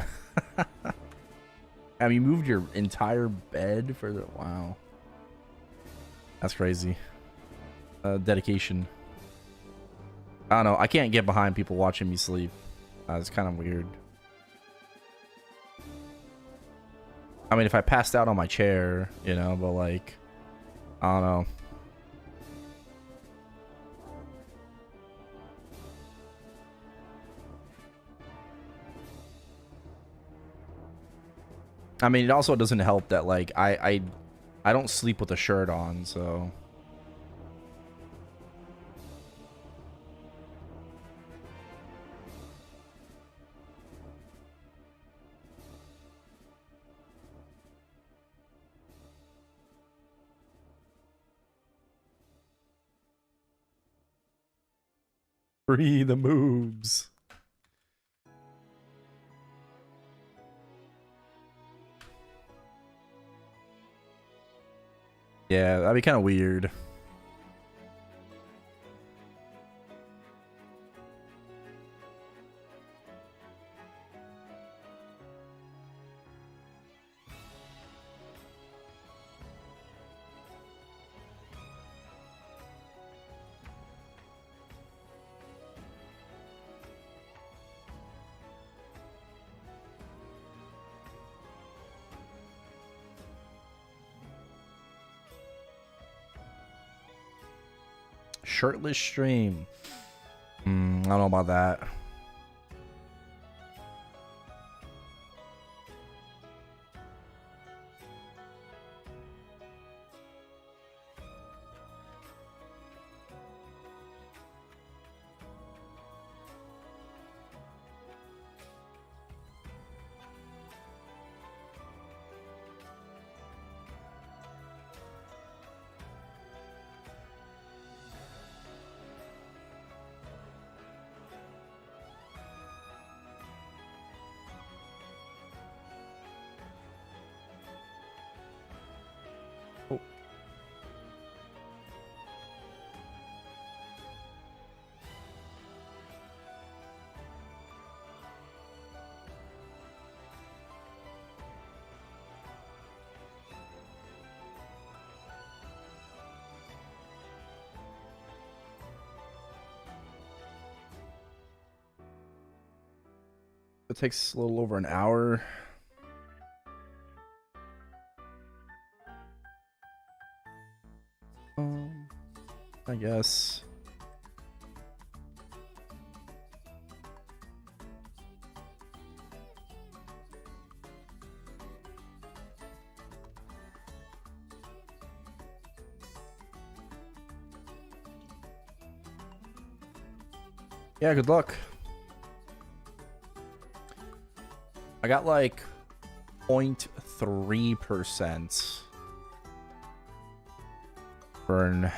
Have you moved your entire bed for the... Wow. That's crazy. Dedication. I don't know. I can't get behind people watching me sleep. It's kind of weird. I mean, if I passed out on my chair, you know, but like... I don't know. I mean, it also doesn't help that like I don't sleep with a shirt on, so free the moves. Yeah, that'd be kind of weird. Shirtless stream. I don't know about that. It takes a little over an hour. I guess. Yeah, good luck. I got like 0.3% for an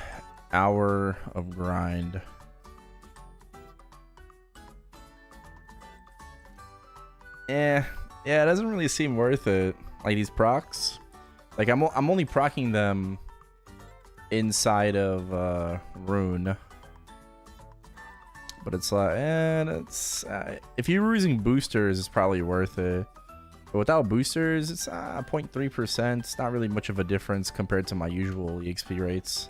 hour of grind. Yeah, it doesn't really seem worth it. Like these procs, like I'm only procking them inside of Rune. But it's like, if you were using boosters, it's probably worth it. But without boosters, it's 0.3%. It's not really much of a difference compared to my usual EXP rates.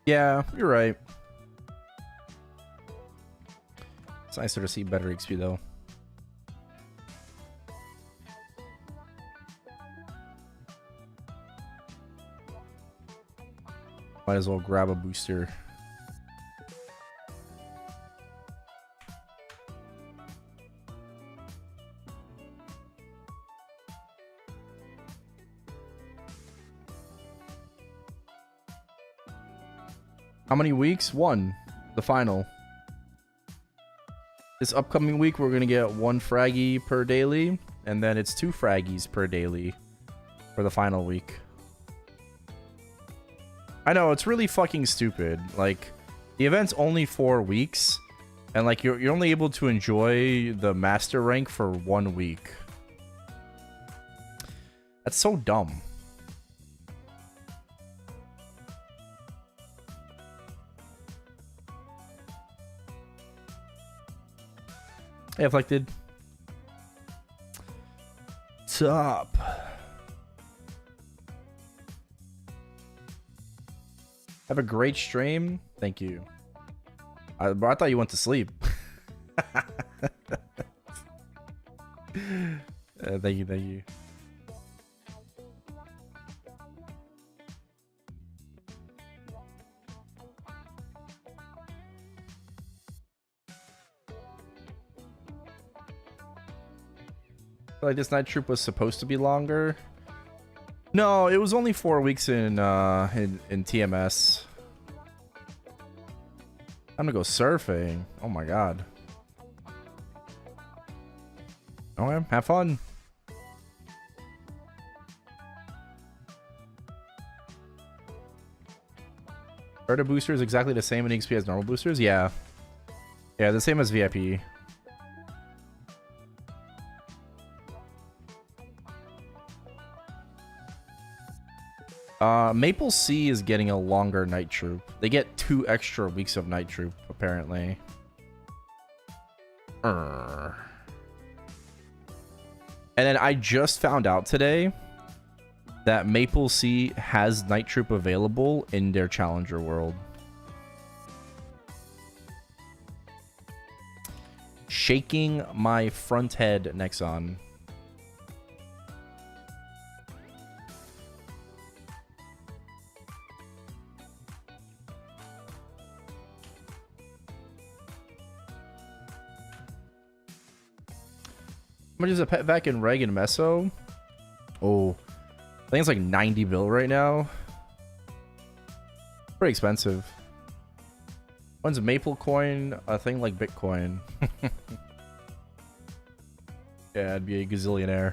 Yeah, you're right. It's nicer to see better XP though. Might as well grab a booster. How many weeks? One. The final. This upcoming week, we're going to get 1 fraggy per daily, and then it's 2 fraggies per daily for the final week. I know, it's really fucking stupid. Like, the event's only 4 weeks, and like you're only able to enjoy the master rank for 1 week. That's so dumb. Hey, Afflicted. Top. Have a great stream. Thank you. Bro, I thought you went to sleep. Thank you, thank you. Like this night troop was supposed to be longer. No, it was only 4 weeks in TMS. I'm gonna go surfing. Oh my god. Okay, have fun. Starter booster is exactly the same in XP as normal boosters? Yeah. Yeah, the same as VIP. Maple C is getting a longer night troop. They get 2 extra weeks of night troop, apparently. And then I just found out today that Maple C has night troop available in their Challenger world. Shaking my front head, Nexon. How much is a pet vac in Reg and Meso? Oh, I think it's like 90 bill right now. Pretty expensive. When's Maple Coin a thing like Bitcoin? Yeah, I'd be a gazillionaire.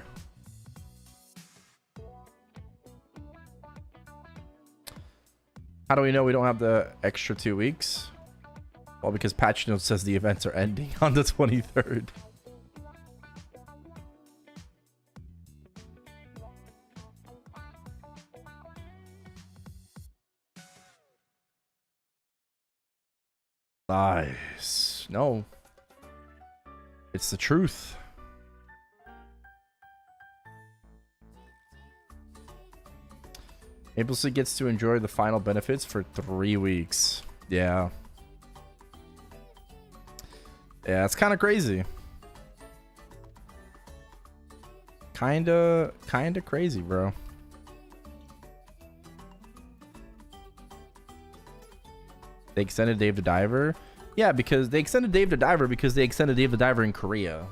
How do we know we don't have the extra 2 weeks? Well, because patch notes says the events are ending on the 23rd. Lies. No. It's the truth. Maple Seed gets to enjoy the final benefits for 3 weeks. Yeah. Yeah, it's kind of crazy. Kinda crazy, bro. They extended Dave the Diver. Yeah, because they extended Dave the Diver because they extended Dave the Diver in Korea.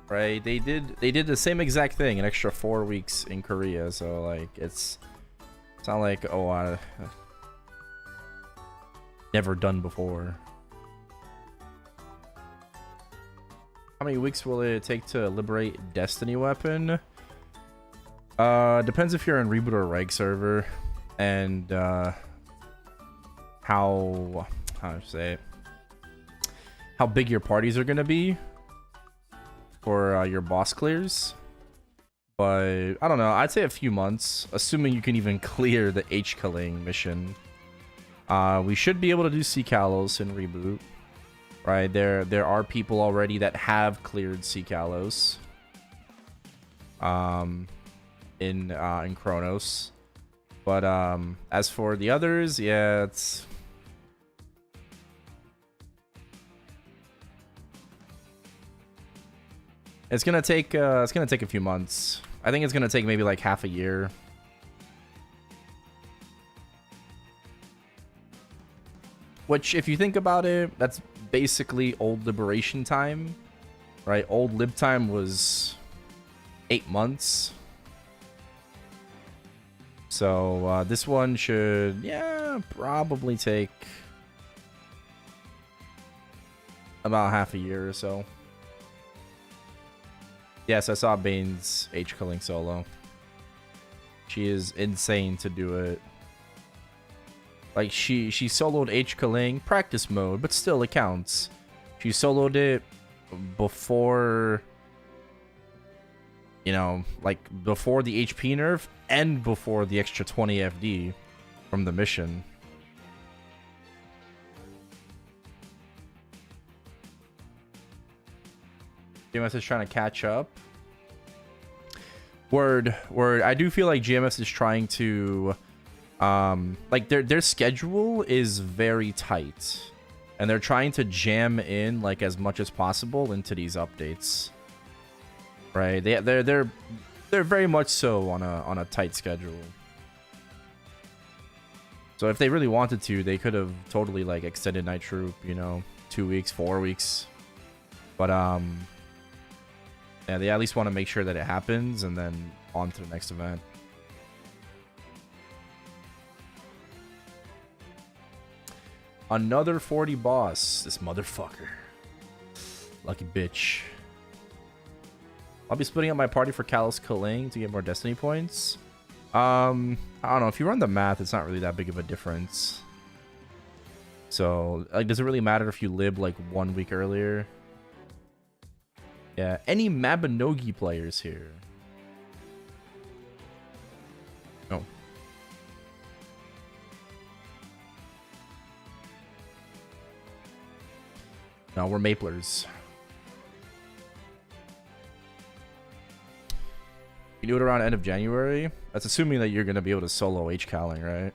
Right? They did the same exact thing, an extra 4 weeks in Korea. So like it's not like, oh, I never done before. How many weeks will it take to liberate Destiny weapon? Depends if you're in reboot or reg server. And how to say it, how big your parties are gonna be for your boss clears. But I don't know, I'd say a few months, assuming you can even clear the H killing mission. We should be able to do C Kalos in reboot, right? There are people already that have cleared C Kalos in Chronos. But as for the others, yeah, it's gonna take a few months. I think it's gonna take maybe like half a year. Which, if you think about it, that's basically old liberation time, right? Old lib time was 8 months. So this one should, yeah, probably take about half a year or so. Yes, I saw Bane's H killing solo. She is insane to do it. Like she soloed H killing practice mode, but still it counts. She soloed it before, you know, like before the HP nerf and before the extra 20 FD from the mission. GMS is trying to catch up. Word. I do feel like GMS is trying to, like their schedule is very tight, and they're trying to jam in like as much as possible into these updates. Right? They're very much so on a tight schedule. So if they really wanted to, they could have totally like extended Night Troop, you know, 2 weeks, 4 weeks. But yeah, they at least want to make sure that it happens and then on to the next event. Another 40 boss. This motherfucker. Lucky bitch. I'll be splitting up my party for Callous Killing to get more Destiny points. I don't know. If you run the math, it's not really that big of a difference. So, like, does it really matter if you lib like 1 week earlier? Yeah. Any Mabinogi players here? No. No, we're Maplers. You do it around end of January? That's assuming that you're going to be able to solo H-Calling, right?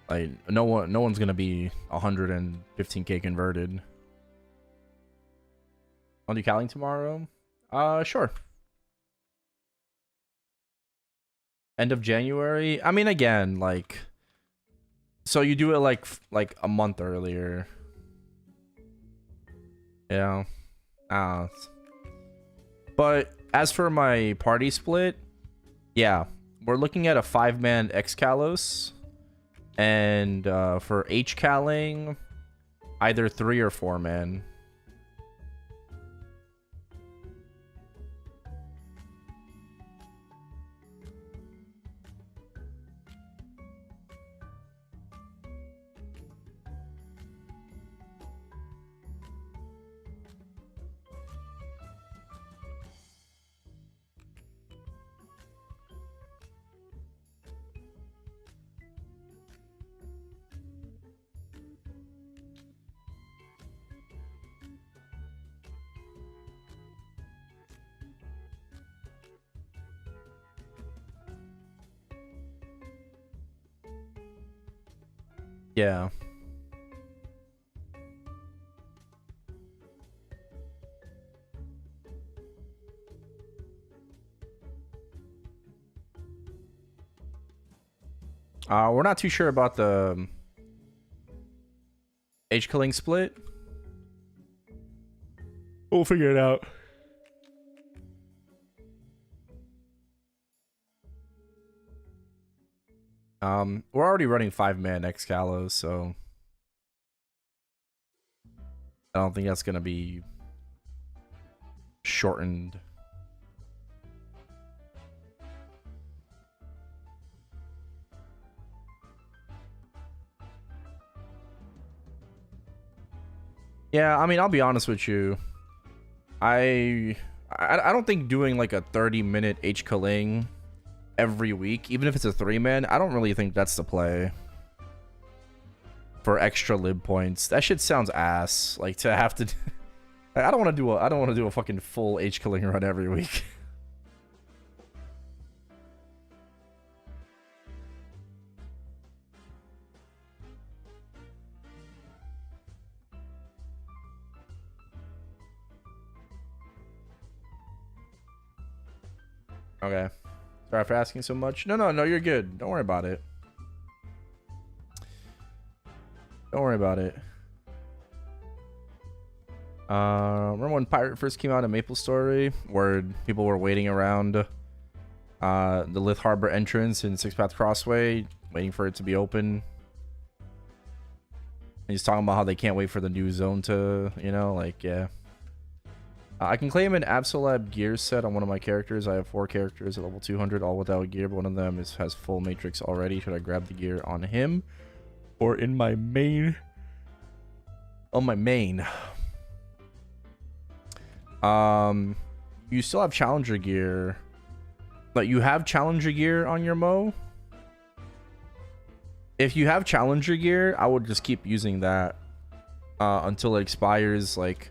Like, no one's going to be 115k converted. Want to do Calling tomorrow? Sure. End of January? I mean, again, like... So you do it like a month earlier. Yeah. But as for my party split, yeah, we're looking at a 5-man X-Kalos, and for H-Calling, either 3 or 4-man. Yeah. We're not too sure about the H-Killing split. We'll figure it out. We're already running 5-man X-Kalos, so I don't think that's gonna be shortened. Yeah, I mean, I'll be honest with you. I don't think doing like a 30-minute H-Killing every week, even if it's a 3-man, I don't really think that's the play for extra lib points. That shit sounds ass. Like, to have to I don't want to do a fucking full H-Killing run every week. Okay. Sorry for asking so much. No, you're good. Don't worry about it. Don't worry about it. Remember when Pirate first came out in MapleStory, where people were waiting around the Lith Harbor entrance in Six Path Crossway, waiting for it to be open? He's talking about how they can't wait for the new zone to, you know, like, yeah. I can claim an Absolab gear set on one of my characters. I have 4 characters at level 200, all without gear, but one of them has full matrix already. Should I grab the gear on him or in my main? On my main. You still have challenger gear, but you have challenger gear on your Mo. If you have challenger gear, I would just keep using that until it expires. Like,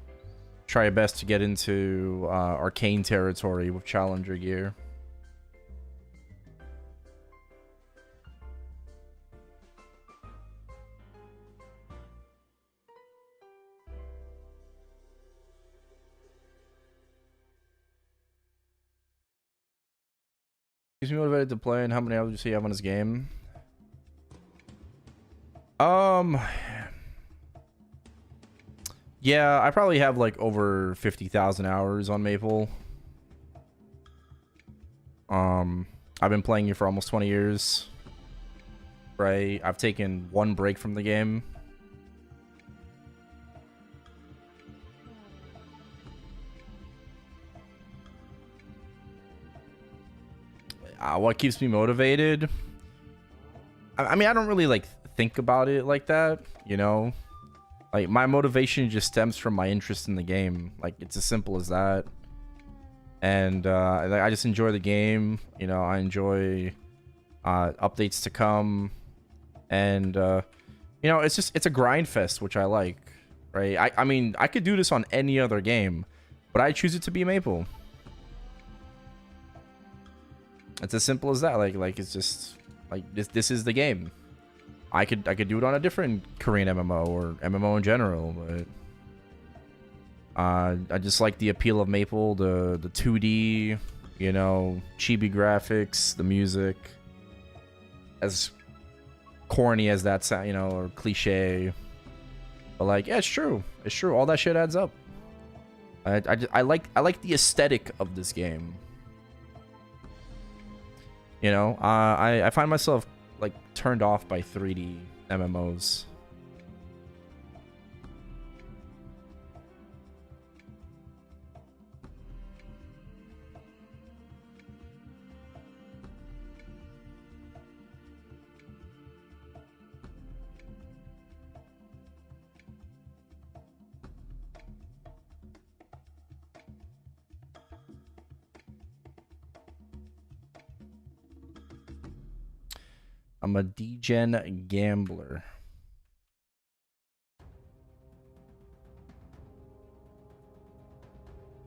try your best to get into arcane territory with challenger gear. Keeps me motivated to play. And how many hours do you see you have on this game? Yeah, I probably have like over 50,000 hours on Maple. I've been playing it for almost 20 years. Right? I've taken 1 break from the game. What keeps me motivated? I mean, I don't really like think about it like that, you know? Like, my motivation just stems from my interest in the game. Like, it's as simple as that. And I just enjoy the game. You know, I enjoy updates to come. And, you know, it's a grind fest, which I like, right? I mean, I could do this on any other game, but I choose it to be Maple. It's as simple as that. Like it's just like this is the game. I could do it on a different Korean MMO or MMO in general, but I just like the appeal of Maple, the 2D, you know, chibi graphics, the music. As corny as that sound, you know, or cliche, but like, yeah, it's true. It's true. All that shit adds up. I like the aesthetic of this game. You know, I find myself like turned off by 3D MMOs. I'm a degen gambler.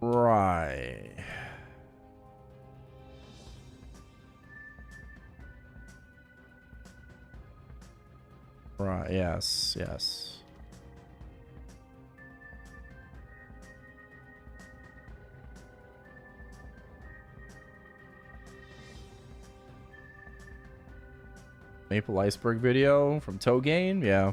Right. Right, yes, yes. Maple Iceberg video from Togain, yeah.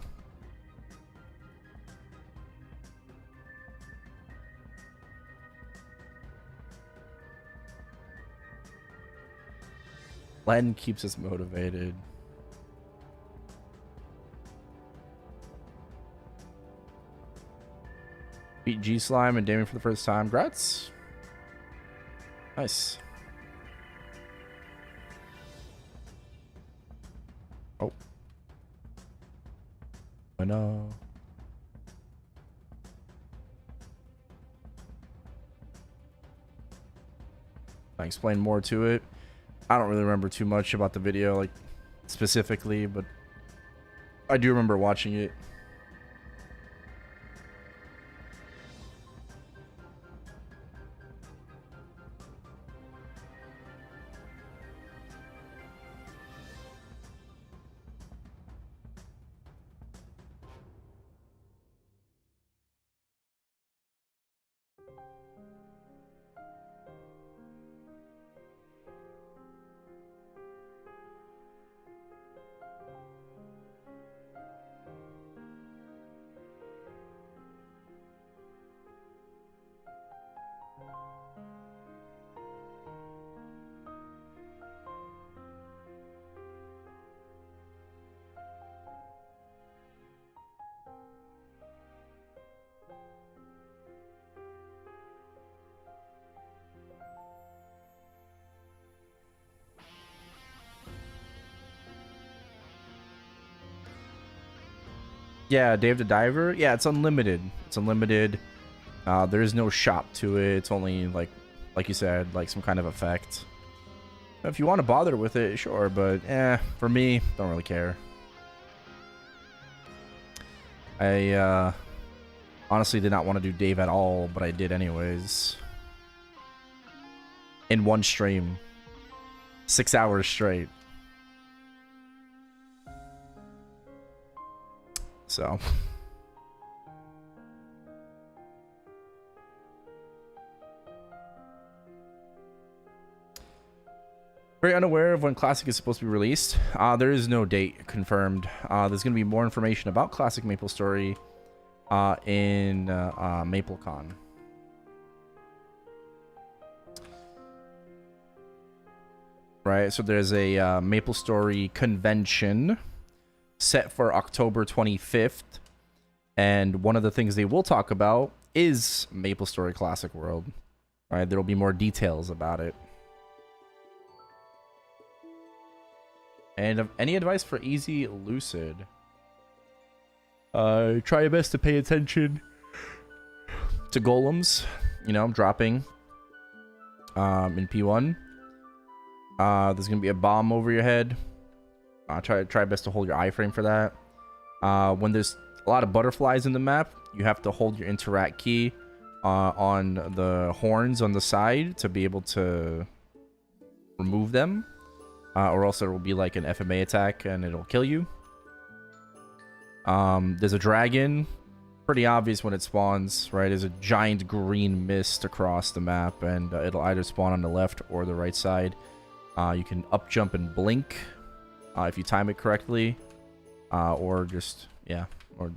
Len keeps us motivated. Beat G Slime and Damien for the first time. Grats. Nice. Oh. I know. I explain more to it. I don't really remember too much about the video, like, specifically, but I do remember watching it. Yeah, Dave the Diver. Yeah, it's unlimited. It's unlimited. There is no shop to it. It's only like you said, like some kind of effect. If you want to bother with it, sure, but for me, don't really care. I honestly did not want to do Dave at all, but I did anyways. In one stream. 6 hours straight. So. Very unaware of when Classic is supposed to be released. There is no date confirmed. There's going to be more information about Classic MapleStory in MapleCon. Right, so there's a MapleStory convention set for October 25th. And one of the things they will talk about is MapleStory Classic World. Right, there will be more details about it. And any advice for easy Lucid? Try your best to pay attention to golems. You know, dropping in P1. There's gonna be a bomb over your head. Try best to hold your iframe for that. When there's a lot of butterflies in the map, you have to hold your interact key on the horns on the side to be able to remove them. Or else there will be like an FMA attack and it'll kill you. There's a dragon. Pretty obvious when it spawns, right? There's a giant green mist across the map, and it'll either spawn on the left or the right side. You can up jump and blink if you time it correctly, or just or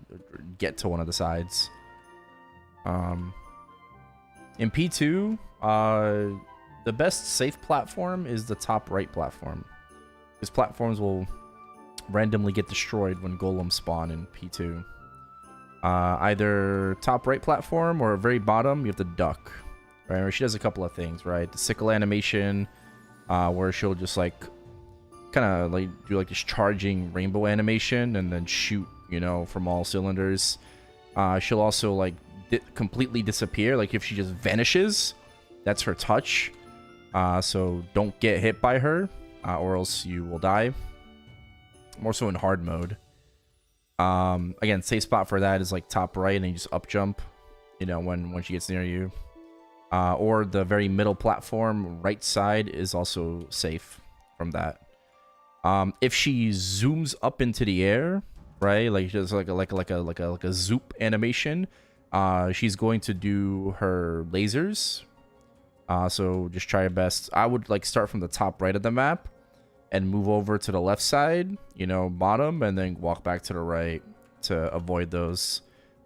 get to one of the sides. In P2, the best safe platform is the top right platform. Because platforms will randomly get destroyed when golems spawn in P2. Either top right platform or very bottom, you have to duck. Right? She does a couple of things, right? The sickle animation, where she'll just like kind of like do like this charging rainbow animation and then shoot, you know, from all cylinders. She'll also like completely disappear. Like if she just vanishes, that's her touch. So don't get hit by her, or else you will die. More so in hard mode. Again, safe spot for that is like top right, and you just up jump, you know, when she gets near you. Or the very middle platform, right side, is also safe from that. If she zooms up into the air, right, like just like a zoop animation, she's going to do her lasers. So just try your best. I would like start from the top right of the map and move over to the left side, you know, bottom, and then walk back to the right to avoid those.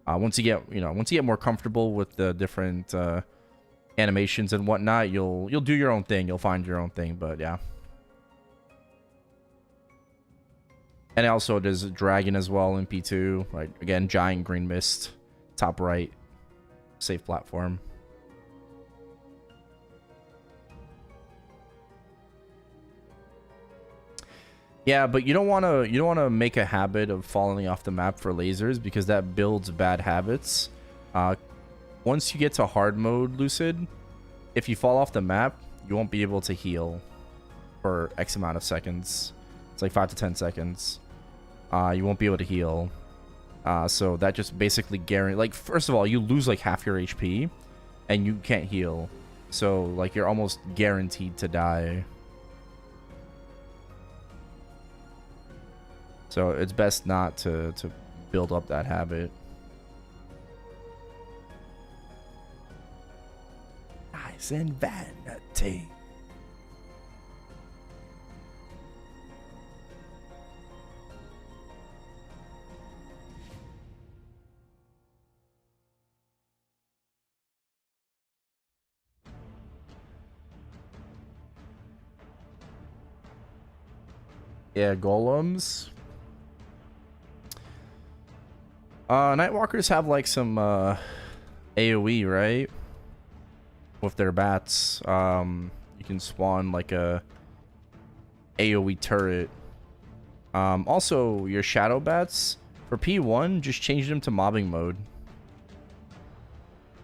Once you get more comfortable with the different animations and whatnot, you'll do your own thing. You'll find your own thing, but yeah. And also there's a dragon as well in P2, right? Again, giant green mist, top right, safe platform. Yeah, but you don't want to make a habit of falling off the map for lasers, because that builds bad habits. Once you get to hard mode, Lucid, if you fall off the map, you won't be able to heal for X amount of seconds. It's like 5 to 10 seconds. You won't be able to heal. So that just basically guarantees, like, first of all, you lose like half your HP and you can't heal. So like you're almost guaranteed to die. So it's best not to build up that habit. Nice and vanity. Yeah, golems. Nightwalkers have like some AoE, right? With their bats. You can spawn like a AoE turret. Also, your shadow bats For P1, just change them to mobbing mode.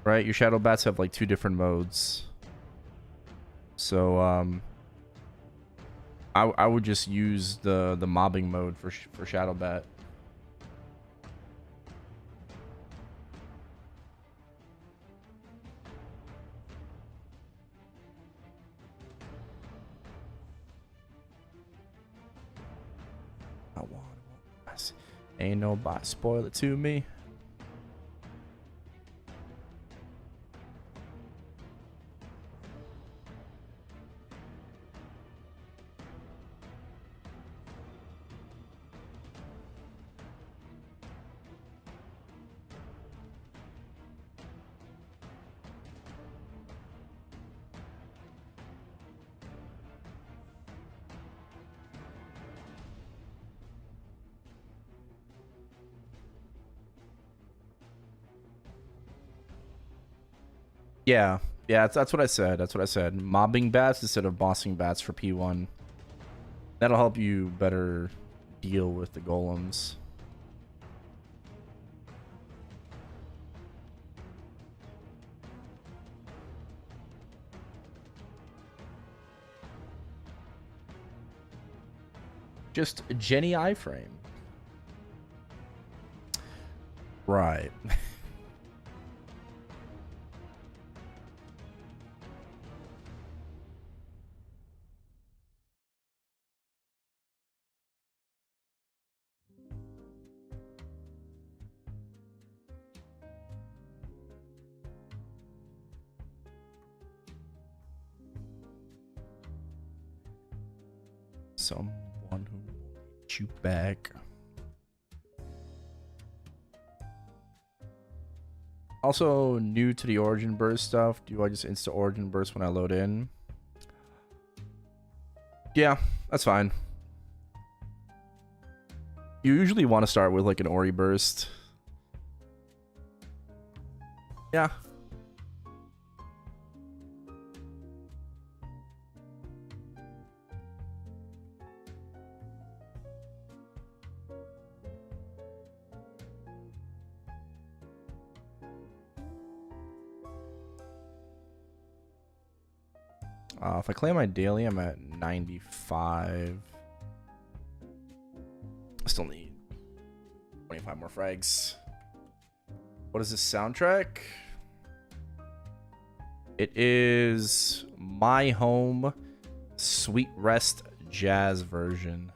Right? Your shadow bats have like 2 different modes. So I would just use the mobbing mode for shadow bat. Ain't nobody spoil it to me. Yeah, that's what I said. That's what I said. Mobbing bats instead of bossing bats for P1. That'll help you better deal with the golems. Just Jenny iframe. Right. Someone who will hit you back. Also, new to the origin burst stuff. Do I just insta origin burst when I load in? Yeah, that's fine. You usually want to start with like an Ori burst. Yeah. If I claim my daily, I'm at 95. I still need 25 more frags. What is this soundtrack? It is My Home Sweet Rest Jazz version.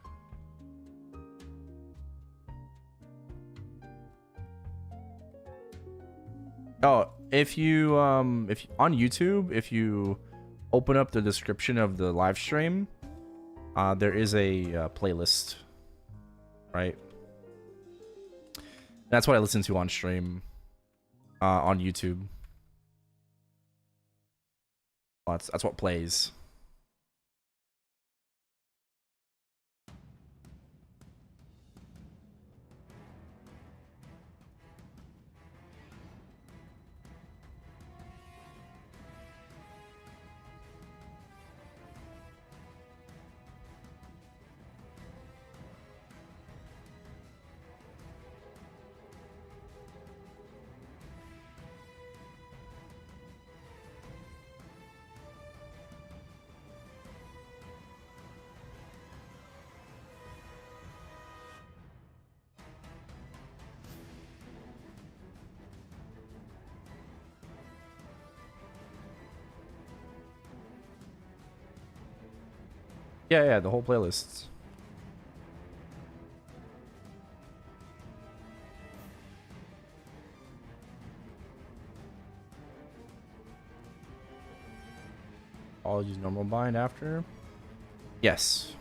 Oh, if you on YouTube, if you open up the description of the live stream, there is a playlist, right? That's what I listen to on stream, on YouTube. Well, that's what plays. Yeah, the whole playlist. I'll use normal bind after. Yes.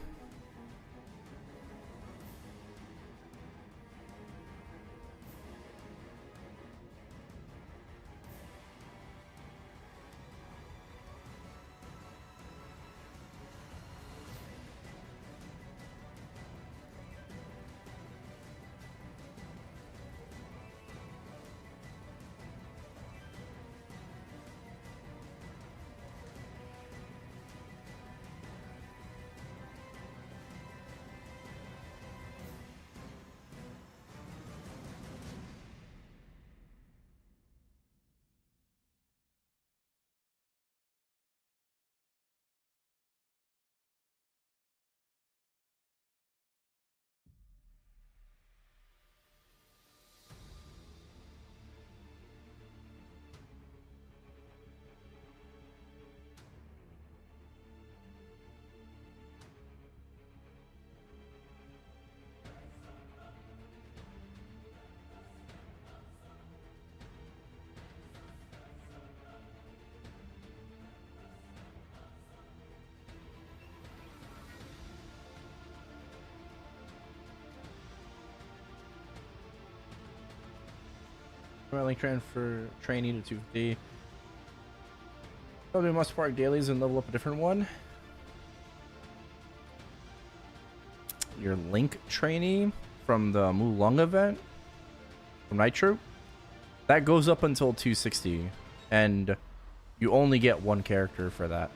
Link transfer trainee to 250. We must park dailies and level up a different one. Your Link trainee from the Mulong event from Nitro, that goes up until 260, and you only get one character for that.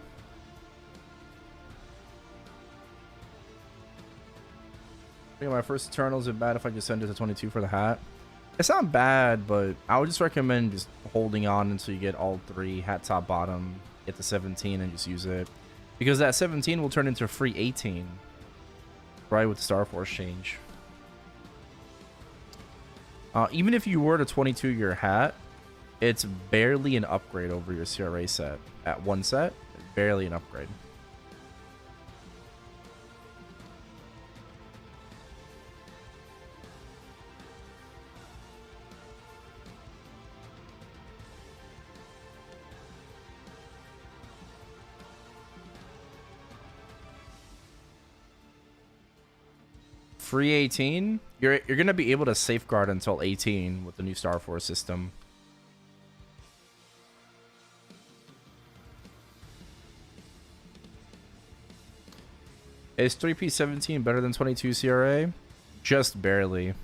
I think my first Eternals is bad if I just send it to 22 for the hat. It's not bad, but I would just recommend just holding on until you get all three, hat, top, bottom, get the 17 and just use it. Because that 17 will turn into a free 18. Right, with the Star Force change. Even if you were to 22 your hat, it's barely an upgrade over your CRA set. At one set, barely an upgrade. Free 18, you're gonna be able to safeguard until 18 with the new Star Force system. Is 3P17 better than 22 CRA? Just barely.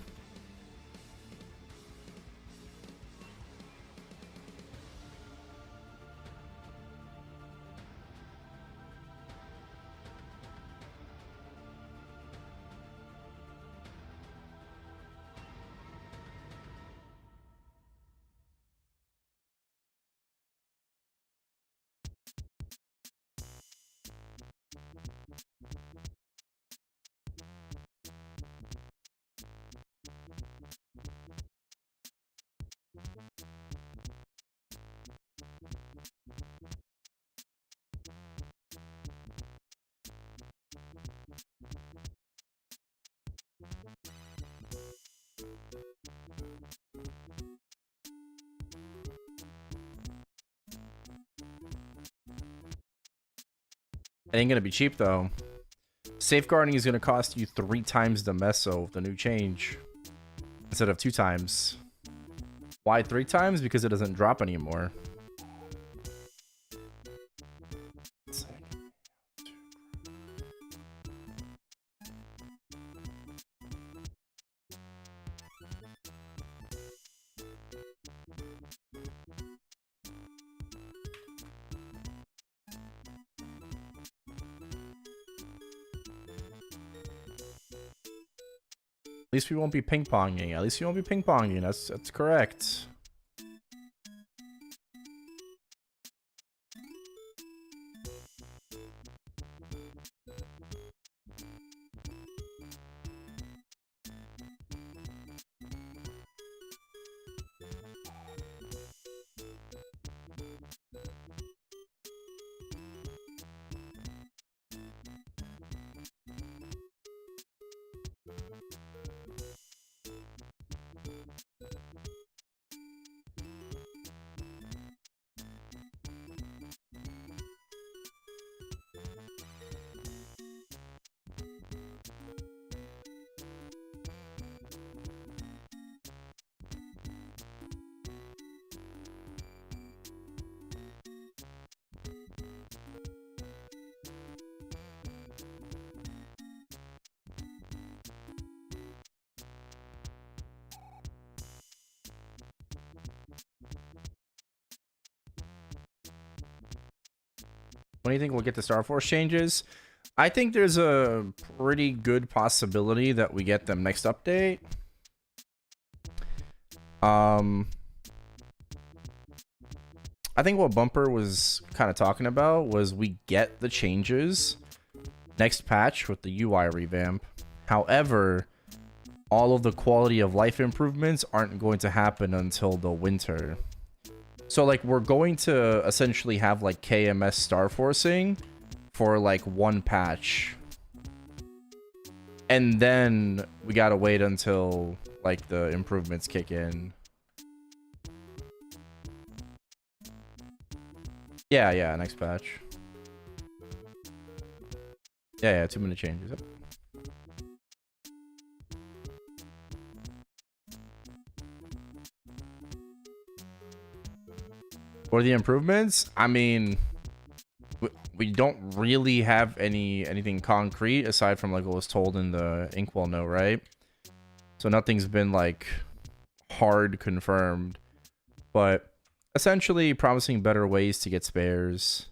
It ain't gonna be cheap though. Safeguarding is gonna cost you 3 times the meso with the new change instead of 2 times. Why 3 times? Because it doesn't drop anymore. At least we won't be ping-ponging. At least you won't be ping-ponging. That's correct. When do you think we'll get the Star Force changes? I think there's a pretty good possibility that we get them next update. I think what Bumper was kind of talking about was we get the changes next patch with the UI revamp. However, all of the quality of life improvements aren't going to happen until the winter. So like we're going to essentially have like KMS Star Forcing for like one patch. And then we gotta wait until like the improvements kick in. Yeah, next patch. Yeah, 2-minute changes. Yep. For the improvements, I mean, we don't really have anything concrete aside from like what was told in the Inkwell note, right? So nothing's been like hard confirmed, but essentially promising better ways to get spares,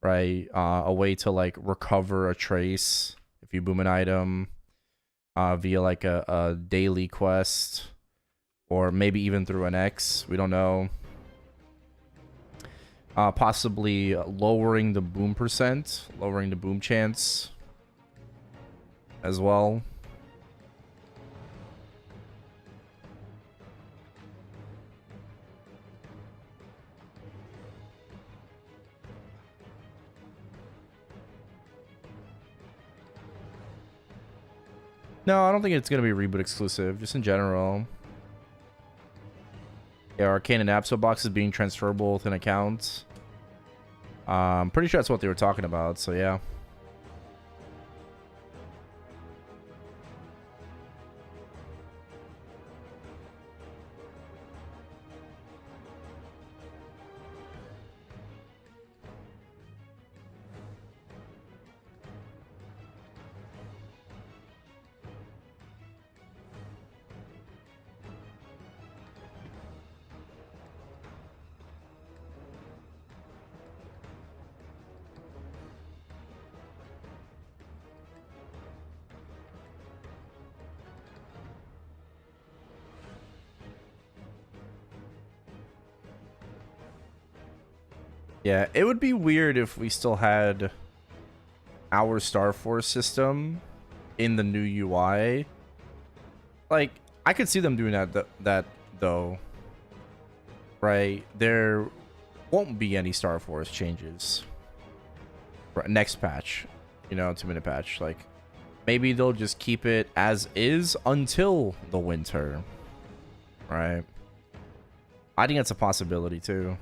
right? A way to like recover a trace if you boom an item via like a daily quest, or maybe even through an X. We don't know. Possibly lowering the boom percent, lowering the boom chance as well. No, I don't think it's going to be reboot exclusive, just in general. Yeah, Arcane and Abso box is being transferable within accounts. I'm pretty sure that's what they were talking about, so yeah. Yeah, it would be weird if we still had our Star Force system in the new UI. Like, I could see them doing that though. Right? There won't be any Star Force changes. Next patch, you know, 2-minute patch. Like, maybe they'll just keep it as is until the winter. Right? I think that's a possibility too.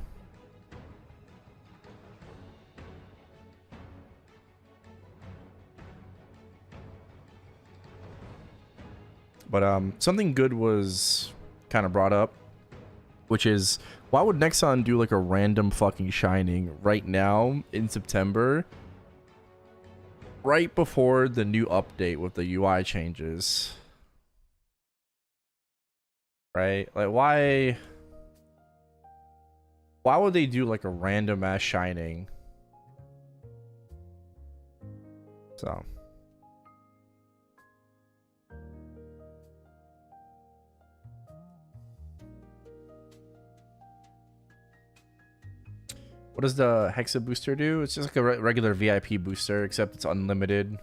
But something good was kind of brought up, which is, why would Nexon do like a random fucking shining right now in September, right before the new update with the UI changes? Right? Like, why would they do like a random ass shining? So what does the Hexa booster do? It's just like a regular VIP booster, except it's unlimited.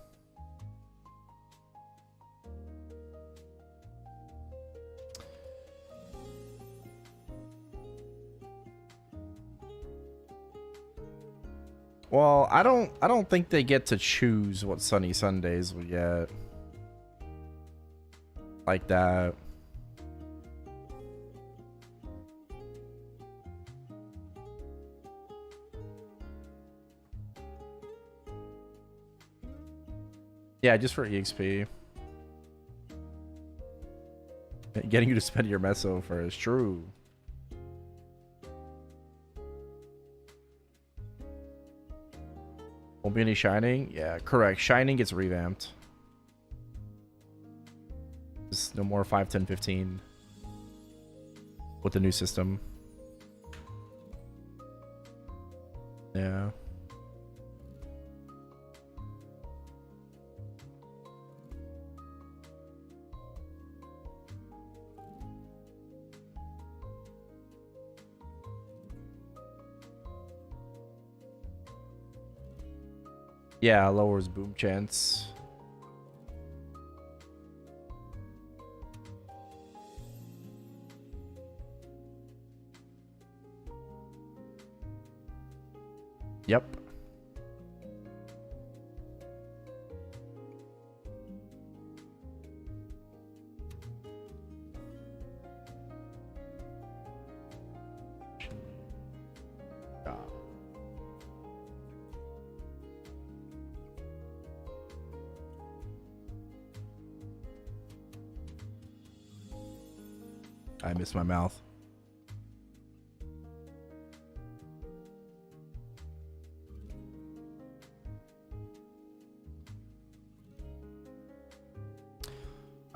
Well, I don't think they get to choose what Sunny Sundays we get. Like that. Yeah, just for EXP. Getting you to spend your meso first. True. Won't be any Shining? Yeah, correct. Shining gets revamped. There's no more 5, 10, 15 with the new system. Yeah. Yeah, lowers boom chance. Yep. I miss my mouth.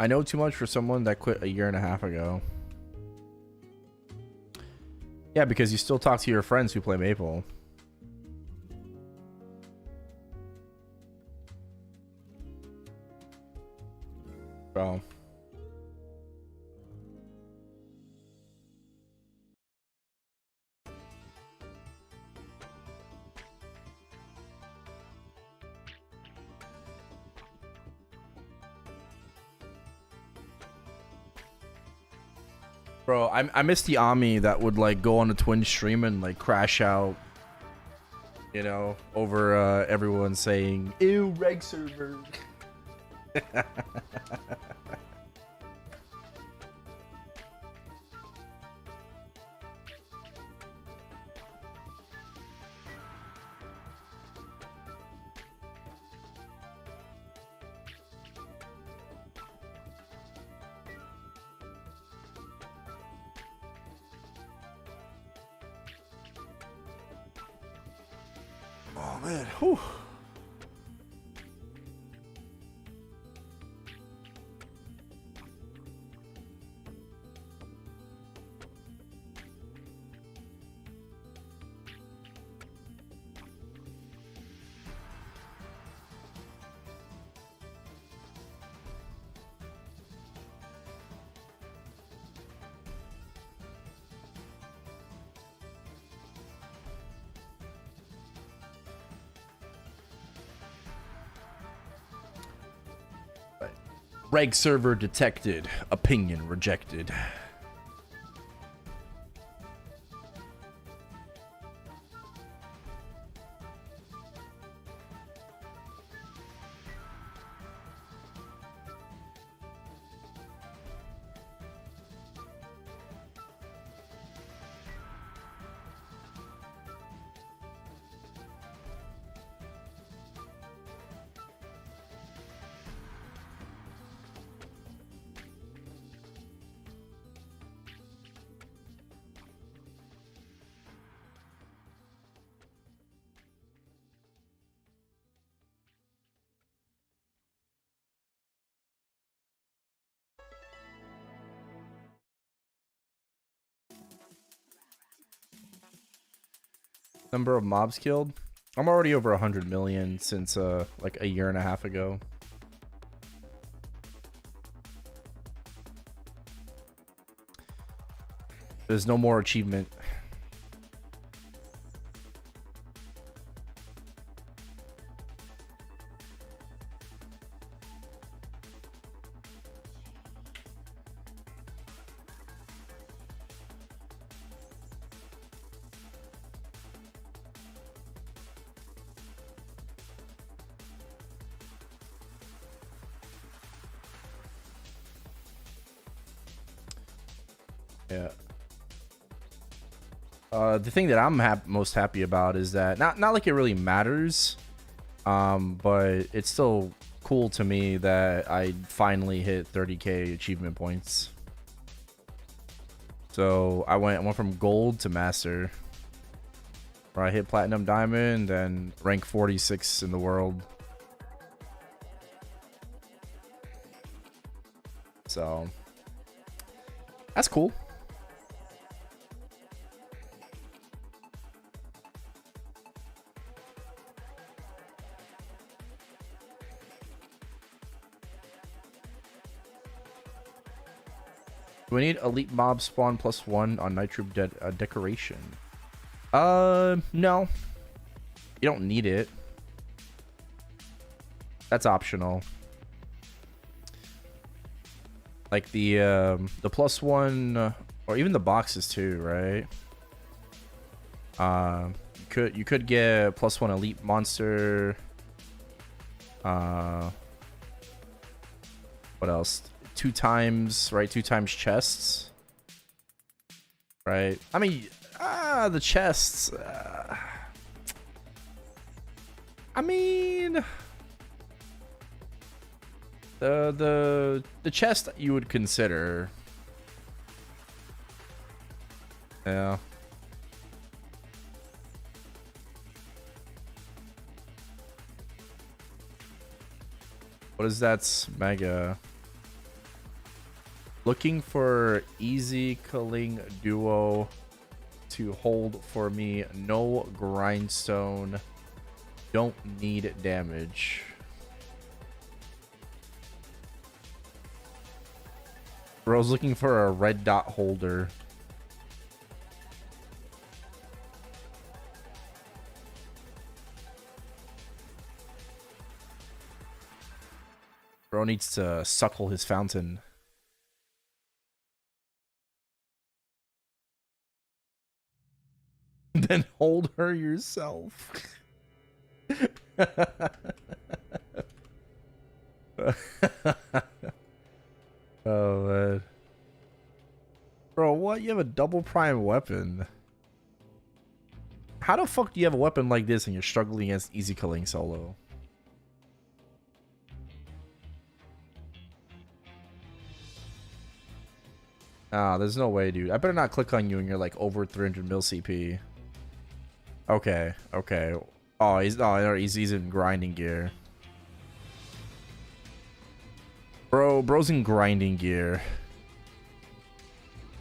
I know too much for someone that quit a year and a half ago. Yeah, because you still talk to your friends who play Maple. Bro. Bro, I miss the Ami that would like go on a Twitch stream and like crash out, you know, over everyone saying "Ew, reg server." Oh man, whew. Reg server detected. Opinion rejected. Number of mobs killed. I'm already over 100 million since like a year and a half ago. There's no more achievement. Yeah. The thing that I'm most happy about is that not like it really matters, but it's still cool to me that I finally hit 30k achievement points. So I went from gold to master, where I hit platinum, diamond, and rank 46 in the world. So that's cool. Do we need elite mob spawn +1 on Nitro decoration? No. You don't need it. That's optional. Like the +1, or even the boxes too, right? You could get +1 elite monster. What else? 2 times, right? 2 times chests, right? I mean, the chests. I mean, the chest you would consider. Yeah. What is that? Mega. Looking for easy killing duo to hold for me. No grindstone. Don't need damage. Bro's looking for a red dot holder. Bro needs to suckle his fountain. Then hold her yourself. Oh man. Bro, what? You have a double prime weapon. How the fuck do you have a weapon like this and you're struggling against easy killing solo? Ah, there's no way, dude. I better not click on you and you're like over 300 mil CP. Okay, okay. Oh, he's in grinding gear. Bro's in grinding gear.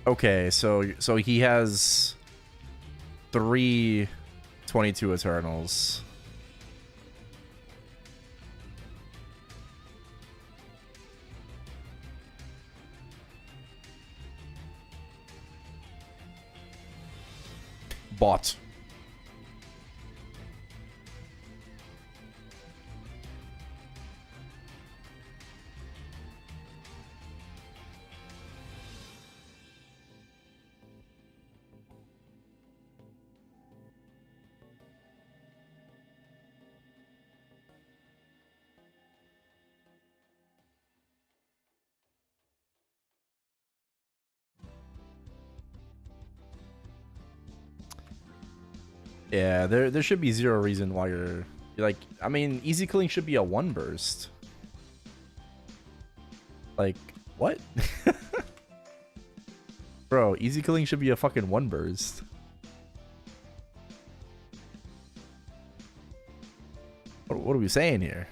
Okay, so he has 3 22 Eternals. Bot. Yeah, there should be zero reason why you're like, I mean, easy killing should be a 1 burst. Like, what? Bro, easy killing should be a fucking 1 burst. What are we saying here?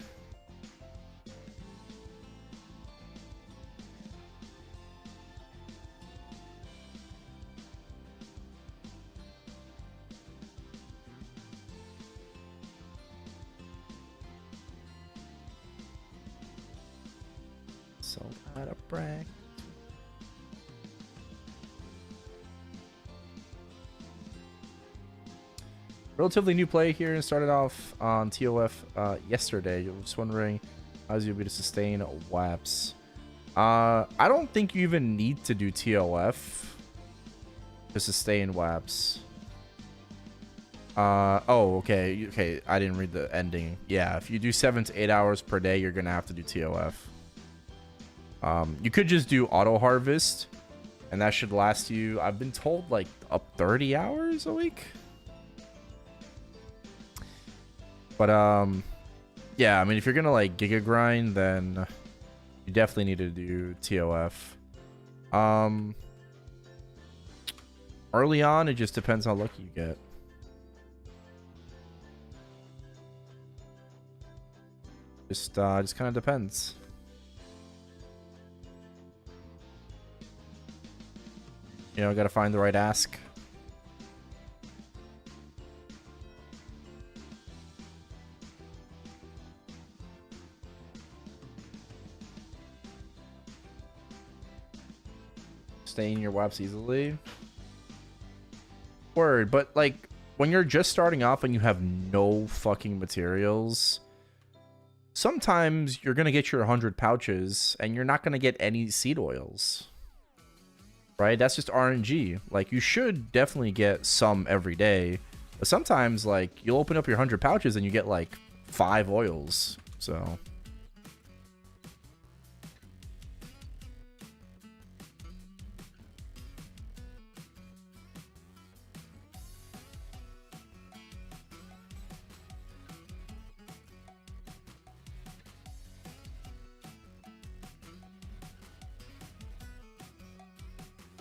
So out of bracket. Relatively new play here and started off on TOF yesterday. I was just wondering how's you able to sustain WAPs. I don't think you even need to do TOF to sustain WAPs. Oh, okay. I didn't read the ending. Yeah, if you do 7 to 8 hours per day, you're gonna have to do TOF. You could just do auto harvest, and that should last you, I've been told, like up 30 hours a week. But yeah, I mean, if you're gonna like giga grind, then you definitely need to do TOF. Early on, it just depends how lucky you get. Just kind of depends. You know, gotta find the right ask. Sustain your WAPs easily. Word, but like when you're just starting off and you have no fucking materials, sometimes you're gonna get your 100 pouches and you're not gonna get any seed oils. Right? That's just RNG. Like, you should definitely get some every day, but sometimes like you'll open up your 100 pouches and you get like 5 oils. So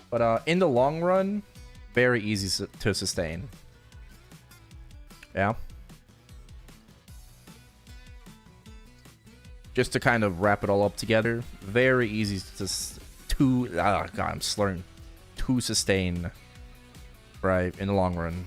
but in the long run, very easy to sustain. Yeah. Just to kind of wrap it all up together, very easy to, oh god, I'm slurring, to sustain, right, in the long run.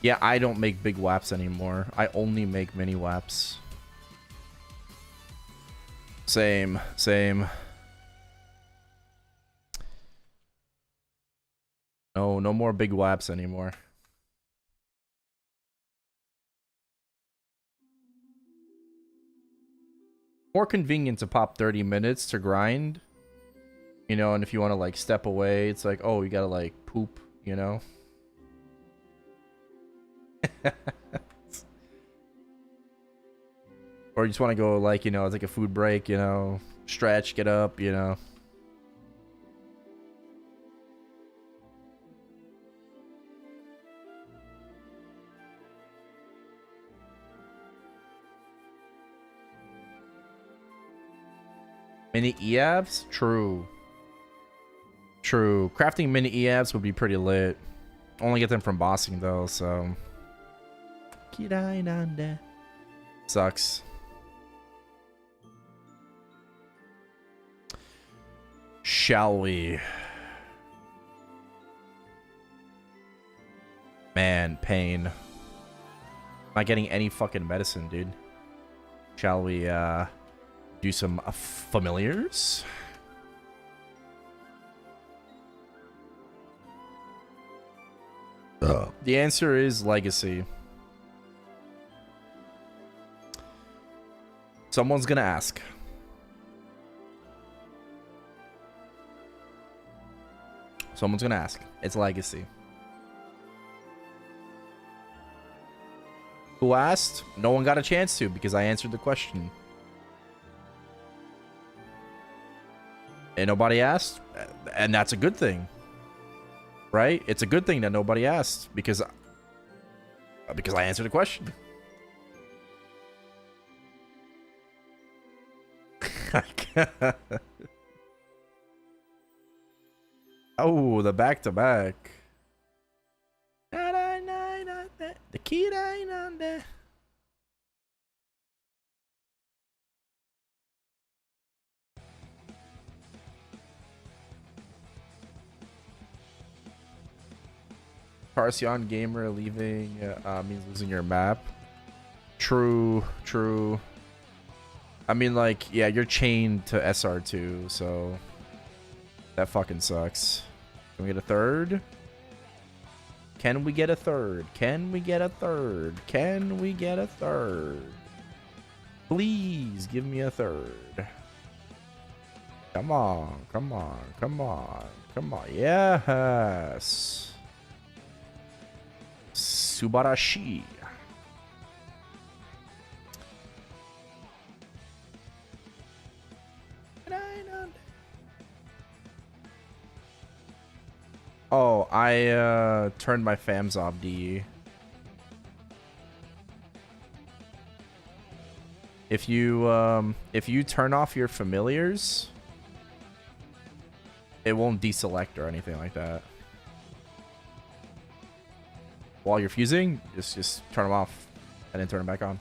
Yeah, I don't make big WAPs anymore. I only make mini WAPs. Same, same. No, no more big WAPs anymore. More convenient to pop 30 minutes to grind. You know, and if you want to like step away, it's like, oh, you gotta like poop, you know? Or you just want to go like, you know, take a food break, you know, stretch, get up, you know. Mini EAVs? True. True. Crafting mini EAVs would be pretty lit. Only get them from bossing though, so. Sucks. Shall we? Man, pain. Not getting any fucking medicine, dude. Shall we do some familiars? The answer is legacy. Someone's gonna ask. Someone's gonna ask. It's legacy. Who asked? No one got a chance to because I answered the question. And nobody asked, and that's a good thing. Right? It's a good thing that nobody asked because I answered the question. Oh, the back-to-back. The key on there. Parsion gamer leaving means losing your map. True, true. I mean, like, yeah, you're chained to SR2, so that fucking sucks. Can we get a third? Can we get a third? Can we get a third? Can we get a third? Please give me a third. Come on, come on, come on, come on. Yes. Subarashi. Oh, I turned my fams off, D. If you turn off your familiars, it won't deselect or anything like that. While you're fusing, just turn them off and then turn them back on.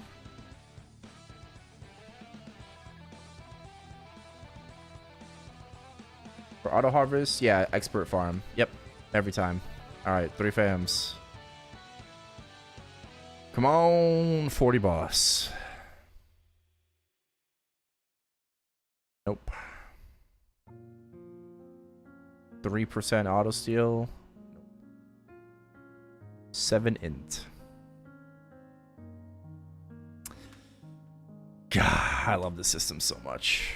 For auto harvest, yeah, expert farm. Yep, every time. All right, 3 fams. Come on, 40 boss. Nope. 3% auto steal. 7 int. God, I love this system so much.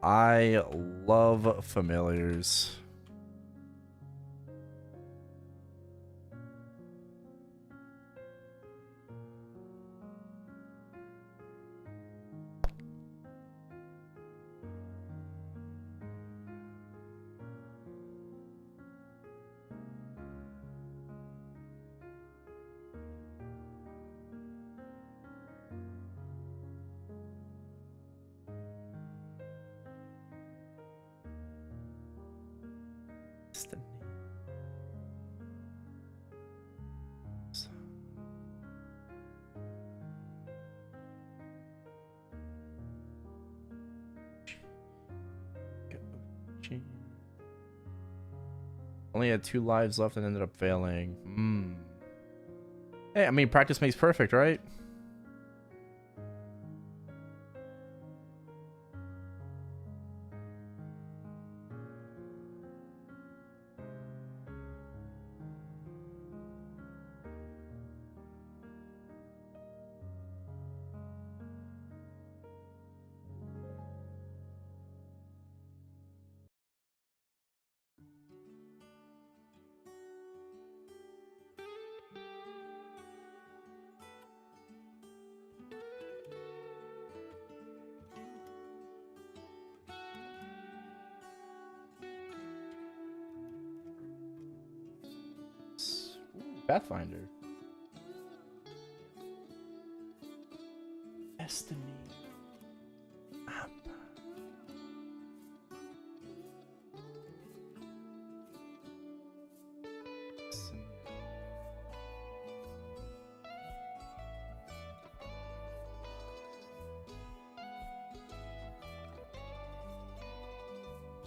I love familiars. Destiny. Only had 2 lives left and ended up failing. Hey, I mean, practice makes perfect, right? Ooh, Pathfinder. Destiny. Map.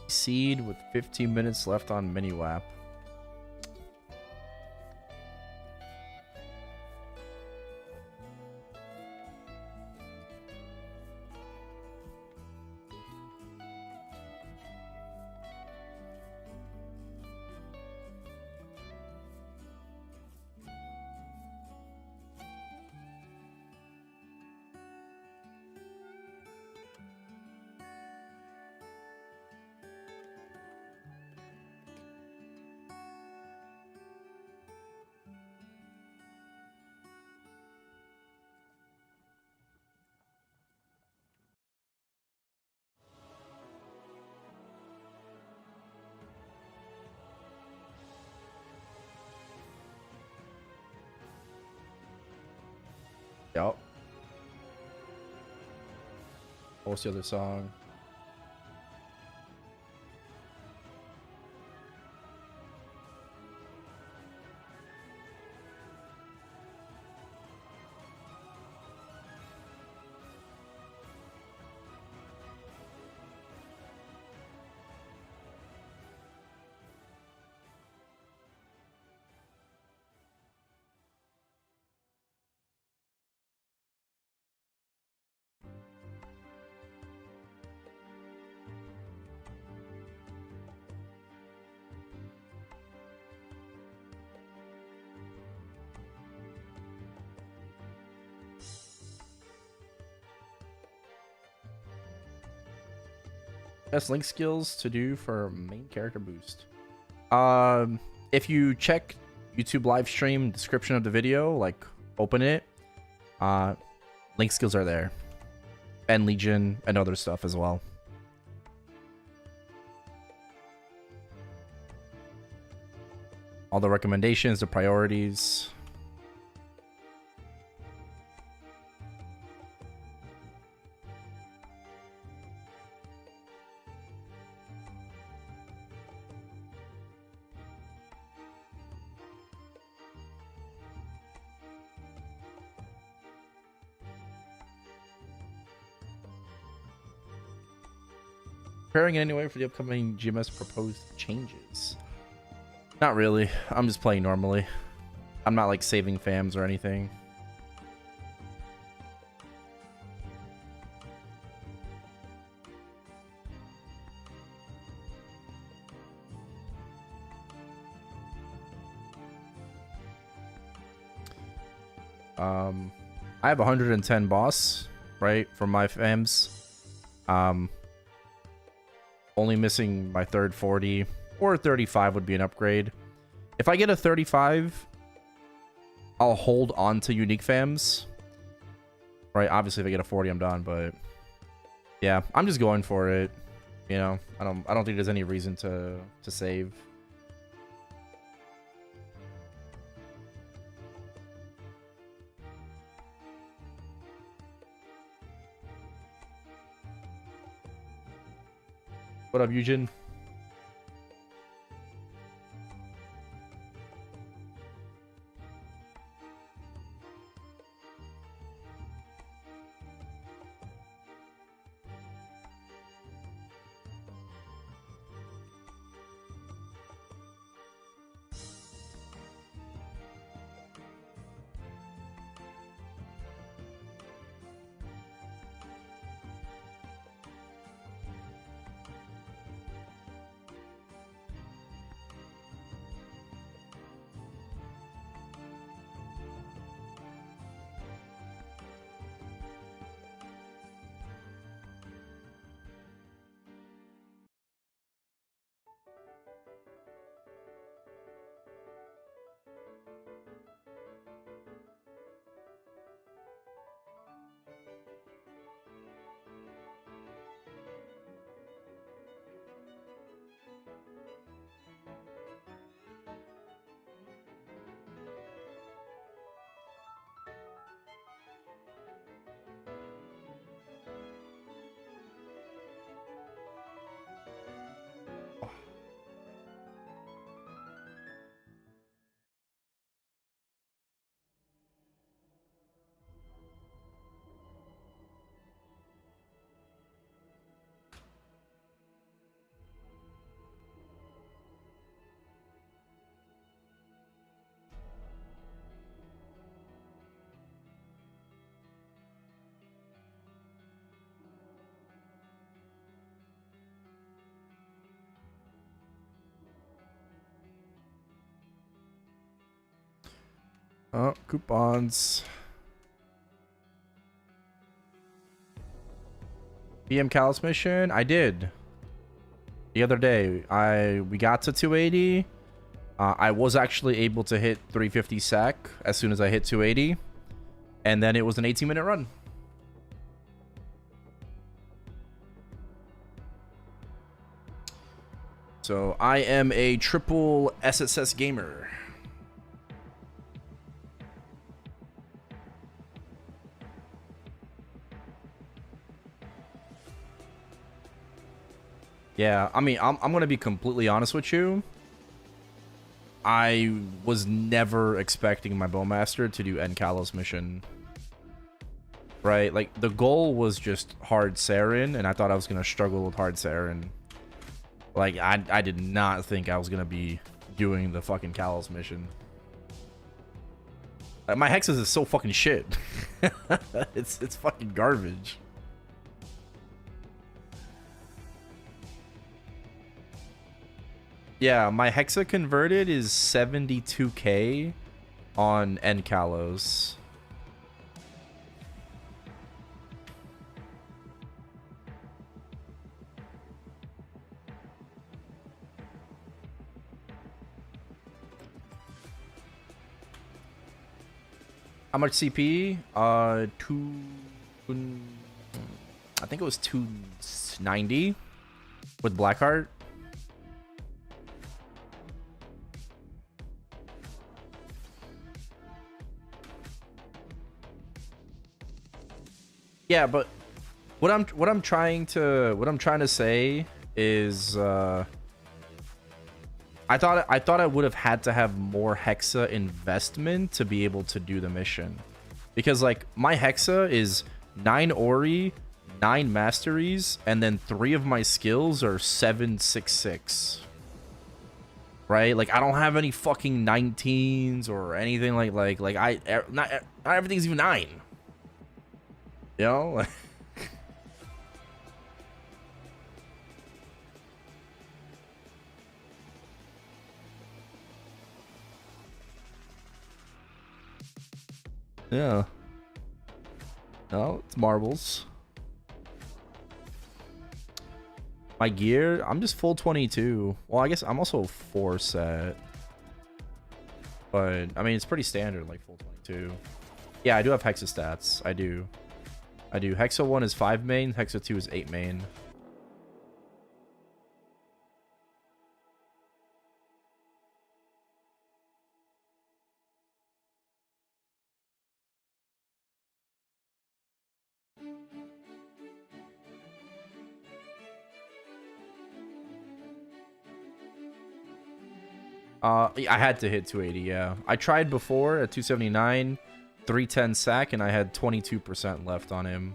Seed with 15 minutes left on mini lap. Yup. What's the other song? Best link skills to do for main character boost. If you check YouTube live stream description of the video, like open it, link skills are there, and Legion and other stuff as well. All the recommendations, the priorities. Preparing in any way for the upcoming GMS proposed changes? Not really. I'm just playing normally. I'm not like saving fams or anything. I have 110 boss, right, for my fams. Only missing my third 40 or 35 would be an upgrade. If I get a 35, I'll hold on to unique fams. Right, obviously if I get a 40, I'm done, but yeah, I'm just going for it. You know, I don't think there's any reason to save. What up, Eugen? Oh, coupons. PM Callus mission? I did. The other day, we got to 280. I was actually able to hit 350 sack as soon as I hit 280. And then it was an 18-minute run. So I am a triple SSS gamer. Yeah, I mean, I'm gonna be completely honest with you. I was never expecting my Bowmaster to do End Kalos mission. Right? Like, the goal was just hard Saren, and I thought I was gonna struggle with hard Saren. Like, I did not think I was gonna be doing the fucking Kalos mission. Like, my Hexes is so fucking shit. It's fucking garbage. Yeah, my Hexa converted is 72k on End Kalos. How much CP? I think it was 290 with Blackheart. Yeah, but what I'm trying to say is I thought I would have had to have more Hexa investment to be able to do the mission. Because like my Hexa is 9 Ori, 9 Masteries, and then 3 of my skills are 766. Right? Like I don't have any fucking 19s or anything like not everything's even 9. You know? Yeah. No, it's marbles. My gear, I'm just full 22. Well, I guess I'm also 4 set. But, I mean, it's pretty standard, like full 22. Yeah, I do have Hexa stats. I do. Hexa 1 is 5 main. Hexa 2 is 8 main. I had to hit 280, yeah. I tried before at 279, 310 sack, and I had 22% left on him.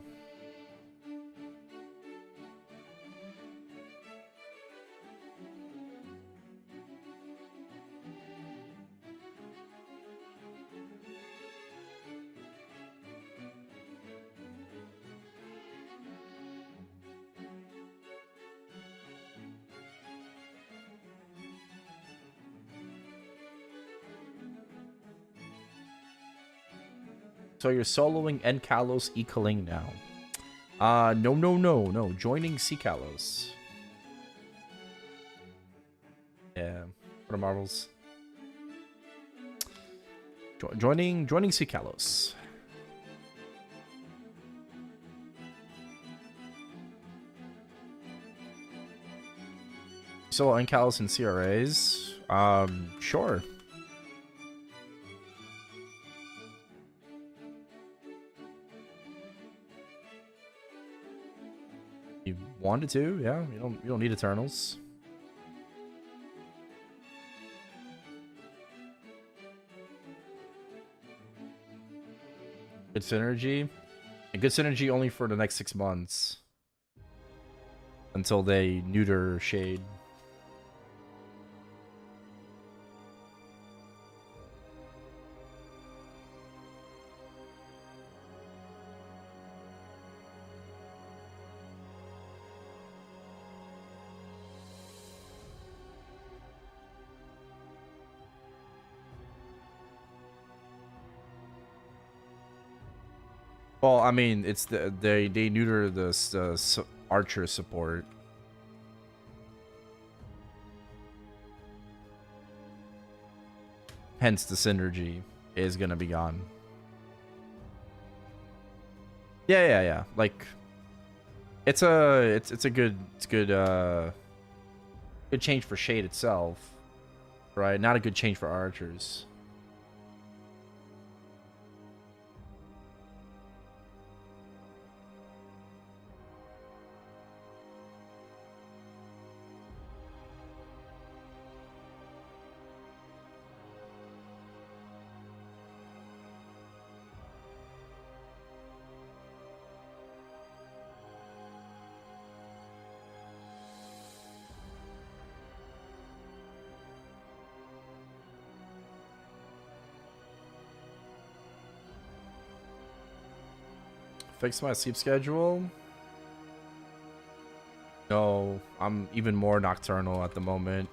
So you're soloing N Kalos E Kaling now. No. Joining C Kalos. Yeah. What are marbles? Joining C Kalos. Solo N Kalos and CRAs. Sure. You wanted to, yeah. You don't need Eternals. Good synergy. And good synergy only for the next 6 months. Until they neuter Shade. Well, I mean, it's they neuter the archer support. Hence, the synergy is gonna be gone. Yeah. Like, it's a good good change for Shade itself, right? Not a good change for archers. Fix my sleep schedule? No, I'm even more nocturnal at the moment.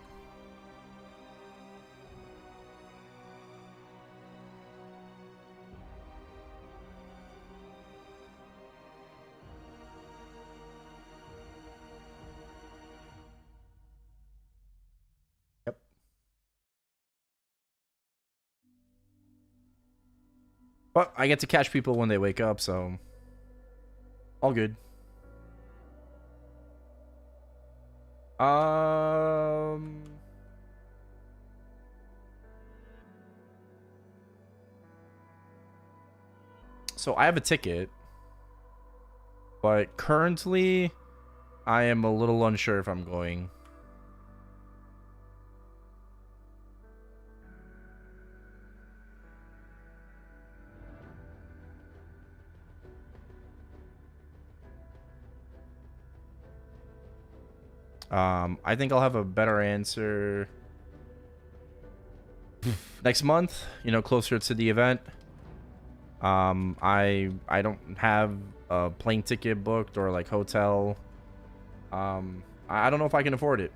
Yep. But I get to catch people when they wake up, so all good. So I have a ticket, but currently I am a little unsure if I'm going. I think I'll have a better answer next month, you know, closer to the event. I don't have a plane ticket booked or like hotel. I don't know if I can afford it.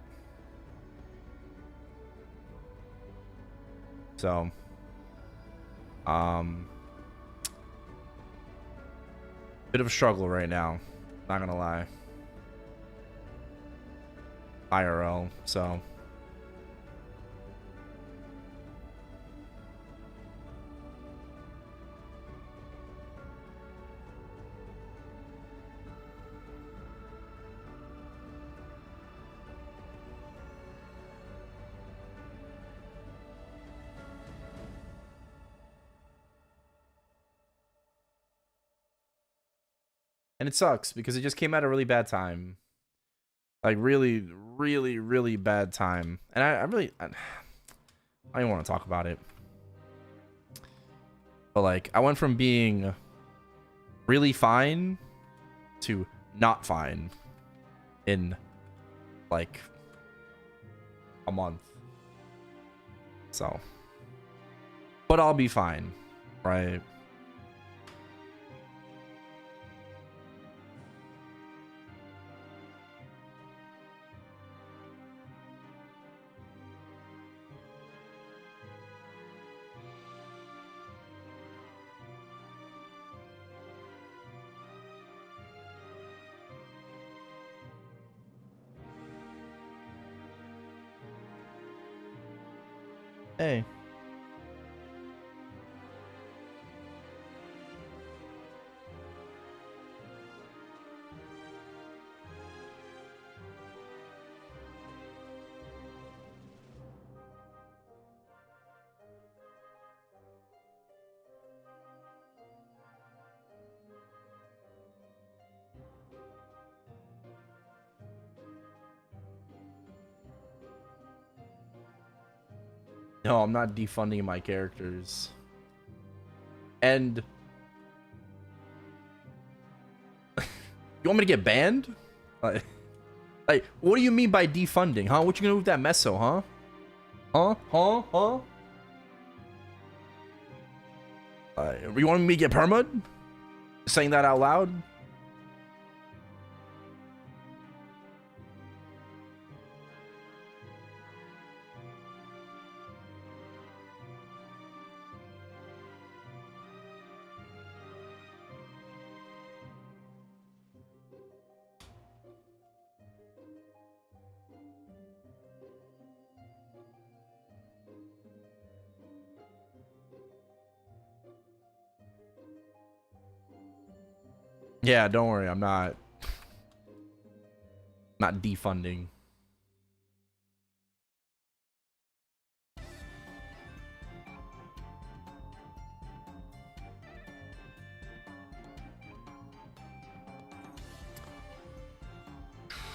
So, bit of a struggle right now. Not gonna lie. IRL, so. And it sucks because it just came at a really bad time. Like really bad time. And I don't even want to talk about it. But like I went from being really fine to not fine in like a month. So, but I'll be fine, right? Hey. No, I'm not defunding my characters. And you want me to get banned? Like, what do you mean by defunding, huh? What you gonna do with that meso, huh? Huh? You want me to get perma'd? Saying that out loud? Yeah, don't worry. I'm not defunding.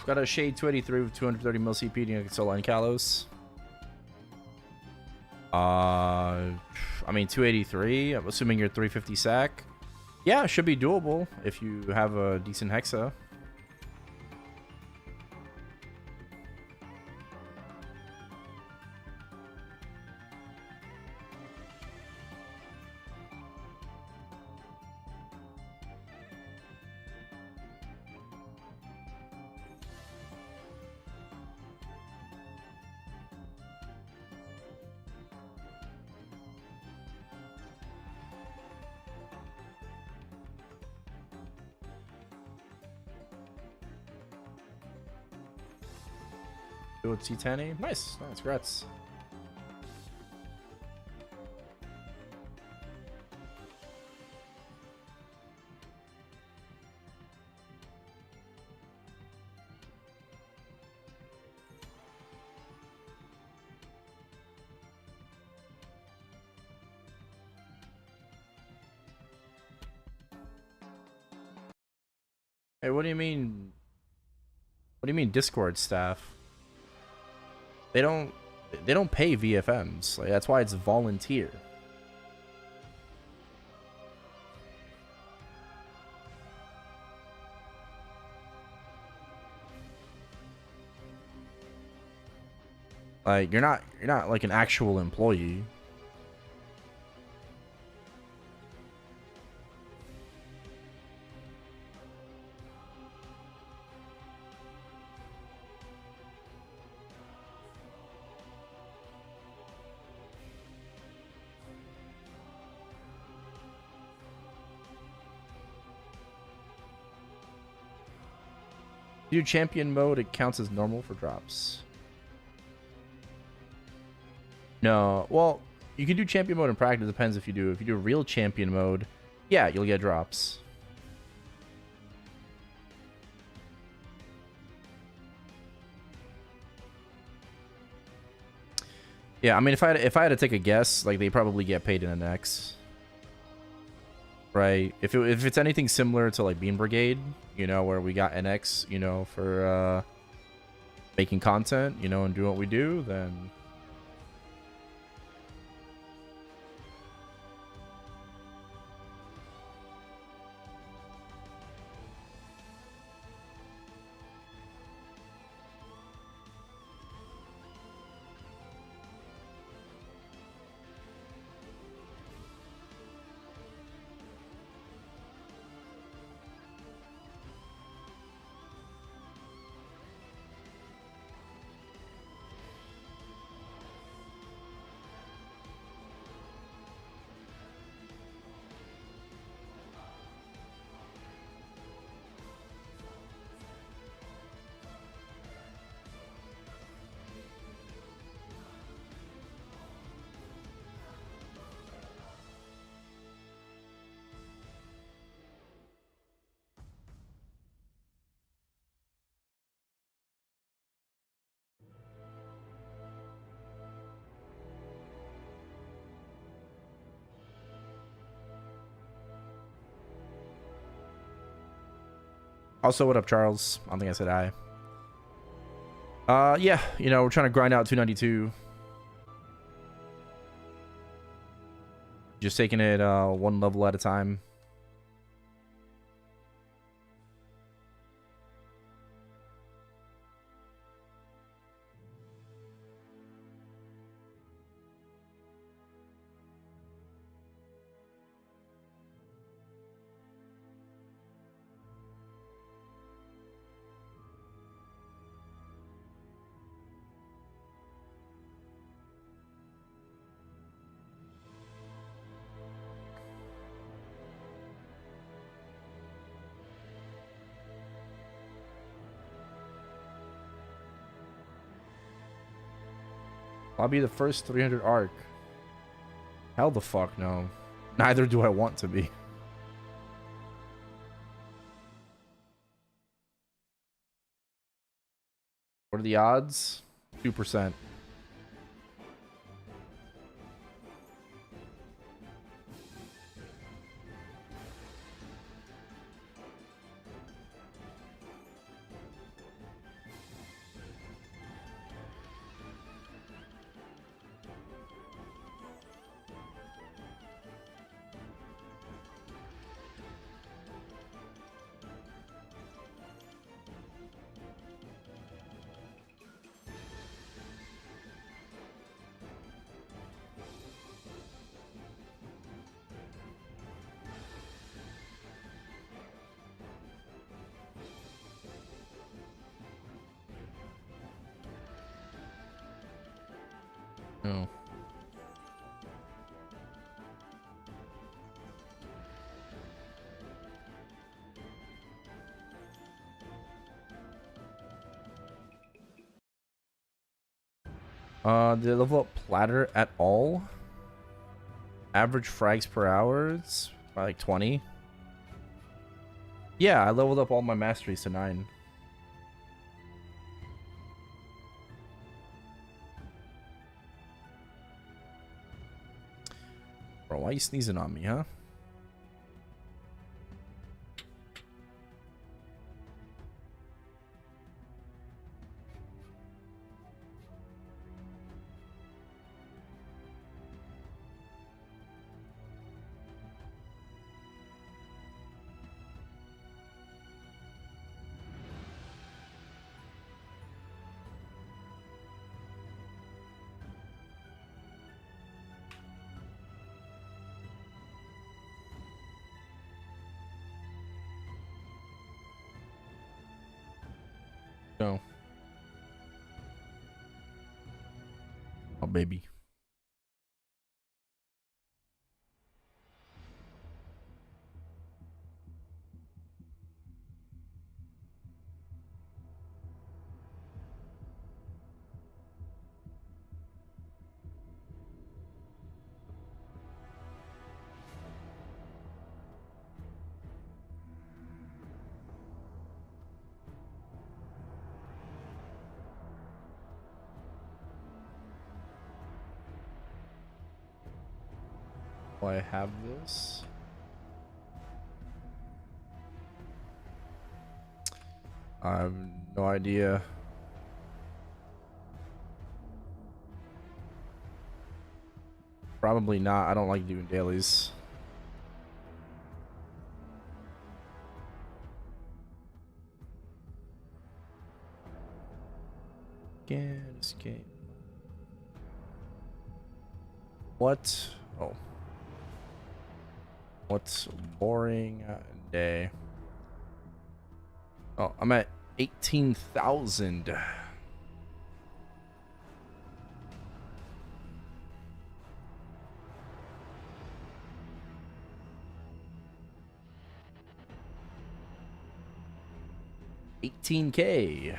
Got a Shade 283 with 230 mil CP and Solar and Kalos. I mean 283. I'm assuming you're 350 sack. Yeah, it should be doable if you have a decent hexa. Do a T10. Nice, nice, congrats. Hey, what do you mean? What do you mean Discord staff? They don't pay VFMs. Like, that's why it's volunteer. Like you're not like an actual employee. Do champion mode, it counts as normal for drops. No, well, you can do champion mode in practice. Depends if you do. If you do real champion mode, yeah, you'll get drops. Yeah, I mean, if I had to take a guess, like they probably get paid in an X, right? If it's anything similar to like Bean Brigade, you know, where we got NX, you know, for making content, you know, and doing what we do, then. Also, what up, Charles? I don't think I said hi. Yeah, you know, we're trying to grind out 292. Just taking it one level at a time. I'll be the first 300 arc. Hell the fuck no. Neither do I want to be. What are the odds? 2%. No. Did they level up platter at all? Average frags per hour? It's probably like 20. Yeah, I leveled up all my masteries to 9. Bro, why are you sneezing on me, huh? No. Oh, baby. Oh, I have this. I have no idea. Probably not. I don't like doing dailies. Can't escape. What? Oh. What's boring day? Oh, I'm at 18,000. $18K.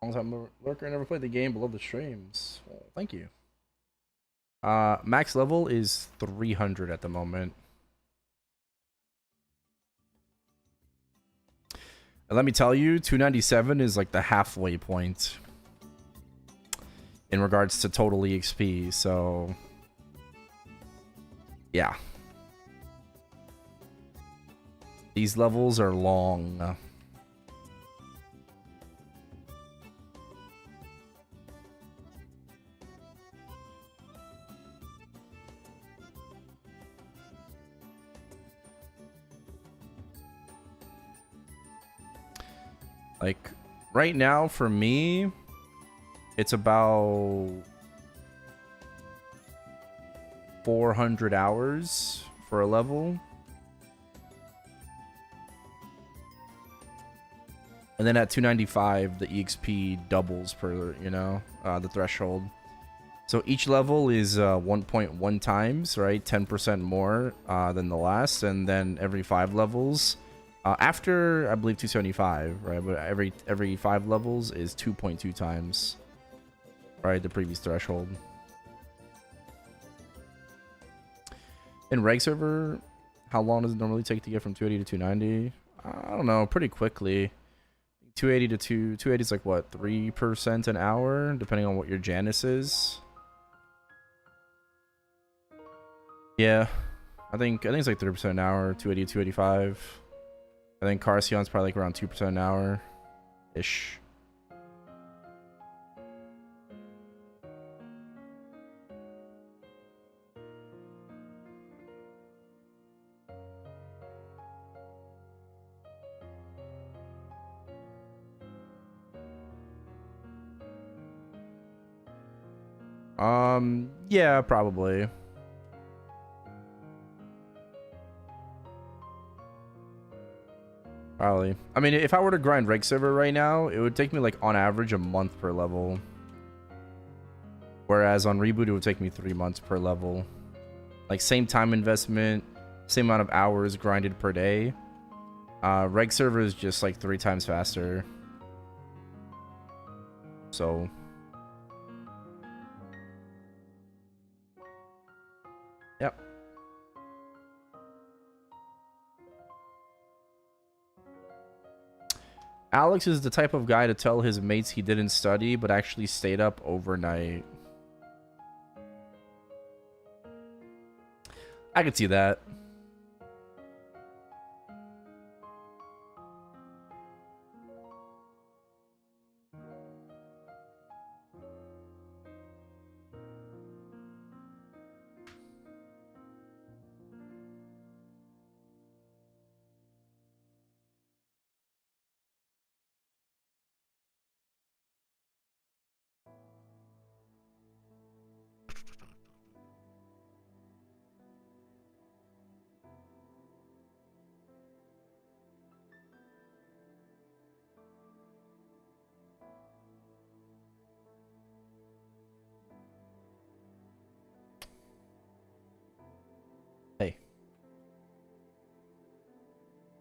Long time lurker, never played the game, but love the streams. Well, thank you. Max level is 300 at the moment. And let me tell you, 297 is like the halfway point in regards to total EXP, so yeah. These levels are long. Like, right now, for me, it's about 400 hours for a level. And then at 295, the EXP doubles per, you know, the threshold. So each level is 1.1 times, right? 10% more than the last. And then every 5 levels, after, I believe, 275, right? But every 5 levels is 2.2 times, right? The previous threshold. In reg server, how long does it normally take to get from 280 to 290? I don't know, pretty quickly. 280 to 280 is like what, 3% an hour, depending on what your Janus is. Yeah, I think it's like 3% an hour, 280 to 285. I think Carcion's probably like around 2% an hour ish. Yeah, probably. Probably. I mean, if I were to grind reg server right now, it would take me like on average a month per level. Whereas on reboot, it would take me 3 months per level. Like same time investment, same amount of hours grinded per day. Reg server is just like 3 times faster. So yep. Alex is the type of guy to tell his mates he didn't study, but actually stayed up overnight. I could see that. Hey.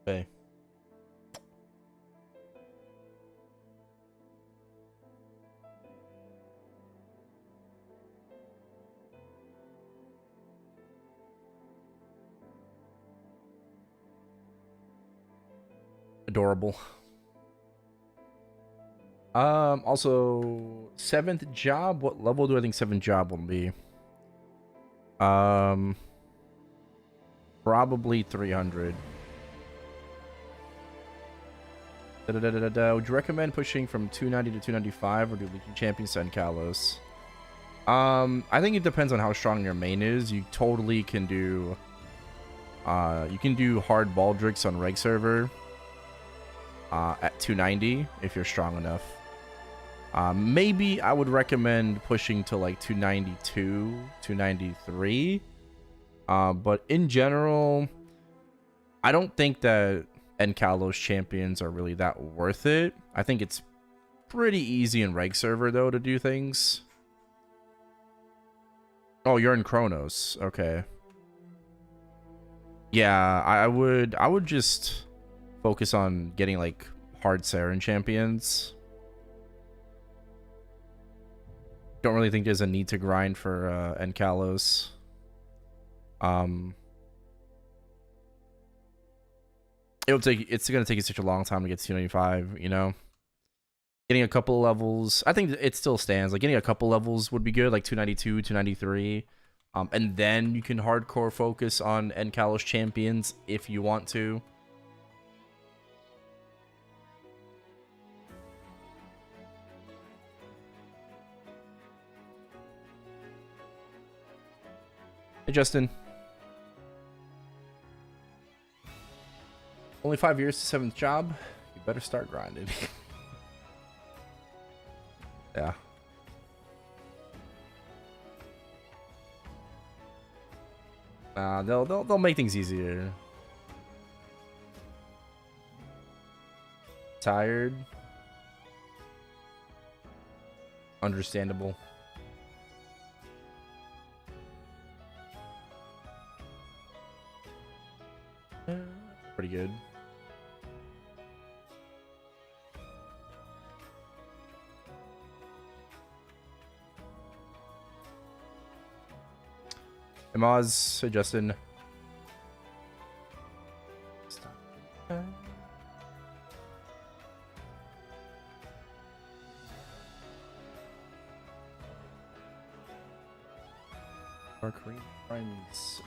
Hey. Adorable. Also 7th job. What level do I think 7th job will be? Probably 300. Would you recommend pushing from 290 to 295 or do Legion Champions to Kalos? I think it depends on how strong your main is. You totally can do hard Baldricks on reg server at 290 if you're strong enough. Maybe I would recommend pushing to like 292, 293. But in general, I don't think that Kalos champions are really that worth it. I think it's pretty easy in reg server though to do things. Oh, you're in Chronos. Okay. Yeah, I would just focus on getting like hard Saren champions. Don't really think there's a need to grind for Kalos. It's gonna take you such a long time to get to 295, you know. Getting a couple levels, I think it still stands. Like getting a couple levels would be good, like 292, 293. And then you can hardcore focus on Kalos champions if you want to. Hey, Justin. Only 5 years to 7th job. You better start grinding. Yeah. They'll make things easier. Tired. Understandable. Pretty good. Hey Moz, hey Justin. Our Korean friends.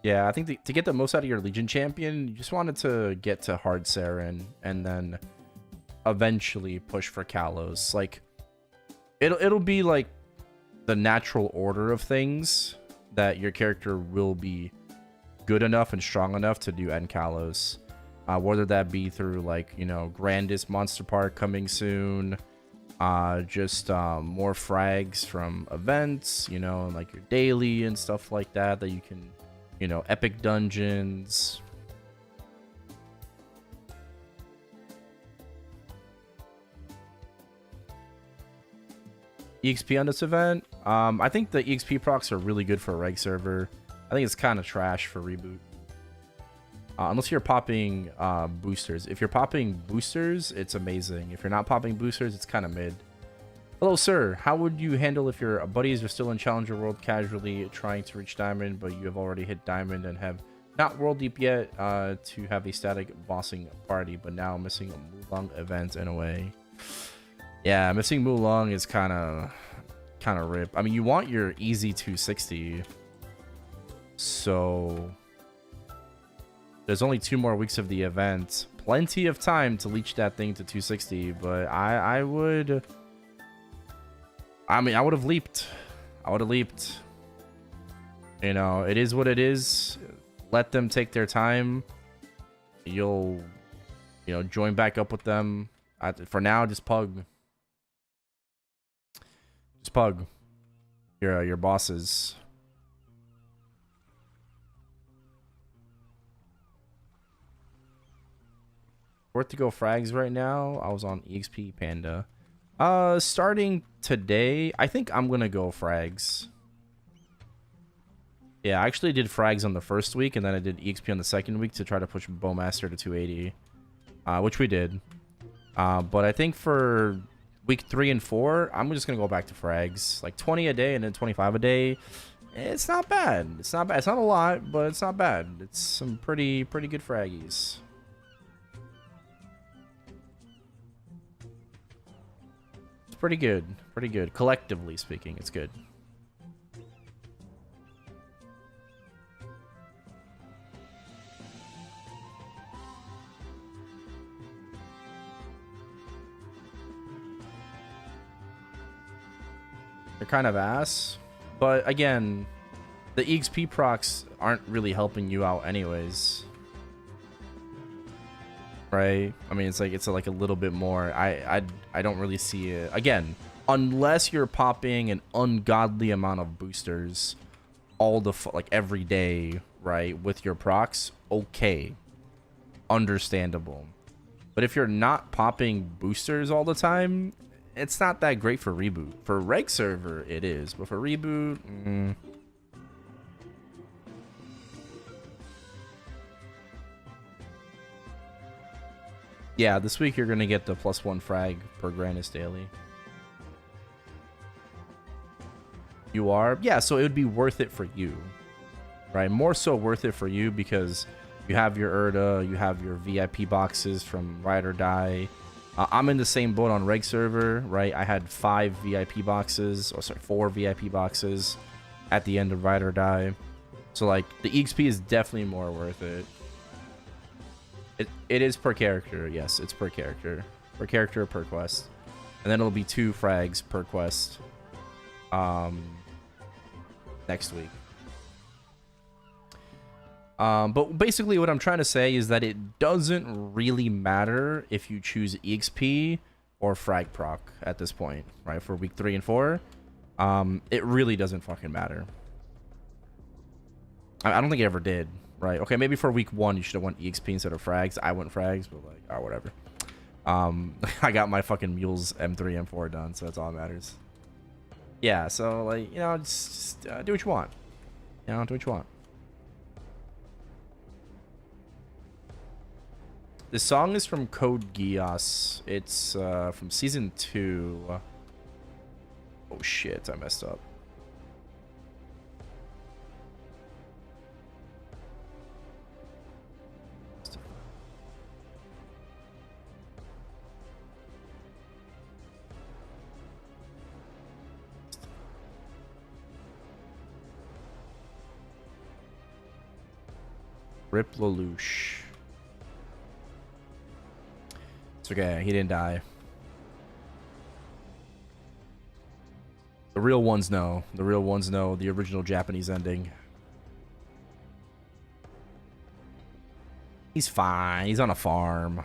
Yeah, I think to get the most out of your Legion champion, you just wanted to get to Hard Saren and then eventually push for Kalos. Like, it'll be like the natural order of things that your character will be good enough and strong enough to do end Kalos. Whether that be through, like, you know, Grandest Monster Park coming soon, just more frags from events, you know, and like your daily and stuff like that you can, you know, epic dungeons. EXP on this event, I think the EXP procs are really good for a reg server. I think it's kind of trash for reboot. Unless you're popping boosters. If you're popping boosters, it's amazing. If you're not popping boosters, it's kind of mid. Hello, sir. How would you handle if your buddies are still in Challenger World casually trying to reach Diamond, but you have already hit Diamond and have not World Deep yet to have a static bossing party, but now missing a Mulong event in a way? Yeah, missing Mulong is kind of rip. I mean, you want your easy 260, so there's only 2 more weeks of the event. Plenty of time to leech that thing to 260, but I would have leaped. I would have leaped. You know, it is what it is. Let them take their time. You'll, you know, join back up with them. For now, just pug. Just pug your bosses. Worth to go frags right now. I was on EXP Panda. Starting today, I think I'm gonna go frags. Yeah, I actually did frags on the first week, and then I did EXP on the second week to try to push Bowmaster to 280, which we did. But I think for week 3 and 4, I'm just gonna go back to frags, like 20 a day and then 25 a day. It's not bad. It's not bad. It's not a lot, but it's not bad. It's some pretty good fraggies. Pretty good. Pretty good. Collectively speaking, it's good. They're kind of ass, but again, the EXP procs aren't really helping you out anyways. Right? I mean, it's like a little bit more. I don't really see it. Again, unless you're popping an ungodly amount of boosters all the like every day, right, with your procs, okay, understandable. But if you're not popping boosters all the time, it's not that great for reboot. For reg server, it is, but for reboot, Yeah, this week you're going to get the +1 frag per Grandest daily. You are? Yeah, so it would be worth it for you. Right? More so worth it for you because You have your Erda, you have your VIP boxes from Ride or Die. I'm in the same boat on Reg server, right? I had 5 VIP boxes, or sorry, 4 VIP boxes at the end of Ride or Die. So like the EXP is definitely more worth it. It is per character, yes, it's per character. Per character, per quest. And then it'll be 2 frags per quest next week. But basically what I'm trying to say is that it doesn't really matter if you choose EXP or frag proc at this point, right? For week 3 and 4. It really doesn't fucking matter. I don't think it ever did, right? Okay, maybe for week 1 you should have went EXP instead of frags. I went frags, but like, oh, whatever. I got my fucking mules M3, M4 done, so that's all that matters. Yeah, so like, you know, just do what you want. You know, do what you want. This song is from Code Geass. It's from season 2. Oh shit, I messed up. Rip Lelouch. It's okay, he didn't die. The real ones know. The real ones know the original Japanese ending. He's fine. He's on a farm.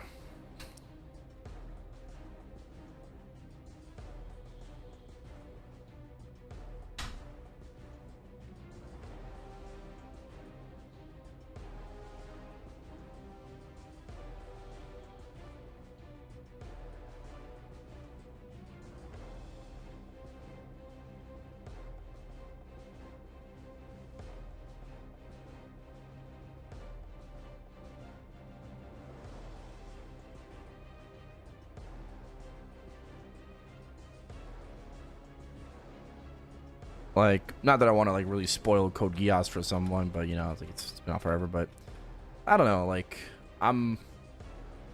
Like, not that I want to like really spoil Code Geass for someone, but you know, I think it's been out forever. But I don't know. Like, I'm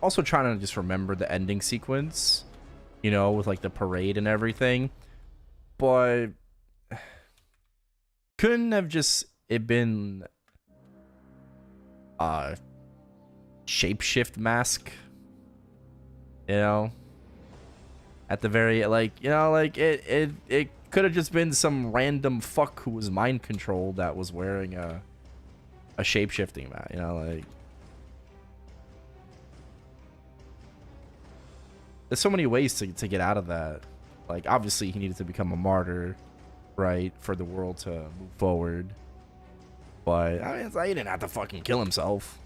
also trying to just remember the ending sequence, you know, with like the parade and everything. But couldn't have just it been shapeshift mask, you know? At the very like, you know, like it could have just been some random fuck who was mind controlled that was wearing a shape-shifting mat, you know, like there's so many ways to get out of that. Like obviously he needed to become a martyr, right, for the world to move forward. But I mean, it's like he didn't have to fucking kill himself.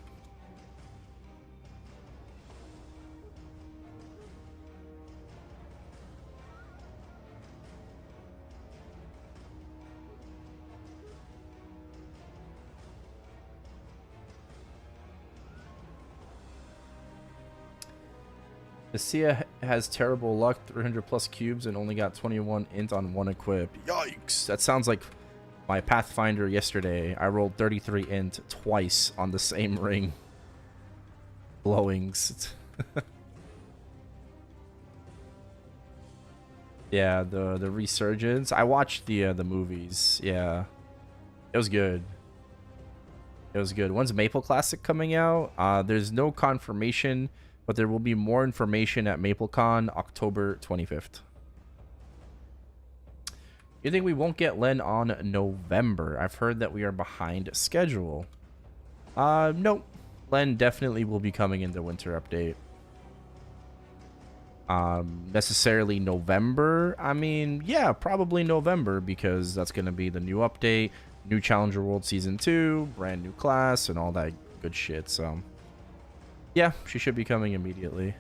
Sia has terrible luck, 300 plus cubes, and only got 21 int on 1 equip. Yikes! That sounds like my Pathfinder yesterday. I rolled 33 int twice on the same ring. Blowings. Yeah, the resurgence. I watched the movies. Yeah, it was good. It was good. When's Maple Classic coming out? There's no confirmation, but there will be more information at MapleCon October 25th. You think we won't get Len on November? I've heard that we are behind schedule. Nope. Len definitely will be coming in the winter update. Necessarily November? I mean, yeah, probably November, because that's going to be the new update, new Challenger World Season 2, brand new class, and all that good shit, so... yeah, she should be coming immediately.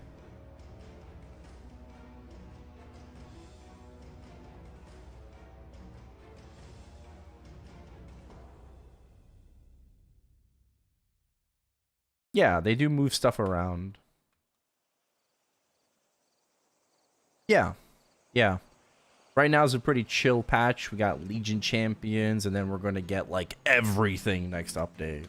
Yeah, they do move stuff around. Yeah. Yeah. Right now is a pretty chill patch. We got Legion champions, and then we're going to get, like, everything next update.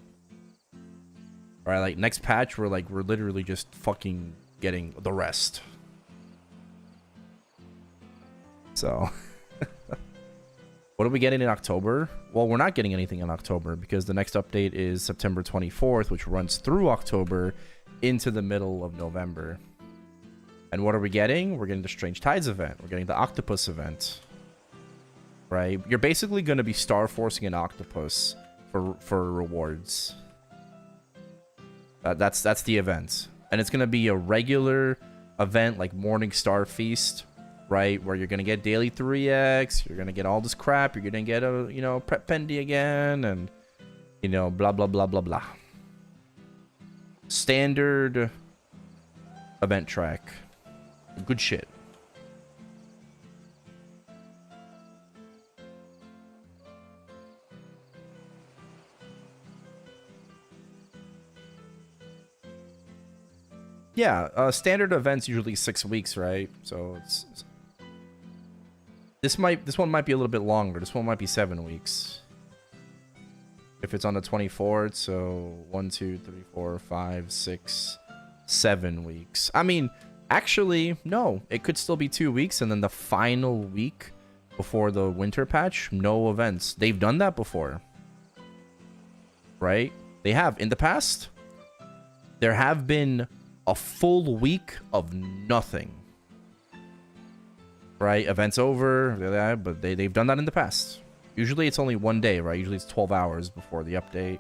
Right, like next patch, we're literally just fucking getting the rest. So, what are we getting in October? Well, we're not getting anything in October because the next update is September 24th, which runs through October into the middle of November. And what are we getting? We're getting the Strange Tides event. We're getting the Octopus event. Right? You're basically going to be star forcing an octopus for rewards. That's the event. And it's going to be a regular event like Morning Star Feast, right? Where you're going to get daily 3x, you're going to get all this crap, you're going to get a, you know, prep pendy again, and, you know, blah, blah, blah, blah, blah. Standard event track. Good shit. Yeah, standard events usually 6 weeks, right? So it's this one might be a little bit longer. This one might be 7 weeks. If it's on the 24th, so 1, 2, 3, 4, 5, 6, 7 weeks. I mean, actually, no. It could still be 2 weeks, and then the final week before the winter patch, no events. They've done that before. Right? They have. In the past, there have been a full week of nothing. Right? Events over, but they've done that in the past. Usually it's only 1 day, right? Usually it's 12 hours before the update,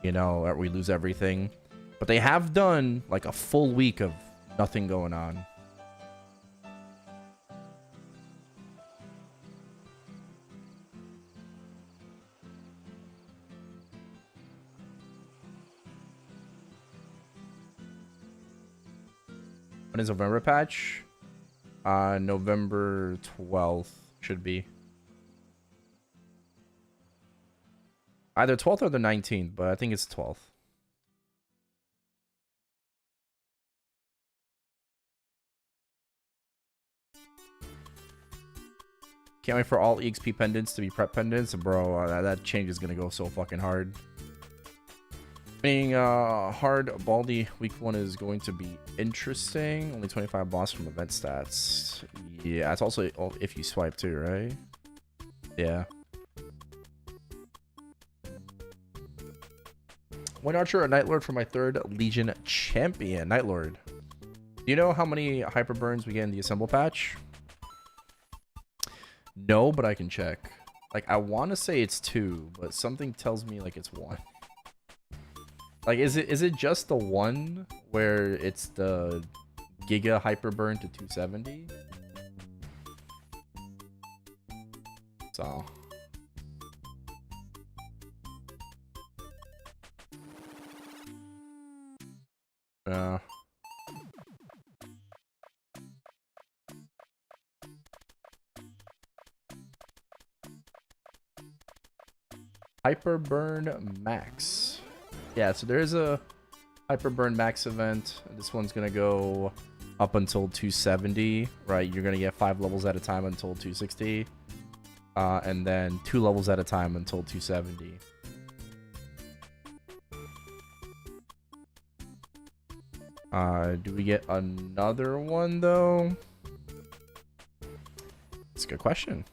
you know, or we lose everything. But they have done like a full week of nothing going on. When is November patch? November 12th should be. Either 12th or the 19th, but I think it's 12th. Can't wait for all EXP pendants to be prep pendants. Bro, that change is going to go so fucking hard. Being hard Baldi week 1 is going to be interesting. Only 25 boss from event stats. Yeah, it's also if you swipe too, right? Yeah. One archer, a Night Lord for my 3rd Legion champion. Night Lord. Do you know how many hyper burns we get in the assemble patch? No, but I can check. Like, I want to say it's 2, but something tells me like it's 1. Like, is it just the 1 where it's the Giga hyper burn to 270? So. Hyper burn max. Yeah, so there is a hyper burn max event. This one's gonna go up until 270, right? You're gonna get 5 levels at a time until 260, and then 2 levels at a time until 270. Do we get another one though? That's a good question.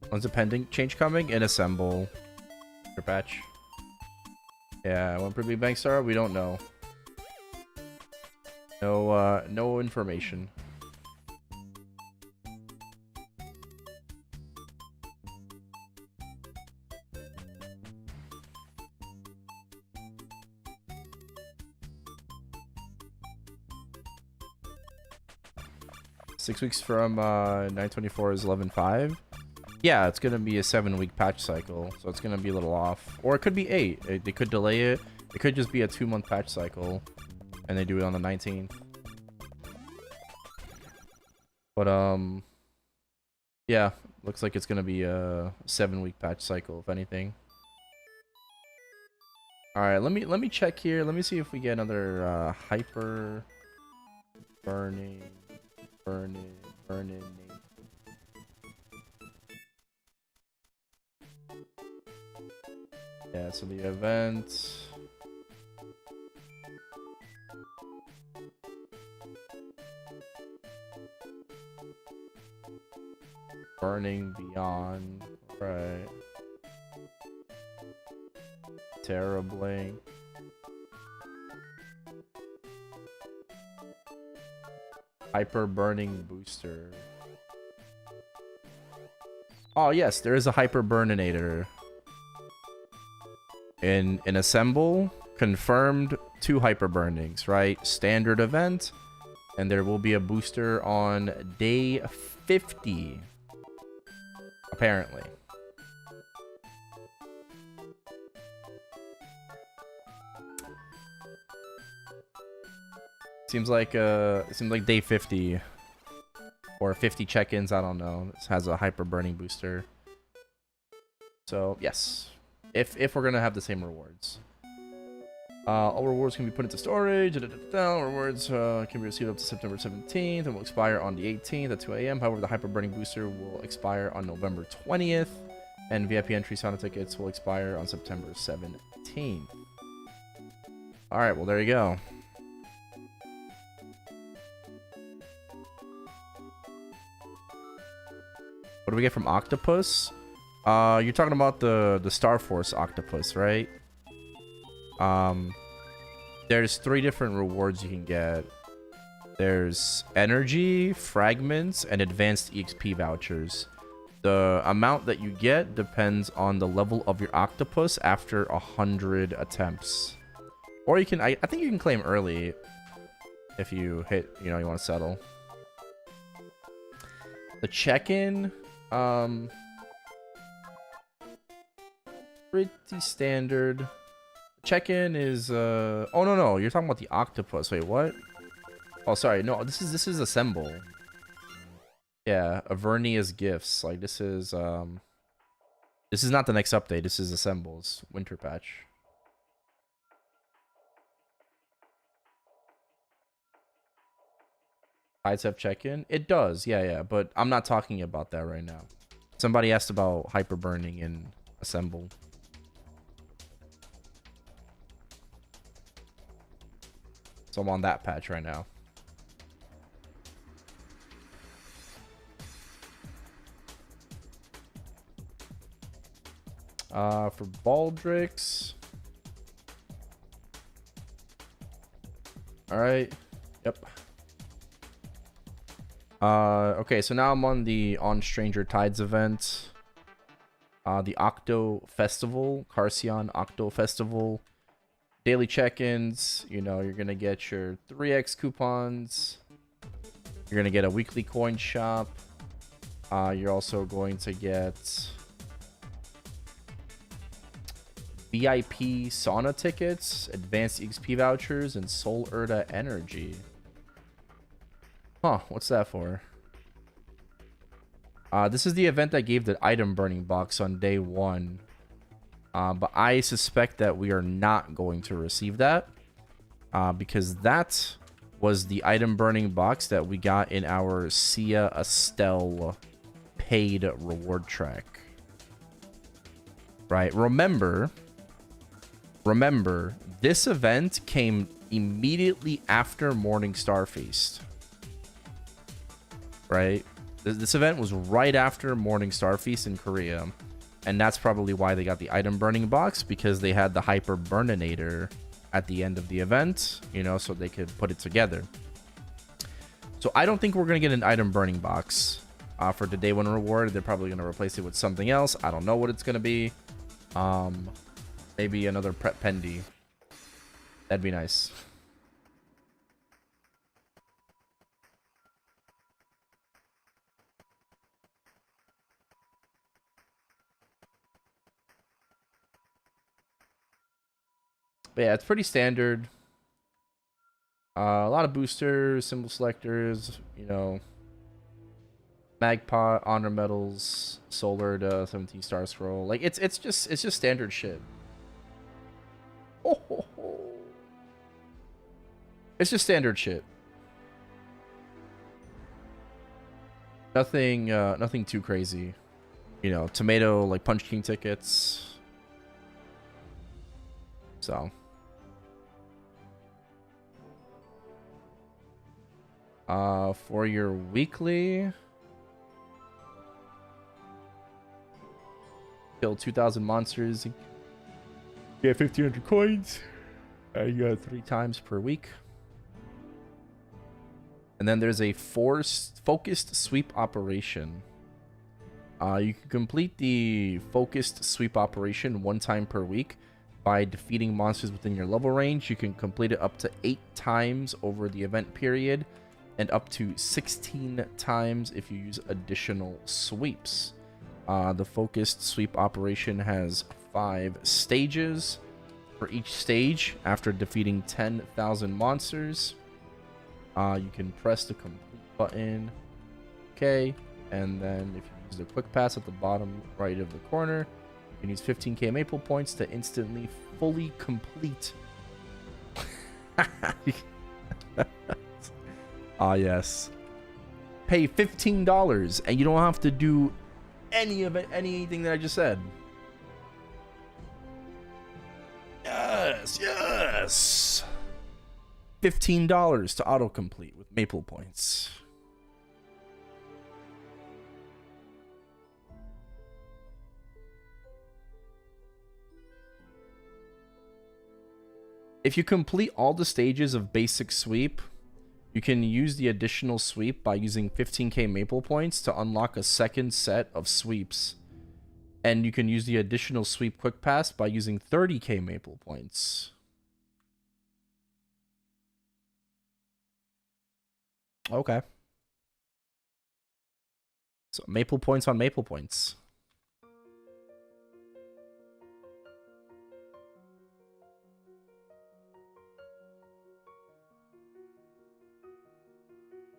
When's the pending change coming? In assemble. Your patch. Yeah, when Big Bang Star? We don't know. No information. Six weeks from 924 is 11.5. Yeah, it's gonna be a 7-week patch cycle, so it's gonna be a little off. Or it could be 8. They could delay it. It could just be a 2-month patch cycle, and they do it on the 19th. But yeah, looks like it's gonna be a 7-week patch cycle, if anything. All right, let me check here. Let me see if we get another hyper burning. Yeah, so the event. Burning Beyond. Right. Terribly. Hyper Burning Booster. Oh yes, there is a Hyper Burninator. In Assemble, confirmed 2 Hyper Burnings, right? Standard event. And there will be a booster on day 50. Apparently. Seems like day 50 or 50 check-ins, I don't know. This has a hyper burning booster. So, yes. If we're going to have the same rewards. All rewards can be put into storage. Rewards can be received up to September 17th and will expire on the 18th at 2 a.m. However, the hyper burning booster will expire on November 20th. And VIP entry sauna tickets will expire on September 17th. Alright, well, there you go. What do we get from Octopus? You're talking about the Star Force Octopus, right? There's 3 different rewards you can get. There's energy, fragments, and advanced EXP vouchers. The amount that you get depends on the level of your octopus after 100 attempts. Or you can, I think you can claim early if you hit, you want to settle. The check-in, pretty standard. Check-in is oh no, you're talking about the octopus. Wait, what? Oh, sorry. No, this is Assemble. Yeah, Avernia's gifts. Like this is not the next update. This is Assemble's winter patch. Tides have check-in? It does. Yeah, but I'm not talking about that right now. Somebody asked about hyper burning in Assemble. So I'm on that patch right now. For Baldrix. Alright. Yep. Okay, so now I'm on Stranger Tides event. The Octo Festival, Carcion Octo Festival. Daily check-ins, you're gonna get your 3x coupons. You're gonna get a weekly coin shop. You're also going to get VIP sauna tickets, advanced XP vouchers, and Soul Urda energy. Huh, what's that for? This is the event that gave the item burning box on day 1. But I suspect that we are not going to receive that. Because that was the item burning box that we got in our Sia Estelle paid reward track. Right? Remember, this event came immediately after Morning Star Feast. Right? This event was right after Morning Star Feast in Korea. And that's probably why they got the item burning box, because they had the hyper burninator at the end of the event, so they could put it together. So I don't think we're going to get an item burning box for the day 1 reward. They're probably going to replace it with something else. I don't know what it's going to be. Maybe another prep pendy. That'd be nice. But yeah, it's pretty standard. A lot of boosters, symbol selectors, Magpot, honor medals, solar to 17 star scroll. Like it's just standard shit. Oh. It's just standard shit. Nothing too crazy. Tomato like Punch King tickets. So for your weekly, kill 2,000 monsters, get 1,500 coins. You got 3 times per week. And then there's a focused sweep operation. You can complete the focused sweep operation 1 time per week by defeating monsters within your level range. You can complete it up to 8 times over the event period, and up to 16 times if you use additional sweeps. The focused sweep operation has 5 stages. For each stage, after defeating 10,000 monsters, you can press the complete button. Okay, and then if you use the quick pass at the bottom right of the corner, you can use 15k maple points to instantly fully complete. Yes. Pay $15 and you don't have to do anything that I just said. Yes. $15 to autocomplete with maple points. If you complete all the stages of basic sweep, you can use the additional sweep by using 15k maple points to unlock a second set of sweeps. And you can use the additional sweep quick pass by using 30k maple points. Okay. So maple points on maple points.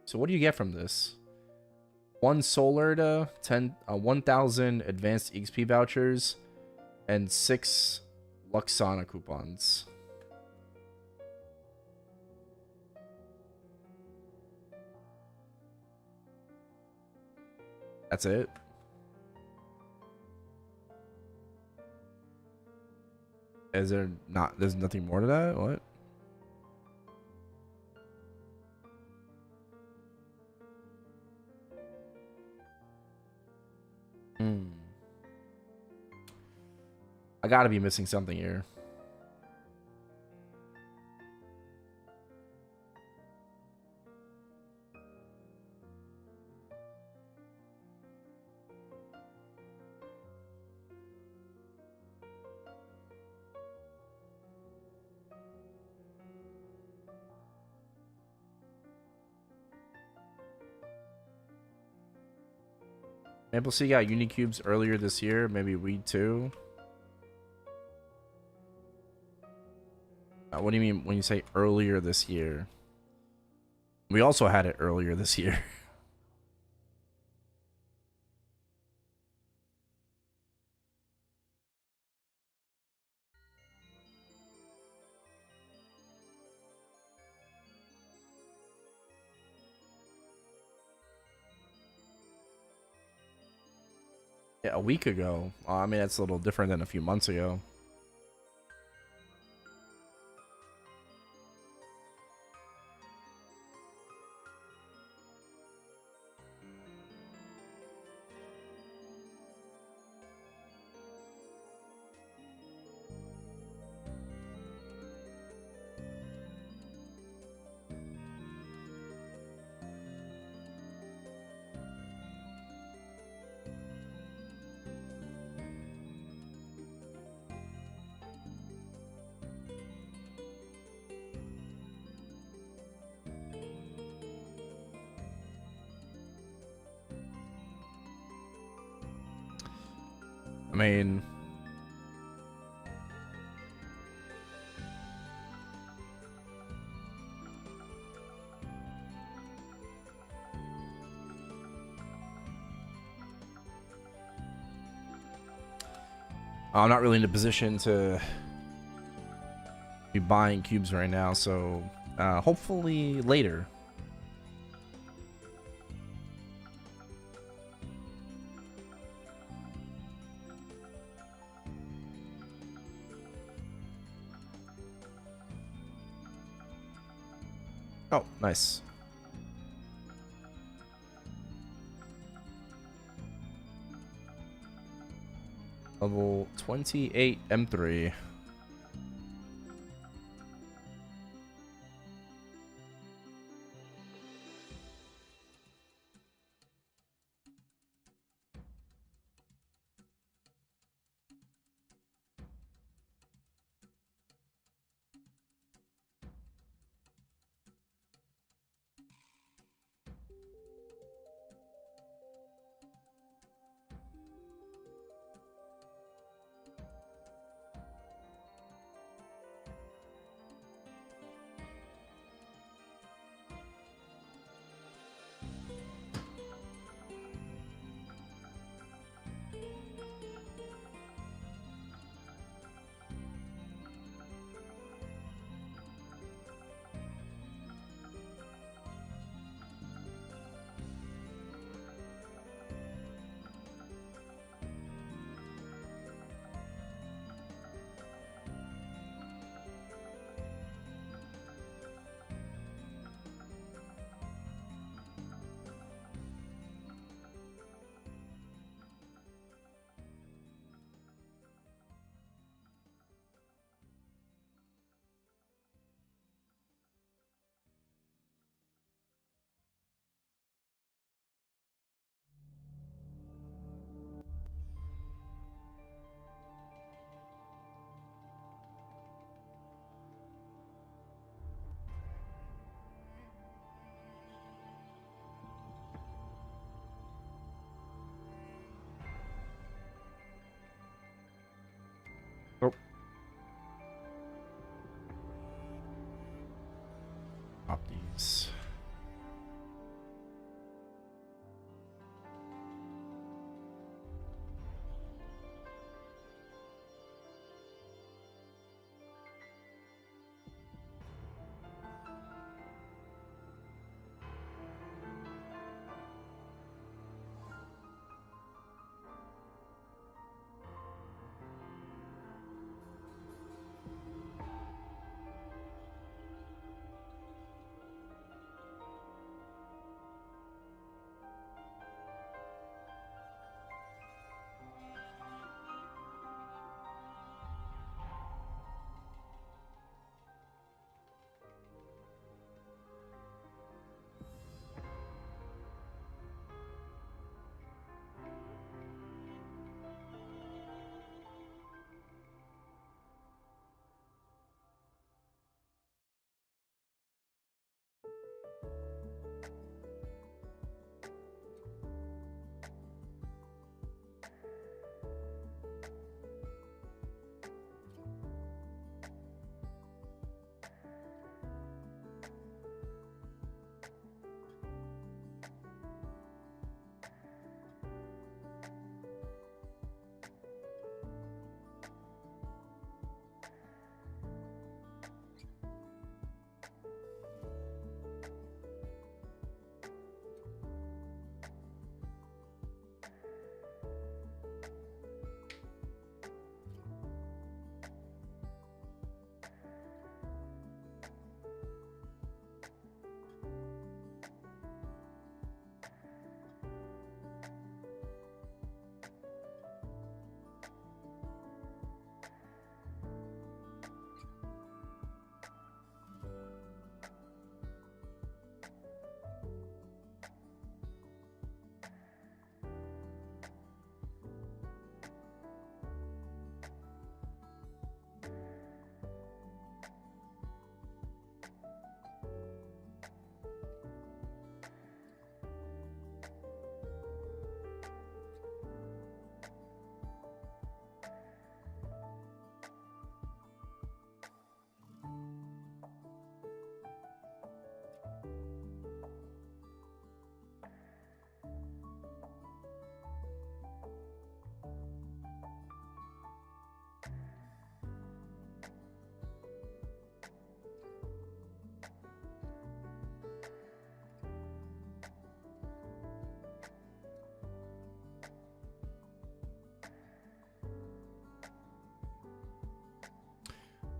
So what do you get from this? 1 solar to 1,000 advanced XP vouchers and 6 Luxana coupons. That's it. Is there not? There's nothing more to that? What? I gotta be missing something here. Maple C got Unicubes earlier this year. Maybe Weed too. What do you mean when you say earlier this year? We also had it earlier this year. Yeah, a week ago. I mean, that's a little different than a few months ago. I mean, I'm not really in a position to be buying cubes right now, so hopefully later. Oh, nice. Level 28 M3. Oh. Pop these.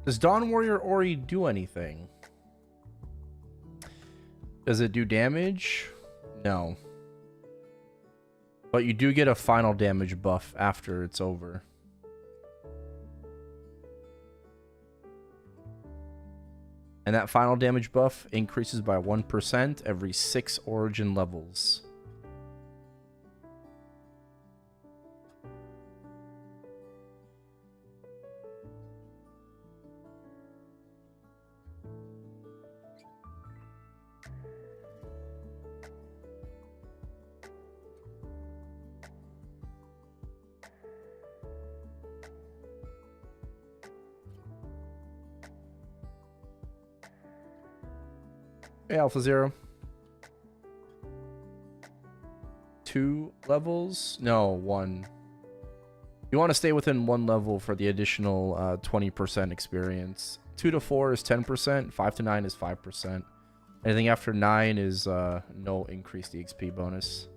Does Dawn Warrior Ori do anything? Does it do damage? No. But you do get a final damage buff after it's over. And that final damage buff increases by 1% every 6 origin levels. Hey, Alpha Zero. 2 levels? No, 1. You want to stay within 1 level for the additional 20% experience. 2 to 4 is 10%. 5 to 9 is 5%. Anything after 9 is no increased EXP bonus.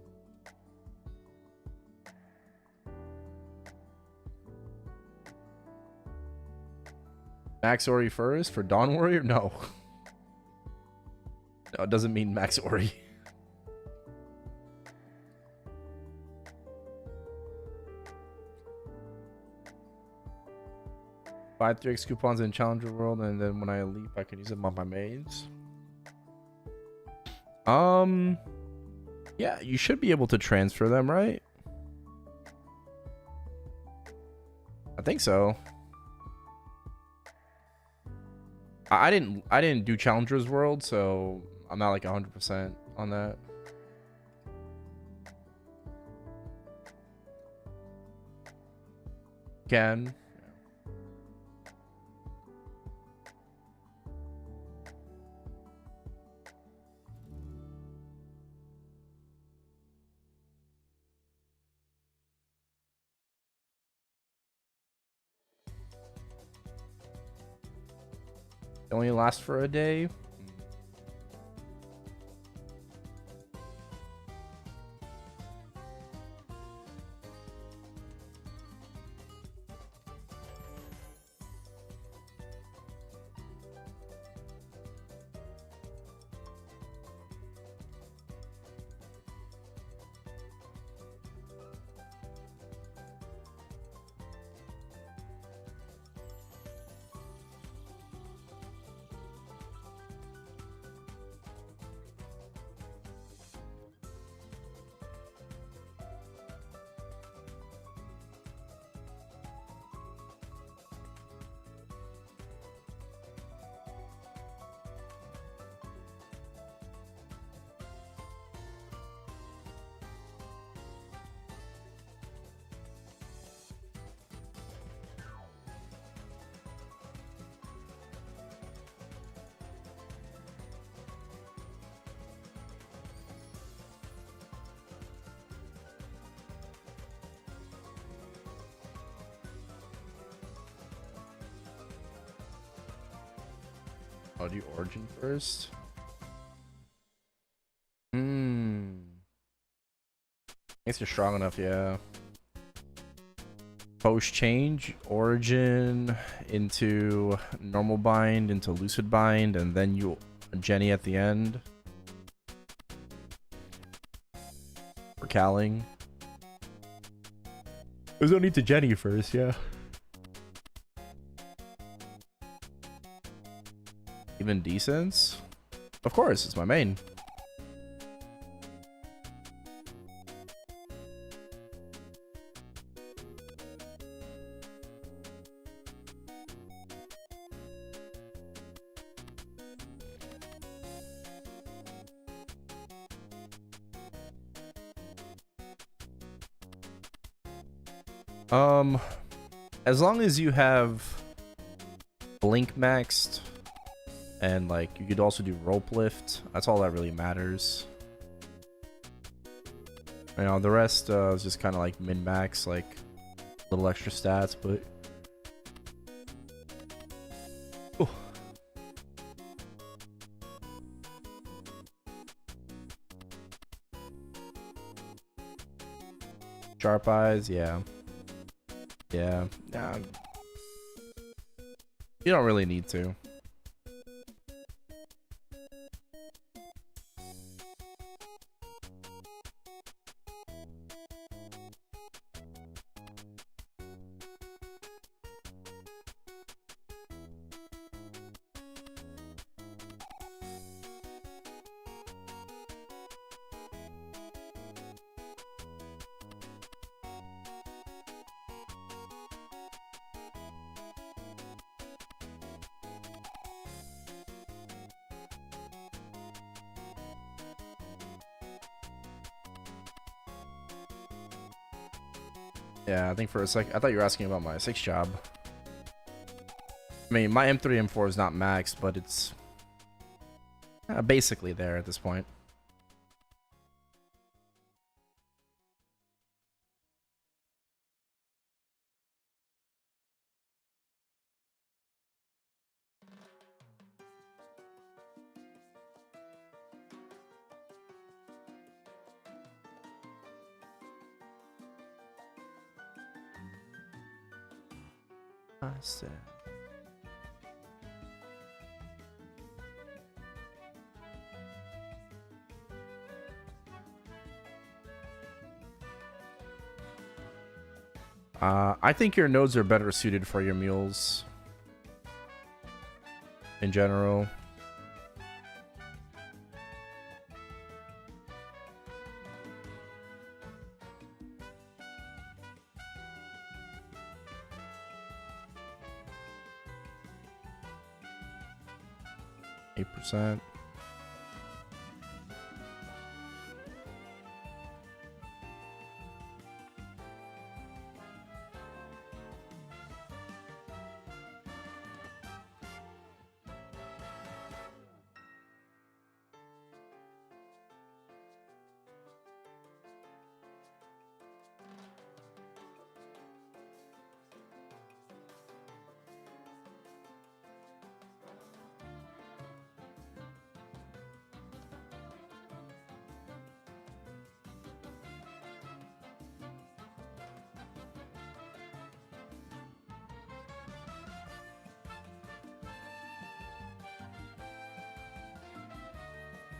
Max Ori first for Dawn Warrior? No. No, it doesn't mean Max Ori. Buy 3x coupons in Challenger World, and then when I leap, I can use them on my maids. Yeah, you should be able to transfer them, right? I think so. I didn't do Challengers World, so I'm not like 100% on that. Can. It only lasts for a day. I'll do Origin first. I guess you're strong enough, yeah. Post change Origin into normal bind into lucid bind, and then you Jenny at the end for calling. There's no need to Jenny first, yeah. Even decent? Of course, it's my main. As long as you have blink maxed and like you could also do rope lift, that's all that really matters. You know, the rest is just kind of like min max, like little extra stats, but ooh. Sharp eyes, yeah. Yeah, nah, you don't really need to. Yeah, I think for a sec, I thought you were asking about my 6 job. I mean, my M3 M4 is not maxed, but it's basically there at this point. I said. I think your nodes are better suited for your mules in general. %.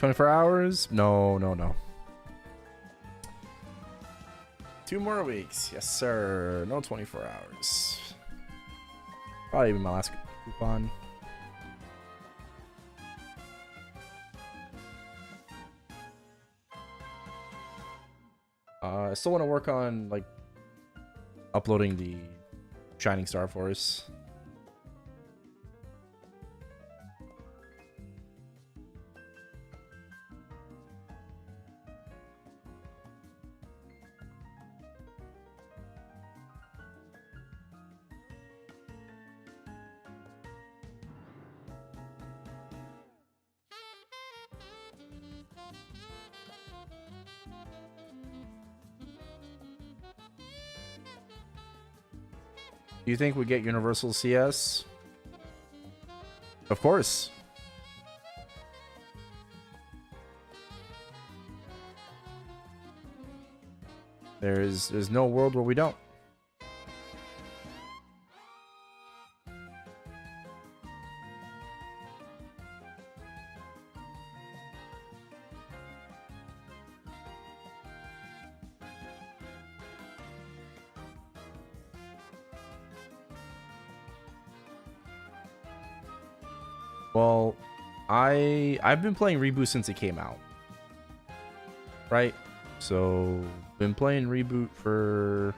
$24? No. 2 more weeks. Yes, sir. No 24 hours. Probably even my last coupon. I still want to work on, like, uploading the Shining Star Force. Do you think we get Universal CS? Of course. There's no world where we don't. Well, I've been playing Reboot since it came out. Right? So, been playing Reboot for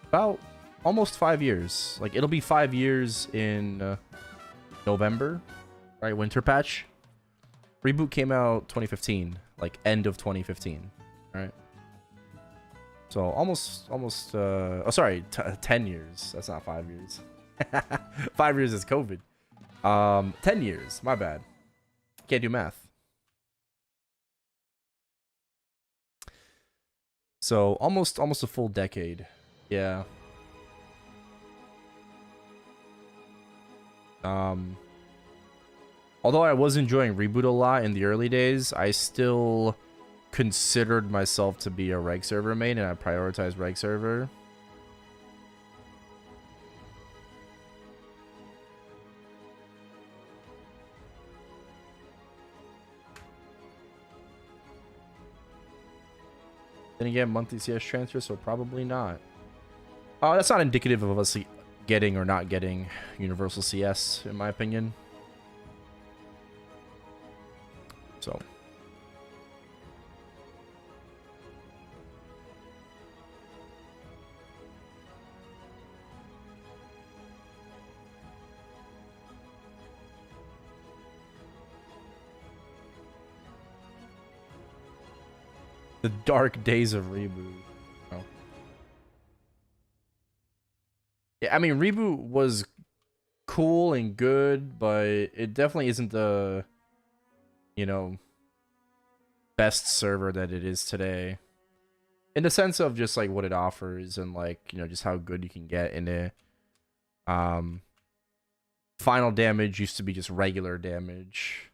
about almost 5 years. Like, it'll be 5 years in November, right? Winter patch. Reboot came out 2015, like end of 2015, right? So almost oh sorry, 10 years. That's not 5 years. 5 years is COVID. 10 years, my bad. Can't do math. So almost a full decade. Yeah. Although I was enjoying Reboot a lot in the early days, I still considered myself to be a reg server main, and I prioritized reg server. Then again, monthly CS transfer, so probably not. That's not indicative of us getting or not getting Universal CS, in my opinion. So. The dark days of Reboot. Oh. I mean, Reboot was cool and good, but it definitely isn't the, you know, best server that it is today. In the sense of just like what it offers and like, you know, just how good you can get in it. Final damage used to be just regular damage.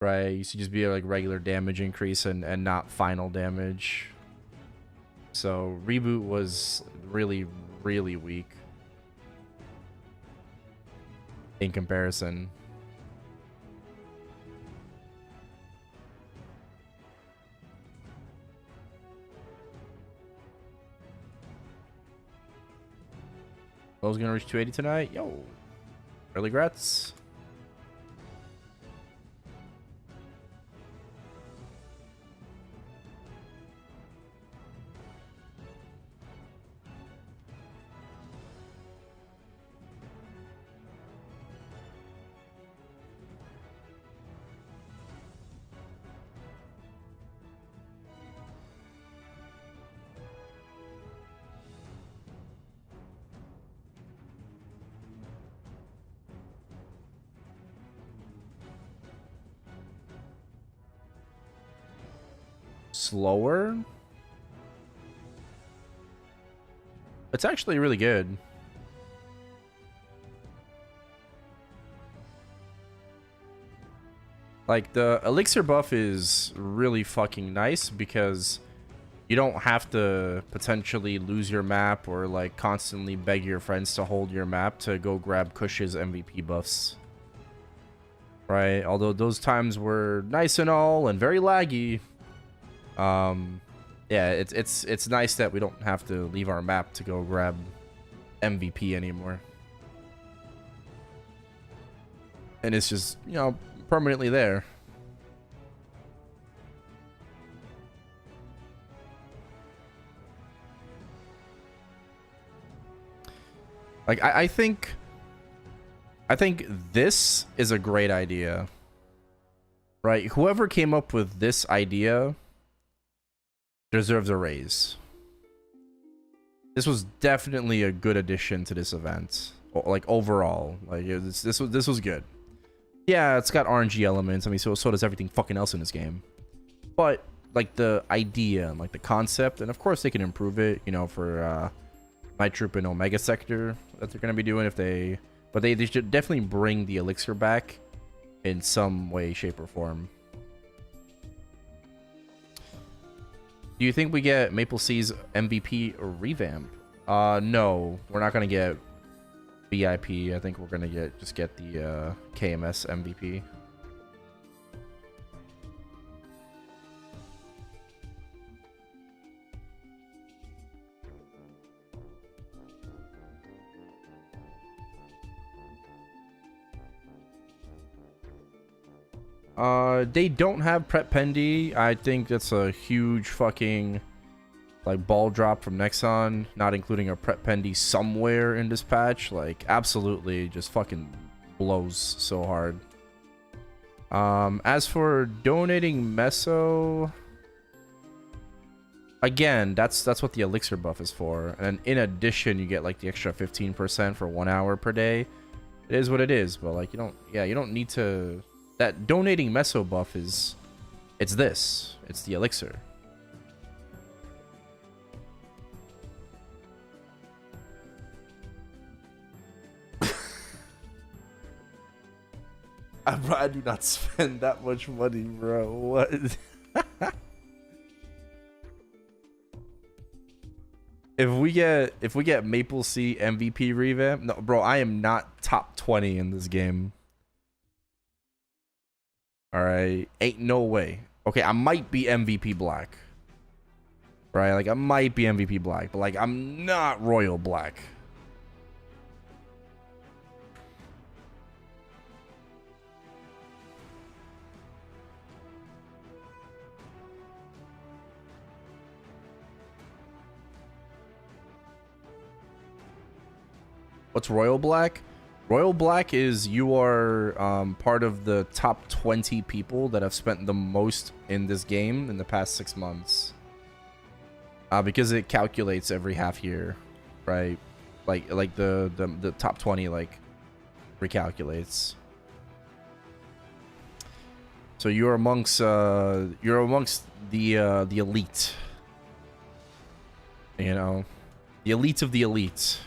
Right? It used to just be like regular damage increase and not final damage. So Reboot was really, really weak in comparison. I was gonna reach 280 tonight. Yo, early grats. Slower. It's actually really good. Like, the elixir buff is really fucking nice because you don't have to potentially lose your map or like constantly beg your friends to hold your map to go grab Kush's MVP buffs. Right? Although those times were nice and all and very laggy. Yeah, it's nice that we don't have to leave our map to go grab MVP anymore. And it's just, you know, permanently there. Like, I think this is a great idea. Right? Whoever came up with this idea deserves a raise. This was definitely a good addition to this event. Like, overall. Like, this was good. Yeah, it's got RNG elements. I mean, so does everything fucking else in this game. But, like, the idea and, like, the concept, and of course they can improve it, you know, for Night Troop and Omega Sector that they're going to be doing if they... But they should definitely bring the elixir back in some way, shape, or form. Do you think we get Maple C's MVP revamp? No, we're not going to get VIP. I think we're going to just get the KMS MVP. They don't have Prep Pendy. I think that's a huge fucking like ball drop from Nexon, not including a Prep Pendy somewhere in this patch. Like, absolutely just fucking blows so hard. As for donating Meso, again, that's what the elixir buff is for. And in addition, you get like the extra 15% for 1 hour per day. It is what it is, but like you don't need to. That donating Meso buff is, it's the elixir. I do not spend that much money, bro. What? If we get Maple C MVP revamp, no, bro, I am not top 20 in this game. All right, ain't no way. Okay, I might be MVP Black. Right, like I might be MVP Black, but like I'm not Royal Black. What's Royal Black? Royal Black is you are part of the top 20 people that have spent the most in this game in the past 6 months. Because it calculates every half year, right? like the top 20 like recalculates. So you're amongst the elite. You know, the elite of the elite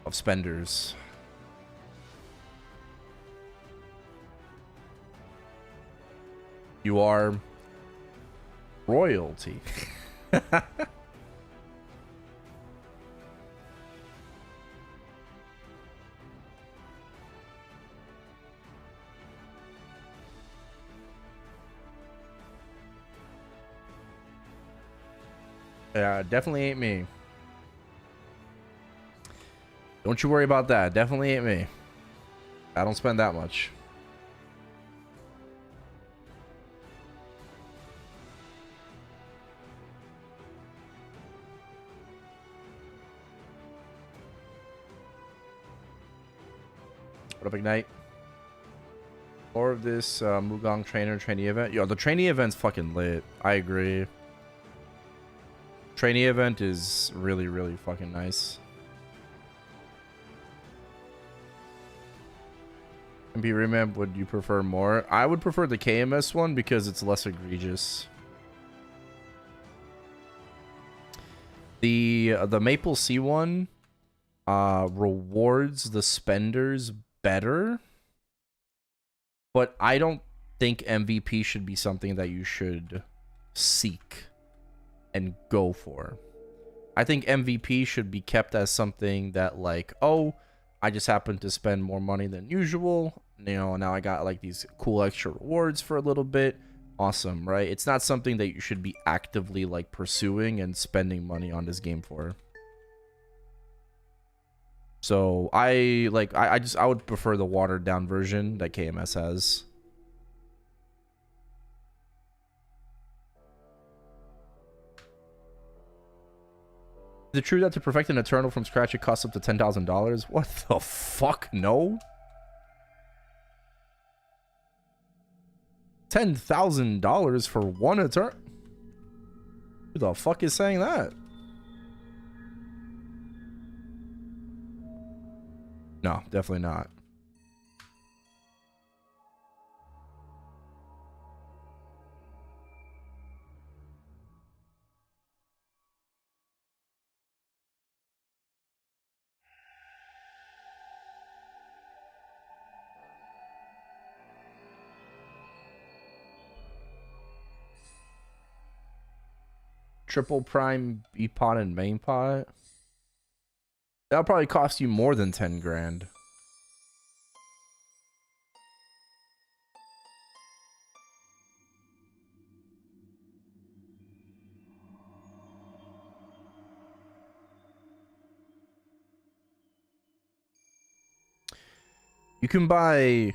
of spenders. You are royalty. Yeah, definitely ain't me. Don't you worry about that. Definitely ain't me. I don't spend that much. What up, Ignite? More of this Mugong trainee event. Yo, the trainee event's fucking lit. I agree. Trainee event is really, really fucking nice. MP remap, would you prefer more? I would prefer the KMS one because it's less egregious. The Maple Sea one rewards the spenders better, but I don't think MVP should be something that you should seek and go for. I think MVP should be kept as something that, like, oh, I just happened to spend more money than usual, you know, now I got like these cool extra rewards for a little bit. Awesome, right? It's not something that you should be actively like pursuing and spending money on this game for. So I would prefer the watered down version that KMS has. Is it true that to perfect an Eternal from scratch it costs up to $10,000? What the fuck? No. $10,000 for one Eternal? Who the fuck is saying that? No, definitely not. Triple prime B pot and main pot. That'll probably cost you more than 10 grand. You can buy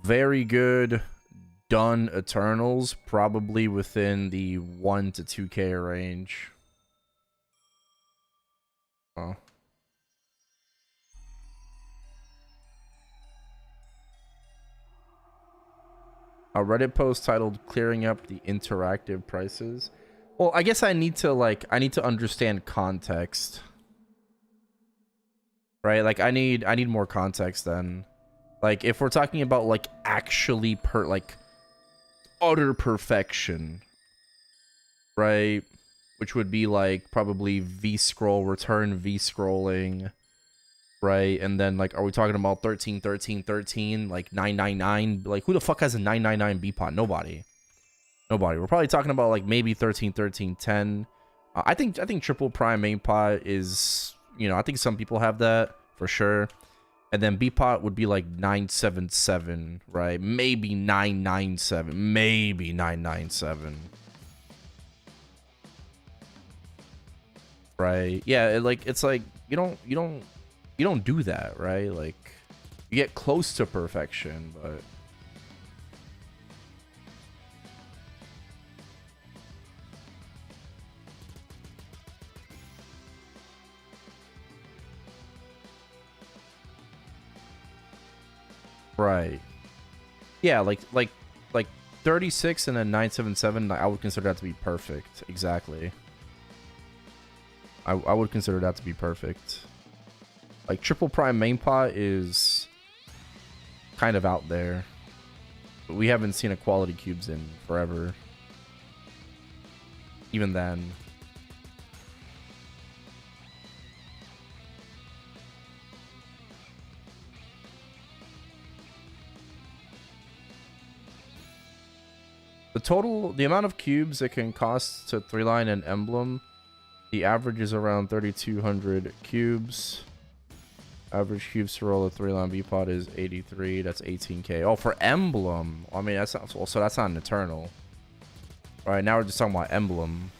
very good done Eternals probably within the 1 to 2K range. Oh. A Reddit post titled "Clearing Up the Interactive Prices." Well, I guess I need to understand context. Right? Like I need more context then. Like if we're talking about like actually utter perfection, right? Which would be like probably V-scroll, return V-scrolling, right? And then like, are we talking about 13, 13, 13, like 999? Like who the fuck has a 999 B-pot? Nobody. Nobody. We're probably talking about like maybe 13, 13, 10. I think triple prime main pot is, you know, I think some people have that for sure. And then B-pot would be like 977, right? Maybe 997, maybe 997. Right? Yeah, it's like you don't do that, right? Like you get close to perfection, but right. Yeah, like 36 and then 977, I would consider that to be perfect. Exactly. I would consider that to be perfect. Like triple prime main pot is kind of out there. But we haven't seen a quality cubes in forever. Even then. The amount of cubes it can cost to 3-line an emblem, the average is around 3,200 cubes. Average cubes to roll a 3-line V-Pot is 83. That's 18k. Oh, for emblem. I mean, that's not, well, so that's not an eternal. All right, now we're just talking about emblem.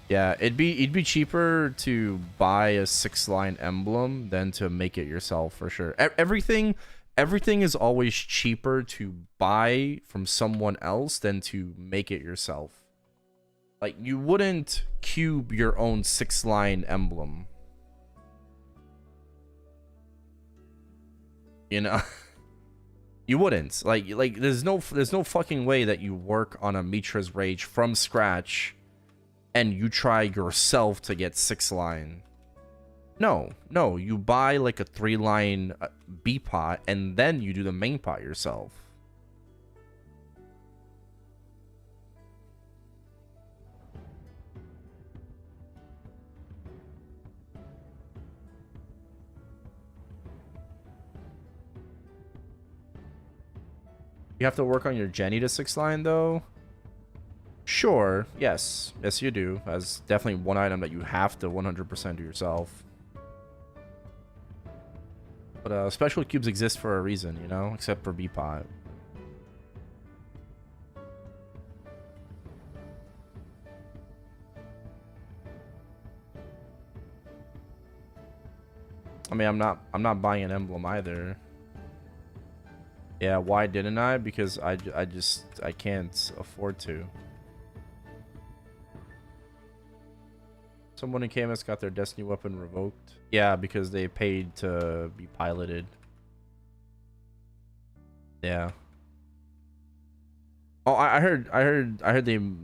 Yeah, it'd be cheaper to buy a 6-line emblem than to make it yourself for sure. Everything is always cheaper to buy from someone else than to make it yourself. Like, you wouldn't cube your own 6-line emblem. You know? You wouldn't. Like there's no fucking way that you work on a Mitra's Rage from scratch and you try yourself to get 6-line. No, you buy like a 3-line B pot and then you do the main pot yourself. You have to work on your Jenny to 6-line though. Sure, yes you do. That's definitely one item that you have to 100% do yourself. But special cubes exist for a reason, you know, except for B-Pot. I mean, I'm not buying an emblem either. Yeah, why didn't I? Because I can't afford to. Someone in KMS got their Destiny weapon revoked. Yeah, because they paid to be piloted. Yeah. Oh, I heard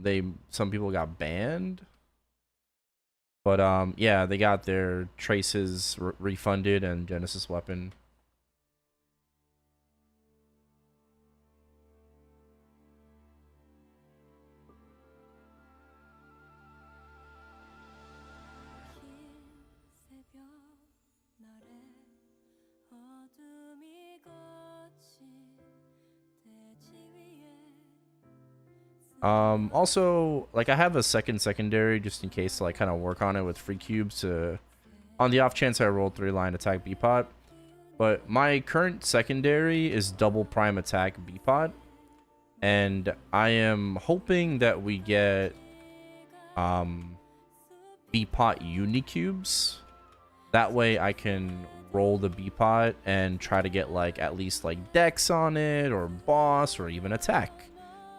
they some people got banned. But yeah, they got their traces refunded and Genesis weapon. Also, like, I have a secondary just in case to like kind of work on it with free cubes to, on the off chance I rolled 3-line attack B-Pot. But my current secondary is double prime attack B-Pot, and I am hoping that we get B-Pot Unicubes. That way I can roll the B-Pot and try to get like at least like Dex on it or boss or even attack.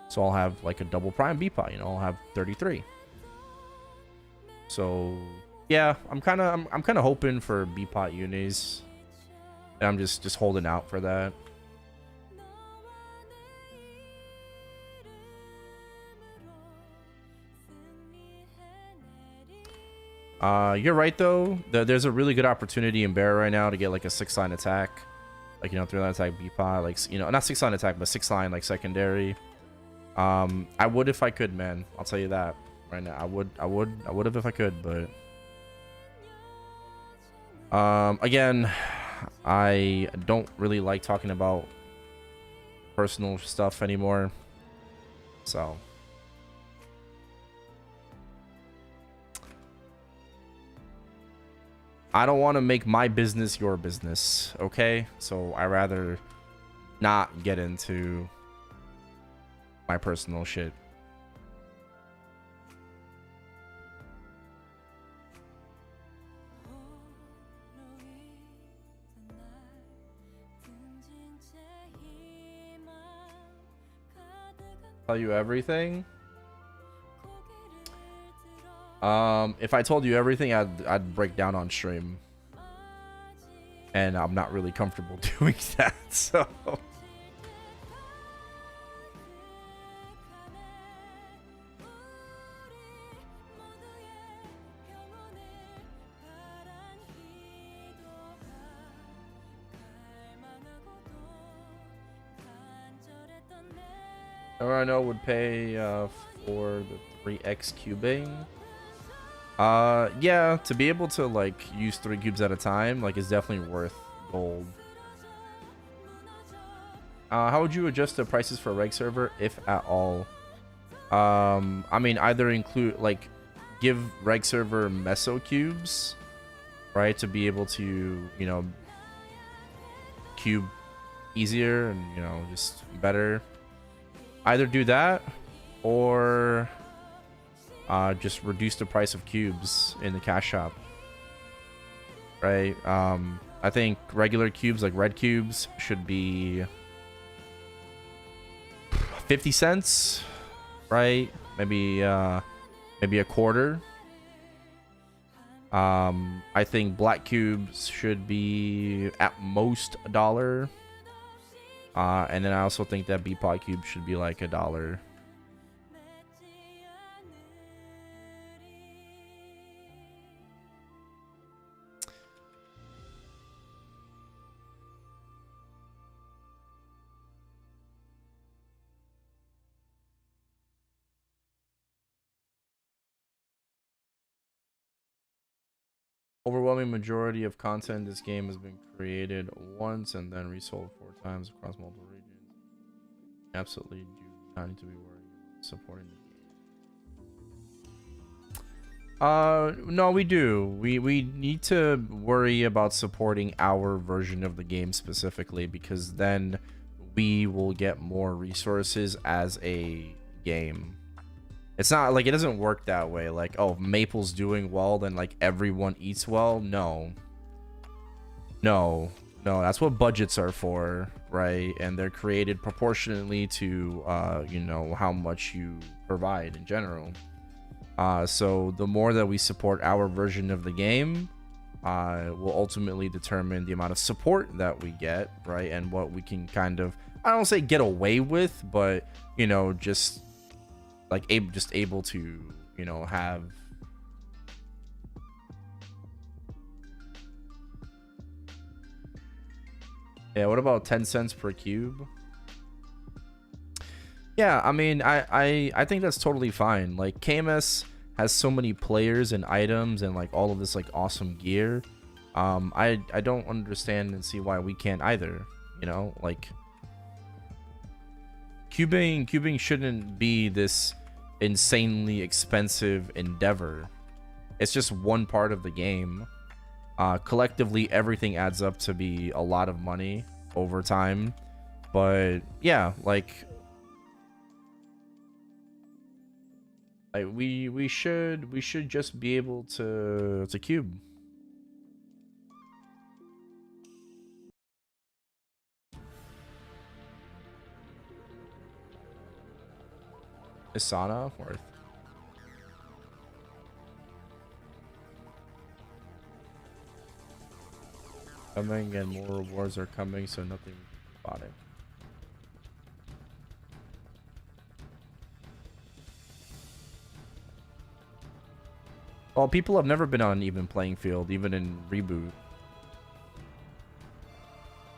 So I'll have like a double prime B-Pot, you know, I'll have 33. So yeah, I'm kind of hoping for B-Pot unis. And I'm just holding out for that. You're right though. There's a really good opportunity in Bear right now to get like a 6-line attack. Like, you know, 3-line attack B-Pot, like, you know, not 6-line attack, but 6-line like secondary. I would if I could, man. I'll tell you that right now. I would have if I could, but again, I don't really like talking about personal stuff anymore. So I don't want to make my business your business, okay? So I rather not get into my personal shit. Tell you everything? If I told you everything, I'd break down on stream. And I'm not really comfortable doing that, so Or I know would pay for the 3x cubing. Yeah, to be able to like use 3 cubes at a time, like, is definitely worth gold. How would you adjust the prices for a reg server, if at all? I mean, either include like give reg server meso cubes, right, to be able to, you know, cube easier and, you know, just better. Either do that or just reduce the price of cubes in the cash shop, right? I think regular cubes, like red cubes, should be 50 cents, right? Maybe maybe a quarter. I think black cubes should be at most $1. And then I also think that B-pot cube should be like $1. Overwhelming majority of content in this game has been created once and then resold 4 times across multiple regions. Absolutely do not need to be worrying about supporting the game. No, we do. We need to worry about supporting our version of the game specifically, because then we will get more resources as a game. It's not like, it doesn't work that way. Like, oh, if Maple's doing well, then like everyone eats well. No. No. No, that's what budgets are for, right? And they're created proportionately to, you know, how much you provide in general. So the more that we support our version of the game, will ultimately determine the amount of support that we get, right? And what we can kind of, I don't say get away with, but, you know, just like able to, you know, have. Yeah, what about 10 cents per cube? Yeah, I mean, I think that's totally fine. Like, KMS has so many players and items and like all of this like awesome gear. I don't understand and see why we can't either, you know? Like, cubing shouldn't be this insanely expensive endeavor. It's just one part of the game. Collectively, everything adds up to be a lot of money over time. But yeah, like we should just be able to cube. Isana worth. Coming and more rewards are coming, so nothing about it. Well, people have never been on an even playing field, even in reboot.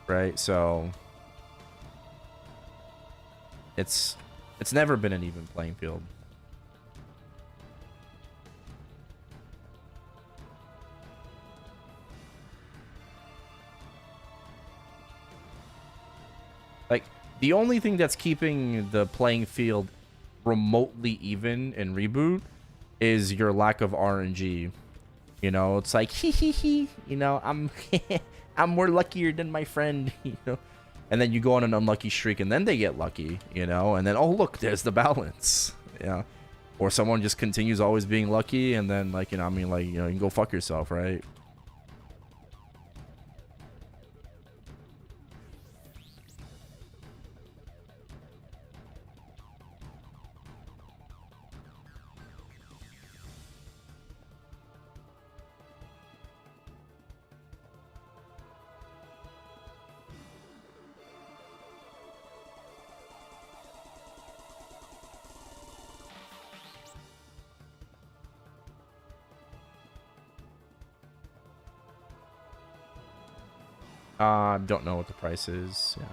Right? So it's never been an even playing field. Like, the only thing that's keeping the playing field remotely even in reboot is your lack of RNG. You know, it's like, hee, you know, I'm I'm more luckier than my friend, you know. And then you go on an unlucky streak and then they get lucky, you know, and then, oh look, there's the balance. Yeah. Or someone just continues always being lucky, and then, like, you know, I mean, like, you know, you can go fuck yourself, right? Don't know what the price is. Yeah.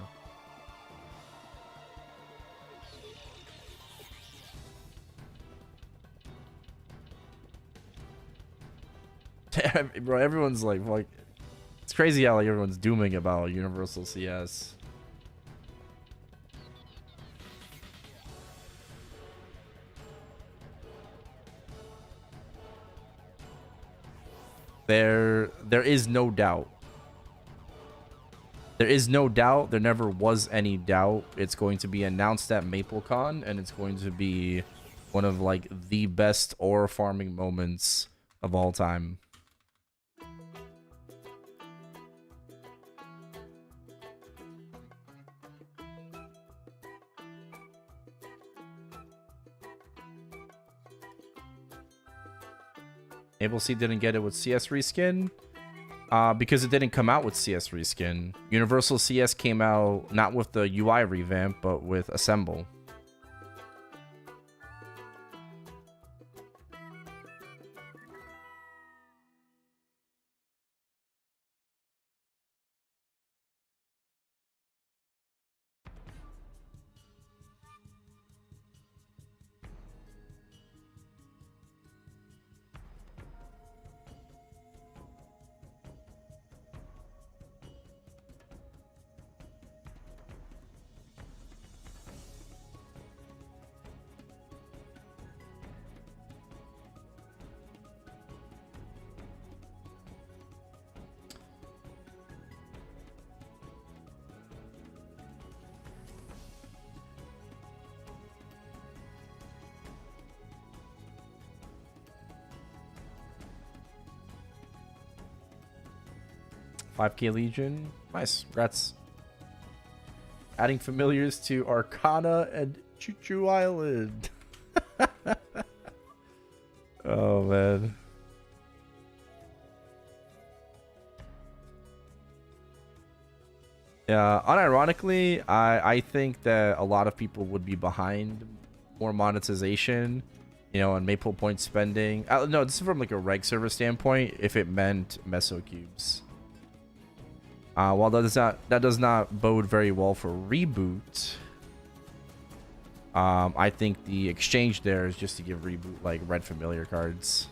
Bro, everyone's like, it's crazy how like everyone's dooming about Universal CS. There is no doubt. There is no doubt. There never was any doubt. It's going to be announced at MapleCon, and it's going to be one of like the best ore farming moments of all time. Maple didn't get it with CS reskin because it didn't come out with CS reskin. Universal CS came out not with the UI revamp, but with Assemble. $5K Legion. Nice. Congrats. Adding familiars to Arcana and Choo Choo Island. Oh, man. Yeah, unironically, I think that a lot of people would be behind more monetization, you know, and Maple point spending. No, this is from like a reg server standpoint, if it meant meso cubes. While that does not bode very well for Reboot, I think the exchange there is just to give Reboot like red familiar cards.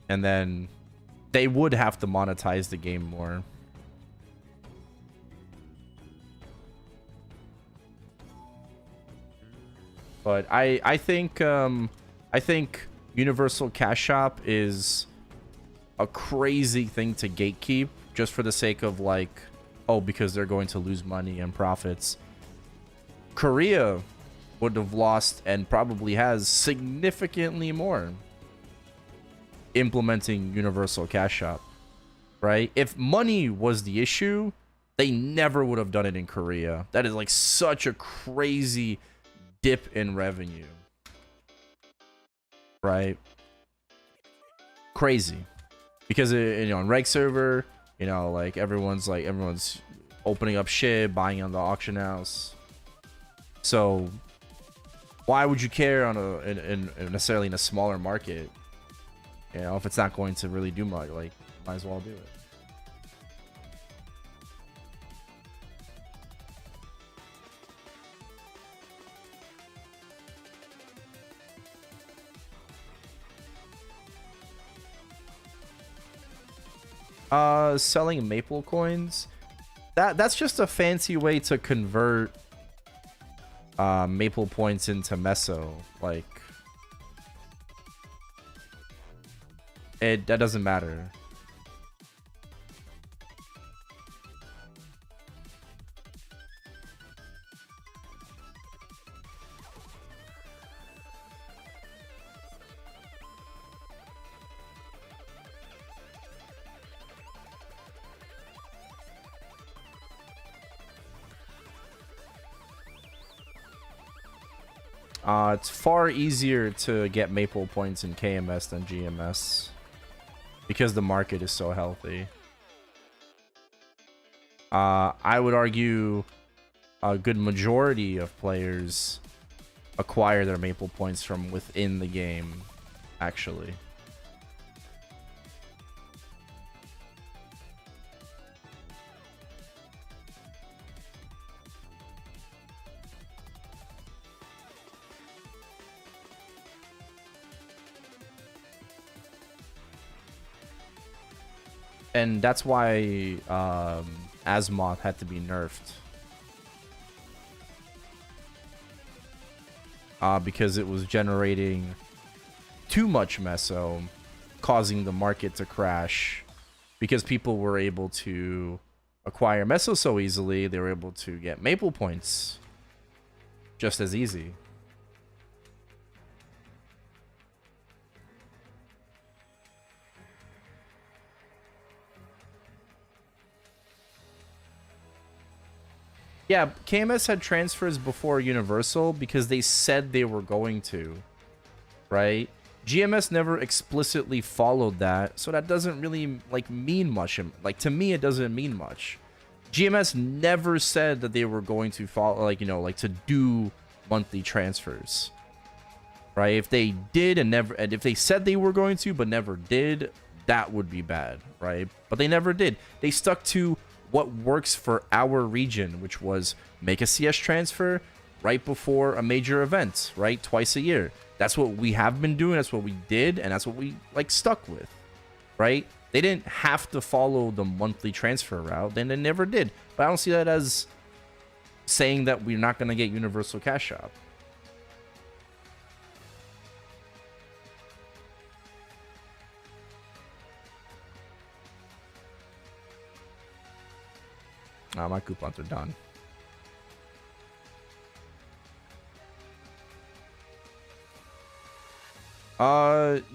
And then they would have to monetize the game more. But I think Universal Cash Shop is a crazy thing to gatekeep just for the sake of like, oh, because they're going to lose money and profits. Korea would have lost and probably has significantly more implementing Universal Cash Shop, right? If money was the issue, they never would have done it in Korea. That is like such a crazy dip in revenue, right? Crazy, because you know, on reg server, you know, like everyone's opening up shit, buying on the auction house. So why would you care on in necessarily in a smaller market? You know, if it's not going to really do much, like, might as well do it. Selling maple coins, that's just a fancy way to convert maple points into meso. Like, that doesn't matter. It's far easier to get maple points in KMS than GMS because the market is so healthy. I would argue a good majority of players acquire their maple points from within the game, actually. And that's why Azimuth had to be nerfed. Because it was generating too much meso, causing the market to crash. Because people were able to acquire meso so easily, they were able to get maple points just as easy. Yeah, KMS had transfers before Universal because they said they were going to, right? GMS never explicitly followed that, so that doesn't really like mean much. Like to me, it doesn't mean much. GMS never said that they were going to follow, like, you know, like to do monthly transfers, right? If they did and if they said they were going to but never did, that would be bad, right? But they never did. They stuck to what works for our region, which was make a CS transfer right before a major event, right? Twice a year. That's what we have been doing. That's what we did. And that's what we like stuck with, right? They didn't have to follow the monthly transfer route. Then they never did. But I don't see that as saying that we're not going to get Universal Cash Shop. My coupons are done.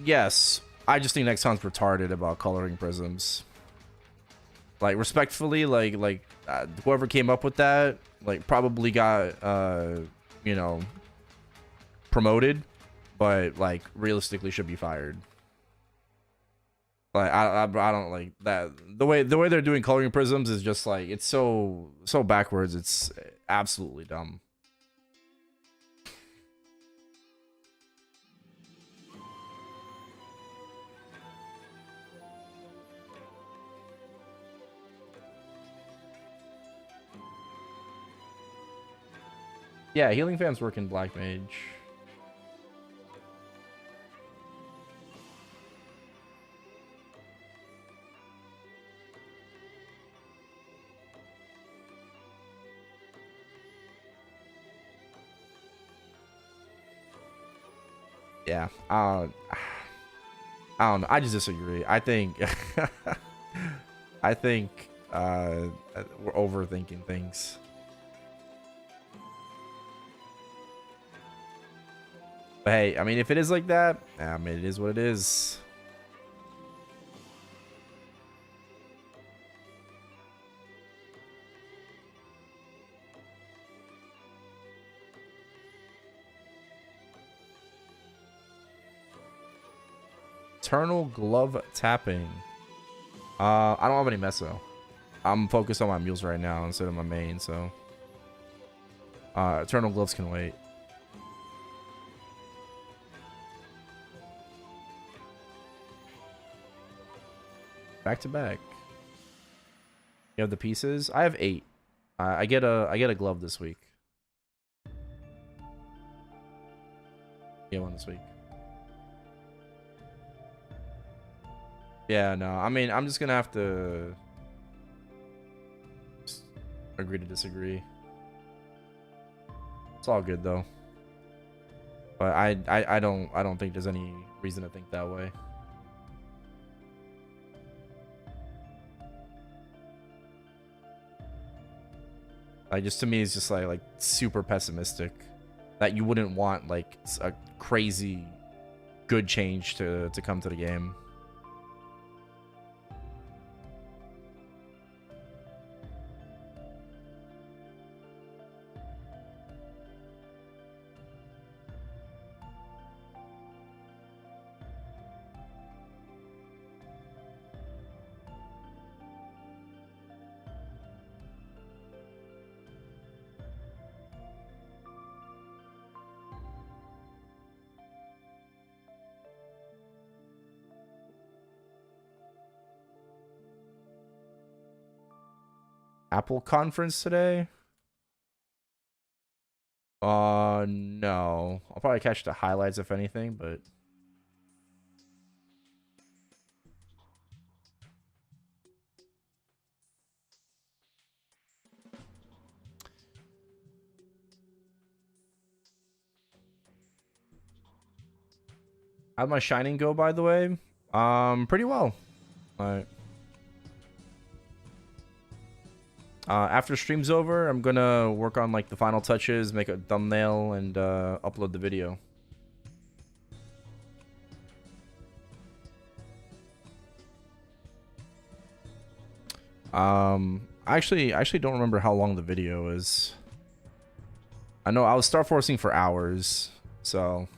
Yes. I just think Nexon's retarded about coloring prisms. Like, respectfully, whoever came up with that, like, probably got, you know, promoted, but, like, realistically should be fired. Like, I don't like that. The way they're doing coloring prisms is just, like, it's so backwards. It's absolutely dumb. Yeah, Healing Fan's working Black Mage. Yeah, I don't know. I just disagree. I think I think we're overthinking things. But hey, I mean, if it is like that, I mean, it is what it is. Eternal Glove Tapping. I don't have any meso. I'm focused on my mules right now instead of my main, so Eternal Gloves can wait. Back to back. You have the pieces. I have 8. I get a glove this week. Get one this week. Yeah, no. I mean, I'm just gonna have to just agree to disagree. It's all good though. But I don't think there's any reason to think that way. Like, just to me, it's just like super pessimistic that you wouldn't want like a crazy good change to come to the game. Apple conference today? No. I'll probably catch the highlights if anything, but How'd my shining go, by the way? Pretty well. Alright. After stream's over, I'm gonna work on like the final touches, make a thumbnail, and upload the video. I actually don't remember how long the video is. I know I was Star Forcing for hours, so.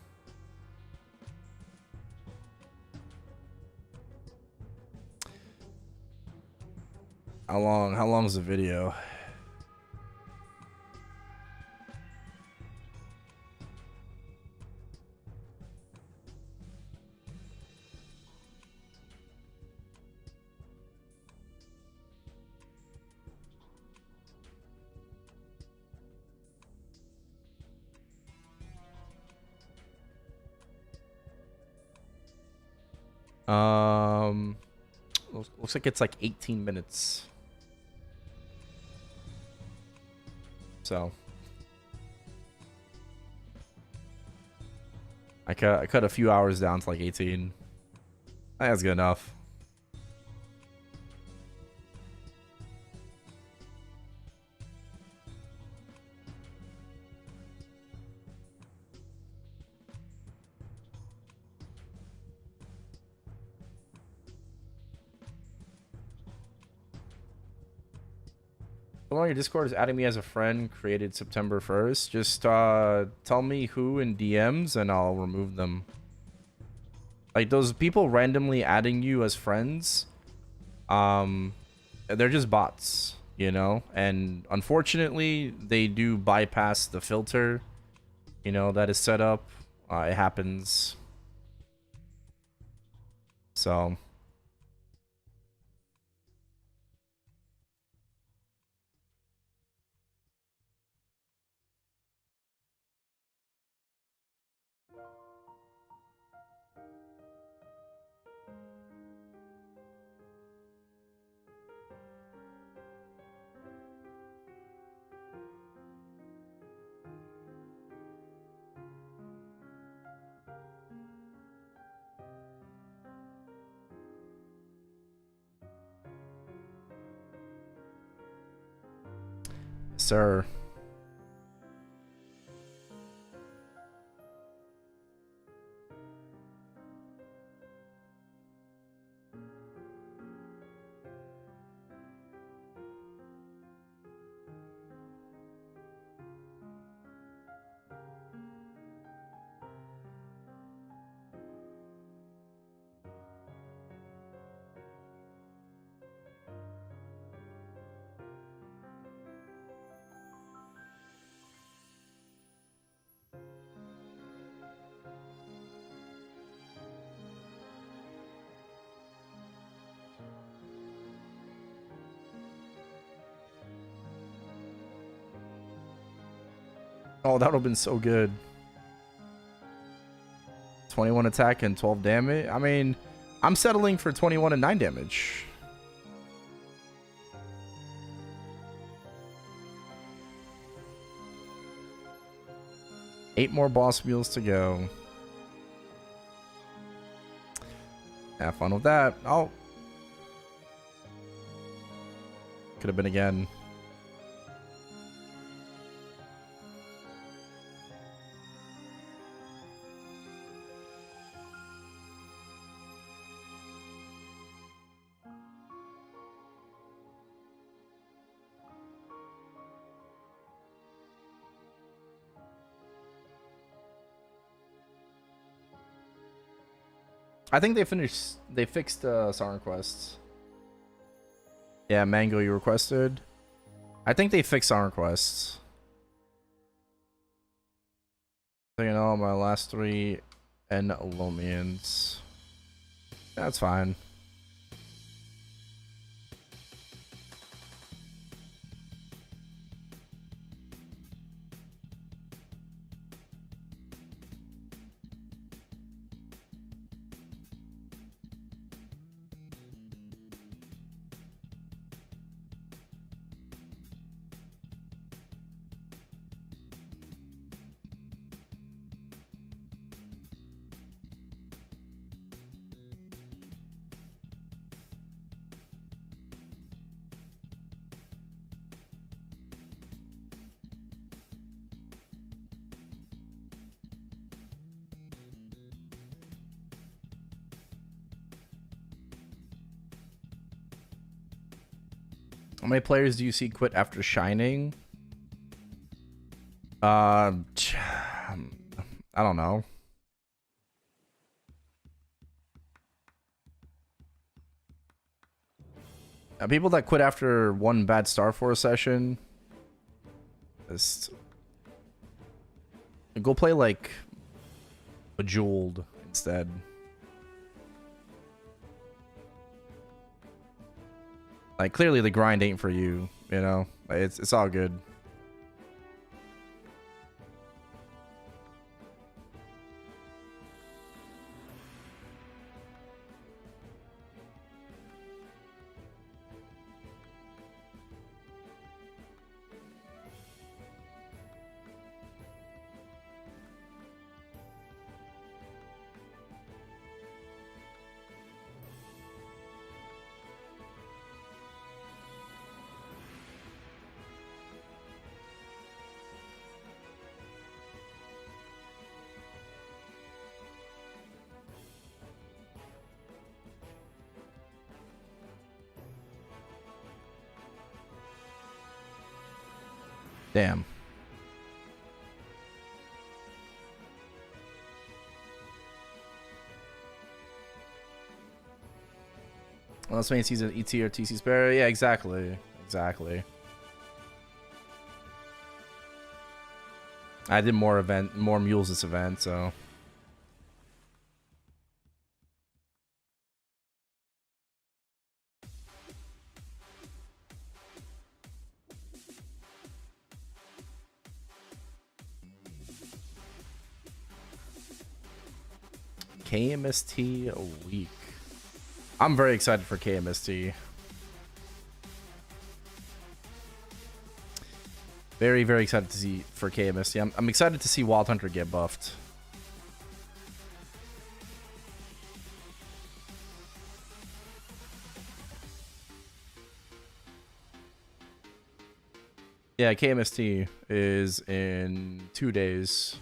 How long is the video? Looks like it's like 18 minutes. So I cut a few hours down to like 18. I think that's good enough. Someone on your Discord is adding me as a friend, created September 1st. Just tell me who in DMs and I'll remove them. Like those people randomly adding you as friends, they're just bots, you know? And unfortunately, they do bypass the filter, you know, that is set up. It happens. So sir. Oh, that would have been so good. 21 attack and 12 damage. I mean, I'm settling for 21 and 9 damage. Eight more boss wheels to go. Have fun with that. Oh. Could have been again. I think they fixed Siren quests. Yeah, Mango, you requested. I think they fixed Siren quests. Taking all my last 3 and Lomians. That's fine. How many players do you see quit after shining? I don't know. People that quit after one bad Star Force session, just go play like Bejeweled instead. Like clearly the grind ain't for you, you know. Like, it's all good. Damn. Unless main season ET or TC spare. Yeah, exactly. Exactly. I did more mules this event, so. KMST a week. I'm very excited for KMST. Very, very excited to see for KMST. I'm excited to see Wild Hunter get buffed. Yeah, KMST is in 2 days.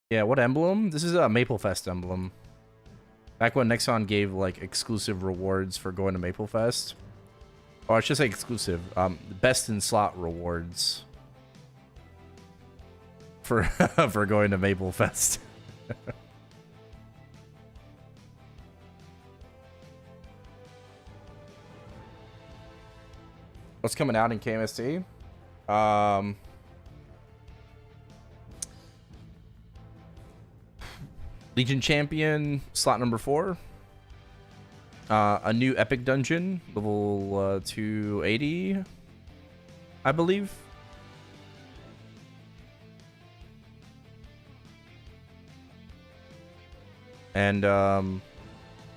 Yeah, what emblem? This is a Maplefest emblem. Back when Nexon gave like exclusive rewards for going to Maplefest. Or I should say exclusive. Best in slot rewards for for going to Maplefest. What's coming out in KMST? Legion Champion, slot number 4. A new epic dungeon, level 280, I believe. And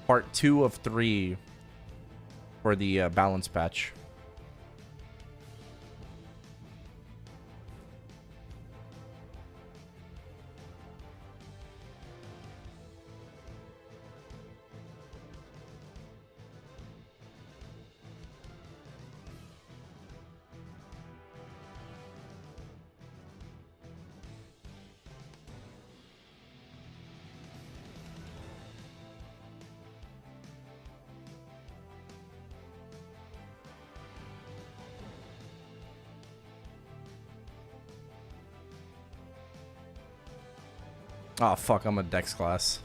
part 2 of 3 for the balance patch. Oh, fuck, I'm a Dex class.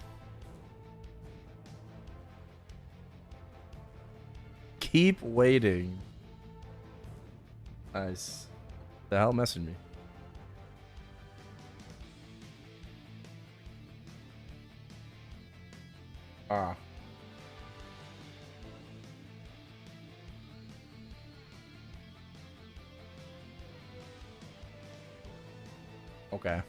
Keep waiting. Nice. The hell messaged me? Ah. Okay.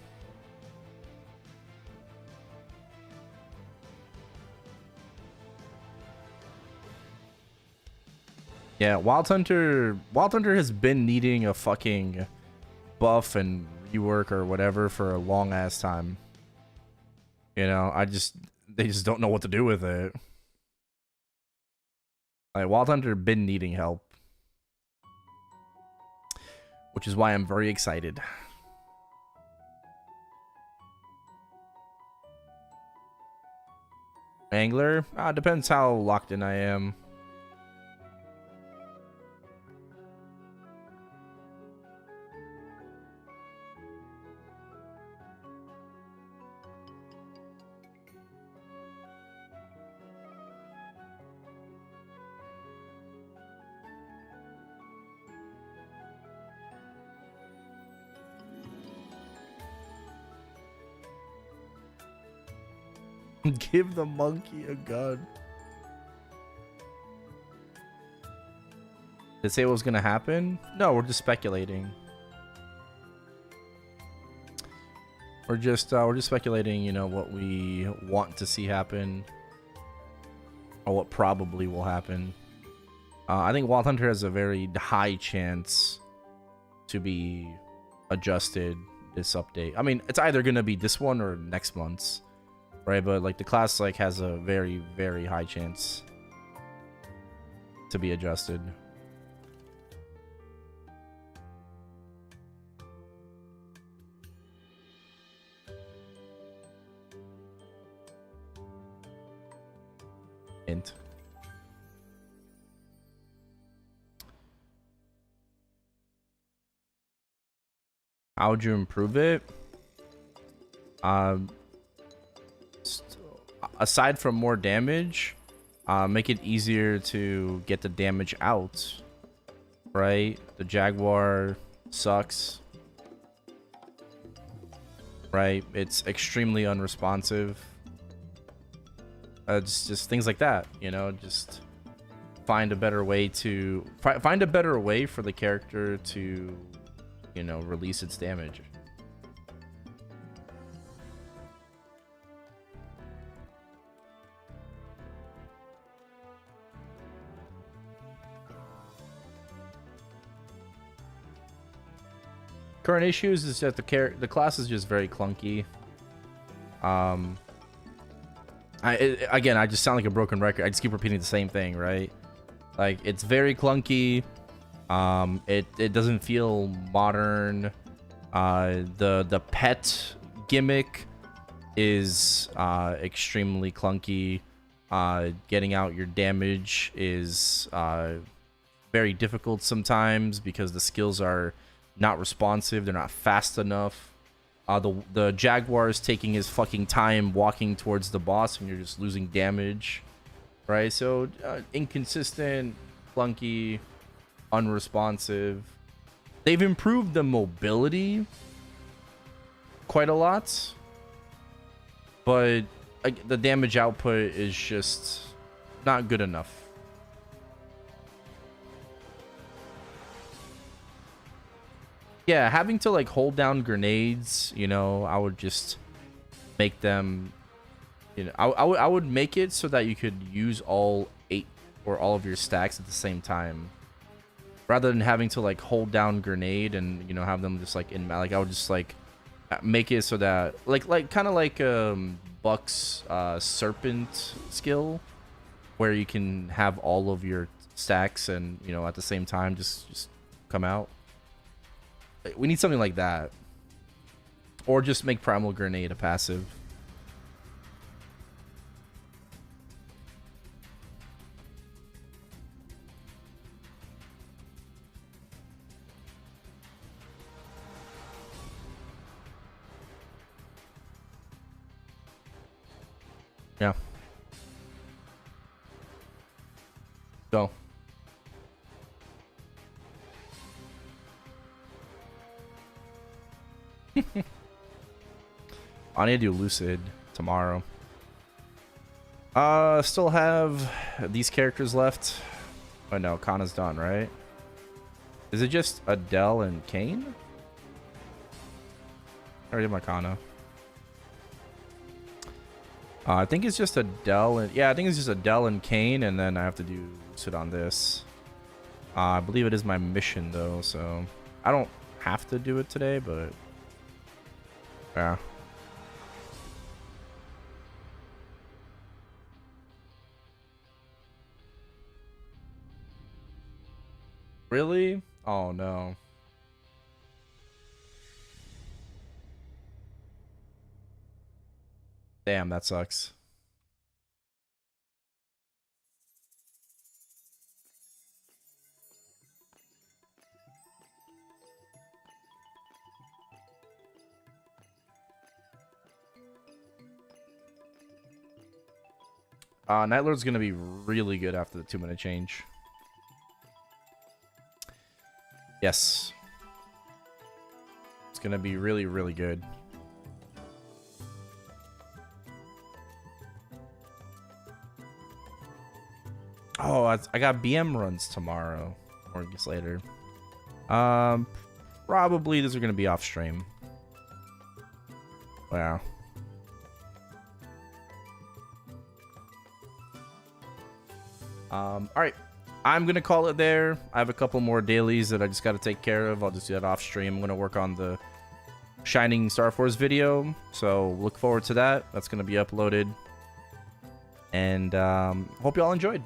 Yeah, Wild Hunter has been needing a fucking buff and rework or whatever for a long ass time. You know, they just don't know what to do with it. Like Wild Hunter been needing help. Which is why I'm very excited.
'Cause I don't know what to do with it. Like Wild Hunter been needing help. Which is why I'm very excited. 'Cause I don't know what to do with it. Like Wild Hunter been needing help. Which is why I'm very excited. 'Cause I don't know what to do with it. Like Wild Hunter been needing help. Which is why I'm very excited.
Angler? Depends how locked in I am. Give the monkey a gun. Did it say what was gonna happen? No, we're just speculating. We're just speculating, you know, what we want to see happen, or what probably will happen. I think Wild Hunter has a very high chance to be adjusted this update. I mean, it's either gonna be this one or next month's, right? But like the class like has a very, very high chance to be adjusted. Hint. How would you improve it? Aside from more damage, make it easier to get the damage out. Right? The Jaguar sucks. Right? It's extremely unresponsive. Just things like that, you know. Just find a better way to find a better way for the character to, you know, release its damage. Current issues is that the class is just very clunky. Again, I just sound like a broken record. I just keep repeating the same thing, right? Like, it's very clunky. It doesn't feel modern. The pet gimmick is extremely clunky. Getting out your damage is very difficult sometimes because the skills are not responsive. They're not fast enough. The Jaguar is taking his fucking time walking towards the boss and you're just losing damage, right? So inconsistent, clunky, unresponsive. They've improved the mobility quite a lot, but the damage output is just not good enough. Yeah, having to like hold down grenades, you know, I would just make them, you know, I would make it so that you could use all 8 or all of your stacks at the same time, rather than having to like hold down grenade and, you know, have them just like in, like I would just like make it so that like kind of like Buck's serpent skill, where you can have all of your stacks and, you know, at the same time just come out. We need something like that. Or just make Primal Grenade a passive. Yeah. Go. I need to do Lucid tomorrow. Still have these characters left. Oh no, Kana's done, right? Is it just Adele and Kane? I already did my Kana. I think it's just Adele and... Yeah, I think it's just Adele and Kane, and then I have to do Lucid on this. I believe it is my mission, though, so... I don't have to do it today, but... Yeah. Really? Oh, no. Damn, that sucks. Night Lord's gonna be really good after the 2-minute change. Yes. It's gonna be really, really good. Oh, I got BM runs tomorrow, or I guess later. Probably these are gonna be off stream. Wow. All right. I'm going to call it there. I have a couple more dailies that I just got to take care of. I'll just do that off stream. I'm going to work on the Shining Star Force video. So look forward to that. That's going to be uploaded. And hope you all enjoyed.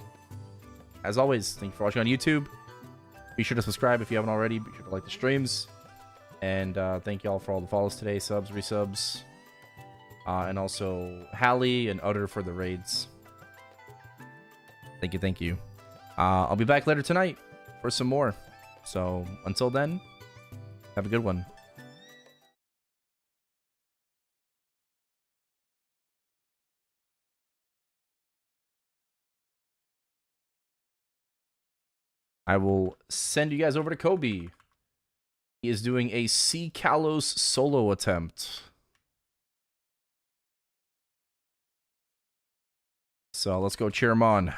As always, thank you for watching on YouTube. Be sure to subscribe if you haven't already. Be sure to like the streams. And thank you all for all the follows today. Subs, resubs. And also Hallie and Utter for the raids. Thank you, thank you. I'll be back later tonight for some more. So until then, have a good one. I will send you guys over to Kobe. He is doing a Sea Kalos solo attempt. So let's go cheer him on.